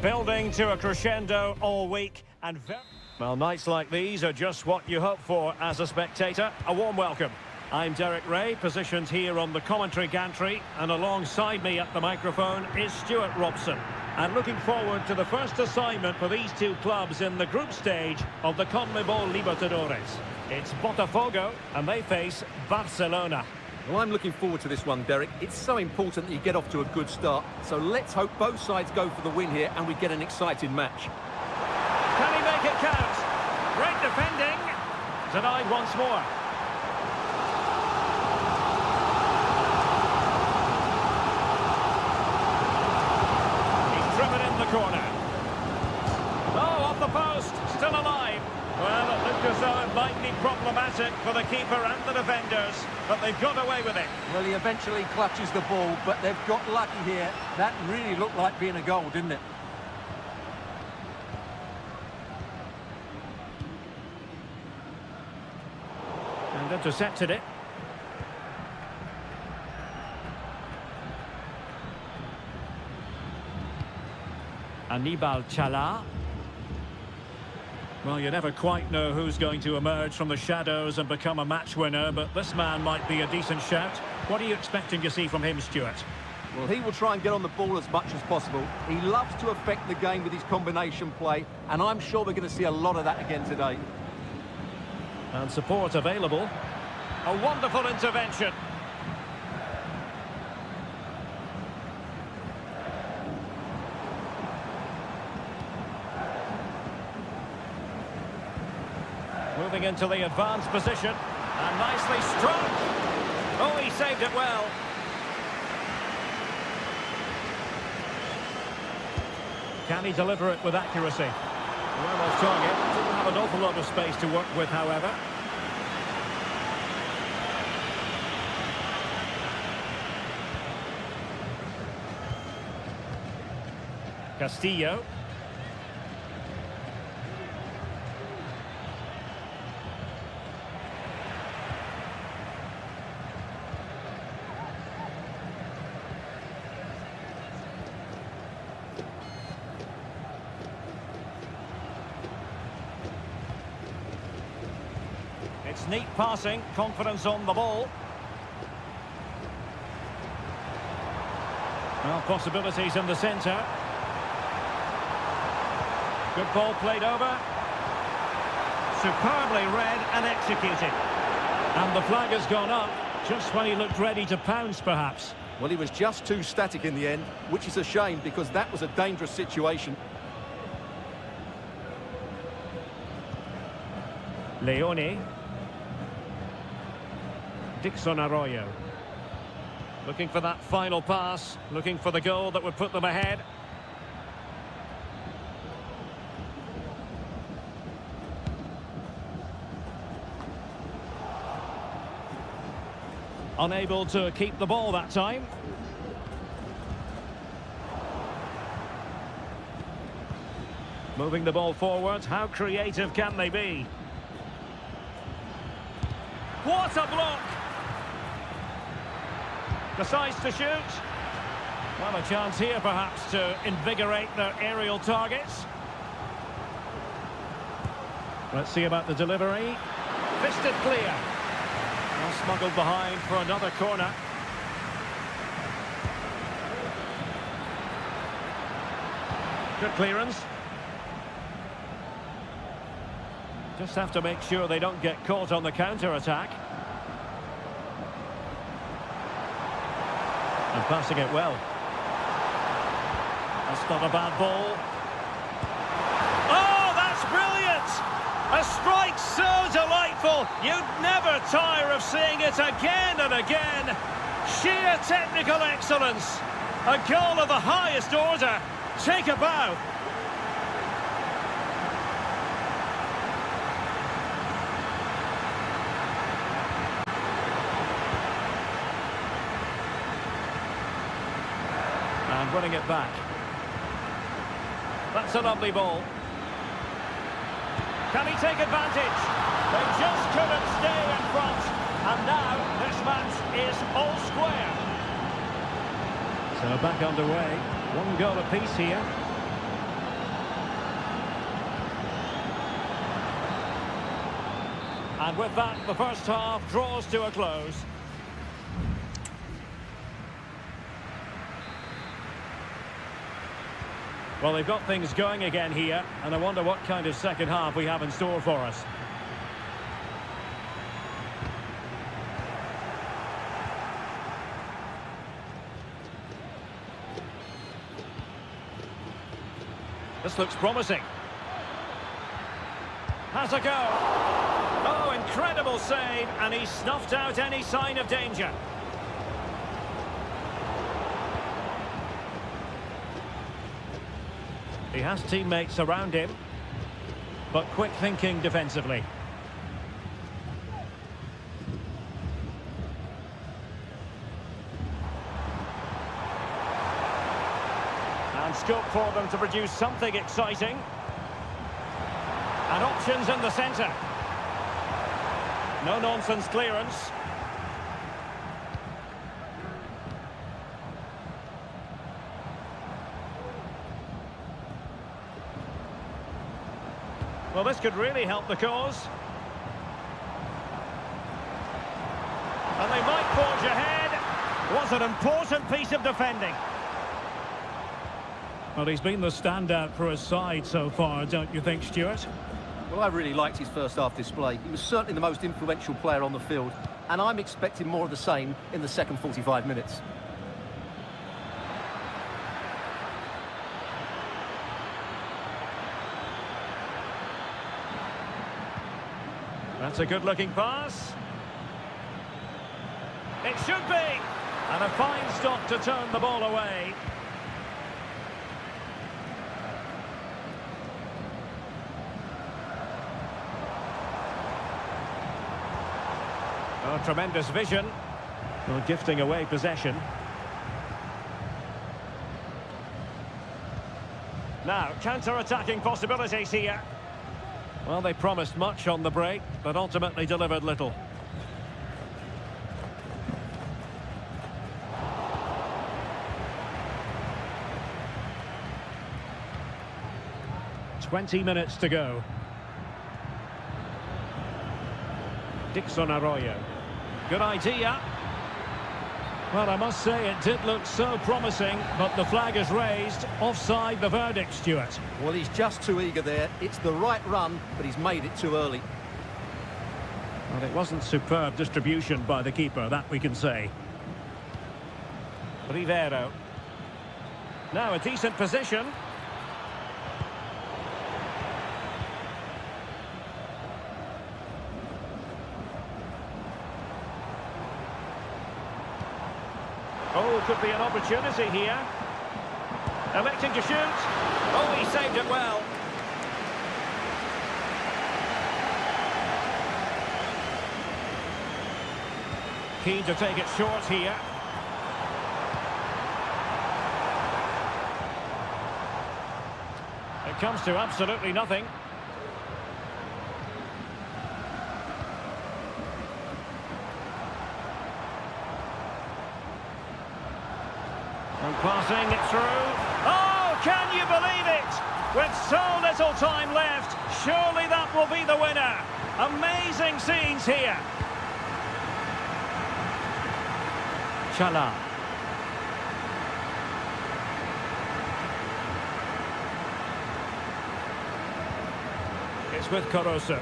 Building to a crescendo all week and well, nights like these are just what you hope for as a spectator. A warm welcome. I'm Derek Ray, positioned here on the commentary gantry, and alongside me at the microphone is Stuart Robson. And looking forward to the first assignment for these two clubs in the group stage of the CONMEBOL Libertadores. It's Botafogo, and they face Barcelona. Well, I'm looking forward to this one, Derek. It's so important that you get off to a good start. So let's hope both sides go for the win here and we get an exciting match. Can he make it count? Great defending. Denied once more. He's driven in the corner. Oh, off the post. Still alive. Well, it looked as though it might be problematic for the keeper and the defenders, but they've got away with it. Well, he eventually clutches the ball, but they've got lucky here. That really looked like being a goal, didn't it? And intercepted it. Anibal Chala. Well, you never quite know who's going to emerge from the shadows and become a match winner, but this man might be a decent shout. What are you expecting to see from him, Stuart? Well, he will try and get on the ball as much as possible. He loves to affect the game with his combination play, and I'm sure we're going to see a lot of that again today. And support available. A wonderful intervention. Moving into the advanced position, and nicely struck. Oh, he saved it well. Can he deliver it with accuracy? Well off target. Didn't have an awful lot of space to work with, however. Castillo. It's neat passing, confidence on the ball. Well, possibilities in the centre. Good ball played over. Superbly read and executed. And the flag has gone up just when he looked ready to pounce, perhaps. Well, he was just too static in the end, which is a shame because that was a dangerous situation. Leone. Dixon Arroyo. Looking for that final pass, looking for the goal that would put them ahead. Unable to keep the ball that time. Moving the ball forward, how creative can they be? What a block! Decides to shoot. Well, a chance here perhaps to invigorate their aerial targets. Let's see about the delivery. Fisted clear. Well, smuggled behind for another corner. Good clearance. Just have to make sure they don't get caught on the counter-attack. And passing it well. That's not a bad ball. Oh, that's brilliant! A strike so delightful, you'd never tire of seeing it again and again. Sheer technical excellence. A goal of the highest order. Take a bow. And winning it back. That's a lovely ball. Can he take advantage? They just couldn't stay in front. And now this match is all square. So back underway. One goal apiece here. And with that, the first half draws to a close. Well, they've got things going again here, and I wonder what kind of second half we have in store for us. This looks promising. Has a go. Oh, incredible save, and he snuffed out any sign of danger. He has teammates around him, but quick thinking defensively. And scope for them to produce something exciting. And options in the centre. No-nonsense clearance. Well, this could really help the cause. And they might forge ahead. Was an important piece of defending. Well, he's been the standout for his side so far, don't you think, Stuart? Well, I really liked his first half display. He was certainly the most influential player on the field, and I'm expecting more of the same in the second 45 minutes. That's a good-looking pass. It should be! And a fine stop to turn the ball away. Oh, tremendous vision. Well, gifting away possession. Now, counter-attacking possibilities here. Well, they promised much on the break, but ultimately delivered little. "20 minutes to go. Dixon Arroyo. Good idea. Well, I must say it did look so promising, but the flag is raised. Offside the verdict, Stuart. Well, he's just too eager there. It's the right run, but he's made it too early. Well, it wasn't superb distribution by the keeper, that we can say. Rivero. Now a decent position. Oh, could be an opportunity here. Electing to shoot. Oh, he saved it well. Keen to take it short here. It comes to absolutely nothing. And passing it through. Oh, can you believe it? With so little time left, surely that will be the winner. Amazing scenes here. Chala. It's with Caruso.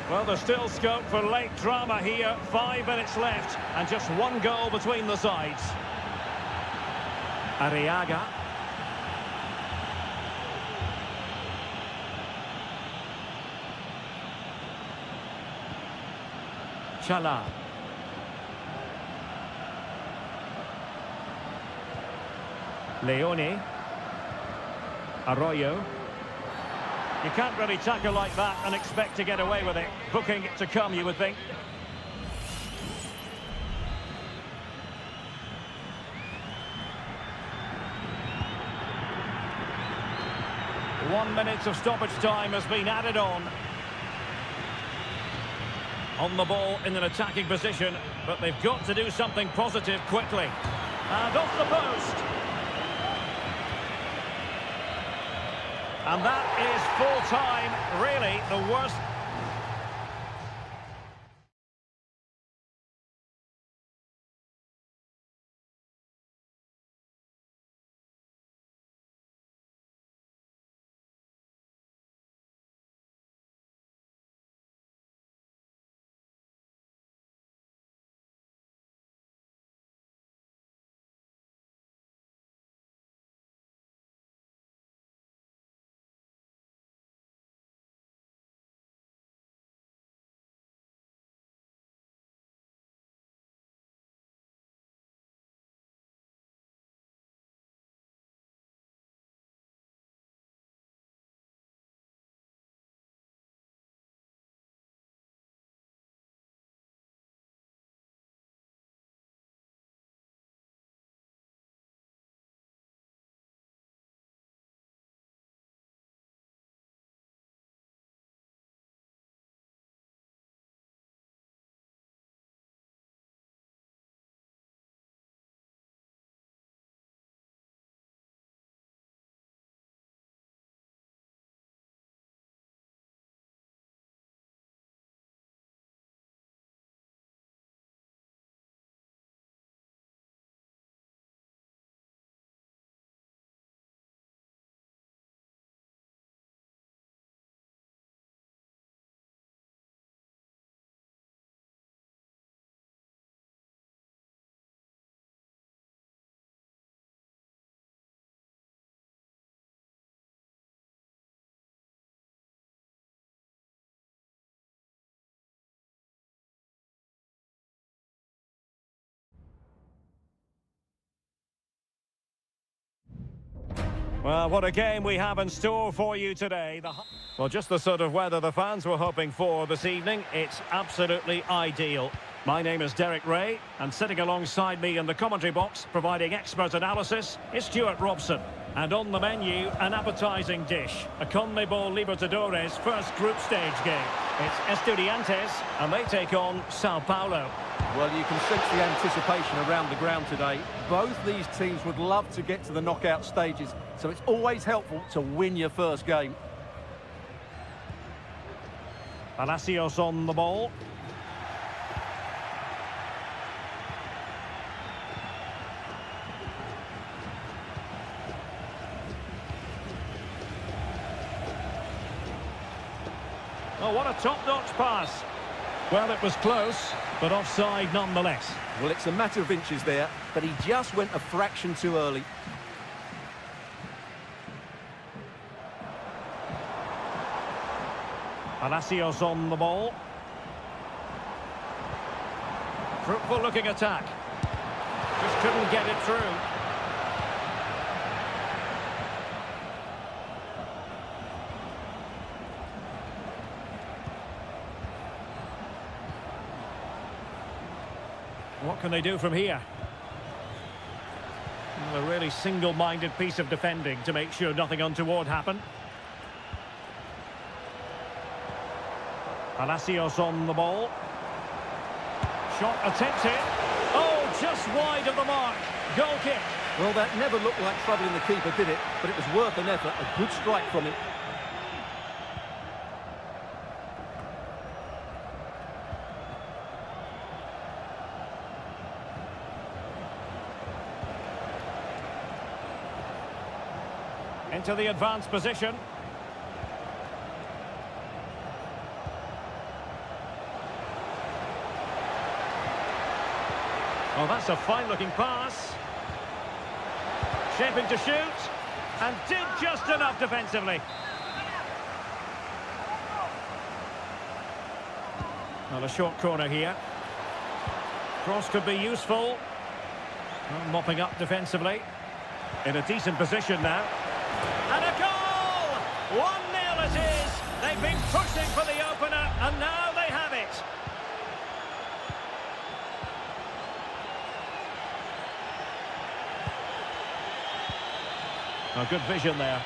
Well, there's still scope for late drama here. 5 minutes left and just one goal between the sides. Arriaga. Chala. Leone. Arroyo. You can't really tackle like that and expect to get away with it. Booking it to come, you would think. One minute of stoppage time has been added on. On the ball in an attacking position, but they've got to do something positive quickly. And off the post. And that is full time, really the worst. Well, what a game we have in store for you today. Well, just the sort of weather the fans were hoping for this evening. It's absolutely ideal. My name is Derek Ray, and sitting alongside me in the commentary box, providing expert analysis, is Stuart Robson. And on the menu, an appetising dish, a CONMEBOL Libertadores first group stage game. It's Estudiantes, and they take on Sao Paulo. Well, you can sense the anticipation around the ground today. Both these teams would love to get to the knockout stages, so it's always helpful to win your first game. Palacios on the ball. Oh, what a top-notch pass. Well, it was close, but offside nonetheless. Well, it's a matter of inches there, but he just went a fraction too early. Palacios on the ball. Fruitful-looking attack. Just couldn't get it through. What can they do from here? Well, a really single-minded piece of defending to make sure nothing untoward happened. Palacios on the ball. Shot attempted. Oh, just wide of the mark. Goal kick. Well, that never looked like troubling the keeper, did it? But it was worth an effort. A good strike from him. Into the advanced position. Oh, that's a fine-looking pass. Shaping to shoot. And did just enough defensively. Well, a short corner here. Cross could be useful. Well, mopping up defensively. In a decent position now. And a goal! 1-0 it is. They've been pushing for the opener, and now they have it. A good vision there.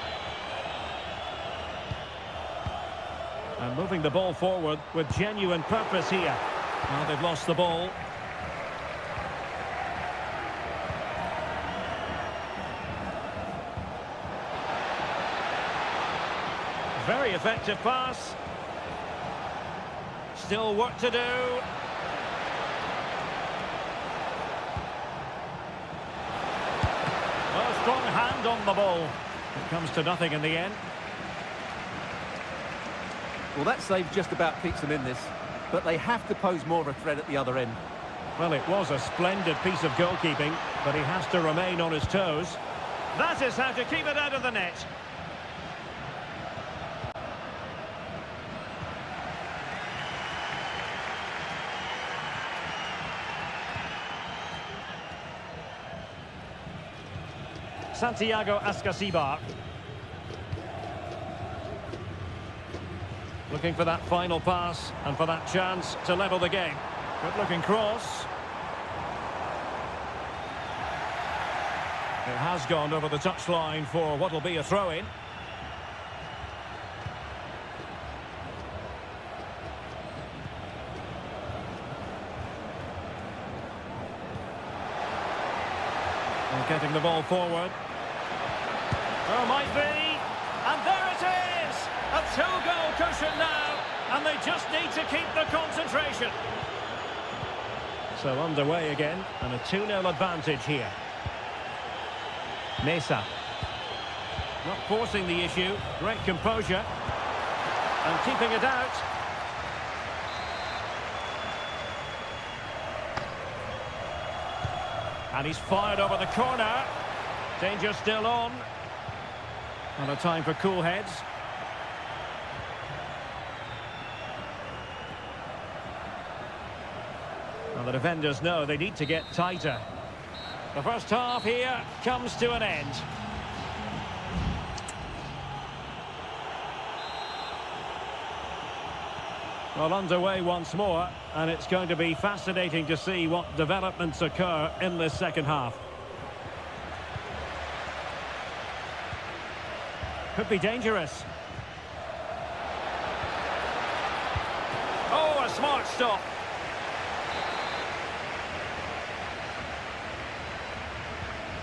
And moving the ball forward with genuine purpose here. Well, they've lost the ball. Very effective pass. Still work to do. Well, a strong hand on the ball. It comes to nothing in the end. Well, that save just about keeps them in this, but they have to pose more of a threat at the other end. Well, it was a splendid piece of goalkeeping, but he has to remain on his toes. That is how to keep it out of the net. Santiago Ascasibar. Looking for that final pass and for that chance to level the game. Good looking cross. It has gone over the touchline for what will be a throw-in. And getting the ball forward. Oh, might be. And there it is! A two-goal cushion now. And they just need to keep the concentration. So underway again. And a 2-0 advantage here. Mesa. Not forcing the issue. Great composure. And keeping it out. And he's fired over the corner. Danger still on. And a time for cool heads. Well, the defenders know they need to get tighter. The first half here comes to an end. Well, underway once more, and it's going to be fascinating to see what developments occur in this second half. Could be dangerous. Oh, a smart stop.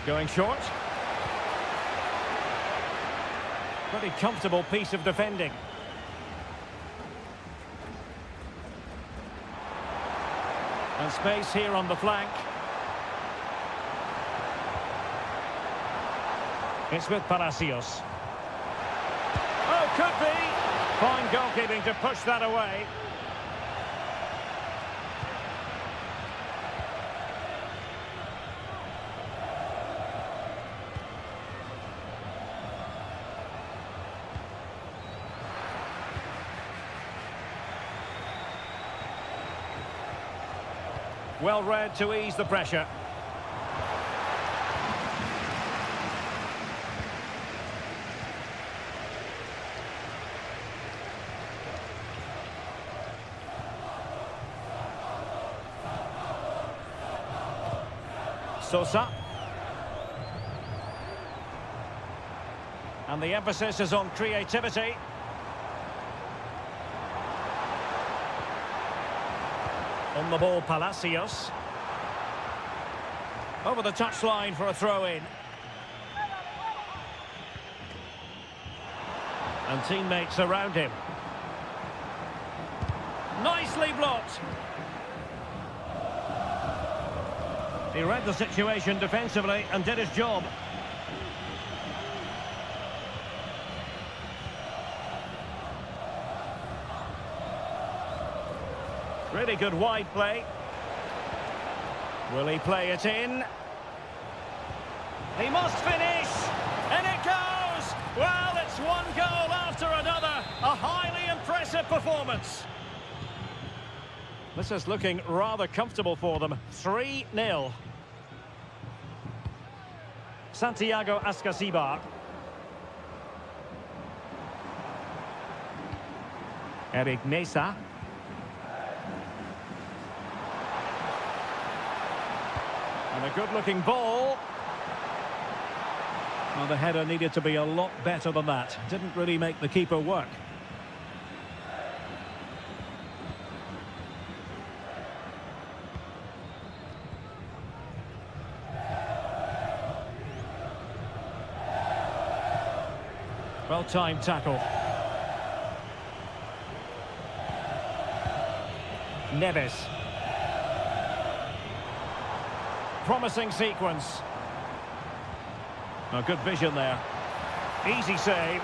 Going short. Pretty comfortable piece of defending. And space here on the flank. It's with Palacios. Oh, could be. Fine goalkeeping to push that away. Well read to ease the pressure. Sosa. And the emphasis is on creativity. On the ball, Palacios. Over the touchline for a throw-in. And teammates around him. Nicely blocked. He read the situation defensively and did his job. Really good wide play. Will he play it in? He must finish! And it goes! Well, it's one goal after another. A highly impressive performance. This is looking rather comfortable for them. 3-0. Santiago Ascasibar. Eric Mesa. And a good-looking ball. Well, the header needed to be a lot better than that. Didn't really make the keeper work. Well-timed tackle. Neves. Promising sequence. Oh, good vision there. Easy save.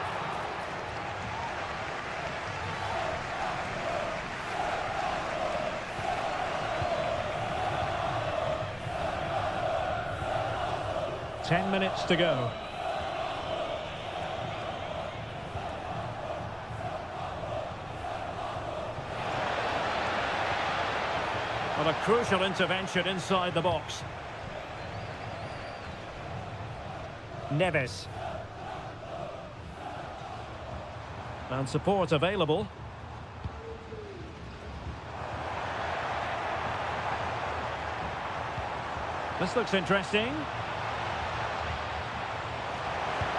Ten minutes to go. Well, a crucial intervention inside the box. Neves. And support available. This looks interesting.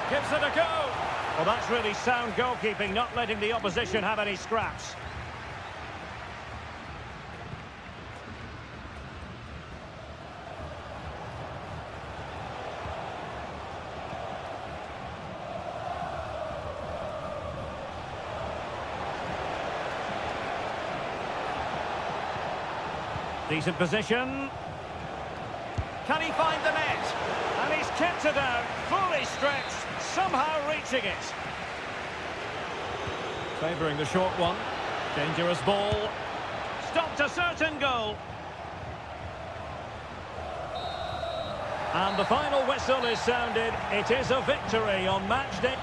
Gives it a go. Well, that's really sound goalkeeping, not letting the opposition have any scraps. Decent position. Can he find the net? And he's kept it out, fully stretched, somehow reaching it. Favouring the short one. Dangerous ball. Stopped a certain goal. And the final whistle is sounded. It is a victory on match day.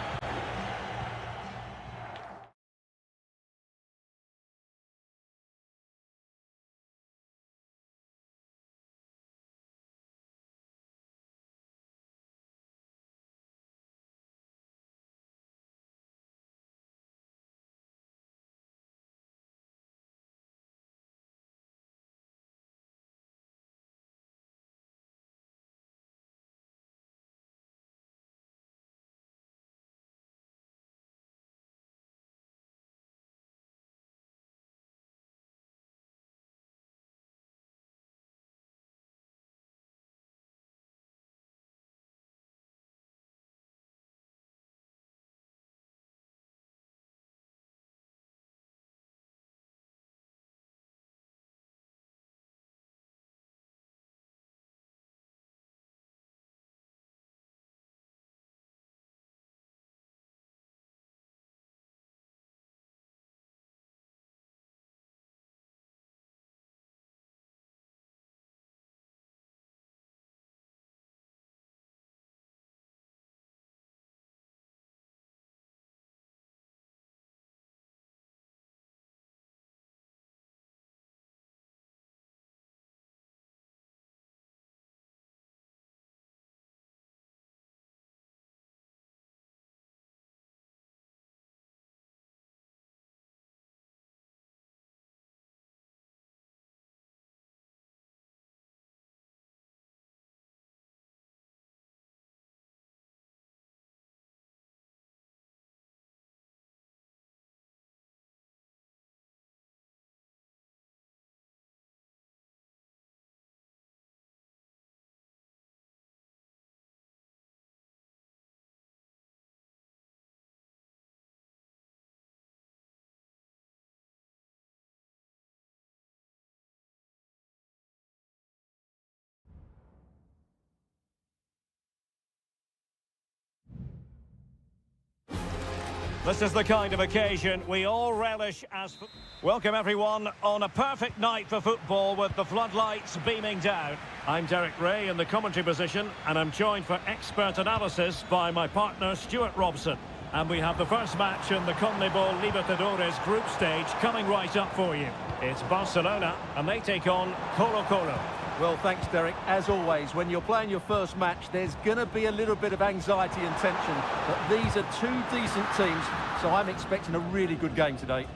This is the kind of occasion we all relish as... Welcome everyone on a perfect night for football with the floodlights beaming down. I'm Derek Ray in the commentary position and I'm joined for expert analysis by my partner Stuart Robson. And we have the first match in the CONMEBOL Libertadores group stage coming right up for you. It's Barcelona and they take on Colo-Colo. Well, thanks, Derek. As always, when you're playing your first match, there's going to be a little bit of anxiety and tension. But these are two decent teams, so I'm expecting a really good game today.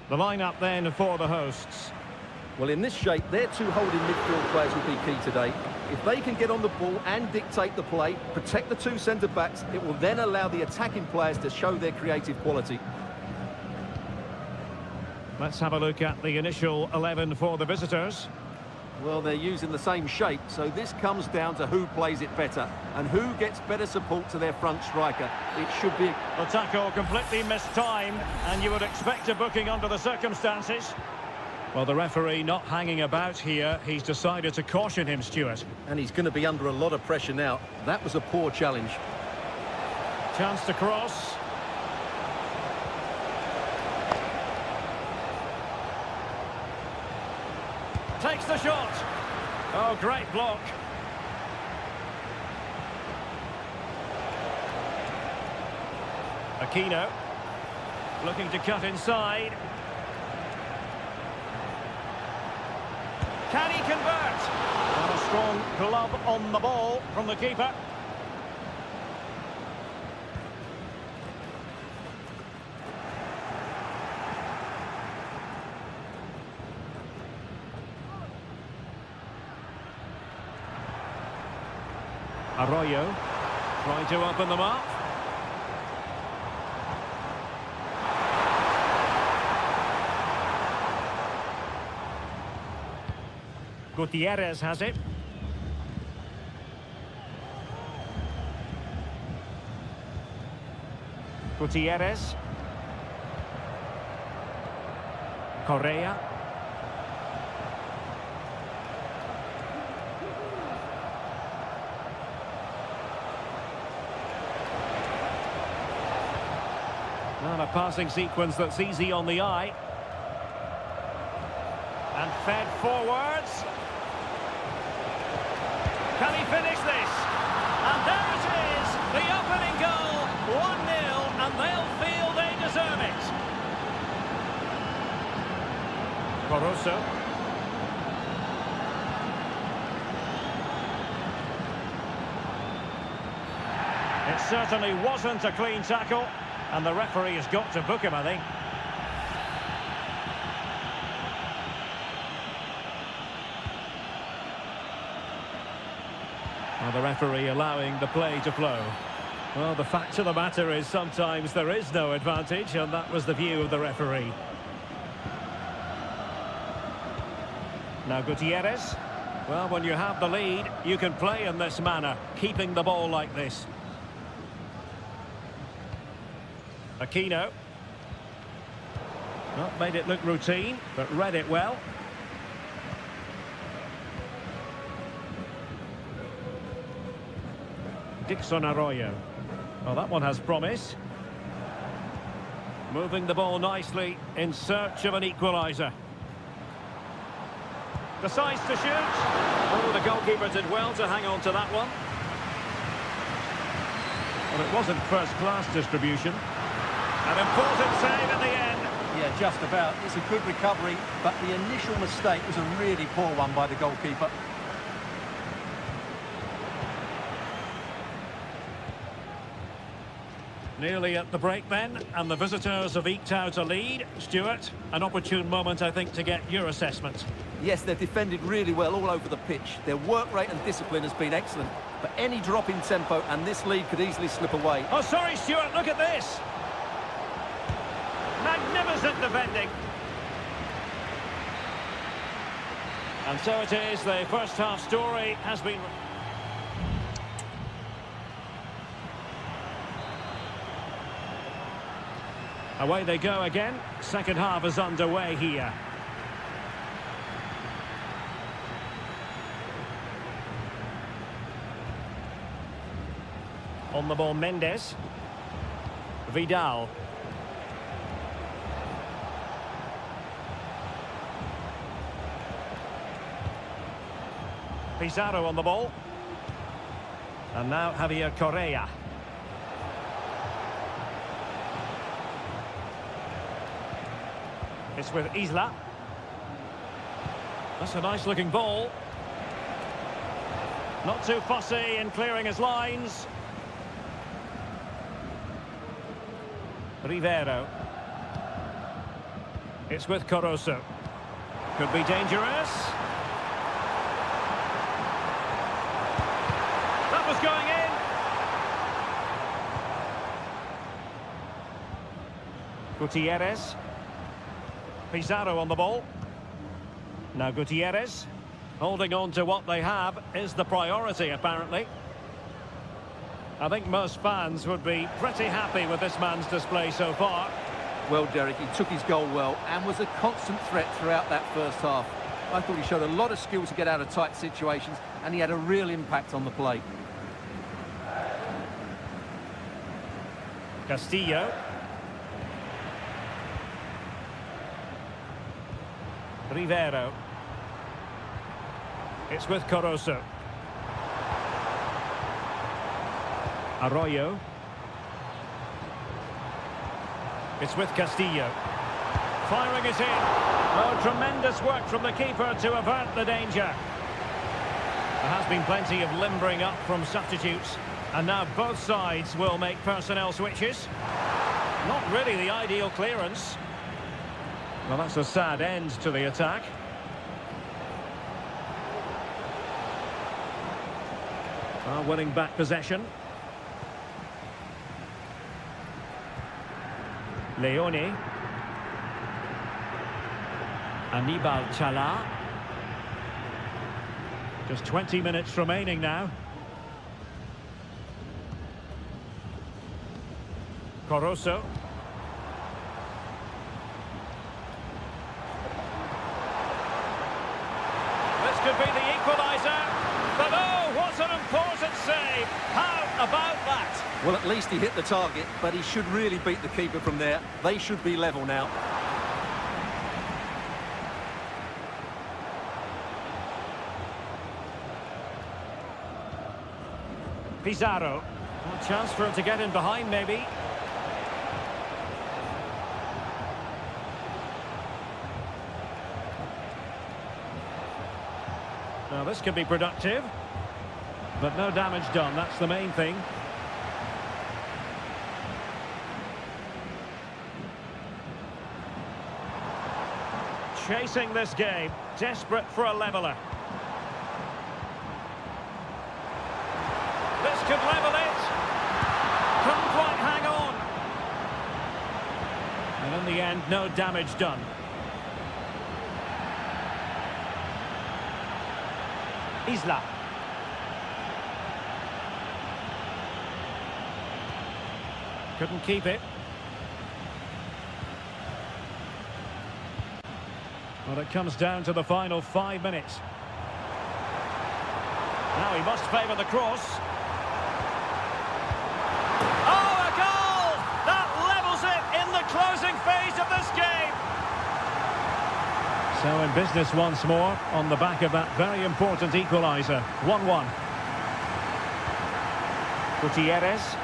The lineup then for the hosts. Well, in this shape, their two holding midfield players will be key today. If they can get on the ball and dictate the play, protect the two centre-backs, it will then allow the attacking players to show their creative quality. Let's have a look at the initial 11 for the visitors. Well, they're using the same shape, so this comes down to who plays it better and who gets better support to their front striker. It should be... The tackle completely mistimed, and you would expect a booking under the circumstances. Well, the referee not hanging about here. He's decided to caution him, Stuart. And he's going to be under a lot of pressure now. That was a poor challenge. Chance to cross. Takes the shot. Oh, great block. Aquino. Looking to cut inside. Can he convert? And a strong glove on the ball from the keeper. Arroyo trying to open them up. Gutierrez has it. Gutierrez. Correa. And a passing sequence that's easy on the eye. And fed forwards. Can he finish this? And there it is, the opening goal, 1-0, and they'll feel they deserve it. Caruso. It certainly wasn't a clean tackle, and the referee has got to book him, I think. Well, the referee allowing the play to flow. Well, the fact of the matter is sometimes there is no advantage, and that was the view of the referee. Now Gutierrez. Well, when you have the lead, you can play in this manner, keeping the ball like this. Aquino. Not made it look routine, but read it well. Dixon Arroyo. Well, that one has promise. Moving the ball nicely in search of an equaliser. Decides to shoot. Oh, the goalkeeper did well to hang on to that one. Well, it wasn't first-class distribution. An important save at the end. Yeah, just about. It's a good recovery, but the initial mistake was a really poor one by the goalkeeper. Nearly at the break then, and the visitors have eked out a lead. Stuart, an opportune moment, I think, to get your assessment. Yes, they've defended really well all over the pitch. Their work rate and discipline has been excellent, but any drop in tempo and this lead could easily slip away. Oh, sorry, Stuart, look at this. Magnificent defending. And so it is, the first half story has been... Away they go again. Second half is underway here. On the ball, Mendes. Vidal. Pizarro on the ball. And now Javier Correa. It's with Isla. That's a nice looking ball. Not too fussy in clearing his lines. Rivero. It's with Caruso. Could be dangerous. That was going in. Gutierrez. Pizarro on the ball. Now Gutierrez. Holding on to what they have is the priority, apparently. I think most fans would be pretty happy with this man's display so far. Well, Derek, he took his goal well and was a constant threat throughout that first half. I thought he showed a lot of skill to get out of tight situations, and he had a real impact on the play. Castillo. Rivero. It's with Caruso. Arroyo. It's with Castillo. Firing it in. Oh, tremendous work from the keeper to avert the danger. There has been plenty of limbering up from substitutes. And now both sides will make personnel switches. Not really the ideal clearance. Well, that's a sad end to the attack. Winning back possession. Leone. Anibal Chala. Just 20 minutes remaining now. Caruso. This could be the equaliser. But oh, what an important save. How about that? Well, at least he hit the target, but he should really beat the keeper from there. They should be level now. Pizarro. A chance for him to get in behind, maybe. Now, this could be productive. But no damage done, that's the main thing. Chasing this game, desperate for a leveller. This could level it. Couldn't quite hang on. And in the end, no damage done. Isla. Couldn't keep it. Well, it comes down to the final 5 minutes. Now he must favour the cross. Oh, a goal! That levels it in the closing phase of this game. So in business once more on the back of that very important equaliser. 1-1. Gutierrez.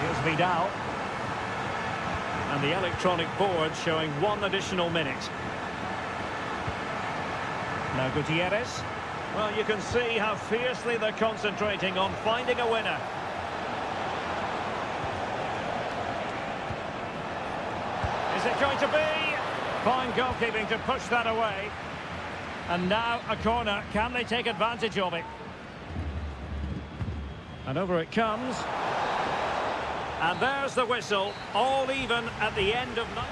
Here's Vidal. And the electronic board showing 1 additional minute. Now Gutierrez. Well, you can see how fiercely they're concentrating on finding a winner. Is it going to be? Fine goalkeeping to push that away. And now a corner. Can they take advantage of it? And over it comes. And there's the whistle, all even at the end of night.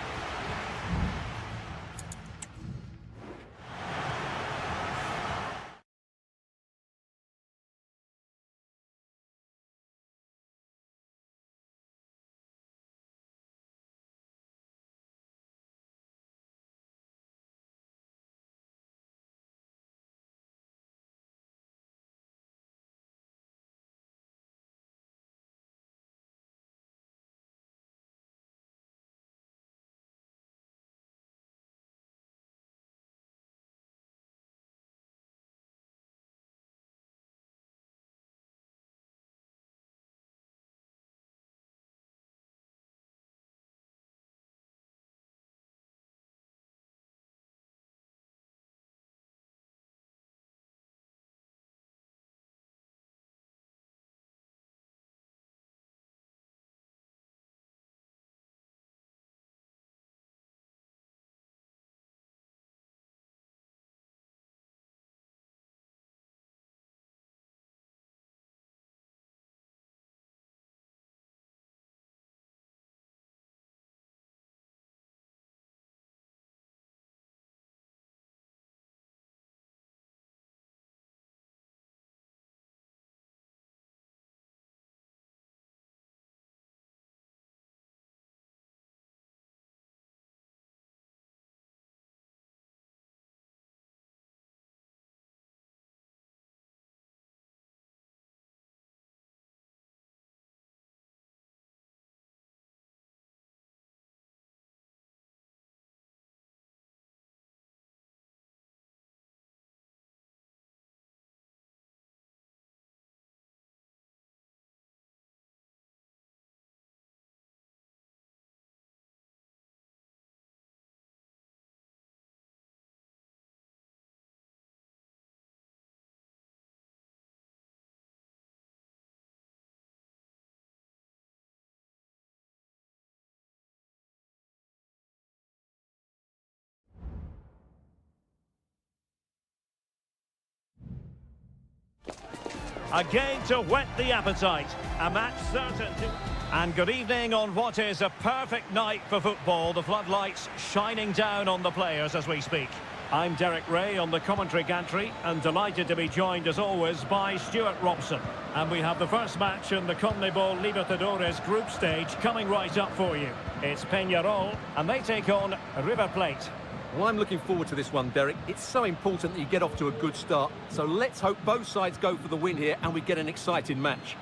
Again to whet the appetite. A match certain to... And good evening on what is a perfect night for football. The floodlights shining down on the players as we speak. I'm Derek Ray on the commentary gantry and delighted to be joined as always by Stuart Robson. And we have the first match in the CONMEBOL Libertadores group stage coming right up for you. It's Peñarol and they take on River Plate. Well, I'm looking forward to this one, Derek. It's so important that you get off to a good start. So let's hope both sides go for the win here and we get an exciting match.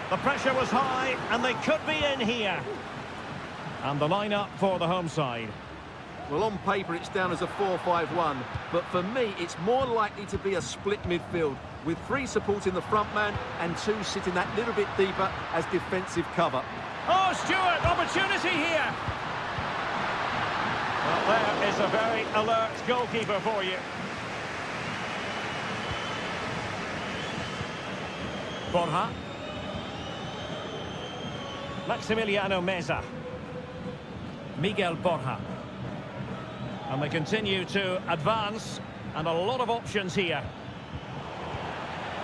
The pressure was high and they could be in here. And the lineup for the home side. Well, on paper it's down as a 4-5-1, but for me it's more likely to be a split midfield with 3 supporting the front man and 2 sitting that little bit deeper as defensive cover. Oh, Stuart, opportunity here. Well, there is a very alert goalkeeper for you. Borja. Maximiliano Meza. Miguel Borja. And they continue to advance, and a lot of options here.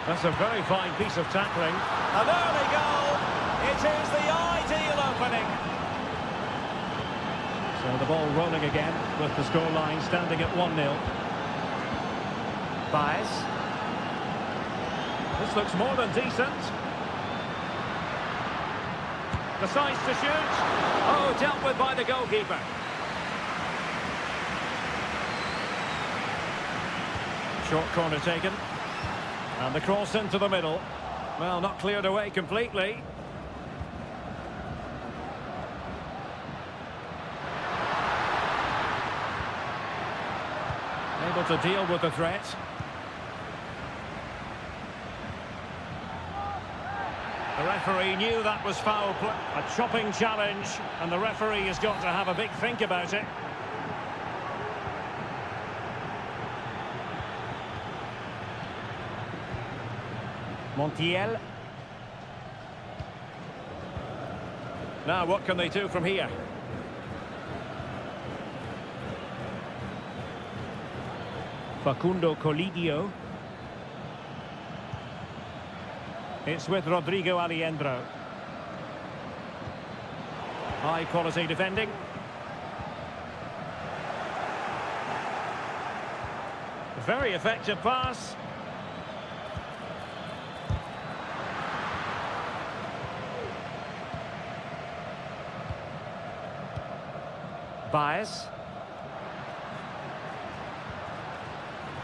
That's a very fine piece of tackling. And there they go! It is the ideal opening. So the ball rolling again, with the scoreline standing at 1-0. Baez. This looks more than decent. Decides to shoot. Oh, dealt with by the goalkeeper. Short corner taken. And the cross into the middle. Well, not cleared away completely. Able to deal with the threat. The referee knew that was foul play. A chopping challenge, and the referee has got to have a big think about it. Montiel. Now, what can they do from here? Facundo Colidio. It's with Rodrigo Alejandro. High quality defending. Very effective pass. Baez.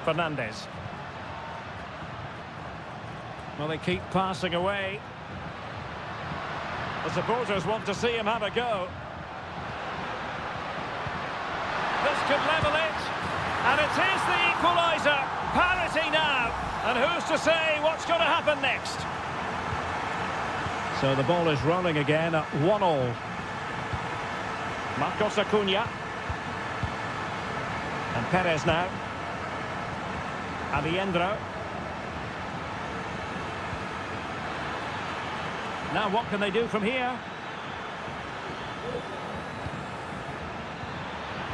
Fernandez. Well, they keep passing away. The supporters want to see him have a go. This could level it. And it is the equaliser. Parity now. And who's to say what's going to happen next? So the ball is rolling again at 1-1. Marcos Acuna. And Perez now. Alejandro. Now what can they do from here?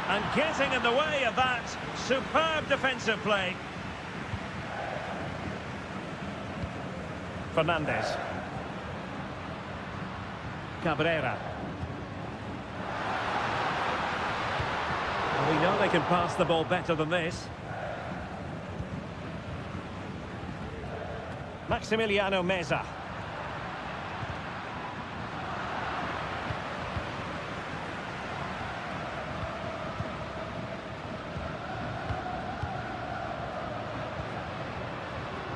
And getting in the way of that superb defensive play. Fernandez. Cabrera. We know they can pass the ball better than this. Maximiliano Meza.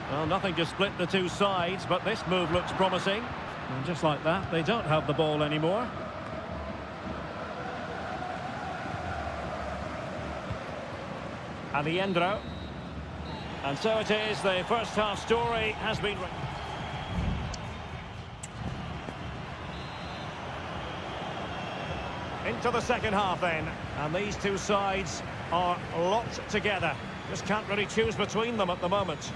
Well, nothing to split the two sides, but this move looks promising. And just like that, they don't have the ball anymore. Alejandro. And so it is, the first half story has been... Into the second half then, and these two sides are locked together. Just can't really choose between them at the moment.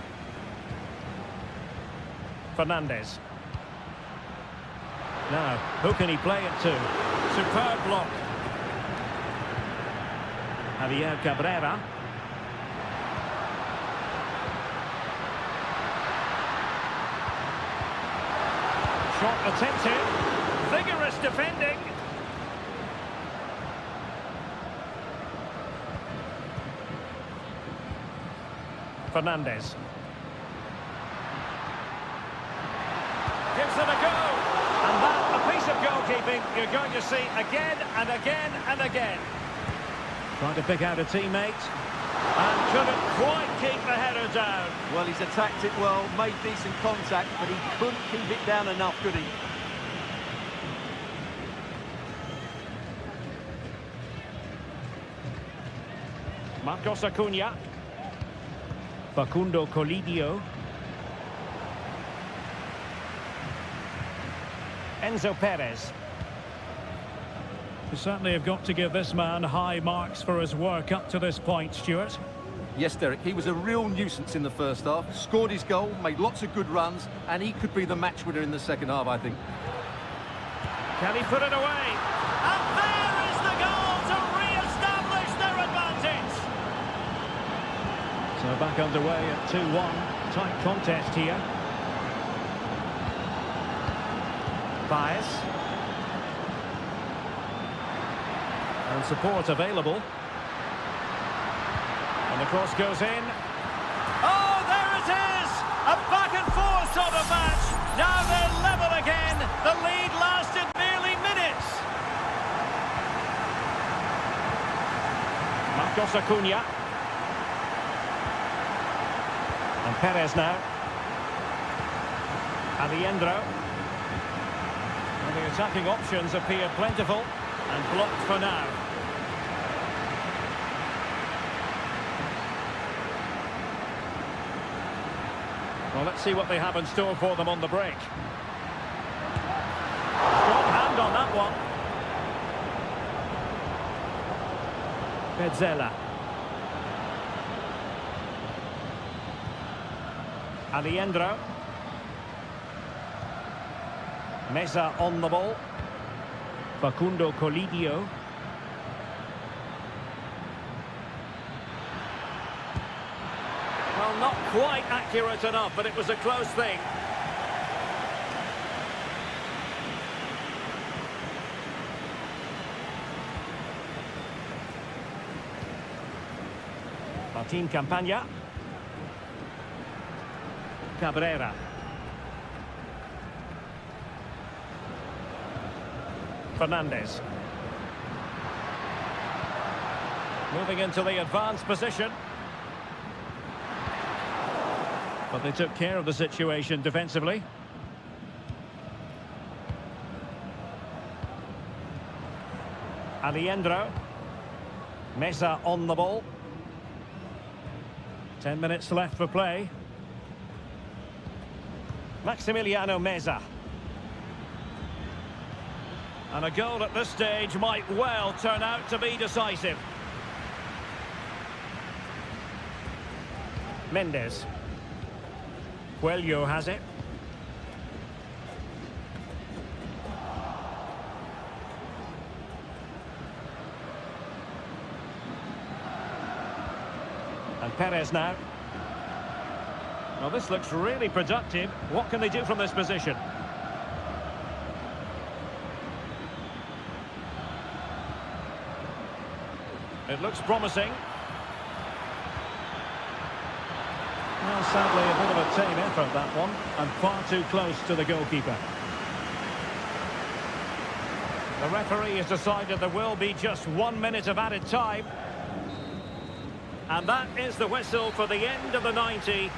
Fernandez. Now, who can he play it to? Superb block. Javier Cabrera. Shot attempted. Vigorous defending. Fernandez. Gives it a go. And that, a piece of goalkeeping you're going to see again and again and again. Trying to pick out a teammate. And couldn't quite keep the header down. Well, he's attacked it well, made decent contact, but he couldn't keep it down enough, could he? Marcos Acuna. Facundo Colidio. Enzo Perez. You certainly have got to give this man high marks for his work up to this point, Stuart. Yes, Derek, he was a real nuisance in the first half. Scored his goal, made lots of good runs, and he could be the match winner in the second half, I think. Can he put it away? And there is the goal to re-establish their advantage. So back underway at 2-1. Tight contest here. Baez. And support available. And the cross goes in. Oh, there it is! A back and forth sort of match. Now they're level again. The lead lasted merely minutes. Marcos Acuna. And Perez now. Aliendro. And the attacking options appear plentiful and blocked for now. Well, let's see what they have in store for them on the break. Strong hand on that one. Pezzella. Aliendro. Meza on the ball. Facundo Colidio. Well, not quite accurate enough, but it was a close thing. Martin Campagna. Cabrera. Fernandez. Moving into the advanced position. But they took care of the situation defensively. Aliendro. Meza on the ball. 10 minutes left for play. Maximiliano Meza. And a goal at this stage might well turn out to be decisive. Mendes. Coelho has it. And Perez now. Well, this looks really productive. What can they do from this position? It looks promising. Well, sadly, a bit of a tame effort, that one, and far too close to the goalkeeper. The referee has decided there will be just 1 minute of added time. And that is the whistle for the end of the 90.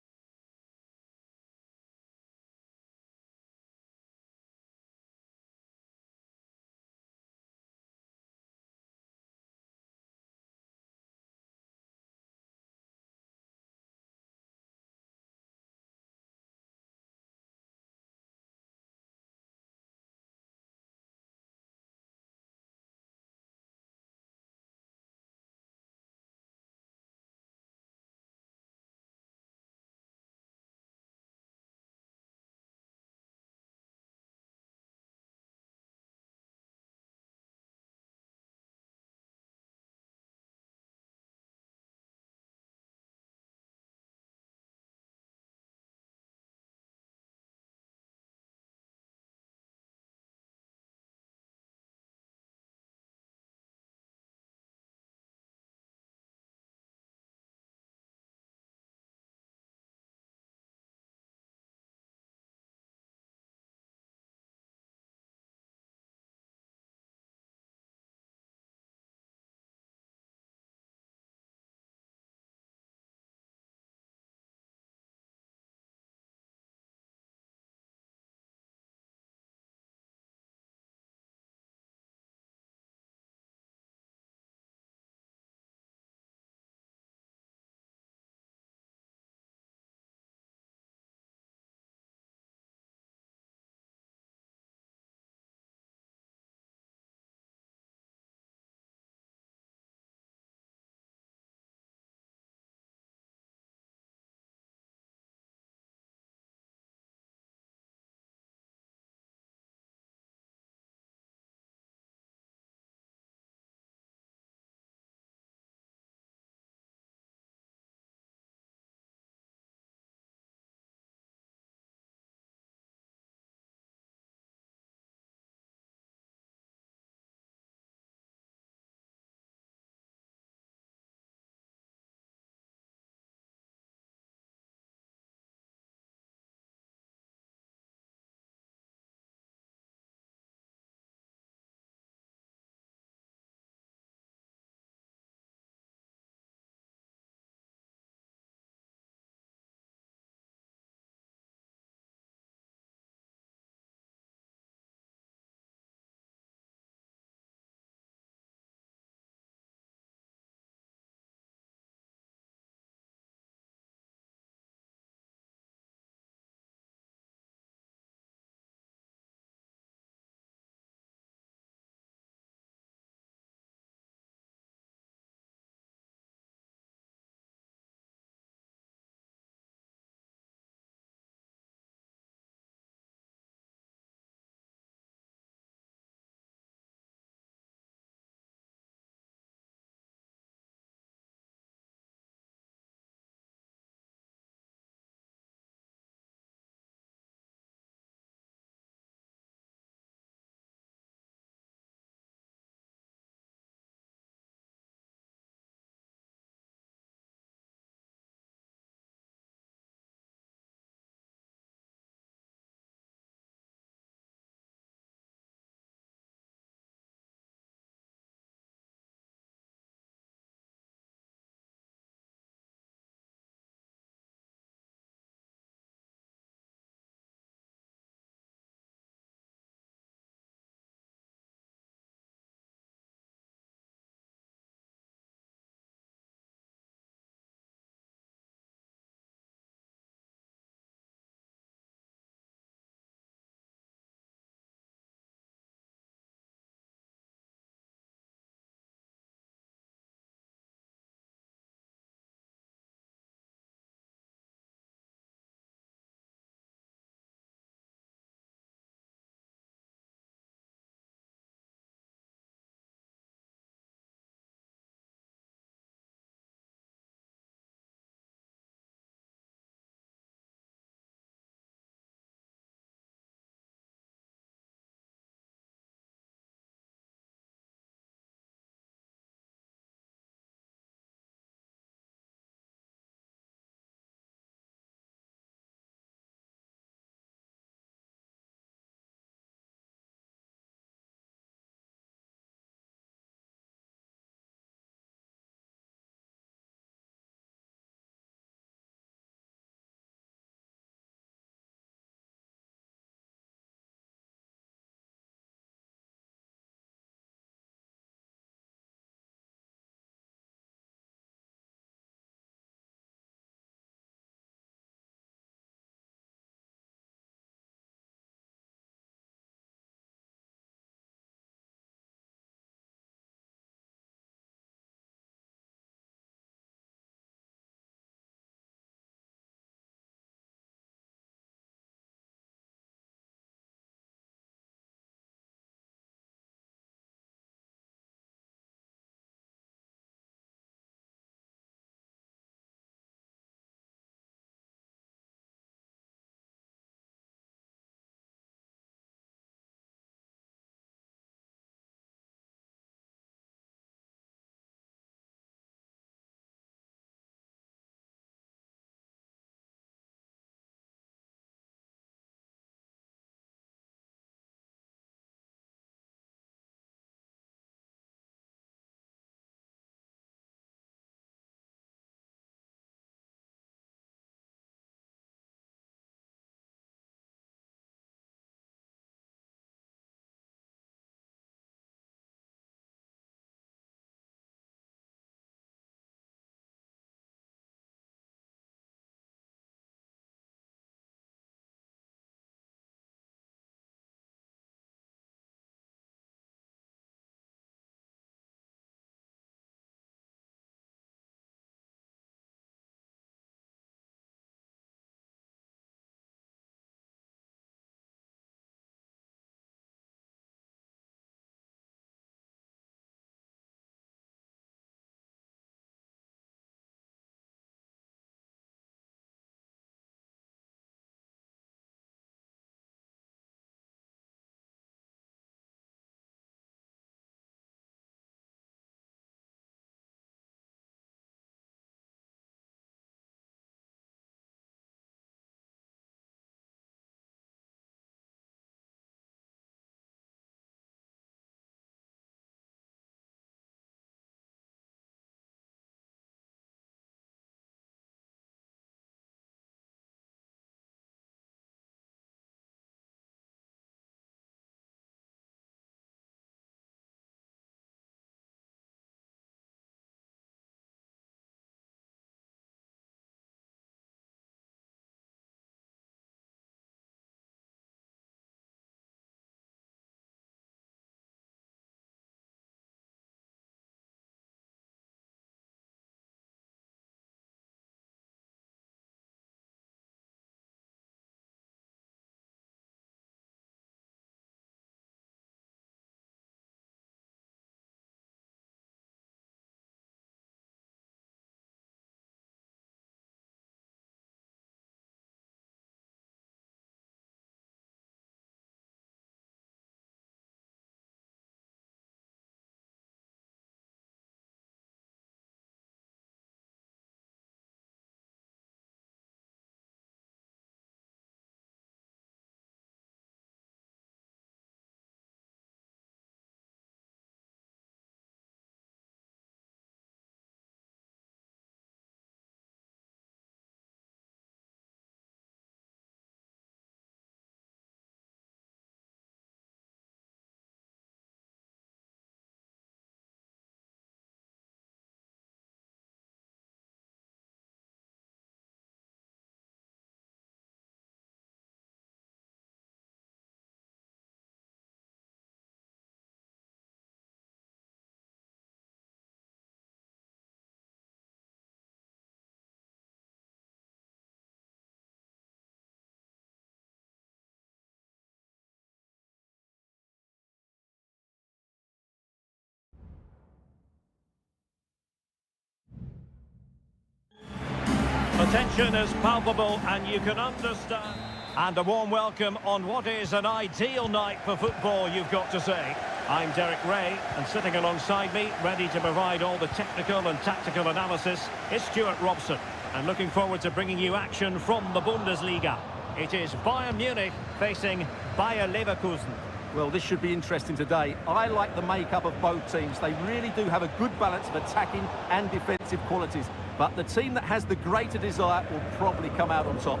tension is palpable and you can understand. And a warm welcome on what is an ideal night for football, you've got to say. I'm Derek Ray, and sitting alongside me, ready to provide all the technical and tactical analysis, is Stuart Robson. And looking forward to bringing you action from the Bundesliga. It is Bayern Munich facing Bayer Leverkusen. Well, this should be interesting today. I like the makeup of both teams. They really do have a good balance of attacking and defensive qualities. But the team that has the greater desire will probably come out on top.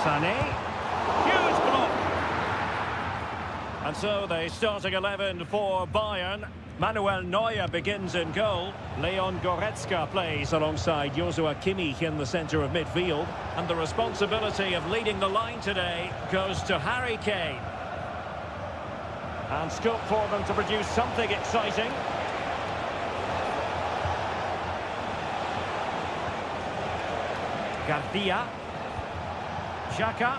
Sané. Huge block. And so the starting 11 for Bayern. Manuel Neuer begins in goal. Leon Goretzka plays alongside Joshua Kimmich in the centre of midfield. And the responsibility of leading the line today goes to Harry Kane. And scope for them to produce something exciting. Garcia. Xhaka.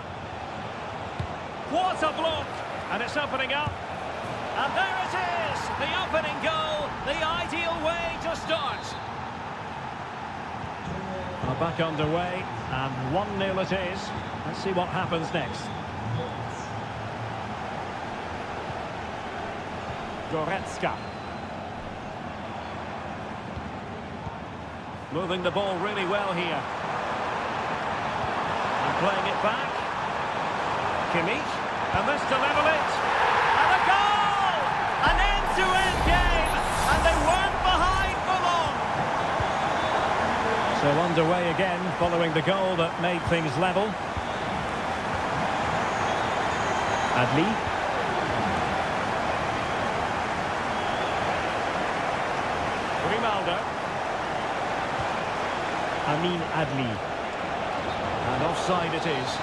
What a block! And it's opening up. And there it is! The opening goal, the ideal way to start. Well, back underway, and 1-0 it is. Let's see what happens next. Goretzka. Moving the ball really well here. And playing it back. Kimmich. And this to level it. And a goal! An end-to-end game. And they weren't behind for long. So underway again, following the goal that made things level. Adli. Grimaldo. Amin Adli. And offside it is.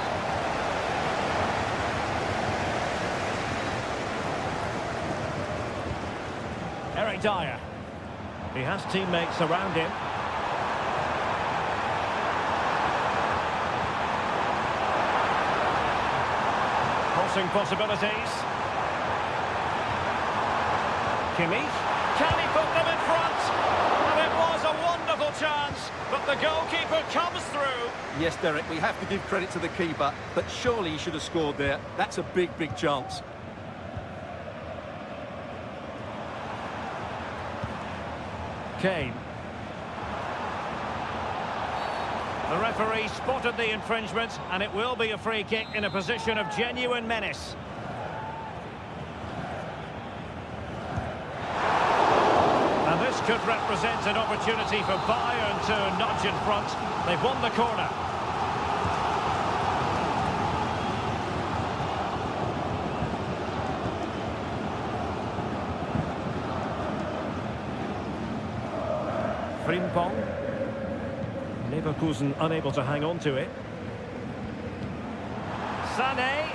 Eric Dyer. He has teammates around him. Crossing possibilities. Kimmich. Can he put them in front? And it was a wonderful chance, but the goalkeeper comes through. Yes, Derek, we have to give credit to the keeper, but surely he should have scored there. That's a big, big chance. Kane. The referee spotted the infringement, and it will be a free kick in a position of genuine menace. And this could represent an opportunity for Bayern to nudge in front. They've won the corner. Frimpong. Leverkusen unable to hang on to it. Sané.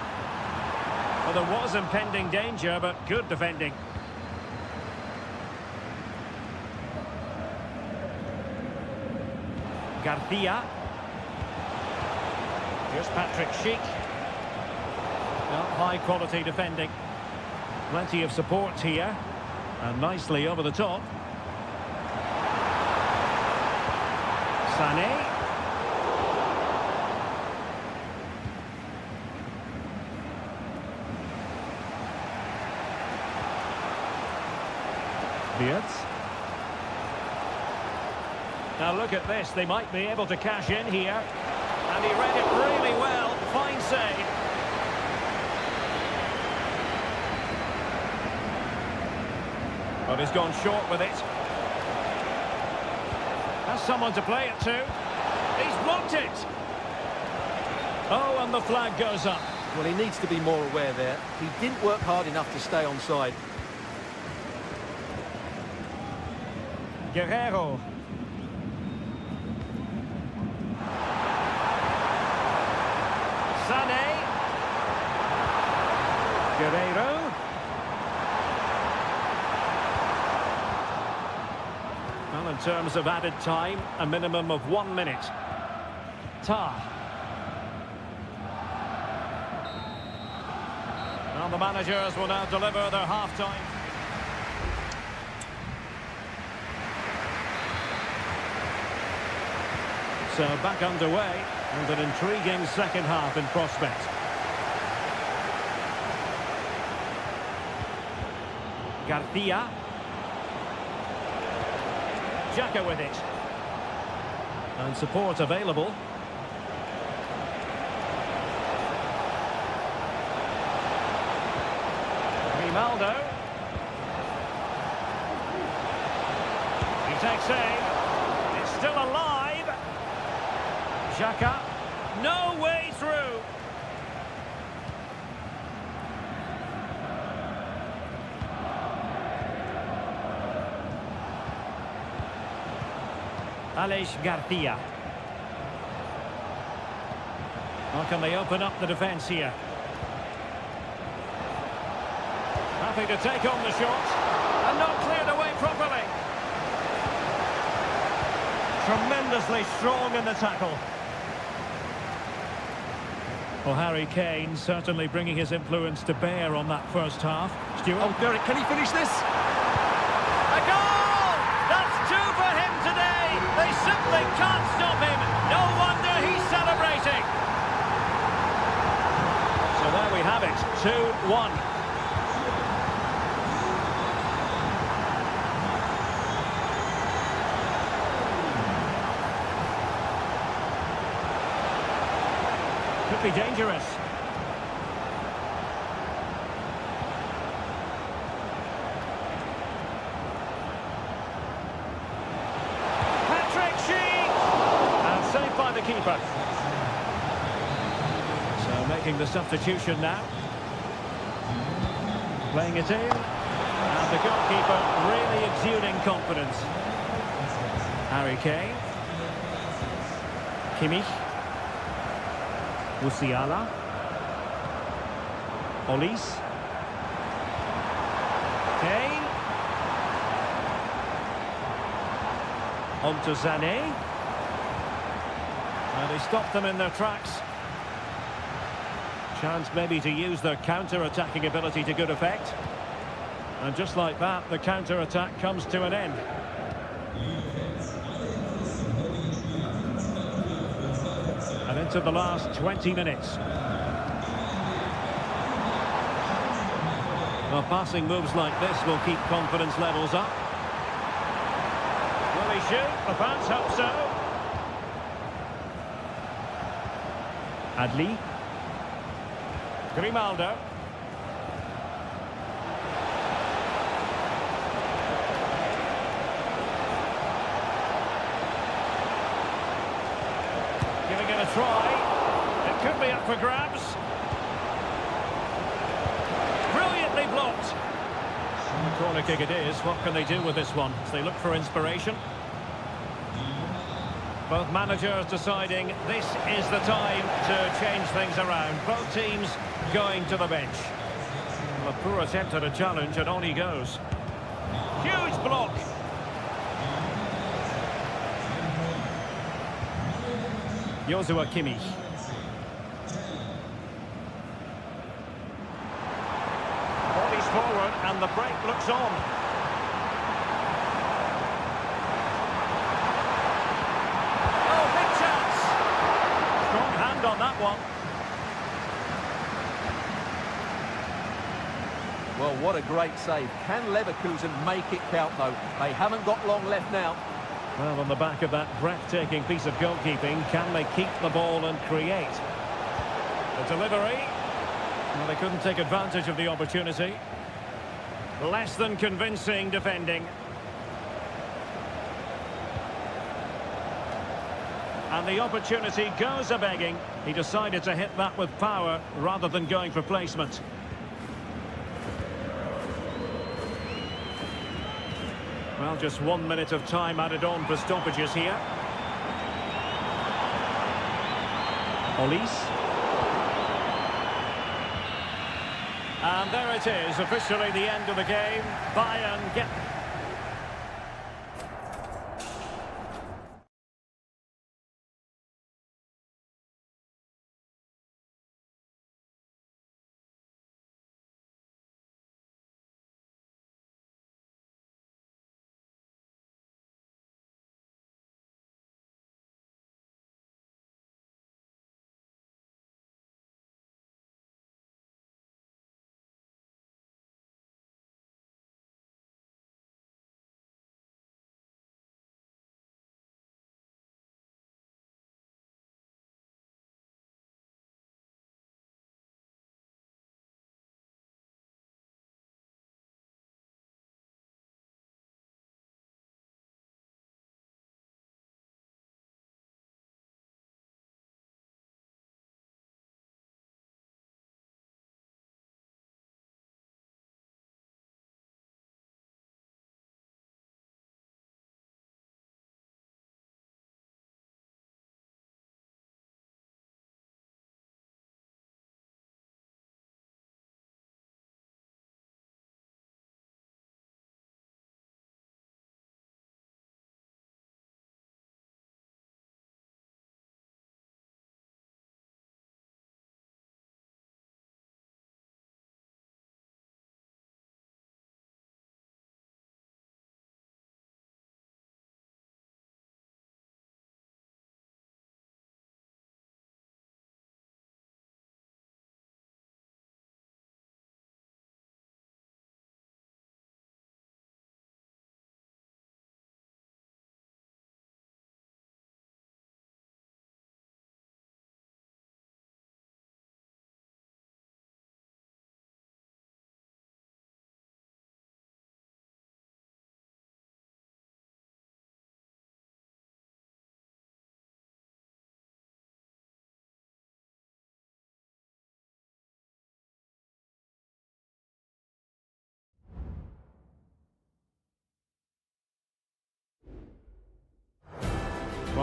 Well, there was impending danger, but good defending. Garcia. Here's Patrick Schick. Well, high quality defending. Plenty of support here. And nicely over the top. Sané. Wirtz. Now look at this, they might be able to cash in here. And he read it really well. Fine save. But he's gone short with it. Has someone to play it to. He's blocked it. Oh, and the flag goes up. Well, he needs to be more aware there. He didn't work hard enough to stay onside. Guerrero. Sané. Guerrero. Well, in terms of added time, a minimum of 1 minute. Tar. Well, the managers will now deliver their half-time. So back underway and an intriguing second half in prospect. Garcia. Xhaka with it. And support available. Grimaldo. He takes aim. It's still alive. Xhaka. No way through. Garcia. How can they open up the defence here? Happy to take on the shot. And not cleared away properly. Tremendously strong in the tackle. Well, Harry Kane certainly bringing his influence to bear on that first half. Stuart? Oh, Derek, can he finish this? A goal! That's two for him today. They simply can't stop him. No wonder he's celebrating. So there we have it, 2-1. Could be dangerous. The keeper. So making the substitution now. Playing it in. And the goalkeeper really exuding confidence. Harry Kane. Kimmich. Musiala. Olise. Kane. On to Sané. And he stopped them in their tracks. Chance maybe to use their counter-attacking ability to good effect. And just like that, the counter-attack comes to an end. And into the last 20 minutes. Well, passing moves like this will keep confidence levels up. Will he shoot? The fans hope so. Adli. Grimaldo. Giving it a try. It could be up for grabs. Brilliantly blocked. Corner kick it is. What can they do with this one? As they look for inspiration. Both managers deciding this is the time to change things around. Both teams going to the bench. Well, a poor attempt at a challenge and on he goes. Huge block. Joshua Kimmich. Bodies forward and the break looks on. On that one. Well, what a great save. Can Leverkusen make it count, though? They haven't got long left now. Well, on the back of that breathtaking piece of goalkeeping, can they keep the ball and create? The delivery. Well, they couldn't take advantage of the opportunity. Less than convincing defending. And the opportunity goes a-begging. He decided to hit that with power rather than going for placement. Well, just 1 minute of time added on for stoppages here. Olise. And there it is, officially the end of the game. Bayern get...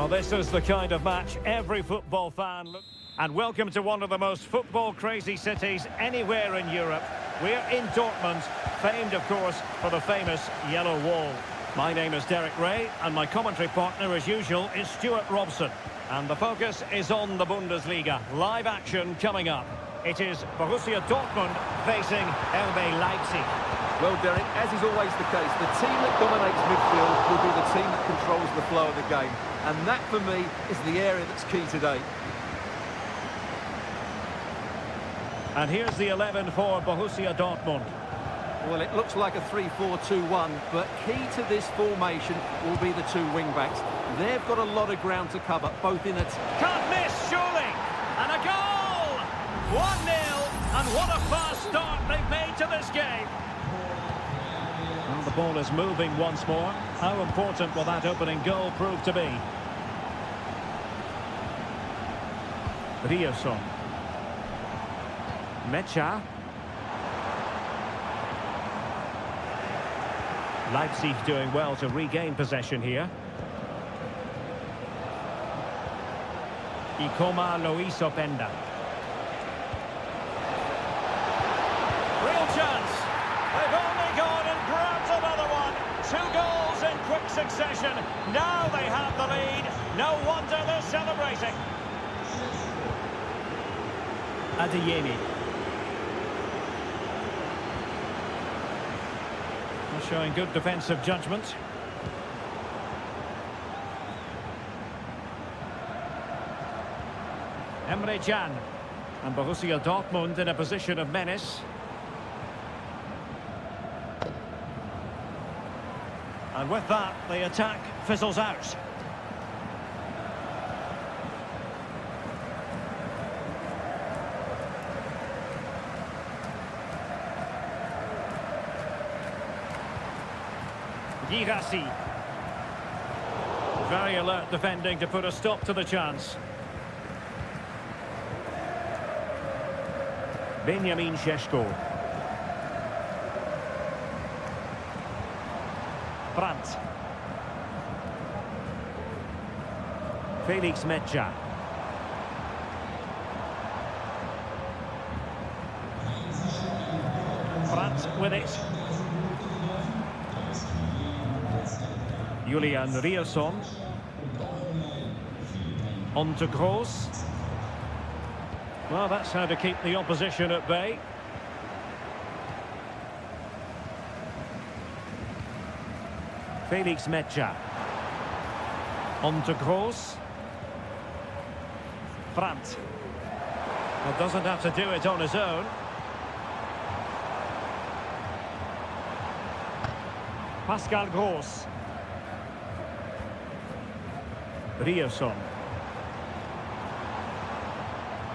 Well, this is the kind of match every football fan looks. And welcome to one of the most football-crazy cities anywhere in Europe. We're in Dortmund, famed, of course, for the famous Yellow Wall. My name is Derek Ray, and my commentary partner, as usual, is Stuart Robson. And the focus is on the Bundesliga. Live action coming up. It is Borussia Dortmund facing RB Leipzig. Well, Derek, as is always the case, the team that dominates midfield will be the team that controls the flow of the game. And that, for me, is the area that's key today. And here's the 11 for Borussia Dortmund. Well, it looks like a 3-4-2-1, but key to this formation will be the two wing-backs. They've got a lot of ground to cover, both in its... Can't miss, surely! And a goal! 1-0, and what a fast start they've made to this game. Well, the ball is moving once more. How important will that opening goal prove to be? Rierson. Mecha. Leipzig doing well to regain possession here. Ikoma Loiso Penda. Real chance. They've only gone and grabbed another one. 2 goals in quick succession. Now they have the lead. No wonder they're celebrating. Adeyemi. Showing good defensive judgment. Emre Can. And Borussia Dortmund in a position of menace. And with that, the attack fizzles out. Girassi. Very alert defending to put a stop to the chance. Benjamin Šeško. Brandt. Felix Mecha. Brandt with it. Julian Rierson. On to Gross. Well, that's how to keep the opposition at bay. Felix Mecha. On to Gross. Brandt. Well, doesn't have to do it on his own. Pascal Gross. Rierson.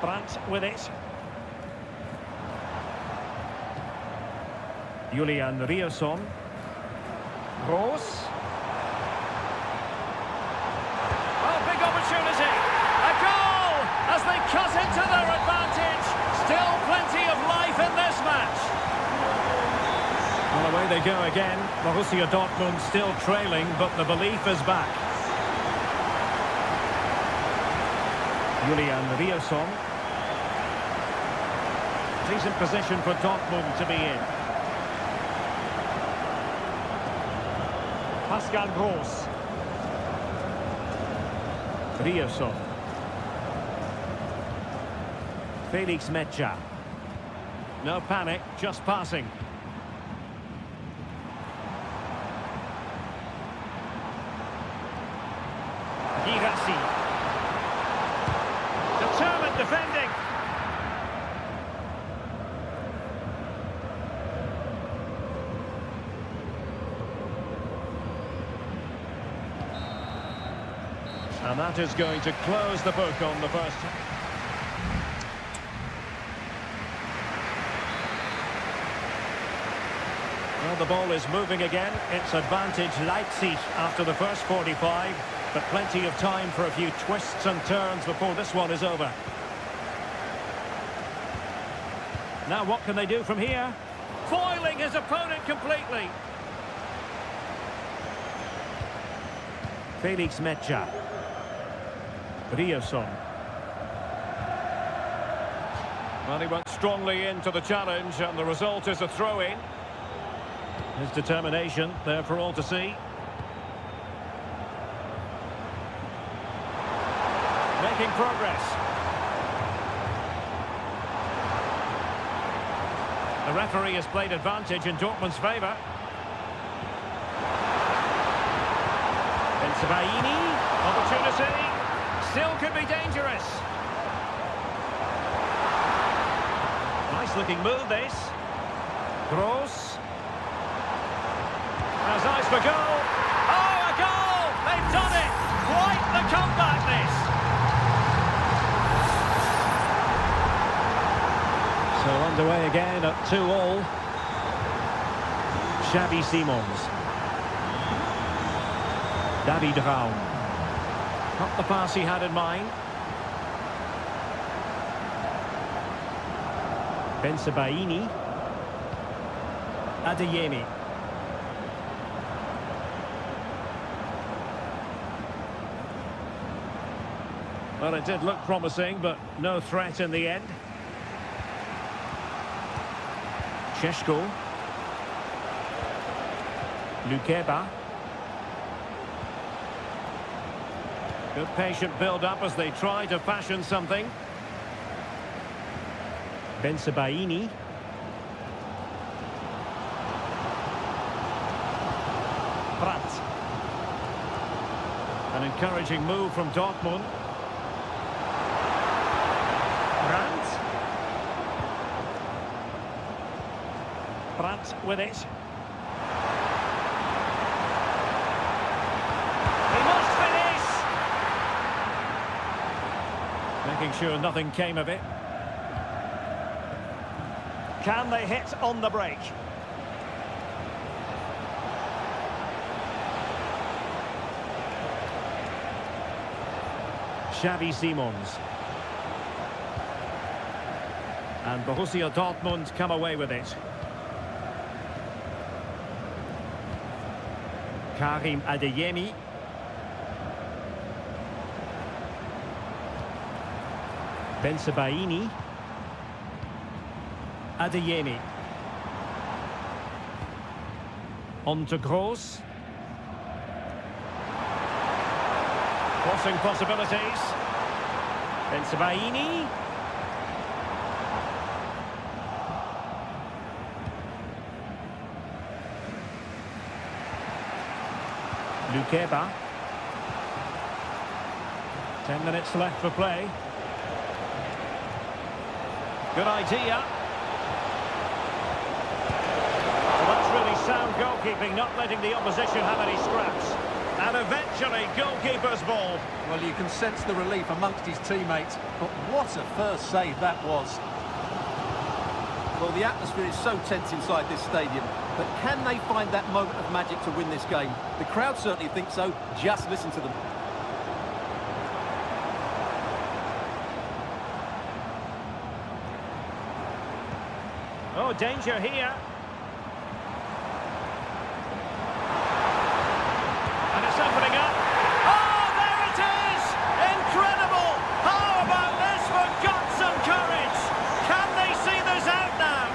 Brandt with it. Julian Rierson. Gross. Oh, big opportunity. A goal as they cut into their advantage. Still plenty of life in this match. Well, away they go again. Borussia Dortmund still trailing, but the belief is back. Julian Rierson. Decent position for Dortmund to be in. Pascal Gross. Rierson. Felix Mecha. No panic, just passing. Girassi. Determined defending. And that is going to close the book on the first. Well, the ball is moving again. It's advantage Leipzig after the first 45, but plenty of time for a few twists and turns before this one is over. Now what can they do from here? Foiling his opponent completely. Felix Mecha. Rioson. Well, he went strongly into the challenge, and the result is a throw-in. His determination there for all to see. Making progress. The referee has played advantage in Dortmund's favour. Bensebaini, opportunity. Still could be dangerous. Nice looking move, this. Gross. Has eyes for goal. Oh, a goal! They've done it! Quite the comeback, this. So underway again at 2-2. Xavi Simons. David Raum. Not the pass he had in mind. Bensebaini. Adeyemi. Well, it did look promising, but no threat in the end. Šeško. Lukeba. Good patient build-up as they try to fashion something. Bensebaini. Brandt. An encouraging move from Dortmund. Brandt. Brandt with it. He must finish! Making sure nothing came of it. Can they hit on the break? Xavi Simons. And Borussia Dortmund come away with it. Karim Adeyemi. Bensebaini. Adeyemi. On to Gross. Crossing possibilities. Bensebaini. Lukeba. 10 minutes left for play. Good idea. Sound goalkeeping, not letting the opposition have any scraps. And eventually, goalkeeper's ball. Well, you can sense the relief amongst his teammates, but what a first save that was. Well, the atmosphere is so tense inside this stadium, but can they find that moment of magic to win this game? The crowd certainly think so. Just listen to them. Oh, danger here. Opening up. Oh, there it is! Incredible! How about this for guts and courage? Can they see this out now?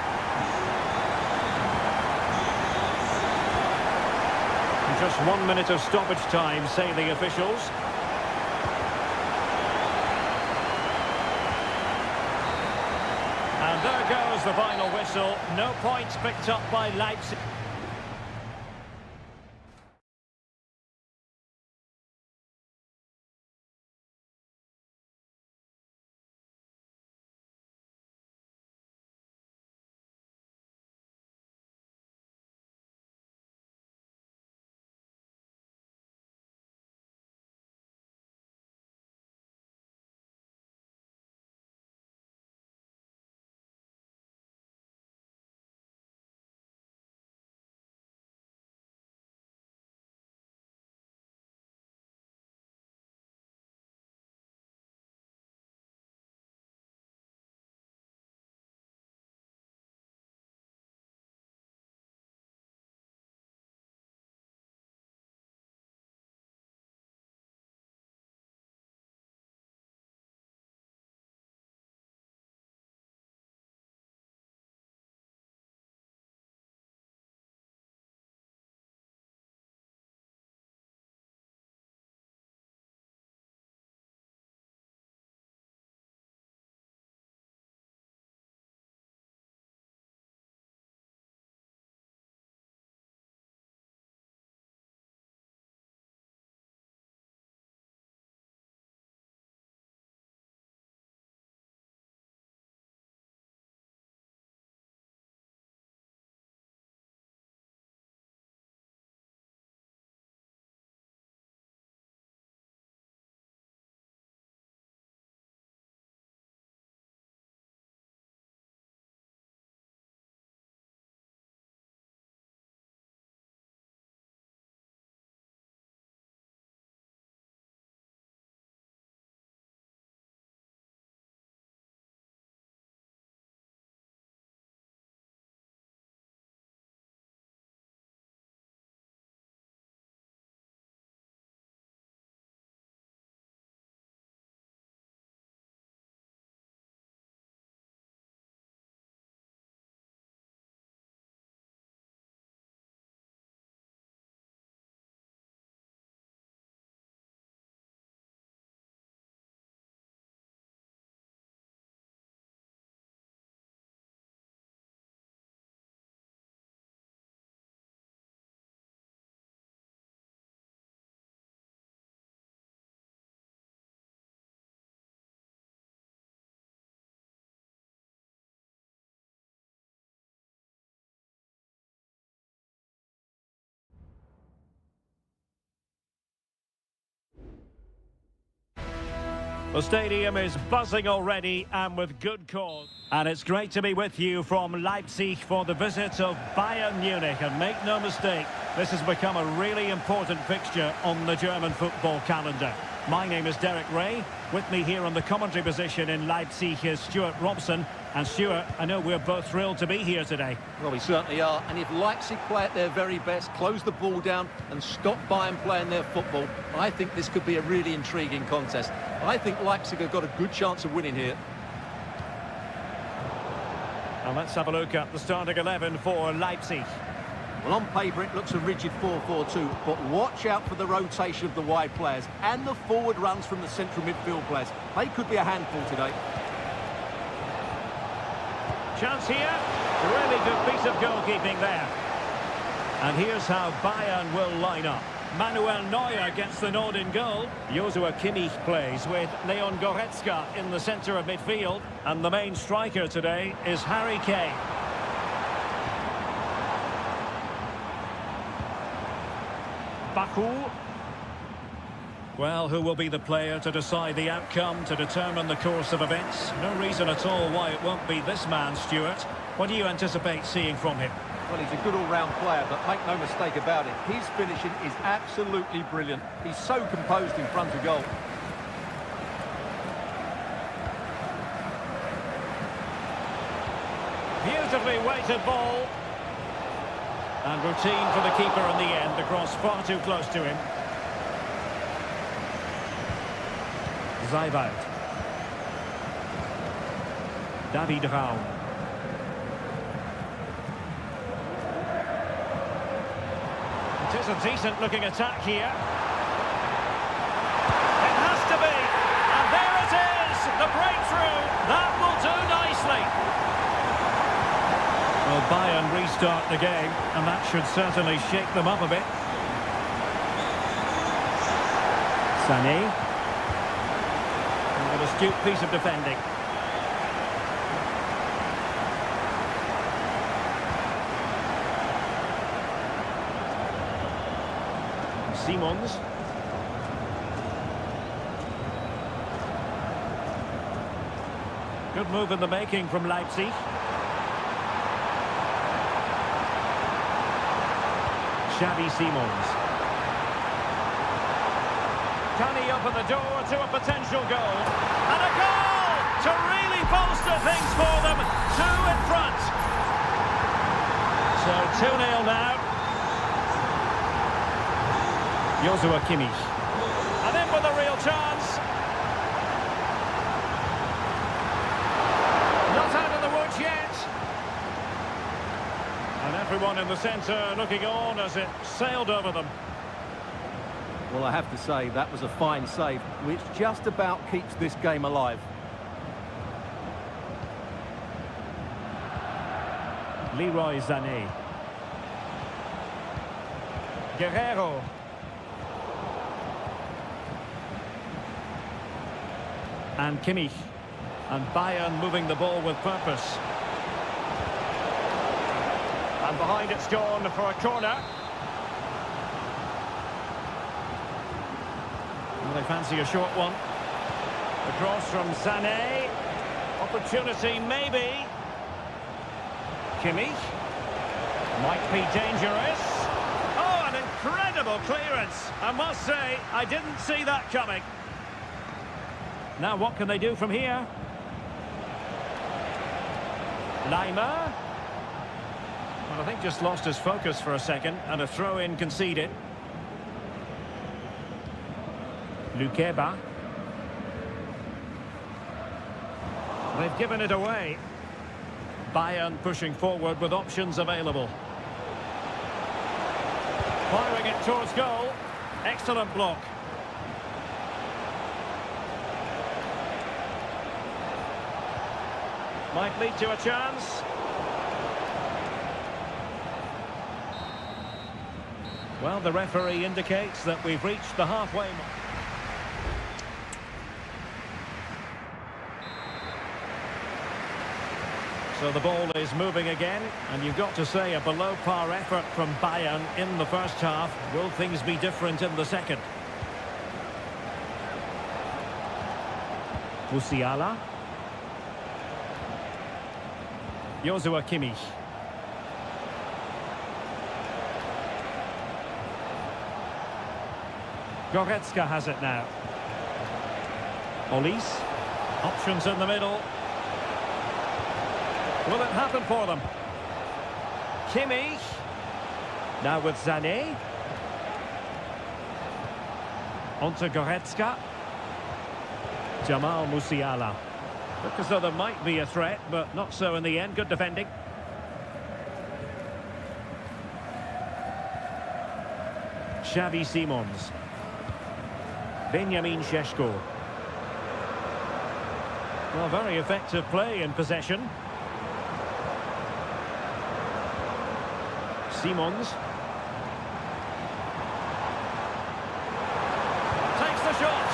Just 1 minute of stoppage time, say the officials. And there goes the final whistle. No points picked up by Leipzig. The stadium is buzzing already, and with good cause. And it's great to be with you from Leipzig for the visit of Bayern Munich. And make no mistake, this has become a really important fixture on the German football calendar. My name is Derek Ray. With me here on the commentary position in Leipzig is Stuart Robson. And Stuart, I know we're both thrilled to be here today. Well, we certainly are. And if Leipzig play at their very best, close the ball down and stop Bayern playing their football, I think this could be a really intriguing contest. I think Leipzig have got a good chance of winning here. And let's have a look at the starting 11 for Leipzig. Well, on paper, it looks a rigid 4-4-2, but watch out for the rotation of the wide players and the forward runs from the central midfield players. They could be a handful today. Chance here. Really good piece of goalkeeping there. And here's how Bayern will line up. Manuel Neuer gets the nod in goal. Joshua Kimmich plays with Leon Goretzka in the centre of midfield. And the main striker today is Harry Kane. Baku. Well, who will be the player to decide the outcome, to determine the course of events? No reason at all why it won't be this man, Stuart. What do you anticipate seeing from him? Well, he's a good all-round player, but make no mistake about it, his finishing is absolutely brilliant. He's so composed in front of goal. Beautifully weighted ball. And routine for the keeper in the end, across far too close to him. Zijbout. David Raum. It is a decent-looking attack here. It has to be. And there it is, the breakthrough. That will do nicely. Well, Bayern restart the game, and that should certainly shake them up a bit. Sané. An astute piece of defending. Simons. Good move in the making from Leipzig. Xavi Simons. Can he open the door to a potential goal? And a goal to really bolster things for them. 2 in front. So 2-0 now. Joshua Kimmich. And in with a real chance. Not out of the woods yet. And everyone in the centre looking on as it sailed over them. Well, I have to say, that was a fine save, which just about keeps this game alive. Leroy Sané. Guerrero. And Kimmich. And Bayern moving the ball with purpose. And behind it's gone for a corner. Well, they fancy a short one. Across from Sané. Opportunity maybe. Kimmich. Might be dangerous. Oh, an incredible clearance. I must say, I didn't see that coming. Now what can they do from here? Lima. Well, I think just lost his focus for a second, and a throw-in conceded. Lukeba. They've given it away. Bayern pushing forward with options available. Firing it towards goal. Excellent block. Might lead to a chance. Well, the referee indicates that we've reached the halfway mark. So the ball is moving again, and you've got to say a below-par effort from Bayern in the first half. Will things be different in the second? Musiala. Joshua Kimmich. Goretzka has it now. Olise. Options in the middle. Will it happen for them? Kimmich. Now with Sané. Onto Goretzka. Jamal Musiala. Look as though there might be a threat, but not so in the end. Good defending. Xavi Simons. Benjamin Šeško. Well, very effective play in possession. Simons. Takes the shot.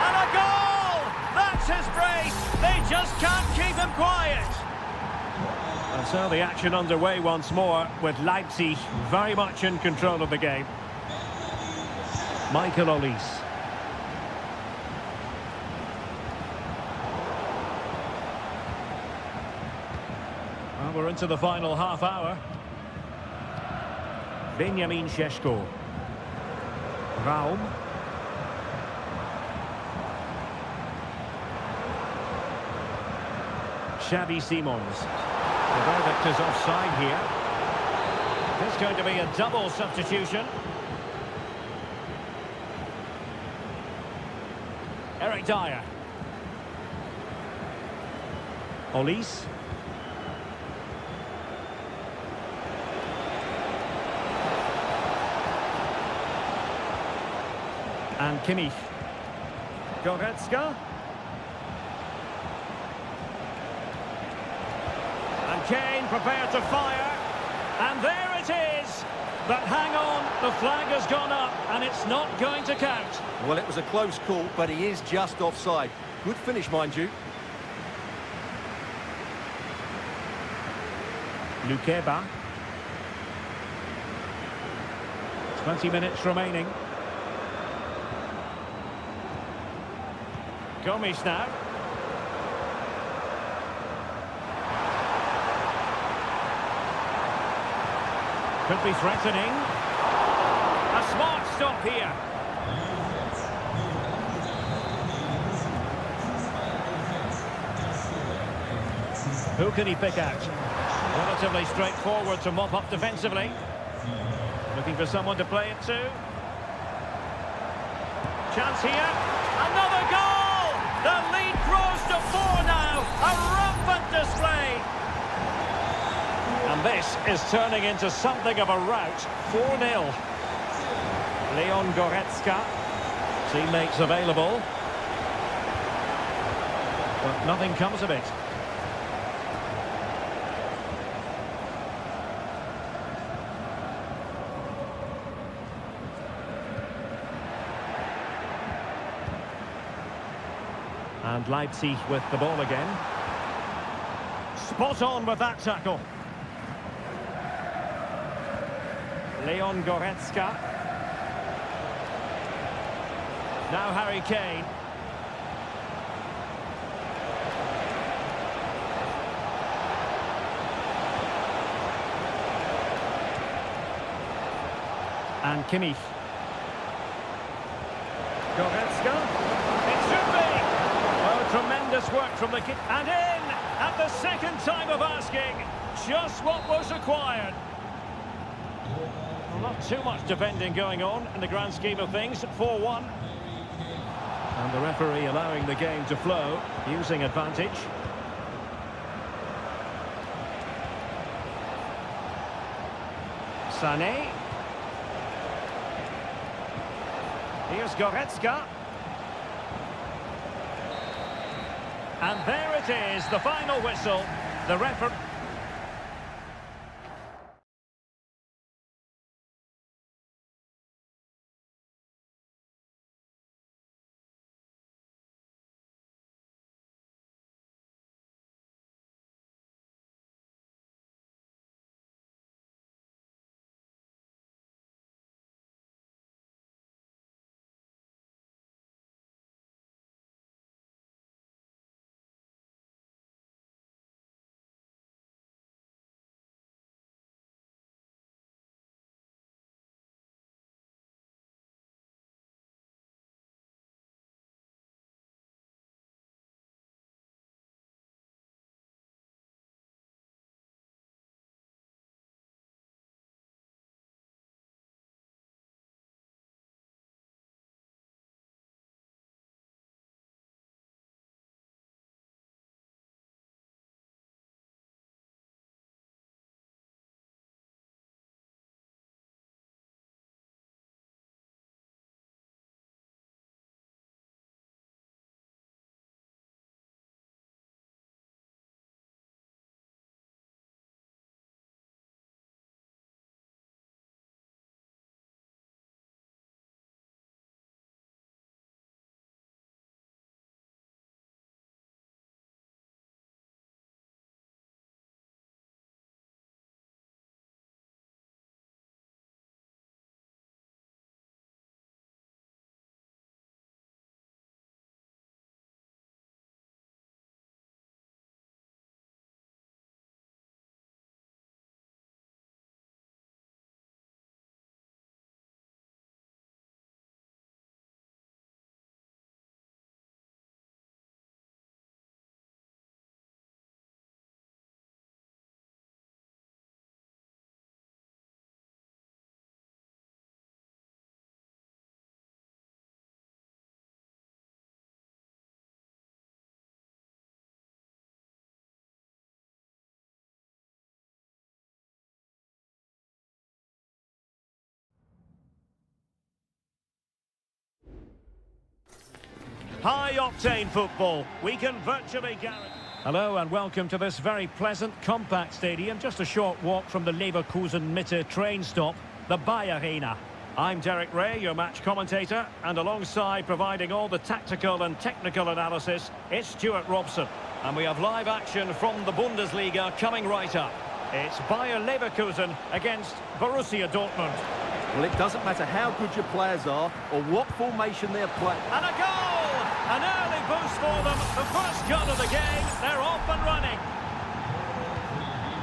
And a goal! That's his brace. They just can't keep him quiet. And so the action underway once more with Leipzig very much in control of the game. Michael Olise. Well, we're into the final half hour. Benjamin Šeško. Raum. Xavi Simons. The verdict is offside here. There's going to be a double substitution. Eric Dyer. Olise. And Kimmich. Goretzka. And Kane prepared to fire. And there it is. But hang on, the flag has gone up and it's not going to count. Well, it was a close call, but he is just offside. Good finish, mind you. Lukeba. 20 minutes remaining. Gomes now. Could be threatening. A smart stop here. Who can he pick out? Relatively straightforward to mop up defensively. Looking for someone to play it to. Chance here. Another goal! The lead grows to 4 now. A rampant display. And this is turning into something of a rout. 4-0. Leon Goretzka. Teammates available. But nothing comes of it. And Leipzig with the ball again. Spot on with that tackle. Leon Goretzka. Now Harry Kane. And Kimmich. Goretzka. It should be. Oh, tremendous work from the kid. And in at the second time of asking. Just what was required. Well, not too much defending going on in the grand scheme of things. 4-1. And the referee allowing the game to flow, using advantage. Sané. Here's Goretzka. And there it is, the final whistle. The referee... High-octane football. We can virtually guarantee... Hello and welcome to this very pleasant, compact stadium. Just a short walk from the Leverkusen-Mitte train stop, the Bayer Arena. I'm Derek Ray, your match commentator, and alongside providing all the tactical and technical analysis, it's Stuart Robson. And we have live action from the Bundesliga coming right up. It's Bayer Leverkusen against Borussia Dortmund. Well, it doesn't matter how good your players are or what formation they're playing. And a goal! An early boost for them. The first goal of the game. They're off and running.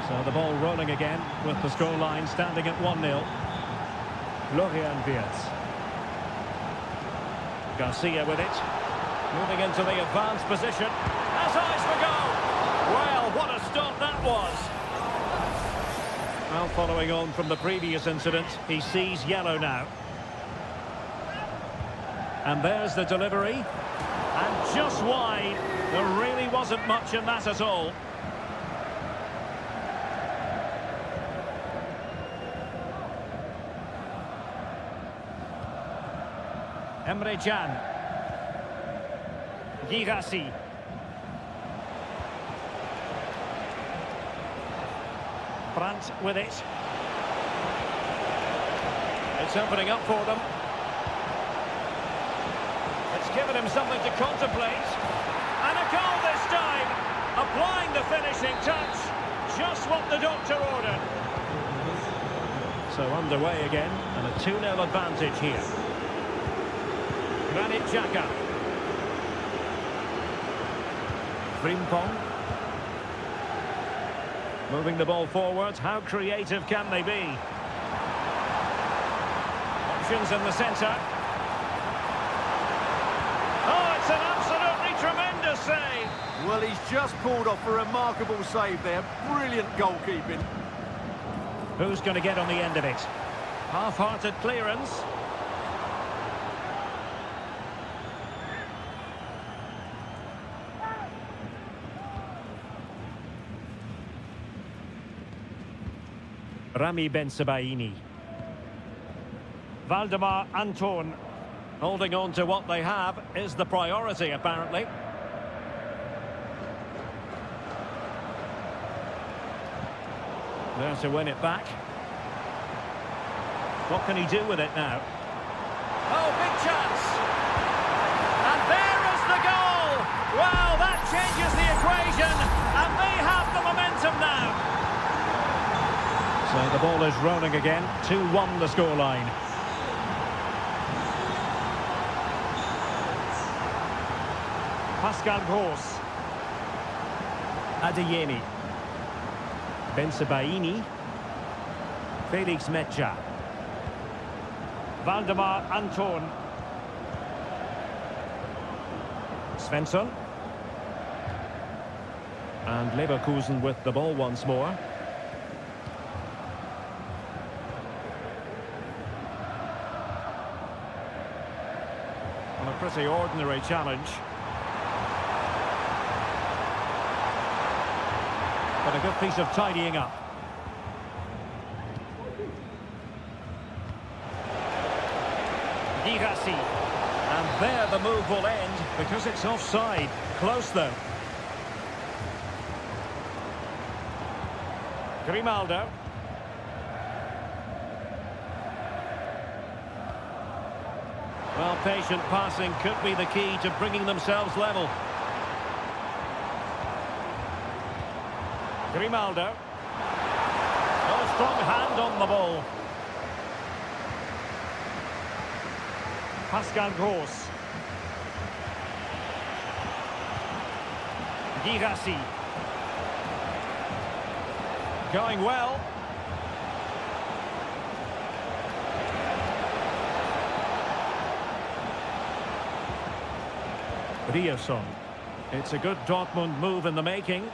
So the ball rolling again with the scoreline standing at 1-0. Florian Wirtz. Garcia with it. Moving into the advanced position. Has eyes for goal. Well, what a stop that was. Well, following on from the previous incident, he sees yellow now. And there's the delivery. And just wide. There really wasn't much in that at all. Emre Can. Girassi. Brandt with it. It's opening up for them. It's given him something to contemplate. And a goal this time. Applying the finishing touch. Just what the doctor ordered. So underway again. And a 2-0 advantage here. Granit Xhaka. Frimpong. Moving the ball forward. How creative can they be? Options in the centre. Oh, it's an absolutely tremendous save. Well, he's just pulled off a remarkable save there. Brilliant goalkeeping. Who's going to get on the end of it? Half-hearted clearance. Rami Bensebaini. Valdemar Anton. Holding on to what they have is the priority, apparently. There to win it back. What can he do with it now? Oh, big chance! And there is the goal! Wow, that changes the equation, and they have the momentum now. So the ball is rolling again. 2-1 the scoreline. Pascal Gross. Adeyemi. Bensebaini. Felix Metja. Valdemar Anton. Svensson. And Leverkusen with the ball once more. A pretty ordinary challenge. But a good piece of tidying up. Girassi. And there the move will end because it's offside. Close though. Grimaldo. Well, patient passing could be the key to bringing themselves level. Grimaldo. Oh, strong hand on the ball. Pascal Gross. Girassi. Going well. Riasson. It's a good Dortmund move in the making.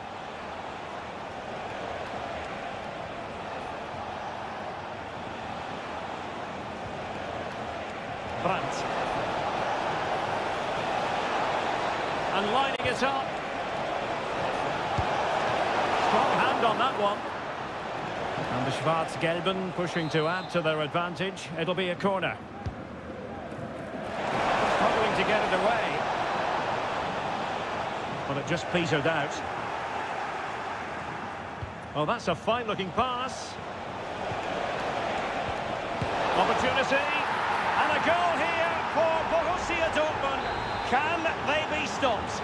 Brandt. And lining it up. Strong hand on that one. And the Schwarz-Gelben pushing to add to their advantage. It'll be a corner. Struggling to get it away. But it just petered out. Oh, that's a fine-looking pass. Opportunity. And a goal here for Borussia Dortmund. Can they be stopped?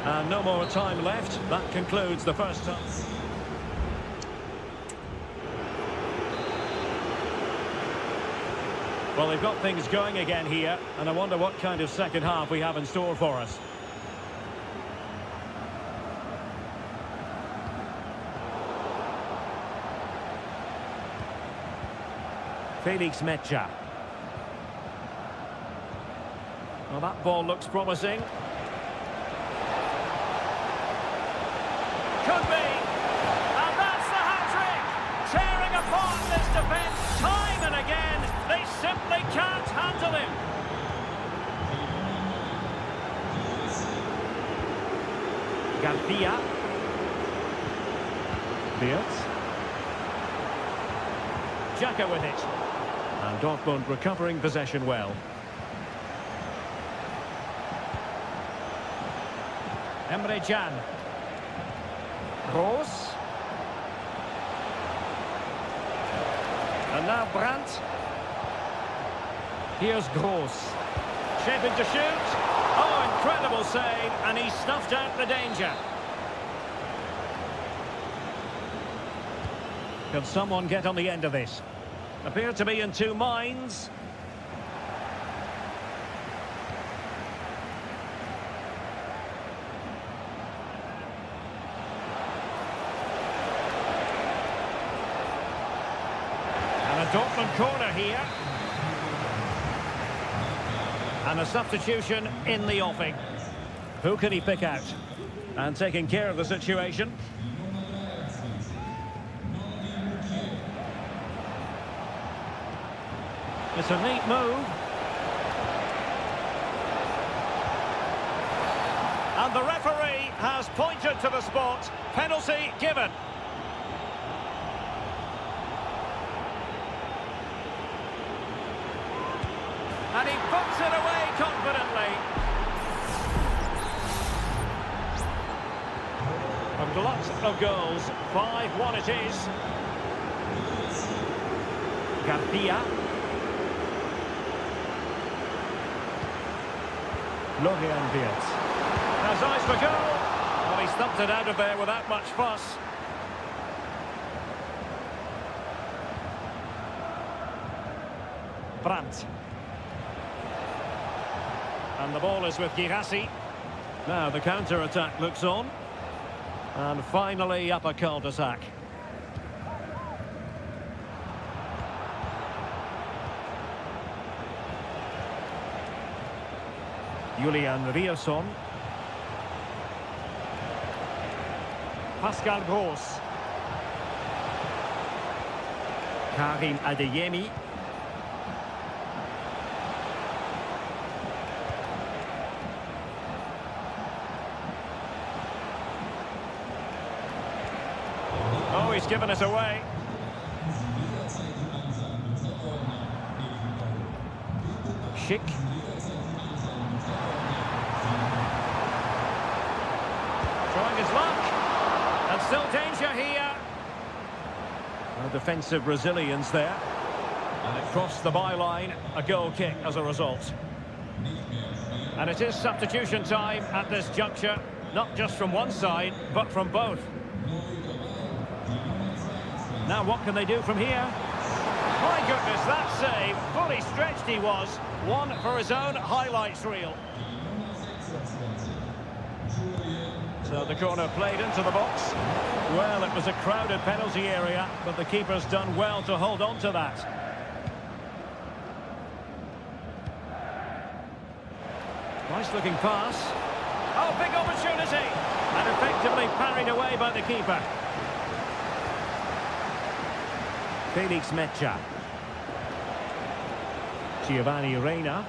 And no more time left. That concludes the first half. Well, they've got things going again here, and I wonder what kind of second half we have in store for us. Felix Mecha. Well, that ball looks promising. Could be. And that's the hat-trick. Tearing apart this defence time and again. They simply can't handle him. Garcia. Fields. Xhaka with it. And Dortmund recovering possession well. Emre Can. Roos. And now Brandt. Here's Gross. Shaping to shoot. Oh, incredible save. And he snuffed out the danger. Can someone get on the end of this? Appear to be in two minds. And a Dortmund corner here. And a substitution in the offing. Who can he pick out? And taking care of the situation. It's a neat move. And the referee has pointed to the spot. Penalty given. And he puts it away confidently. A glut of goals. 5-1 it is. Garcia. Florian Wirtz. Has eyes for goal. Well, he stumped it out of there without much fuss. Brandt. And the ball is with Girassi. Now the counter-attack looks on. And finally up a cul-de-sac. Julian Rierson. Pascal Gross. Karim Adeyemi. Oh, he's given us away. Schick. Trying his luck. And still danger here. No defensive resilience there. And it crossed the byline. A goal kick as a result. And it is substitution time at this juncture. Not just from one side, but from both. Now what can they do from here? My goodness, that save. Fully stretched he was. One for his own highlights reel. So the corner played into the box. Well, it was a crowded penalty area, but the keeper's done well to hold on to that. Nice looking pass. Oh, big opportunity! And effectively parried away by the keeper. Felix Mecha. Giovanni Reina.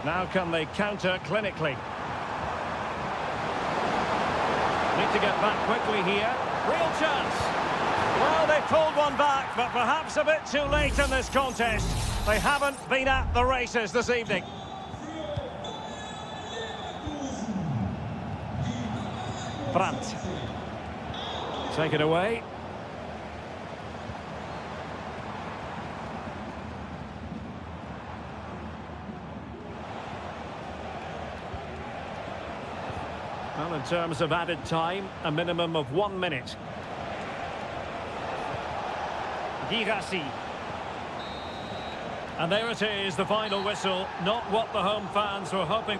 Now can they counter clinically? Need to get back quickly here. Real chance. Well, they pulled one back, but perhaps a bit too late in this contest. They haven't been at the races this evening. Brandt. Take it away. Well, in terms of added time, a minimum of 1 minute. Girassi. And there it is, the final whistle. Not what the home fans were hoping.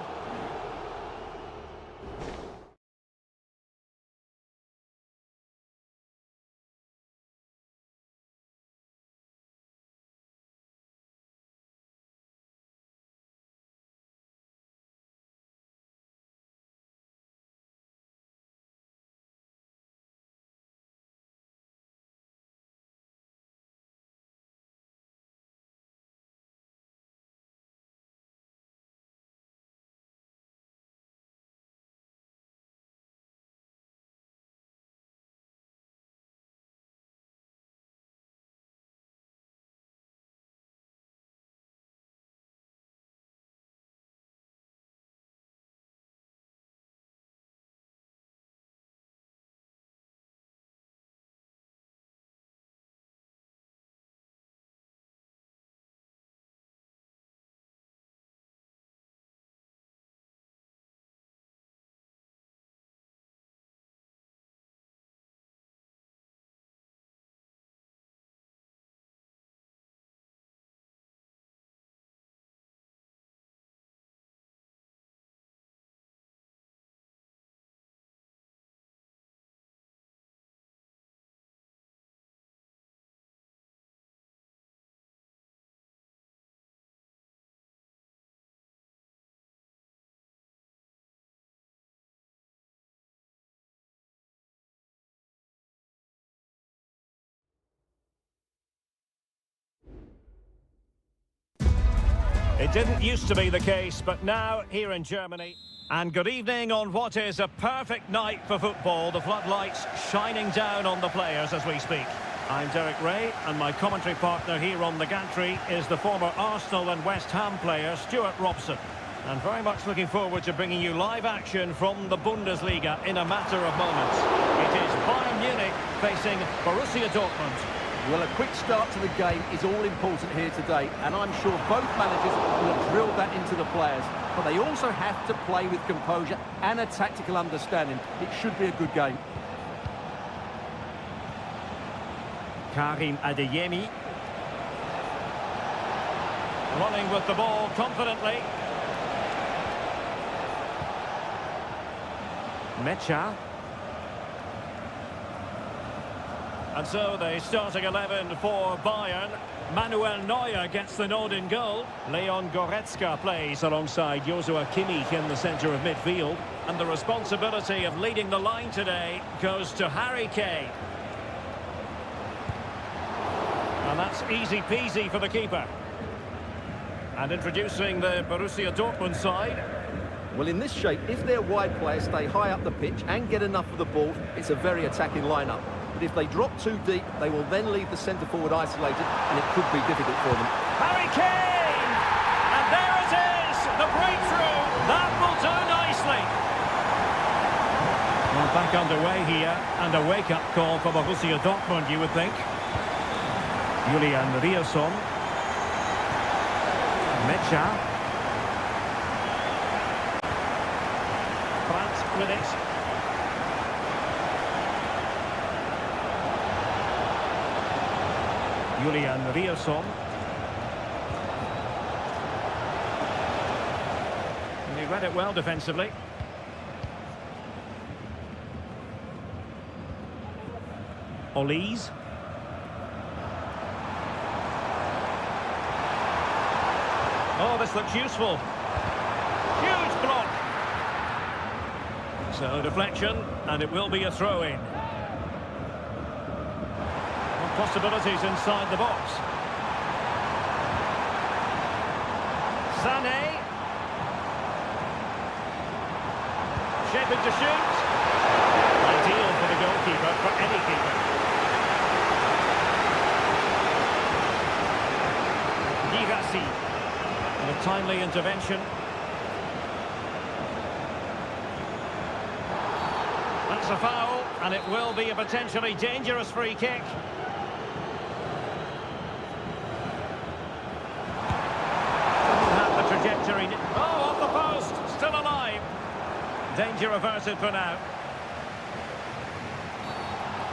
It didn't used to be the case, but now here in Germany. And good evening on what is a perfect night for football. The floodlights shining down on the players as we speak. I'm Derek Ray, and my commentary partner here on the gantry is the former Arsenal and West Ham player, Stuart Robson. And very much looking forward to bringing you live action from the Bundesliga in a matter of moments. It is Bayern Munich facing Borussia Dortmund. Well, a quick start to the game is all important here today, and I'm sure both managers will have drilled that into the players. But they also have to play with composure and a tactical understanding. It should be a good game. Karim Adeyemi. Running with the ball confidently. Mecha. And so the starting 11 for Bayern. Manuel Neuer gets the nod in goal. Leon Goretzka plays alongside Joshua Kimmich in the centre of midfield. And the responsibility of leading the line today goes to Harry Kane. And that's easy peasy for the keeper. And introducing the Borussia Dortmund side. Well, in this shape, if their wide players stay high up the pitch and get enough of the ball, it's a very attacking lineup. But if they drop too deep, they will then leave the centre-forward isolated, and it could be difficult for them. Harry Kane! And there it is! The breakthrough! That will do nicely! Well, back underway here, and a wake-up call for Borussia Dortmund, you would think. Julian Rierson. Mecha. Brandt with it. Julian Rierson. And he read it well defensively. Olise. Oh, this looks useful. Huge block. So deflection, and it will be a throw-in. Possibilities inside the box. Sané. Shaping to shoot. Ideal for the goalkeeper, for any keeper. Timely intervention. That's a foul, and it will be a potentially dangerous free kick. Doesn't have the trajectory. Oh, off the post, still alive. Danger averted for now.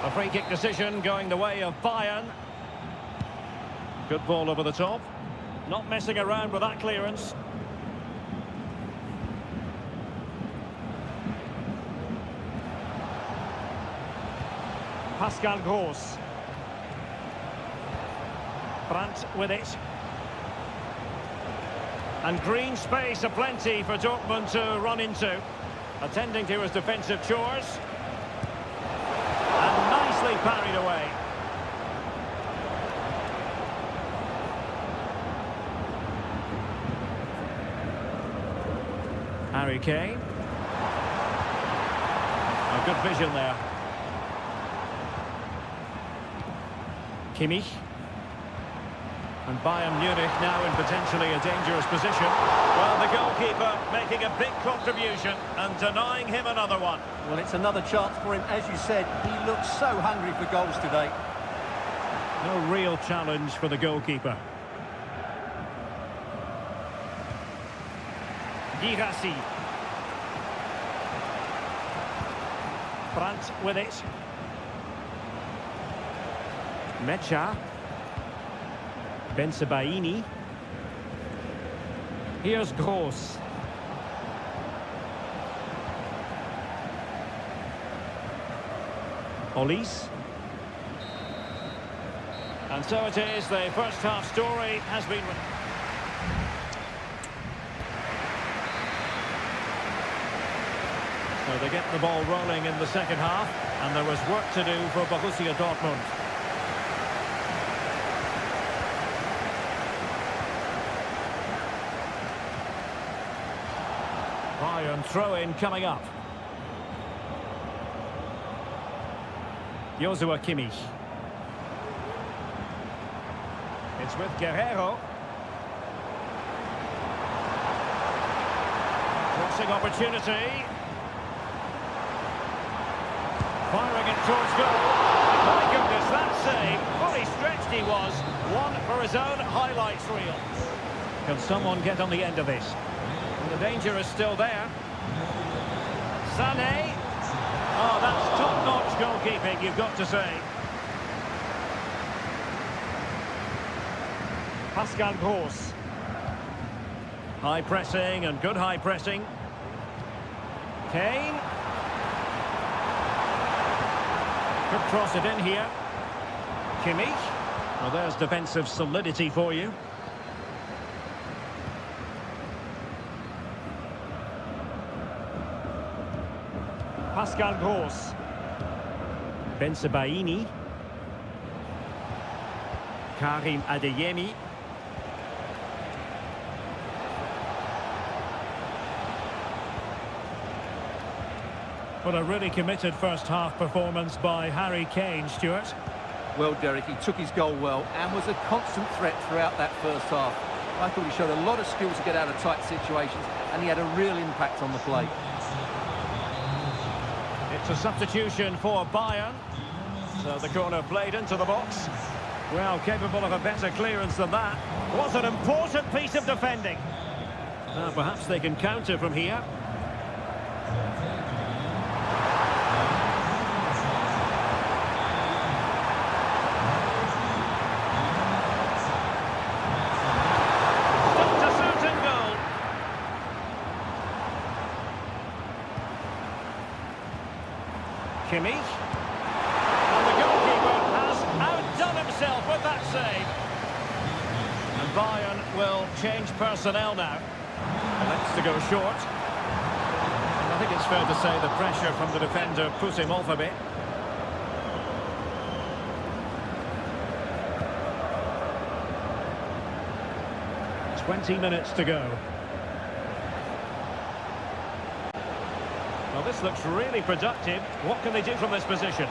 A free kick decision going the way of Bayern. Good ball over the top. Not messing around with that clearance. Pascal Gross. Brandt with it. And green space aplenty for Dortmund to run into. Attending to his defensive chores. And nicely parried away. Harry Kane. A good vision there. Kimmich. And Bayern Munich now in potentially a dangerous position. Well, the goalkeeper making a big contribution and denying him another one. Well, it's another chance for him. As you said, he looks so hungry for goals today. No real challenge for the goalkeeper. Girassi. Brandt with it. Mecha. Bensebaini. Here's Gross. Olise. And so it is, the first half story has been... So they get the ball rolling in the second half, and there was work to do for Borussia Dortmund. Bayern throw-in coming up. Joshua Kimmich. It's with Guerrero. Crossing opportunity. Firing it towards goal. My goodness, that save. Fully stretched he was. One for his own highlights reel. Can someone get on the end of this? And the danger is still there. Sané. Oh, that's top-notch goalkeeping, you've got to say. Pascal Gross. High pressing and good high pressing. Kane. Could cross it in here. Kimmich. Well, there's defensive solidity for you. Pascal Gross. Bensebaini. Karim Adeyemi. What a really committed first half performance by Harry Kane, Stuart. Well, Derek, he took his goal well and was a constant threat throughout that first half. I thought he showed a lot of skill to get out of tight situations, and he had a real impact on the play. It's a substitution for Bayern. So the corner played into the box. Well, capable of a better clearance than that. Was an important piece of defending. Perhaps they can counter from here. Kimmich. And the goalkeeper has outdone himself with that save. And Bayern will change personnel now. Elects to go short. And I think it's fair to say the pressure from the defender put him off a bit. "20 minutes to go. Well, this looks really productive. What can they do from this position?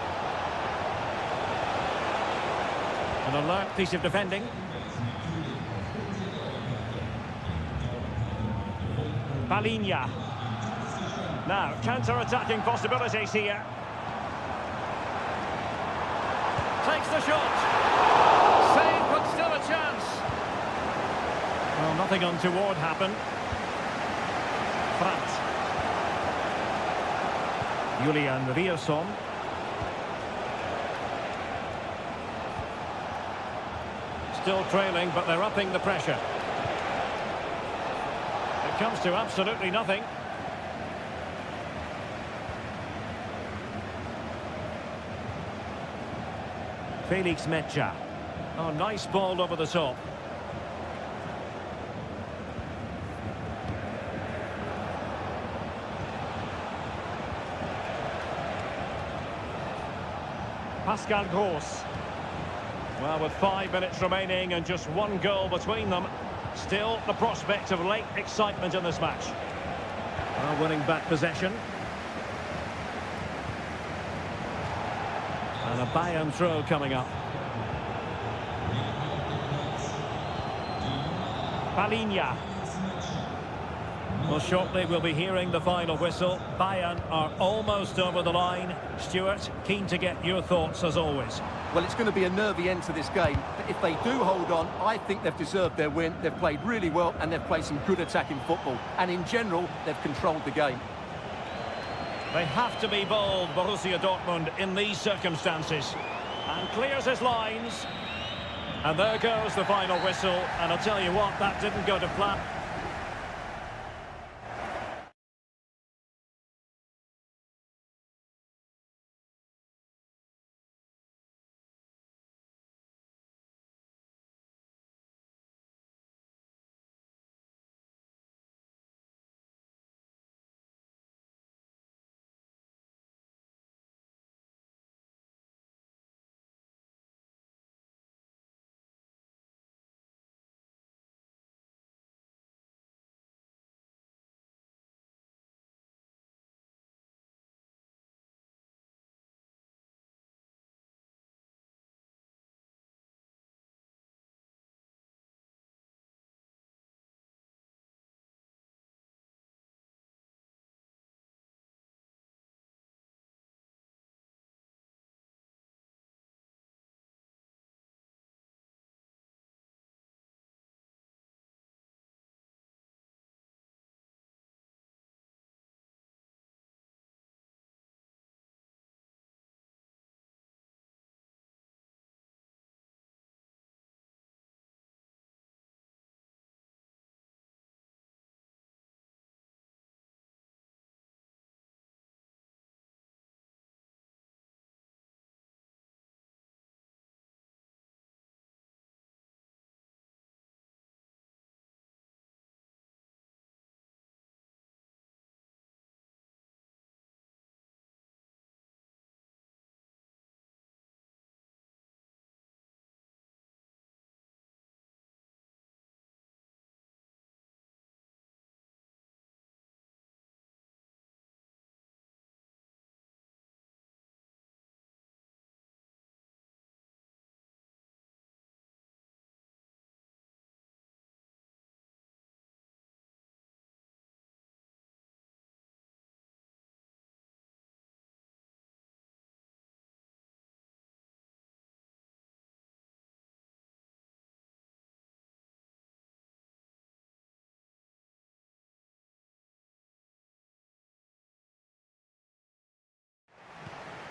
An alert piece of defending. Palinha. Now, counter-attacking possibilities here. Takes the shot. Save, but still a chance. Well, nothing untoward happened. Brandt. Julian Rierson. Still trailing, but they're upping the pressure. It comes to absolutely nothing. Felix Mecha. Oh, nice ball over the top. Pascal Gross. Well, with 5 minutes remaining and just one goal between them, still the prospect of late excitement in this match. Well, winning back possession. And a Bayern throw coming up. Palinha. Well, shortly we'll be hearing the final whistle. Bayern are almost over the line. Stuart, keen to get your thoughts as always. Well, it's going to be a nervy end to this game. But if they do hold on, I think they've deserved their win. They've played really well and they've played some good attacking football. And in general, they've controlled the game. They have to be bold, Borussia Dortmund, in these circumstances. And clears his lines. And there goes the final whistle. And I'll tell you what, that didn't go to plan.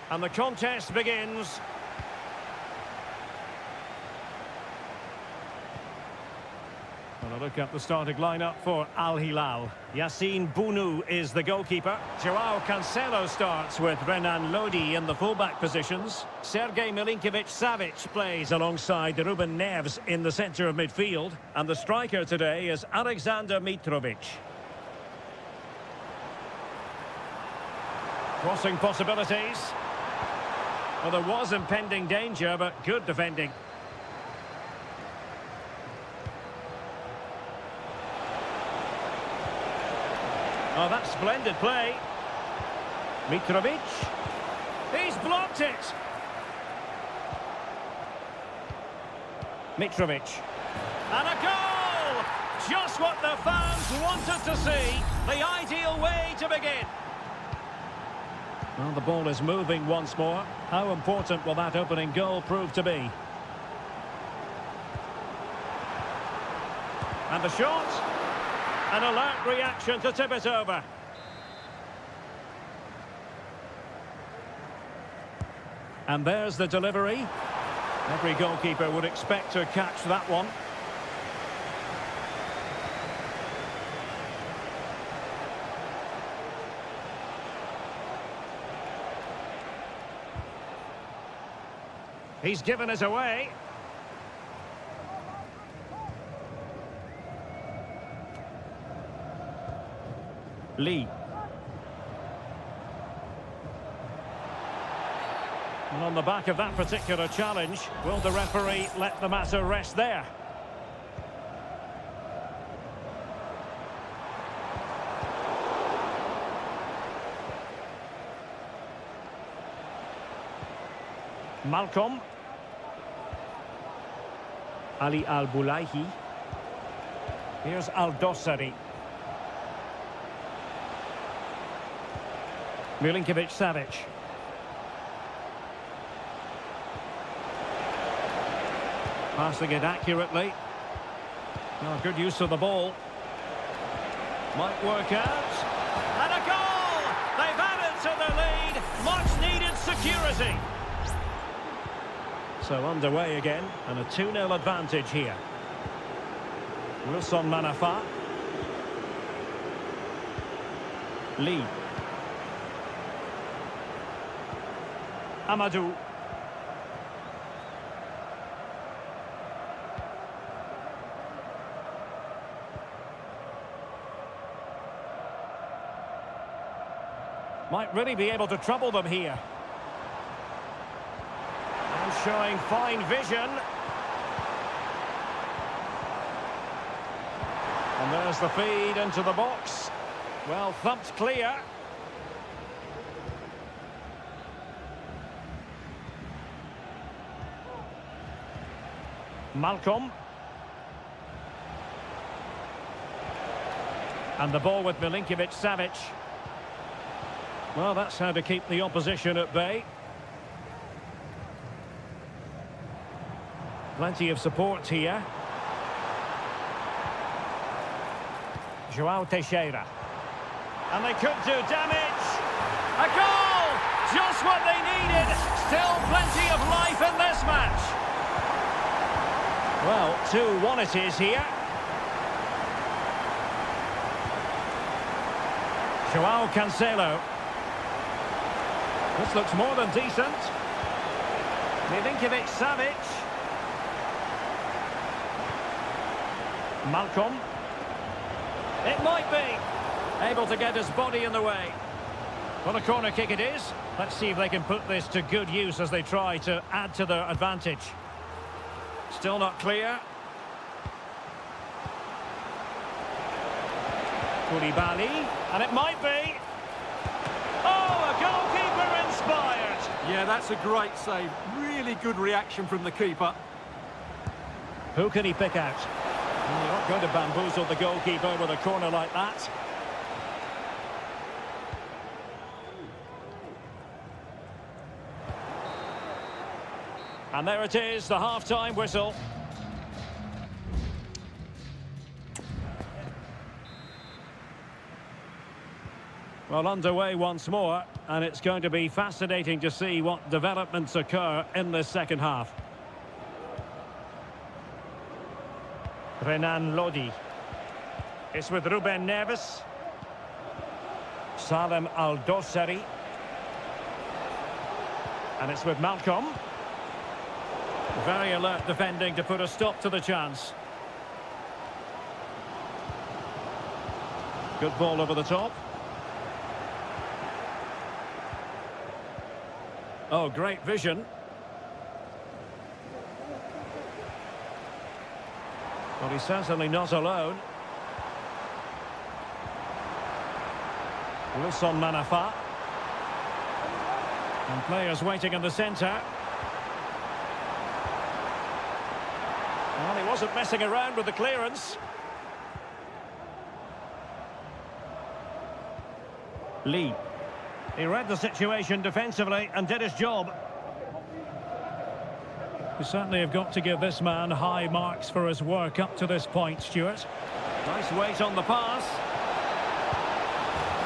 And the contest begins. Well, a look at the starting lineup for Al Hilal. Yassine Bounou is the goalkeeper. Joao Cancelo starts with Renan Lodi in the fullback positions. Sergej Milinkovic-Savic plays alongside Ruben Neves in the centre of midfield. And the striker today is Alexander Mitrovic. Crossing possibilities. Well, there was impending danger, but good defending. Oh, that's splendid play. Mitrovic. He's blocked it. Mitrovic. And a goal! Just what the fans wanted to see. The ideal way to begin. Well, the ball is moving once more. How important will that opening goal prove to be? And the shot. An alert reaction to tip it over. And there's the delivery. Every goalkeeper would expect to catch that one. He's given us away. Lee. And on the back of that particular challenge, will the referee let the matter rest there? Malcolm. Ali Al-Bulaihi. Here's Al-Dossari. Milinkovic-Savic. Passing it accurately. Oh, good use of the ball. Might work out. And a goal! They've added to their lead. Much needed security. So underway again, and a 2-0 advantage here. Wilson Manafa. Lee. Amadou. Might really be able to trouble them here. And showing fine vision. And there's the feed into the box. Well, thumped clear. Malcolm. And the ball with Milinkovic-Savic. Well, that's how to keep the opposition at bay. Plenty of support here. Joao Teixeira. And they could do damage. A goal! Just what they needed. Still plenty of life in this match. Well, 2-1 it is here. Joao Cancelo. This looks more than decent. Milinkovic-Savic. Malcolm. It might be. Able to get his body in the way. Well, a corner kick it is. Let's see if they can put this to good use as they try to add to their advantage. Still not clear. Koulibaly, and it might be. Oh, a goalkeeper inspired. Yeah, that's a great save. Really good reaction from the keeper. Who can he pick out? You're not going to bamboozle the goalkeeper with a corner like that. And there it is, the half-time whistle. Well, underway once more, and it's going to be fascinating to see what developments occur in this second half. Renan Lodi. It's with Ruben Neves. Salem Al-Dossari. And it's with Malcolm. Very alert defending to put a stop to the chance. Good ball over the top. Oh, great vision. Well, he's certainly not alone. Wilson Manafa. And players waiting in the centre. Well, he wasn't messing around with the clearance. Lee. He read the situation defensively and did his job. You certainly have got to give this man high marks for his work up to this point, Stuart. Nice weight on the pass.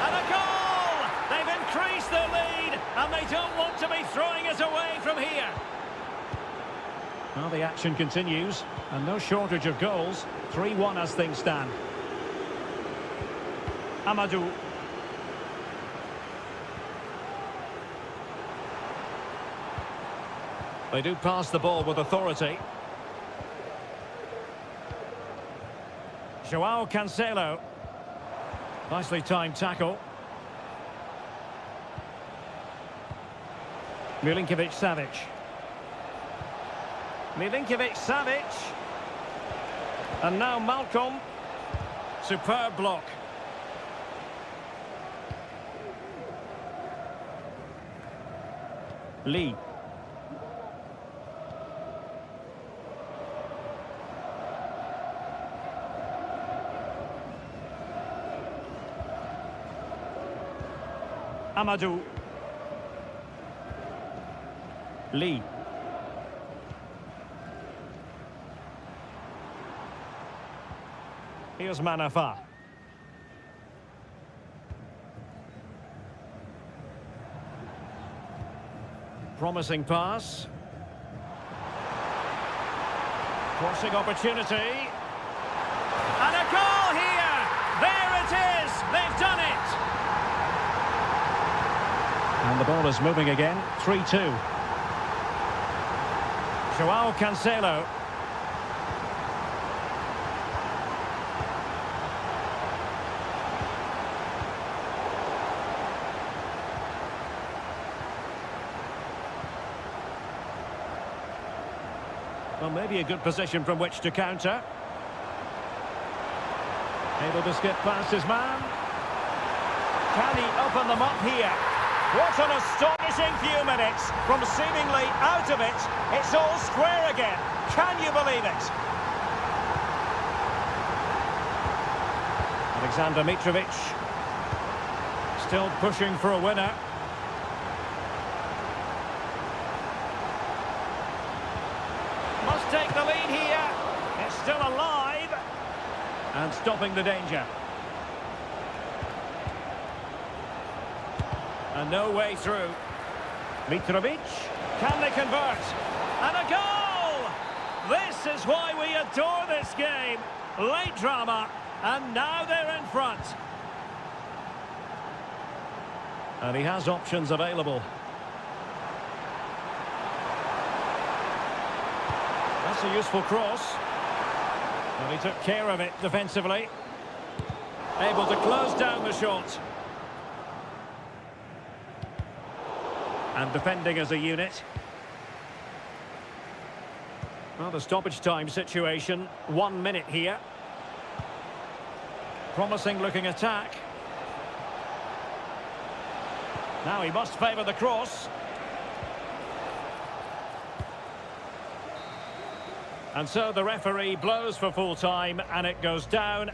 And a goal! They've increased their lead, and they don't want to be throwing it away from here. Well, the action continues, and no shortage of goals. 3-1 as things stand. Amadou. They do pass the ball with authority. Joao Cancelo. Nicely timed tackle. Milinkovic-Savic. Milinkovic-Savic. And now Malcolm. Superb block. Lee. Amadou. Lee. Here's Manafa. Promising pass. Crossing opportunity. And a goal here! There it is! They've done it! And the ball is moving again. 3-2. Joao Cancelo. Well, maybe a good position from which to counter. Able to skip past his man. Can he open them up here? What an astonishing few minutes. From seemingly out of it, it's all square again. Can you believe it? Alexander Mitrovic. Still pushing for a winner. Must take the lead here. It's still alive. And stopping the danger. And no way through. Mitrovic. Can they convert? And a goal! This is why we adore this game. Late drama. And now they're in front. And he has options available. That's a useful cross. And he took care of it defensively. Able to close down the shot. And defending as a unit. Well, the stoppage time situation. 1 minute here. Promising looking attack. Now he must favour the cross. And so the referee blows for full time and it goes down.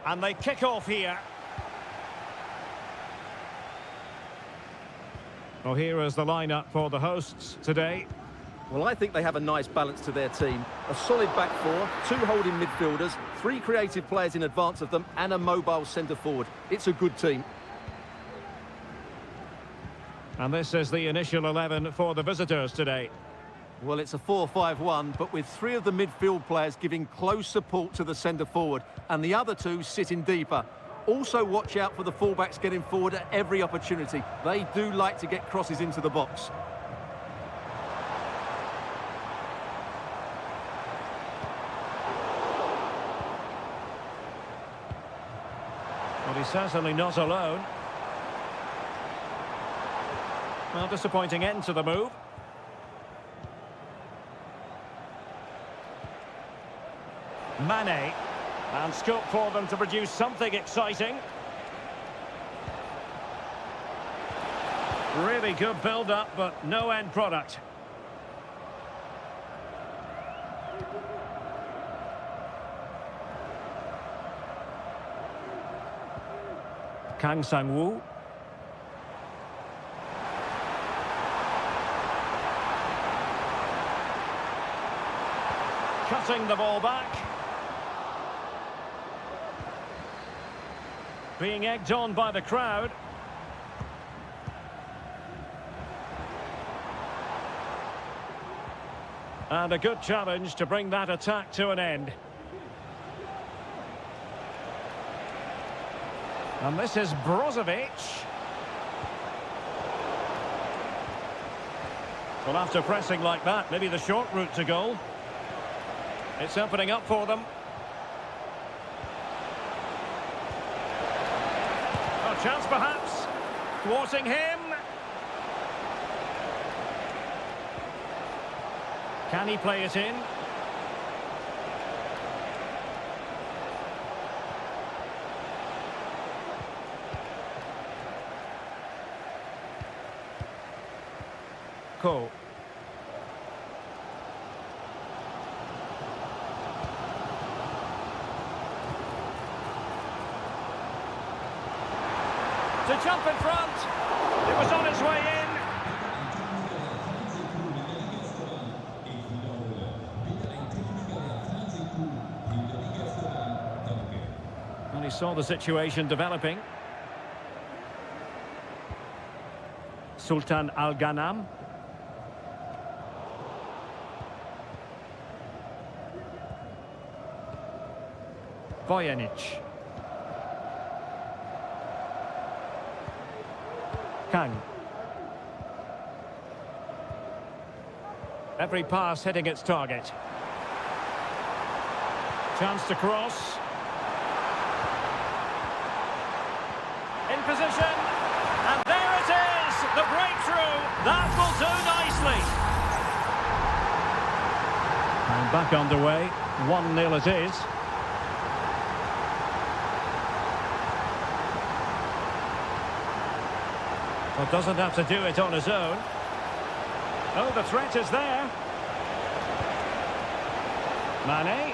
And they kick off here. Well, here is the lineup for the hosts today. Well, I think they have a nice balance to their team. A solid back four, 2 holding midfielders, 3 creative players in advance of them, and a mobile centre-forward. It's a good team. And this is the initial 11 for the visitors today. Well, it's a 4-5-1, but with 3 of the midfield players giving close support to the centre-forward, and the other 2 sitting deeper. Also watch out for the fullbacks getting forward at every opportunity. They do like to get crosses into the box. Well, he's certainly not alone. Well, disappointing end to the move. Mane. And scope for them to produce something exciting. Really good build-up, but no end product. Kang Sang-woo. Cutting the ball back. Being egged on by the crowd. And a good challenge to bring that attack to an end. And this is Brozovic. Well, after pressing like that, maybe the short route to goal. It's opening up for them. A chance perhaps. Thwarting him. Can he play it in? Ko. To jump in front. It was on its way in. And he saw the situation developing. Sultan Al-Ghanam. Vojanic. Kang. Every pass hitting its target. Chance to cross. In position. And there it is! The breakthrough! That will do nicely. And back underway. 1-0 it is. Well, doesn't have to do it on his own. Oh, the threat is there. Mane.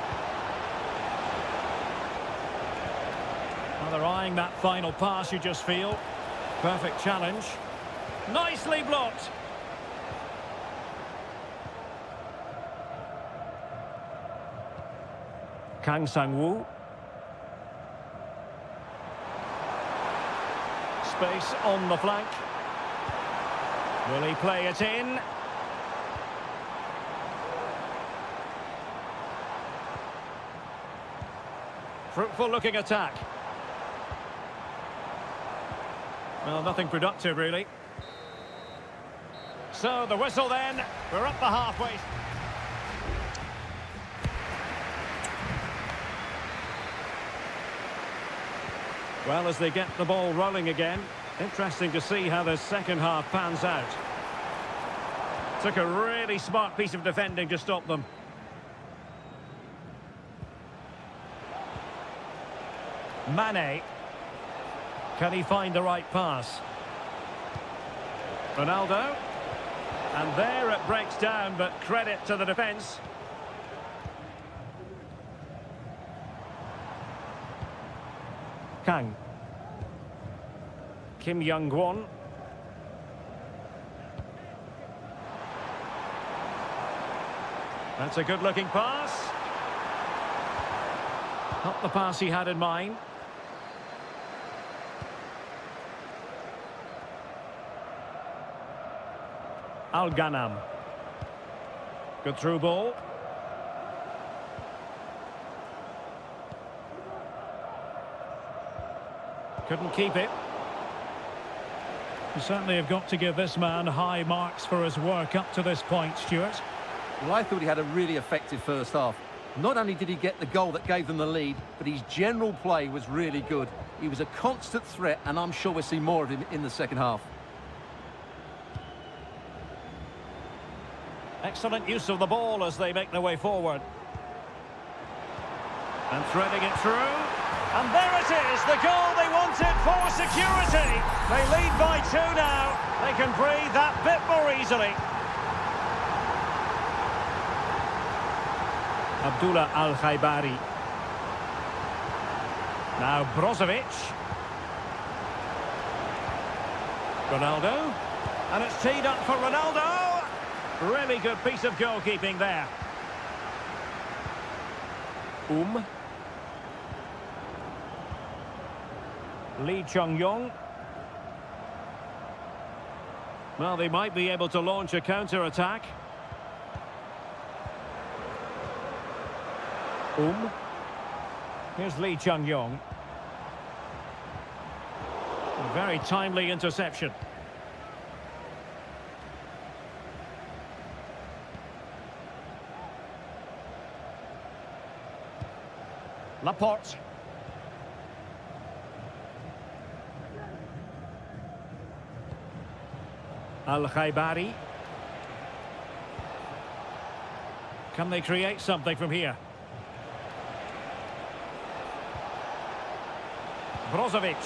Well, they're eyeing that final pass, you just feel. Perfect challenge. Nicely blocked. Kang Sang-woo. Space on the flank. Will he play it in? Fruitful looking attack. Well, nothing productive really. So the whistle then. We're up the halfway. Well, as they get the ball rolling again, interesting to see how the second half pans out. Took a really smart piece of defending to stop them. Mane. Can he find the right pass? Ronaldo. And there it breaks down, but credit to the defence. Kang. Kim Young-won. That's a good-looking pass. Not the pass he had in mind. Al-Ghanam. Good through ball. Couldn't keep it. You certainly have got to give this man high marks for his work up to this point, Stuart. Well, I thought he had a really effective first half. Not only did he get the goal that gave them the lead, but his general play was really good. He was a constant threat, and I'm sure we'll see more of him in the second half. Excellent use of the ball as they make their way forward. And threading it through. And there it is, the goal they wanted for security. They lead by 2 now. They can breathe that bit more easily. Abdullah Al-Khaibari. Now Brozovic. Ronaldo. And it's teed up for Ronaldo. Really good piece of goalkeeping there. Lee Chung-yong. Well, they might be able to launch a counter-attack. Here's Lee Chung-yong. A very timely interception. Laporte. Al-Khaibari. Can they create something from here? Brozovic.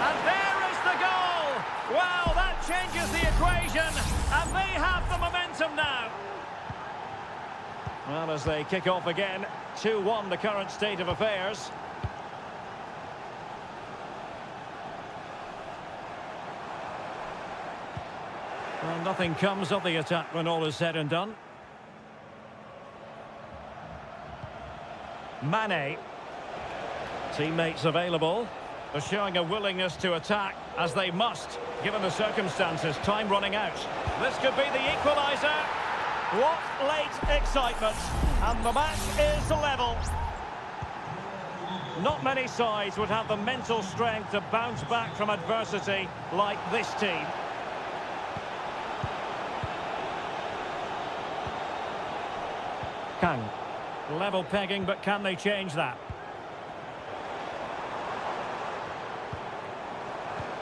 And there is the goal! Wow, that changes the equation, and they have the momentum now. Well, as they kick off again, 2-1 the current state of affairs. Well, nothing comes of the attack when all is said and done. Mane. Teammates available. They're showing a willingness to attack, as they must, given the circumstances. Time running out. This could be the equaliser. What late excitement. And the match is level. Not many sides would have the mental strength to bounce back from adversity like this team. Kang. Level pegging, but can they change that?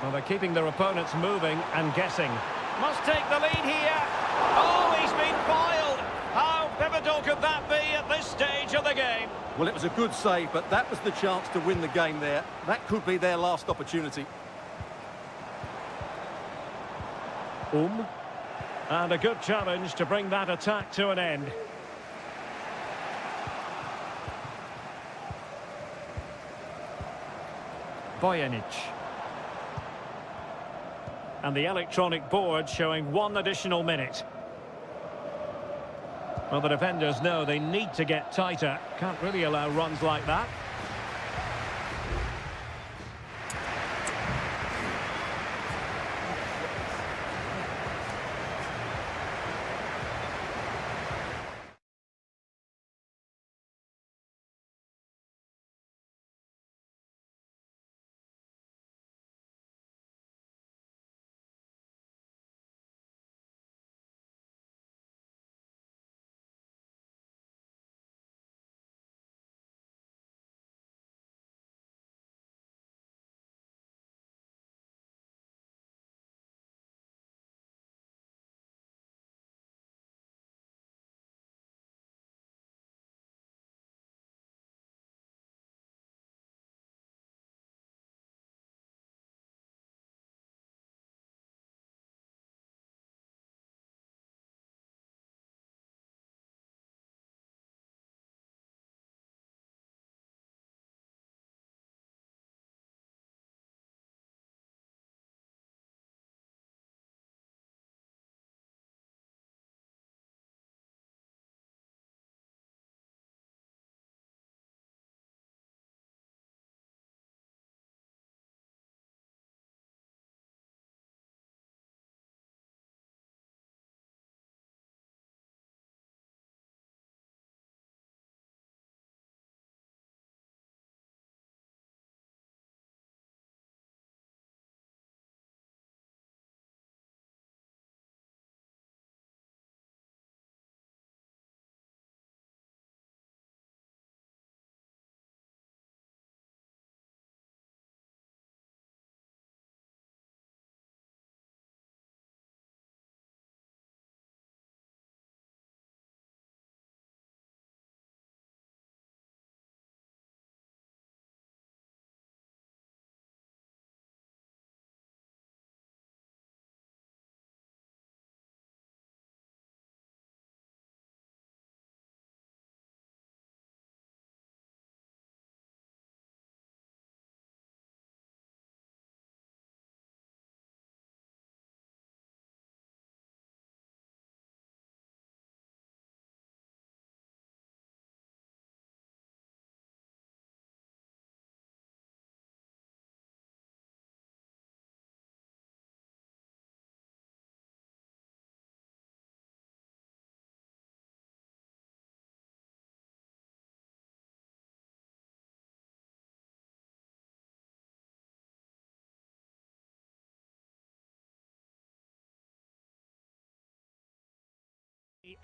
Well, they're keeping their opponents moving and guessing. Must take the lead here. Oh, he's been foiled. How pivotal could that be at this stage of the game? Well, it was a good save, but that was the chance to win the game there. That could be their last opportunity. And a good challenge to bring that attack to an end. Bojanic. And the electronic board showing 1 additional minute. Well, the defenders know they need to get tighter. Can't really allow runs like that.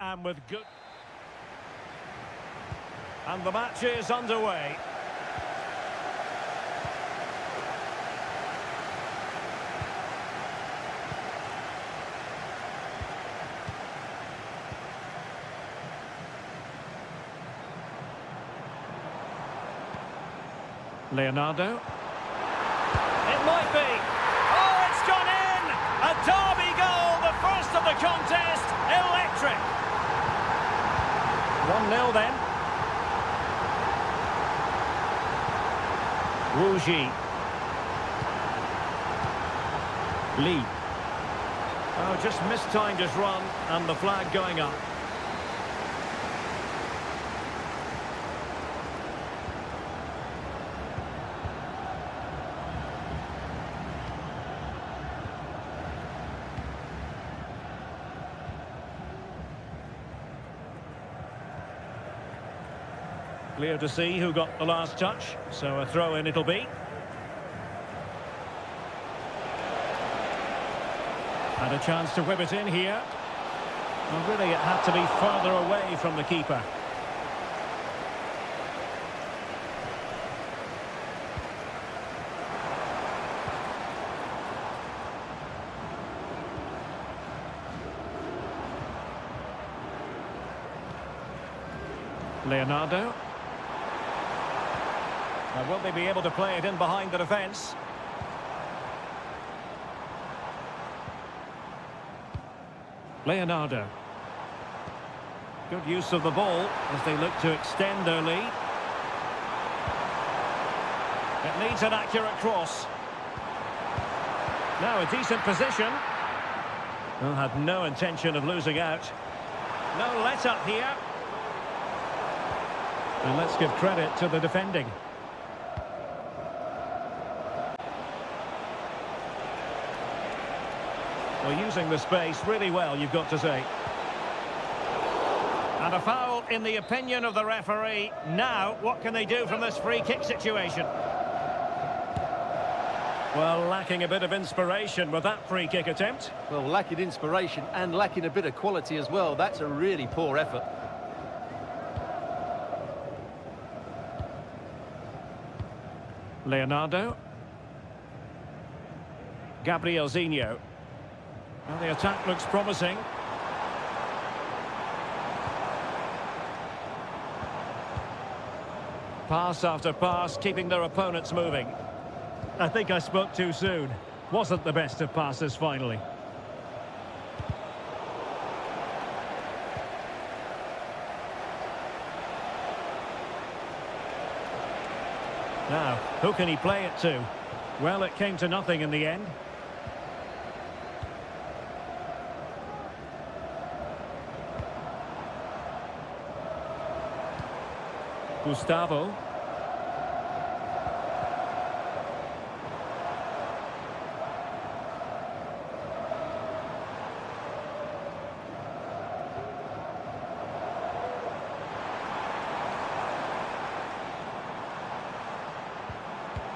And with good... And the match is underway. Leonardo. It might be. Oh, it's gone in! A derby goal, the first of the contest. Electric. 1-0 then. Wu Ji. Lee. Oh, just mistimed his run, and the flag going up. Clear to see who got the last touch, so a throw-in it'll be. Had a chance to whip it in here. Well, really, it had to be further away from the keeper. Leonardo. Now, will they be able to play it in behind the defence? Leonardo. Good use of the ball as they look to extend their lead. It needs an accurate cross. Now a decent position. Well, had no intention of losing out. No let-up here. And let's give credit to the defending. Well, using the space really well, you've got to say. And a foul in the opinion of the referee. Now, what can they do from this free kick situation? Well, lacking a bit of inspiration with that free kick attempt. Well, lacking inspiration and lacking a bit of quality as well. That's a really poor effort. Leonardo. Gabrielzinho. Well, the attack looks promising. Pass after pass, keeping their opponents moving. I think I spoke too soon. Wasn't the best of passes finally. Now, who can he play it to? Well, it came to nothing in the end. Gustavo.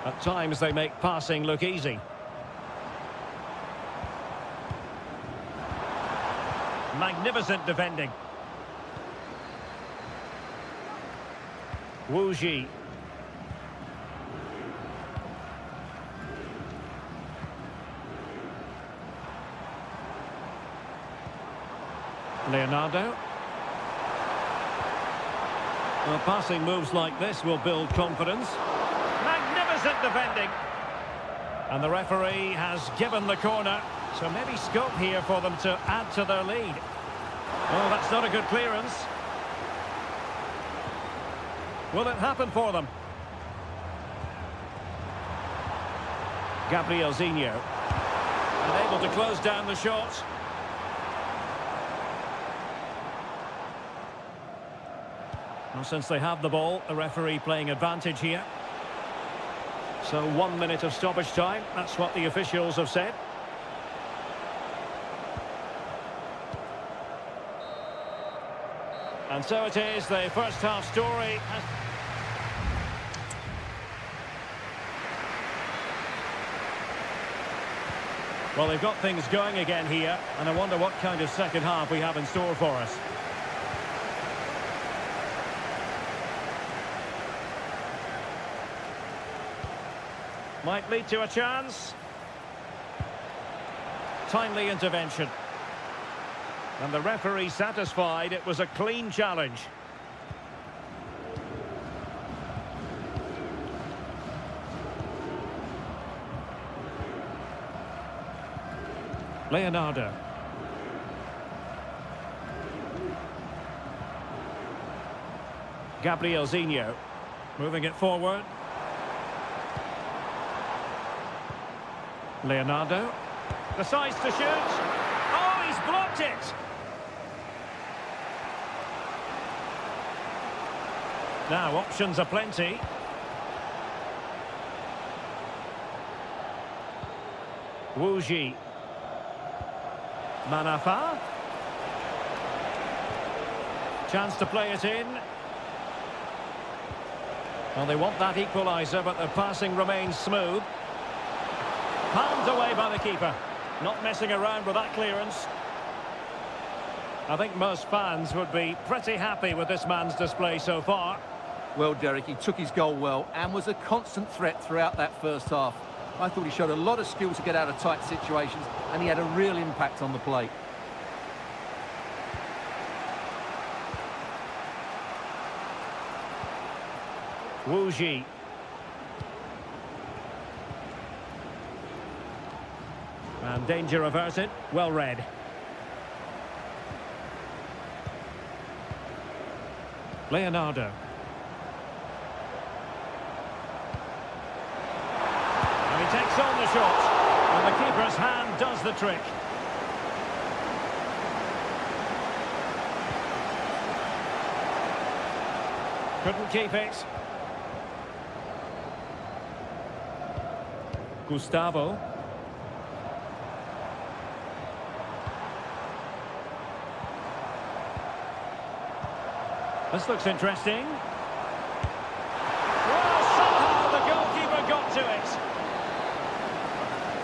At times they make passing look easy. Magnificent defending. Wu Ji. Leonardo. Well, passing moves like this will build confidence. Magnificent defending. And the referee has given the corner, so maybe scope here for them to add to their lead. Oh, that's not a good clearance. Will it happen for them? Gabrielzinho. Unable to close down the shot. Well, since they have the ball, the referee playing advantage here. So 1 minute of stoppage time, that's what the officials have said. And so it is, the first half story. Well, they've got things going again here, and I wonder what kind of second half we have in store for us. Might lead to a chance. Timely intervention. And the referee satisfied it was a clean challenge. Leonardo. Gabriel Zinho. Moving it forward. Leonardo. Decides to shoot. Oh, he's blocked it. Now, options are plenty. Wu Ji. Manafa. Chance to play it in. Well, they want that equaliser, but the passing remains smooth. Palmed away by the keeper. Not messing around with that clearance. I think most fans would be pretty happy with this man's display so far. Well, Derek, he took his goal well and was a constant threat throughout that first half. I thought he showed a lot of skill to get out of tight situations, and he had a real impact on the plate. Wu Ji. And danger averted. Well read. Leonardo. And he takes on the shot. And the keeper's hand does the trick. Couldn't keep it. Gustavo. This looks interesting. Well, somehow the goalkeeper got to it.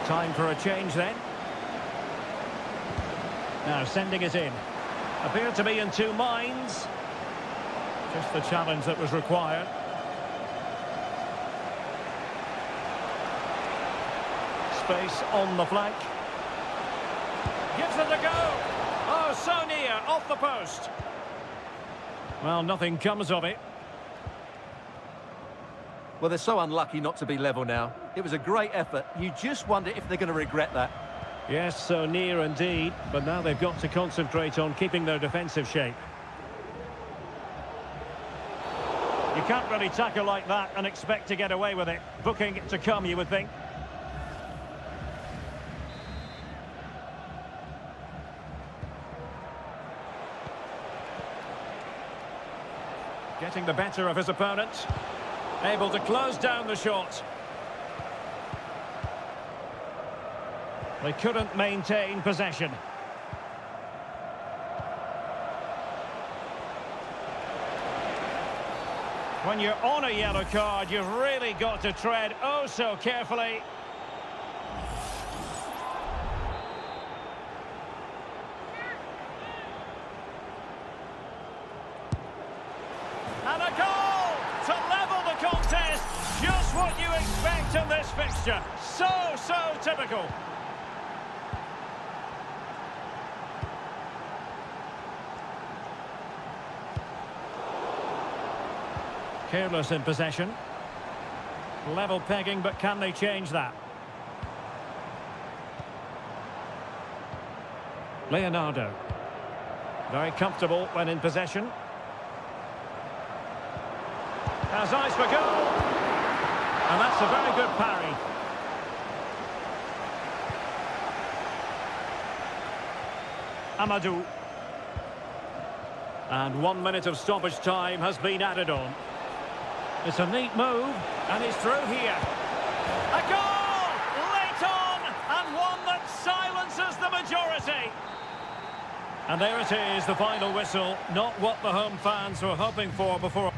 Time for a change then. Now sending it in. Appeared to be in two minds. Just the challenge that was required. Space on the flank. Gives it a go. Oh, so near, off the post. Well, nothing comes of it. Well, they're so unlucky not to be level now. It was a great effort. You just wonder if they're going to regret that. Yes, so near indeed. But now they've got to concentrate on keeping their defensive shape. You can't really tackle like that and expect to get away with it. Booking to come, you would think. Getting the better of his opponent. Able to close down the shot. They couldn't maintain possession. When you're on a yellow card, you've really got to tread oh so carefully. And a goal to level the contest. Just what you expect in this fixture. So typical. Careless in possession. Level pegging, but can they change that? Leonardo. Very comfortable when in possession. Has eyes for goal. And that's a very good parry. Amadou. And 1 minute of stoppage time has been added on. It's a neat move, and he's through here. A goal! Late on, and one that silences the majority. And there it is, the final whistle. Not what the home fans were hoping for before.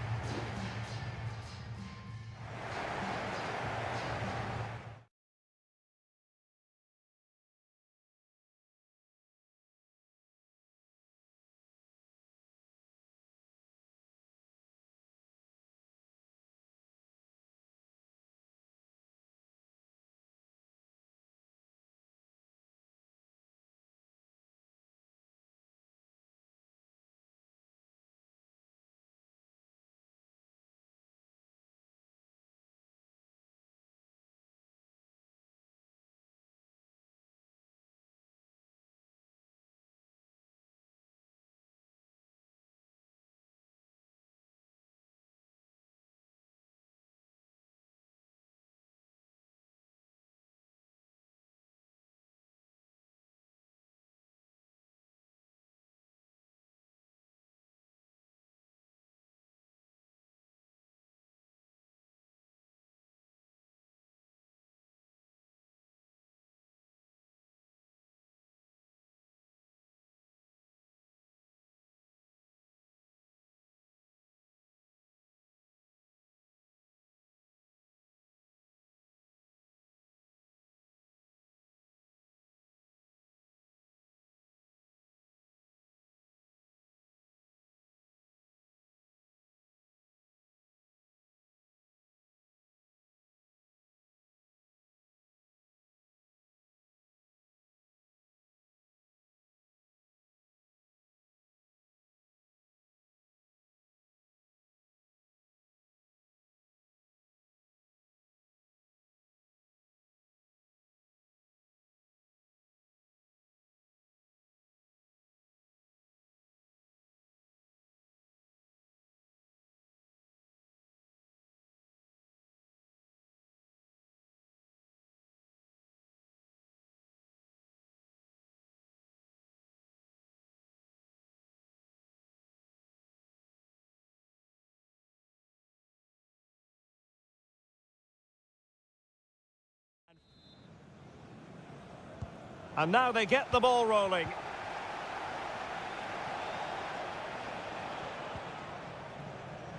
And now they get the ball rolling.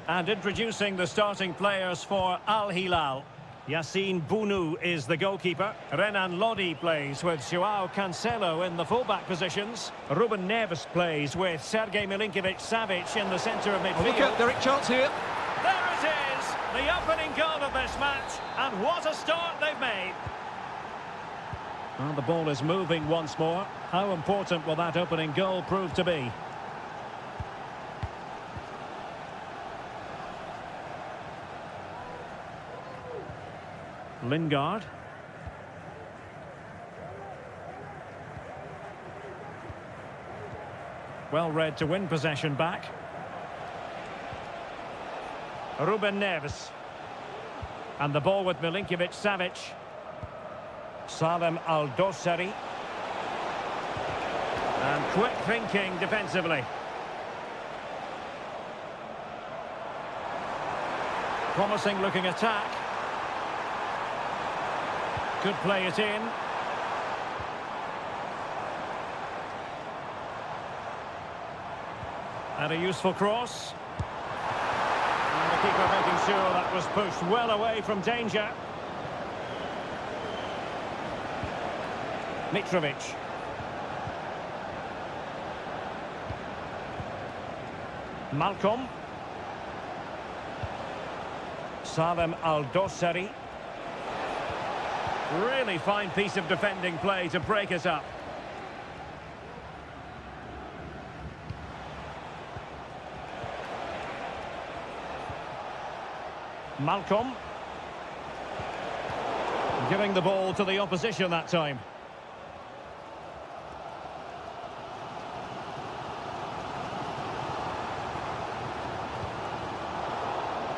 And introducing the starting players for Al Hilal. Yassine Bounou is the goalkeeper. Renan Lodi plays with Joao Cancelo in the fullback positions. Ruben Neves plays with Sergej Milinkovic-Savic in the centre of midfield. Look at Derek Chance here. There it is, the opening goal of this match. And what a start they've made. Well, the ball is moving once more. How important will that opening goal prove to be? Lingard. Well read to win possession back. Ruben Neves. And the ball with Milinkovic-Savic. Salem Al-Dossari. And quick thinking defensively. Promising looking attack. Could play it in. And a useful cross. And the keeper making sure that was pushed well away from danger. Mitrovic. Malcolm. Salem Al-Dossari. Really fine piece of defending play to break us up. Malcolm. Giving the ball to the opposition that time.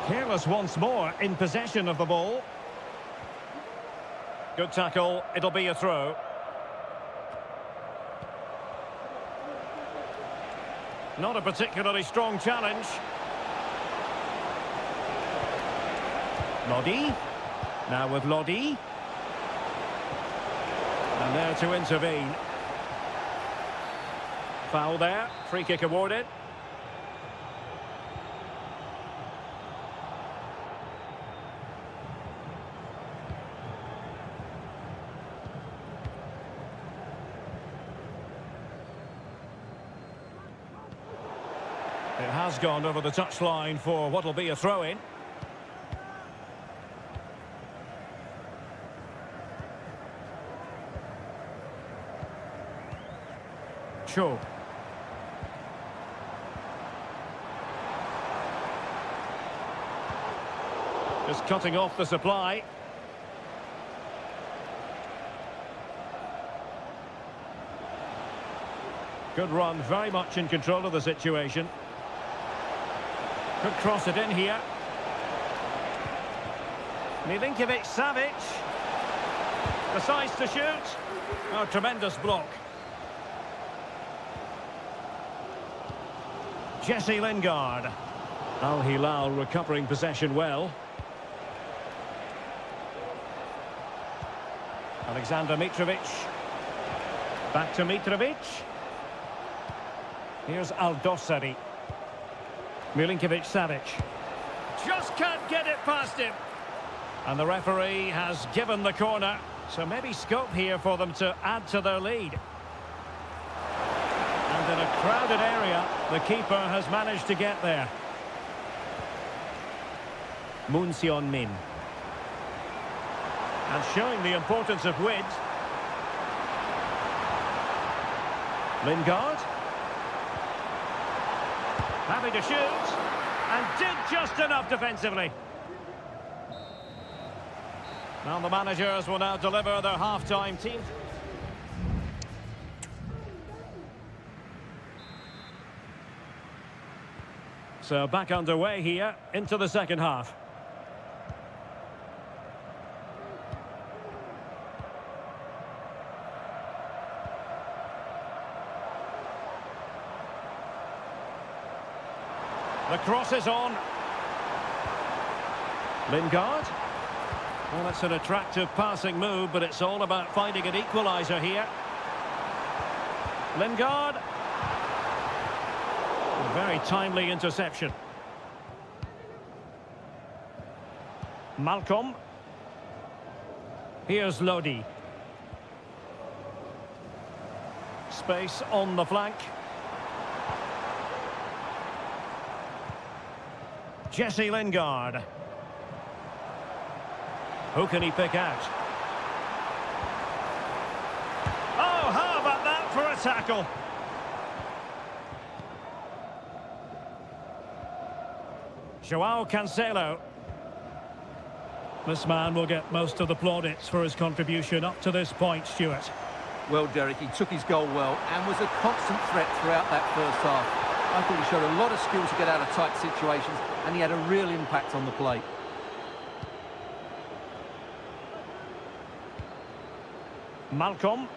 Careless once more in possession of the ball. Good tackle, it'll be a throw. Not a particularly strong challenge. Lodi. Now with Lodi. And there to intervene. Foul there, free kick awarded. It has gone over the touchline for what will be a throw-in. Cho. Just cutting off the supply. Good run, very much in control of the situation. Could cross it in here. Milinkovic-Savic decides to shoot. Oh, tremendous block. Jesse Lingard. Al Hilal recovering possession well. Alexander Mitrovic. Back to Mitrovic. Here's Al-Dossari. Milinkovic-Savic. Just can't get it past him. And the referee has given the corner. So maybe scope here for them to add to their lead. And in a crowded area, the keeper has managed to get there. Moon Sion-min. And showing the importance of width. Lingard. Happy to shoot. And did just enough defensively. Now the managers will now deliver their half-time team. So back underway here into the second half. The cross is on. Lingard. Well, that's an attractive passing move, but it's all about finding an equaliser here. Lingard. A very timely interception. Malcolm. Here's Lodi. Space on the flank. Jesse Lingard. Who can he pick out? Oh, how about that for a tackle? Joao Cancelo. This man will get most of the plaudits for his contribution up to this point, Stuart. Well, Derek, he took his goal well and was a constant threat throughout that first half. I thought he showed a lot of skill to get out of tight situations, and he had a real impact on the play. Malcolm.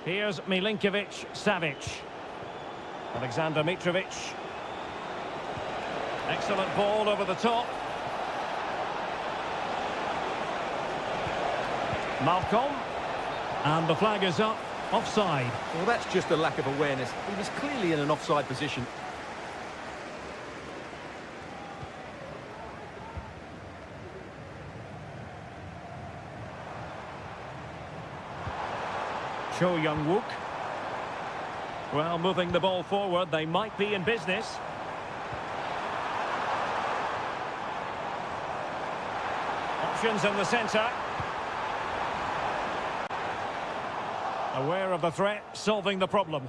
Here's Milinkovic-Savic. Alexander Mitrovic. Excellent ball over the top. Malcolm. And the flag is up. Offside. Well, that's just a lack of awareness. He was clearly in an offside position. Cho Young-wook. Well, moving the ball forward, they might be in business. Options in the centre. Aware of the threat, solving the problem.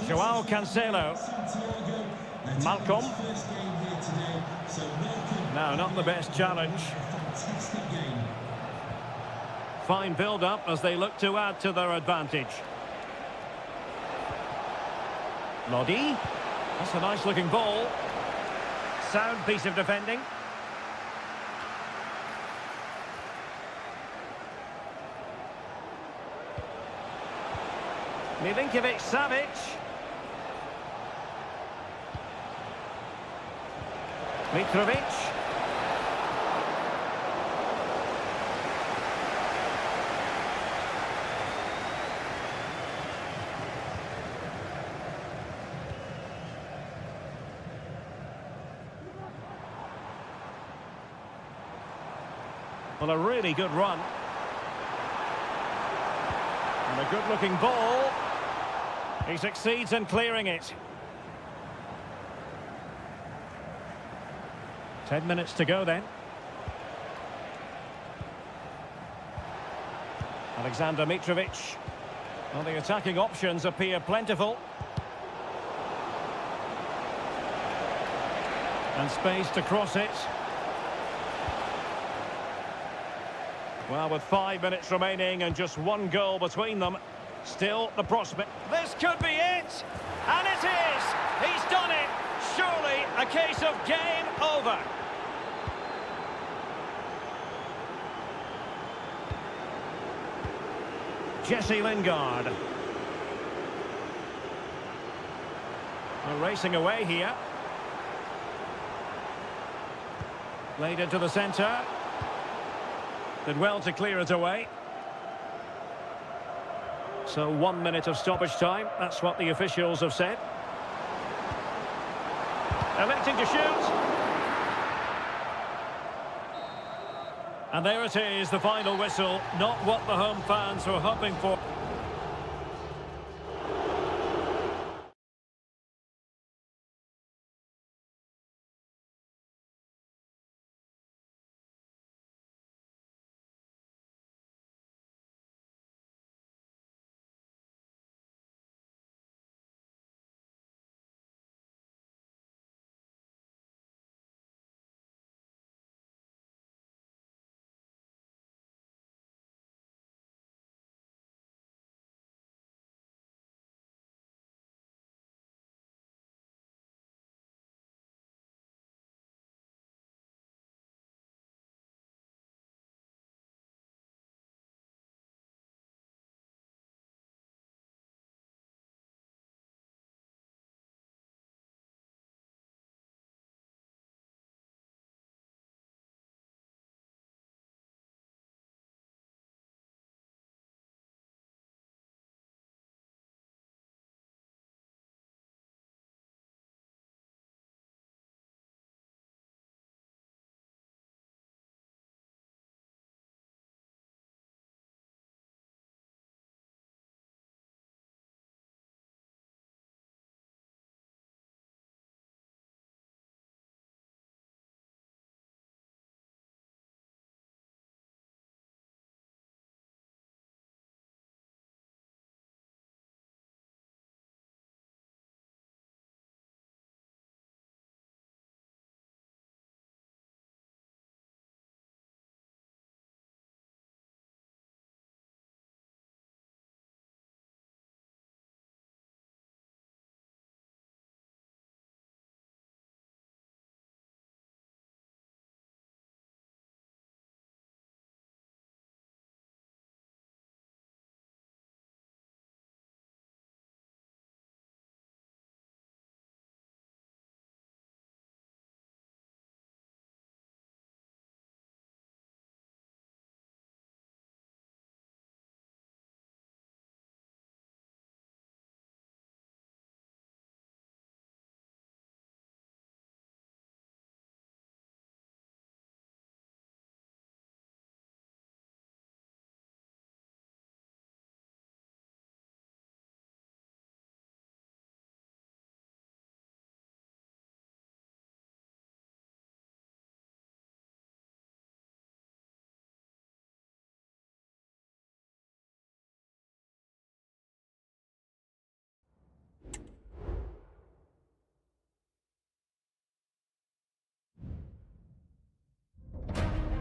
Joao Cancelo. Malcolm. No, not the best challenge. Fine build-up as they look to add to their advantage. Lodi. That's a nice-looking ball. Sound piece of defending. Milinkovic-Savic. Mitrovic. Well, a really good run. And a good-looking ball. He succeeds in clearing it. 10 minutes to go then. Alexander Mitrovic. Well, the attacking options appear plentiful. And space to cross it. Well, with 5 minutes remaining and just one goal between them, still the prospect. This could be it! And it is! He's done it! Surely a case of game over. Jesse Lingard. We're racing away here. Played into the centre. Did well to clear it away. So 1 minute of stoppage time. That's what the officials have said. Electing to shoot. And there it is, the final whistle. Not what the home fans were hoping for.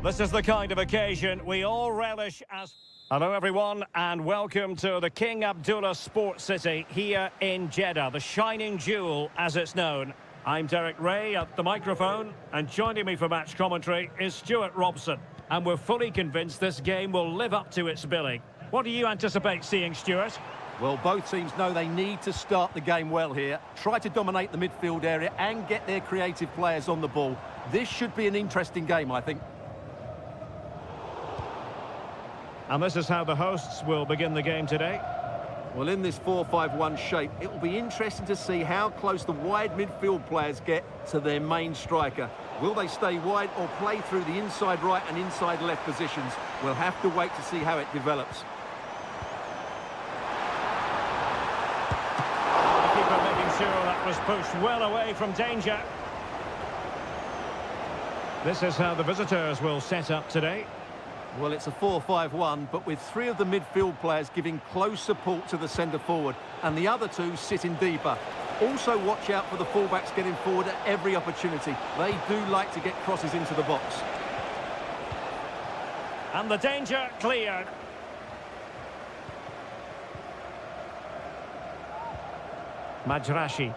This is the kind of occasion we all relish as... Hello everyone and welcome to the King Abdullah Sports City here in Jeddah, the shining jewel as it's known. I'm Derek Ray at the microphone, and joining me for match commentary is Stuart Robson. And we're fully convinced this game will live up to its billing. What do you anticipate seeing, Stuart? Well, both teams know they need to start the game well here, try to dominate the midfield area and get their creative players on the ball. This should be an interesting game, I think. And this is how the hosts will begin the game today. Well, in this 4-5-1 shape, it will be interesting to see how close the wide midfield players get to their main striker. Will they stay wide or play through the inside right and inside left positions? We'll have to wait to see how it develops. The keeper making sure that was pushed well away from danger. This is how the visitors will set up today. Well, it's a 4-5-1, but with three of the midfield players giving close support to the centre forward, and the other two sitting deeper. Also watch out for the fullbacks getting forward at every opportunity. They do like to get crosses into the box. And the danger cleared. Majrashi.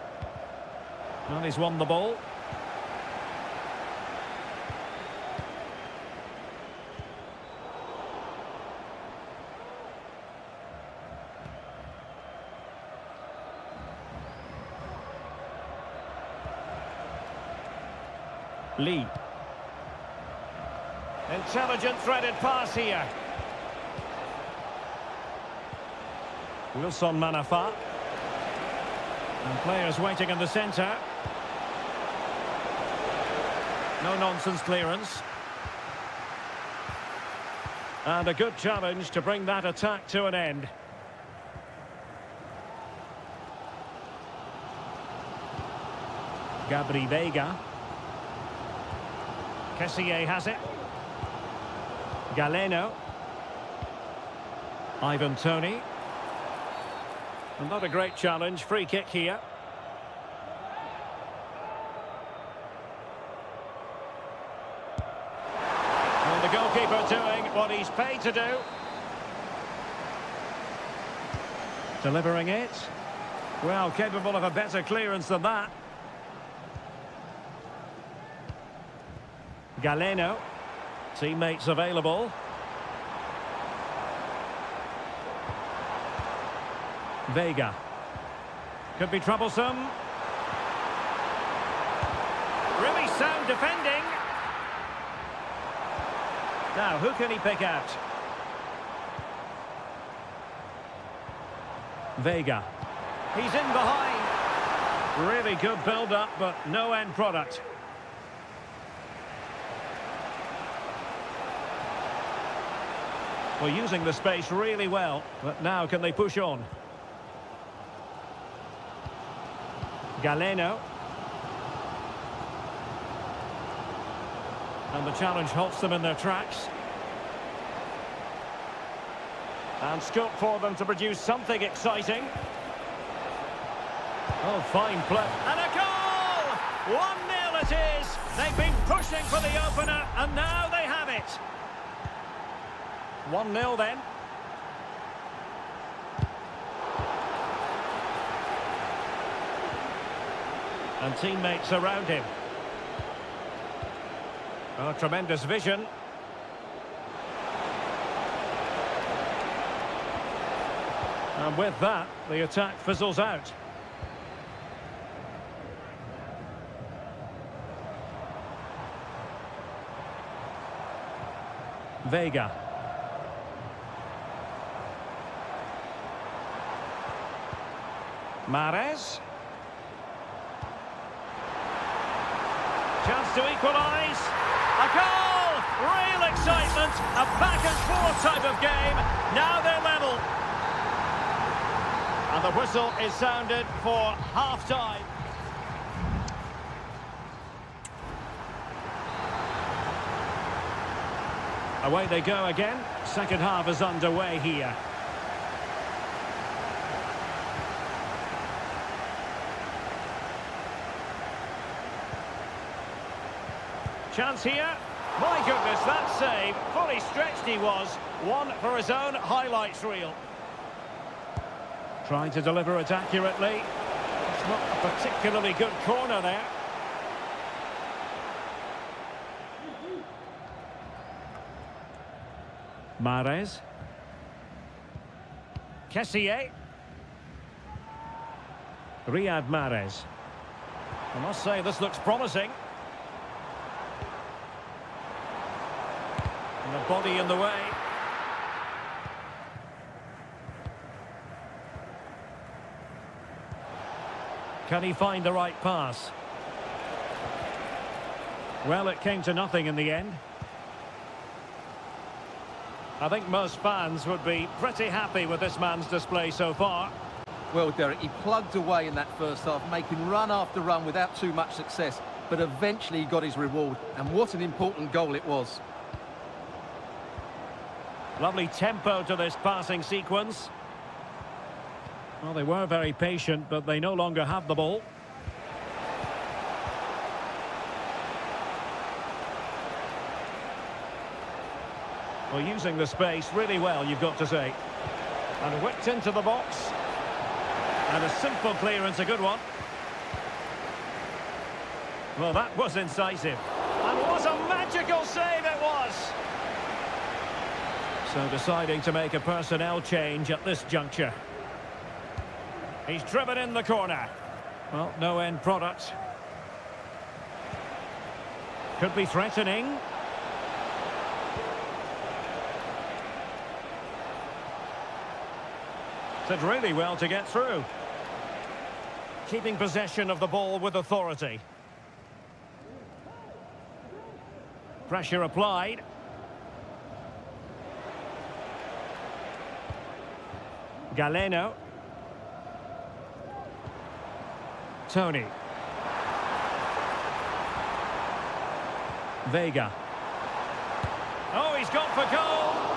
Well, he's won the ball. Lee. Intelligent threaded pass here. Wilson Manafa. And players waiting in the centre. No nonsense clearance. And a good challenge to bring that attack to an end. Gabri Veiga. Kessié has it. Galeno. Ivan Toney. And not a great challenge. Free kick here. And the goalkeeper doing what he's paid to do. Delivering it. Well, capable of a better clearance than that. Galeno, teammates available. Veiga. Could be troublesome. Really sound defending. Now, who can he pick out? Veiga. He's in behind. Really good build-up, but no end product. Well, using the space really well, but now can they push on? Galeno. And the challenge halts them in their tracks. And scope for them to produce something exciting. Oh, fine play. And a goal! 1-0 it is! They've been pushing for the opener, and now they have it. 1-0 then. And teammates around him. Oh, tremendous vision. And with that, the attack fizzles out. Veiga. Mahrez. Chance to equalise. A goal! Real excitement. A back and forth type of game. Now they're level. And the whistle is sounded for half-time. Away they go again. Second half is underway here. Chance here. My goodness, that save. Fully stretched he was. One for his own highlights reel. Trying to deliver it accurately. It's not a particularly good corner there. Mahrez. Kessié. Riyad Mahrez. I must say this looks promising. And the body in the way. Can he find the right pass? Well, it came to nothing in the end. I think most fans would be pretty happy with this man's display so far. Well, Derek, he plugged away in that first half, making run after run without too much success, but eventually he got his reward, and what an important goal it was. Lovely tempo to this passing sequence. Well, they were very patient, but they no longer have the ball. Well, using the space really well, you've got to say. And whipped into the box. And a simple clearance, a good one. Well, that was incisive. And what a magical save it was! So deciding to make a personnel change at this juncture. He's driven in the corner. Well, no end product. Could be threatening. Did really well to get through. Keeping possession of the ball with authority. Pressure applied. Galeno. Tony. Vega. Oh, he's gone for goal!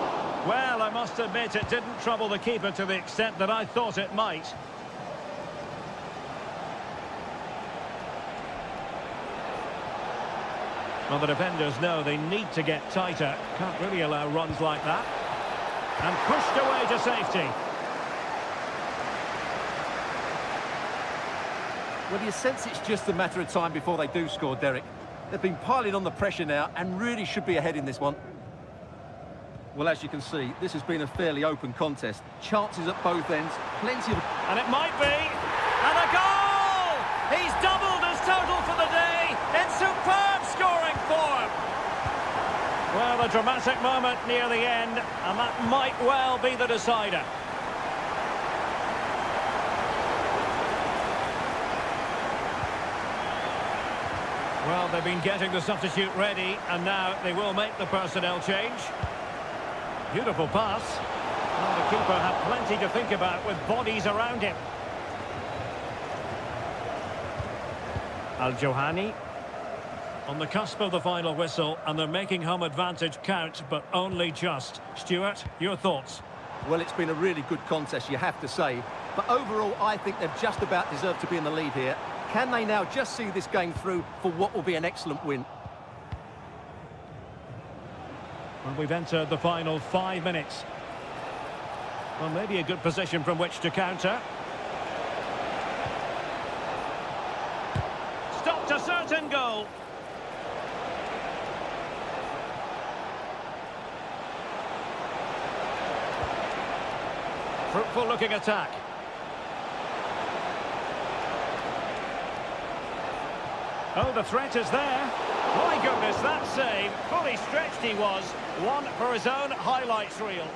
Well, I must admit it didn't trouble the keeper to the extent that I thought it might. Well, the defenders know they need to get tighter. Can't really allow runs like that. And pushed away to safety. Well, you sense it's just a matter of time before they do score, Derek. They've been piling on the pressure now and really should be ahead in this one. Well, as you can see, this has been a fairly open contest. Chances at both ends, plenty of... And it might be. And a goal! He's doubled his total for the day in superb scoring form. Well, a dramatic moment near the end, and that might well be the decider. Well, they've been getting the substitute ready, and now they will make the personnel change. Beautiful pass. Well, the keeper had plenty to think about with bodies around him. Al-Johani on the cusp of the final whistle, and they're making home advantage count, but only just. Stuart, your thoughts? Well, it's been a really good contest, you have to say. But overall, I think they've just about deserved to be in the lead here. Can they now just see this game through for what will be an excellent win? Well, we've entered the final 5 minutes. Well, maybe a good position from which to counter. Stopped a certain goal. Fruitful looking attack. Oh, the threat is there. My goodness, that save. Fully stretched he was. One for his own highlights reel.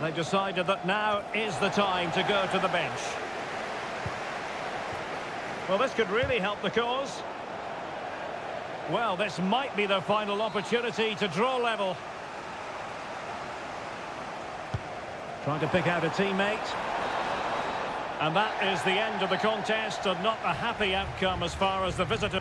They've decided that now is the time to go to the bench. Well, this could really help the cause. Well, this might be their final opportunity to draw level. Trying to pick out a teammate. And that is the end of the contest, and not a happy outcome as far as the visitor.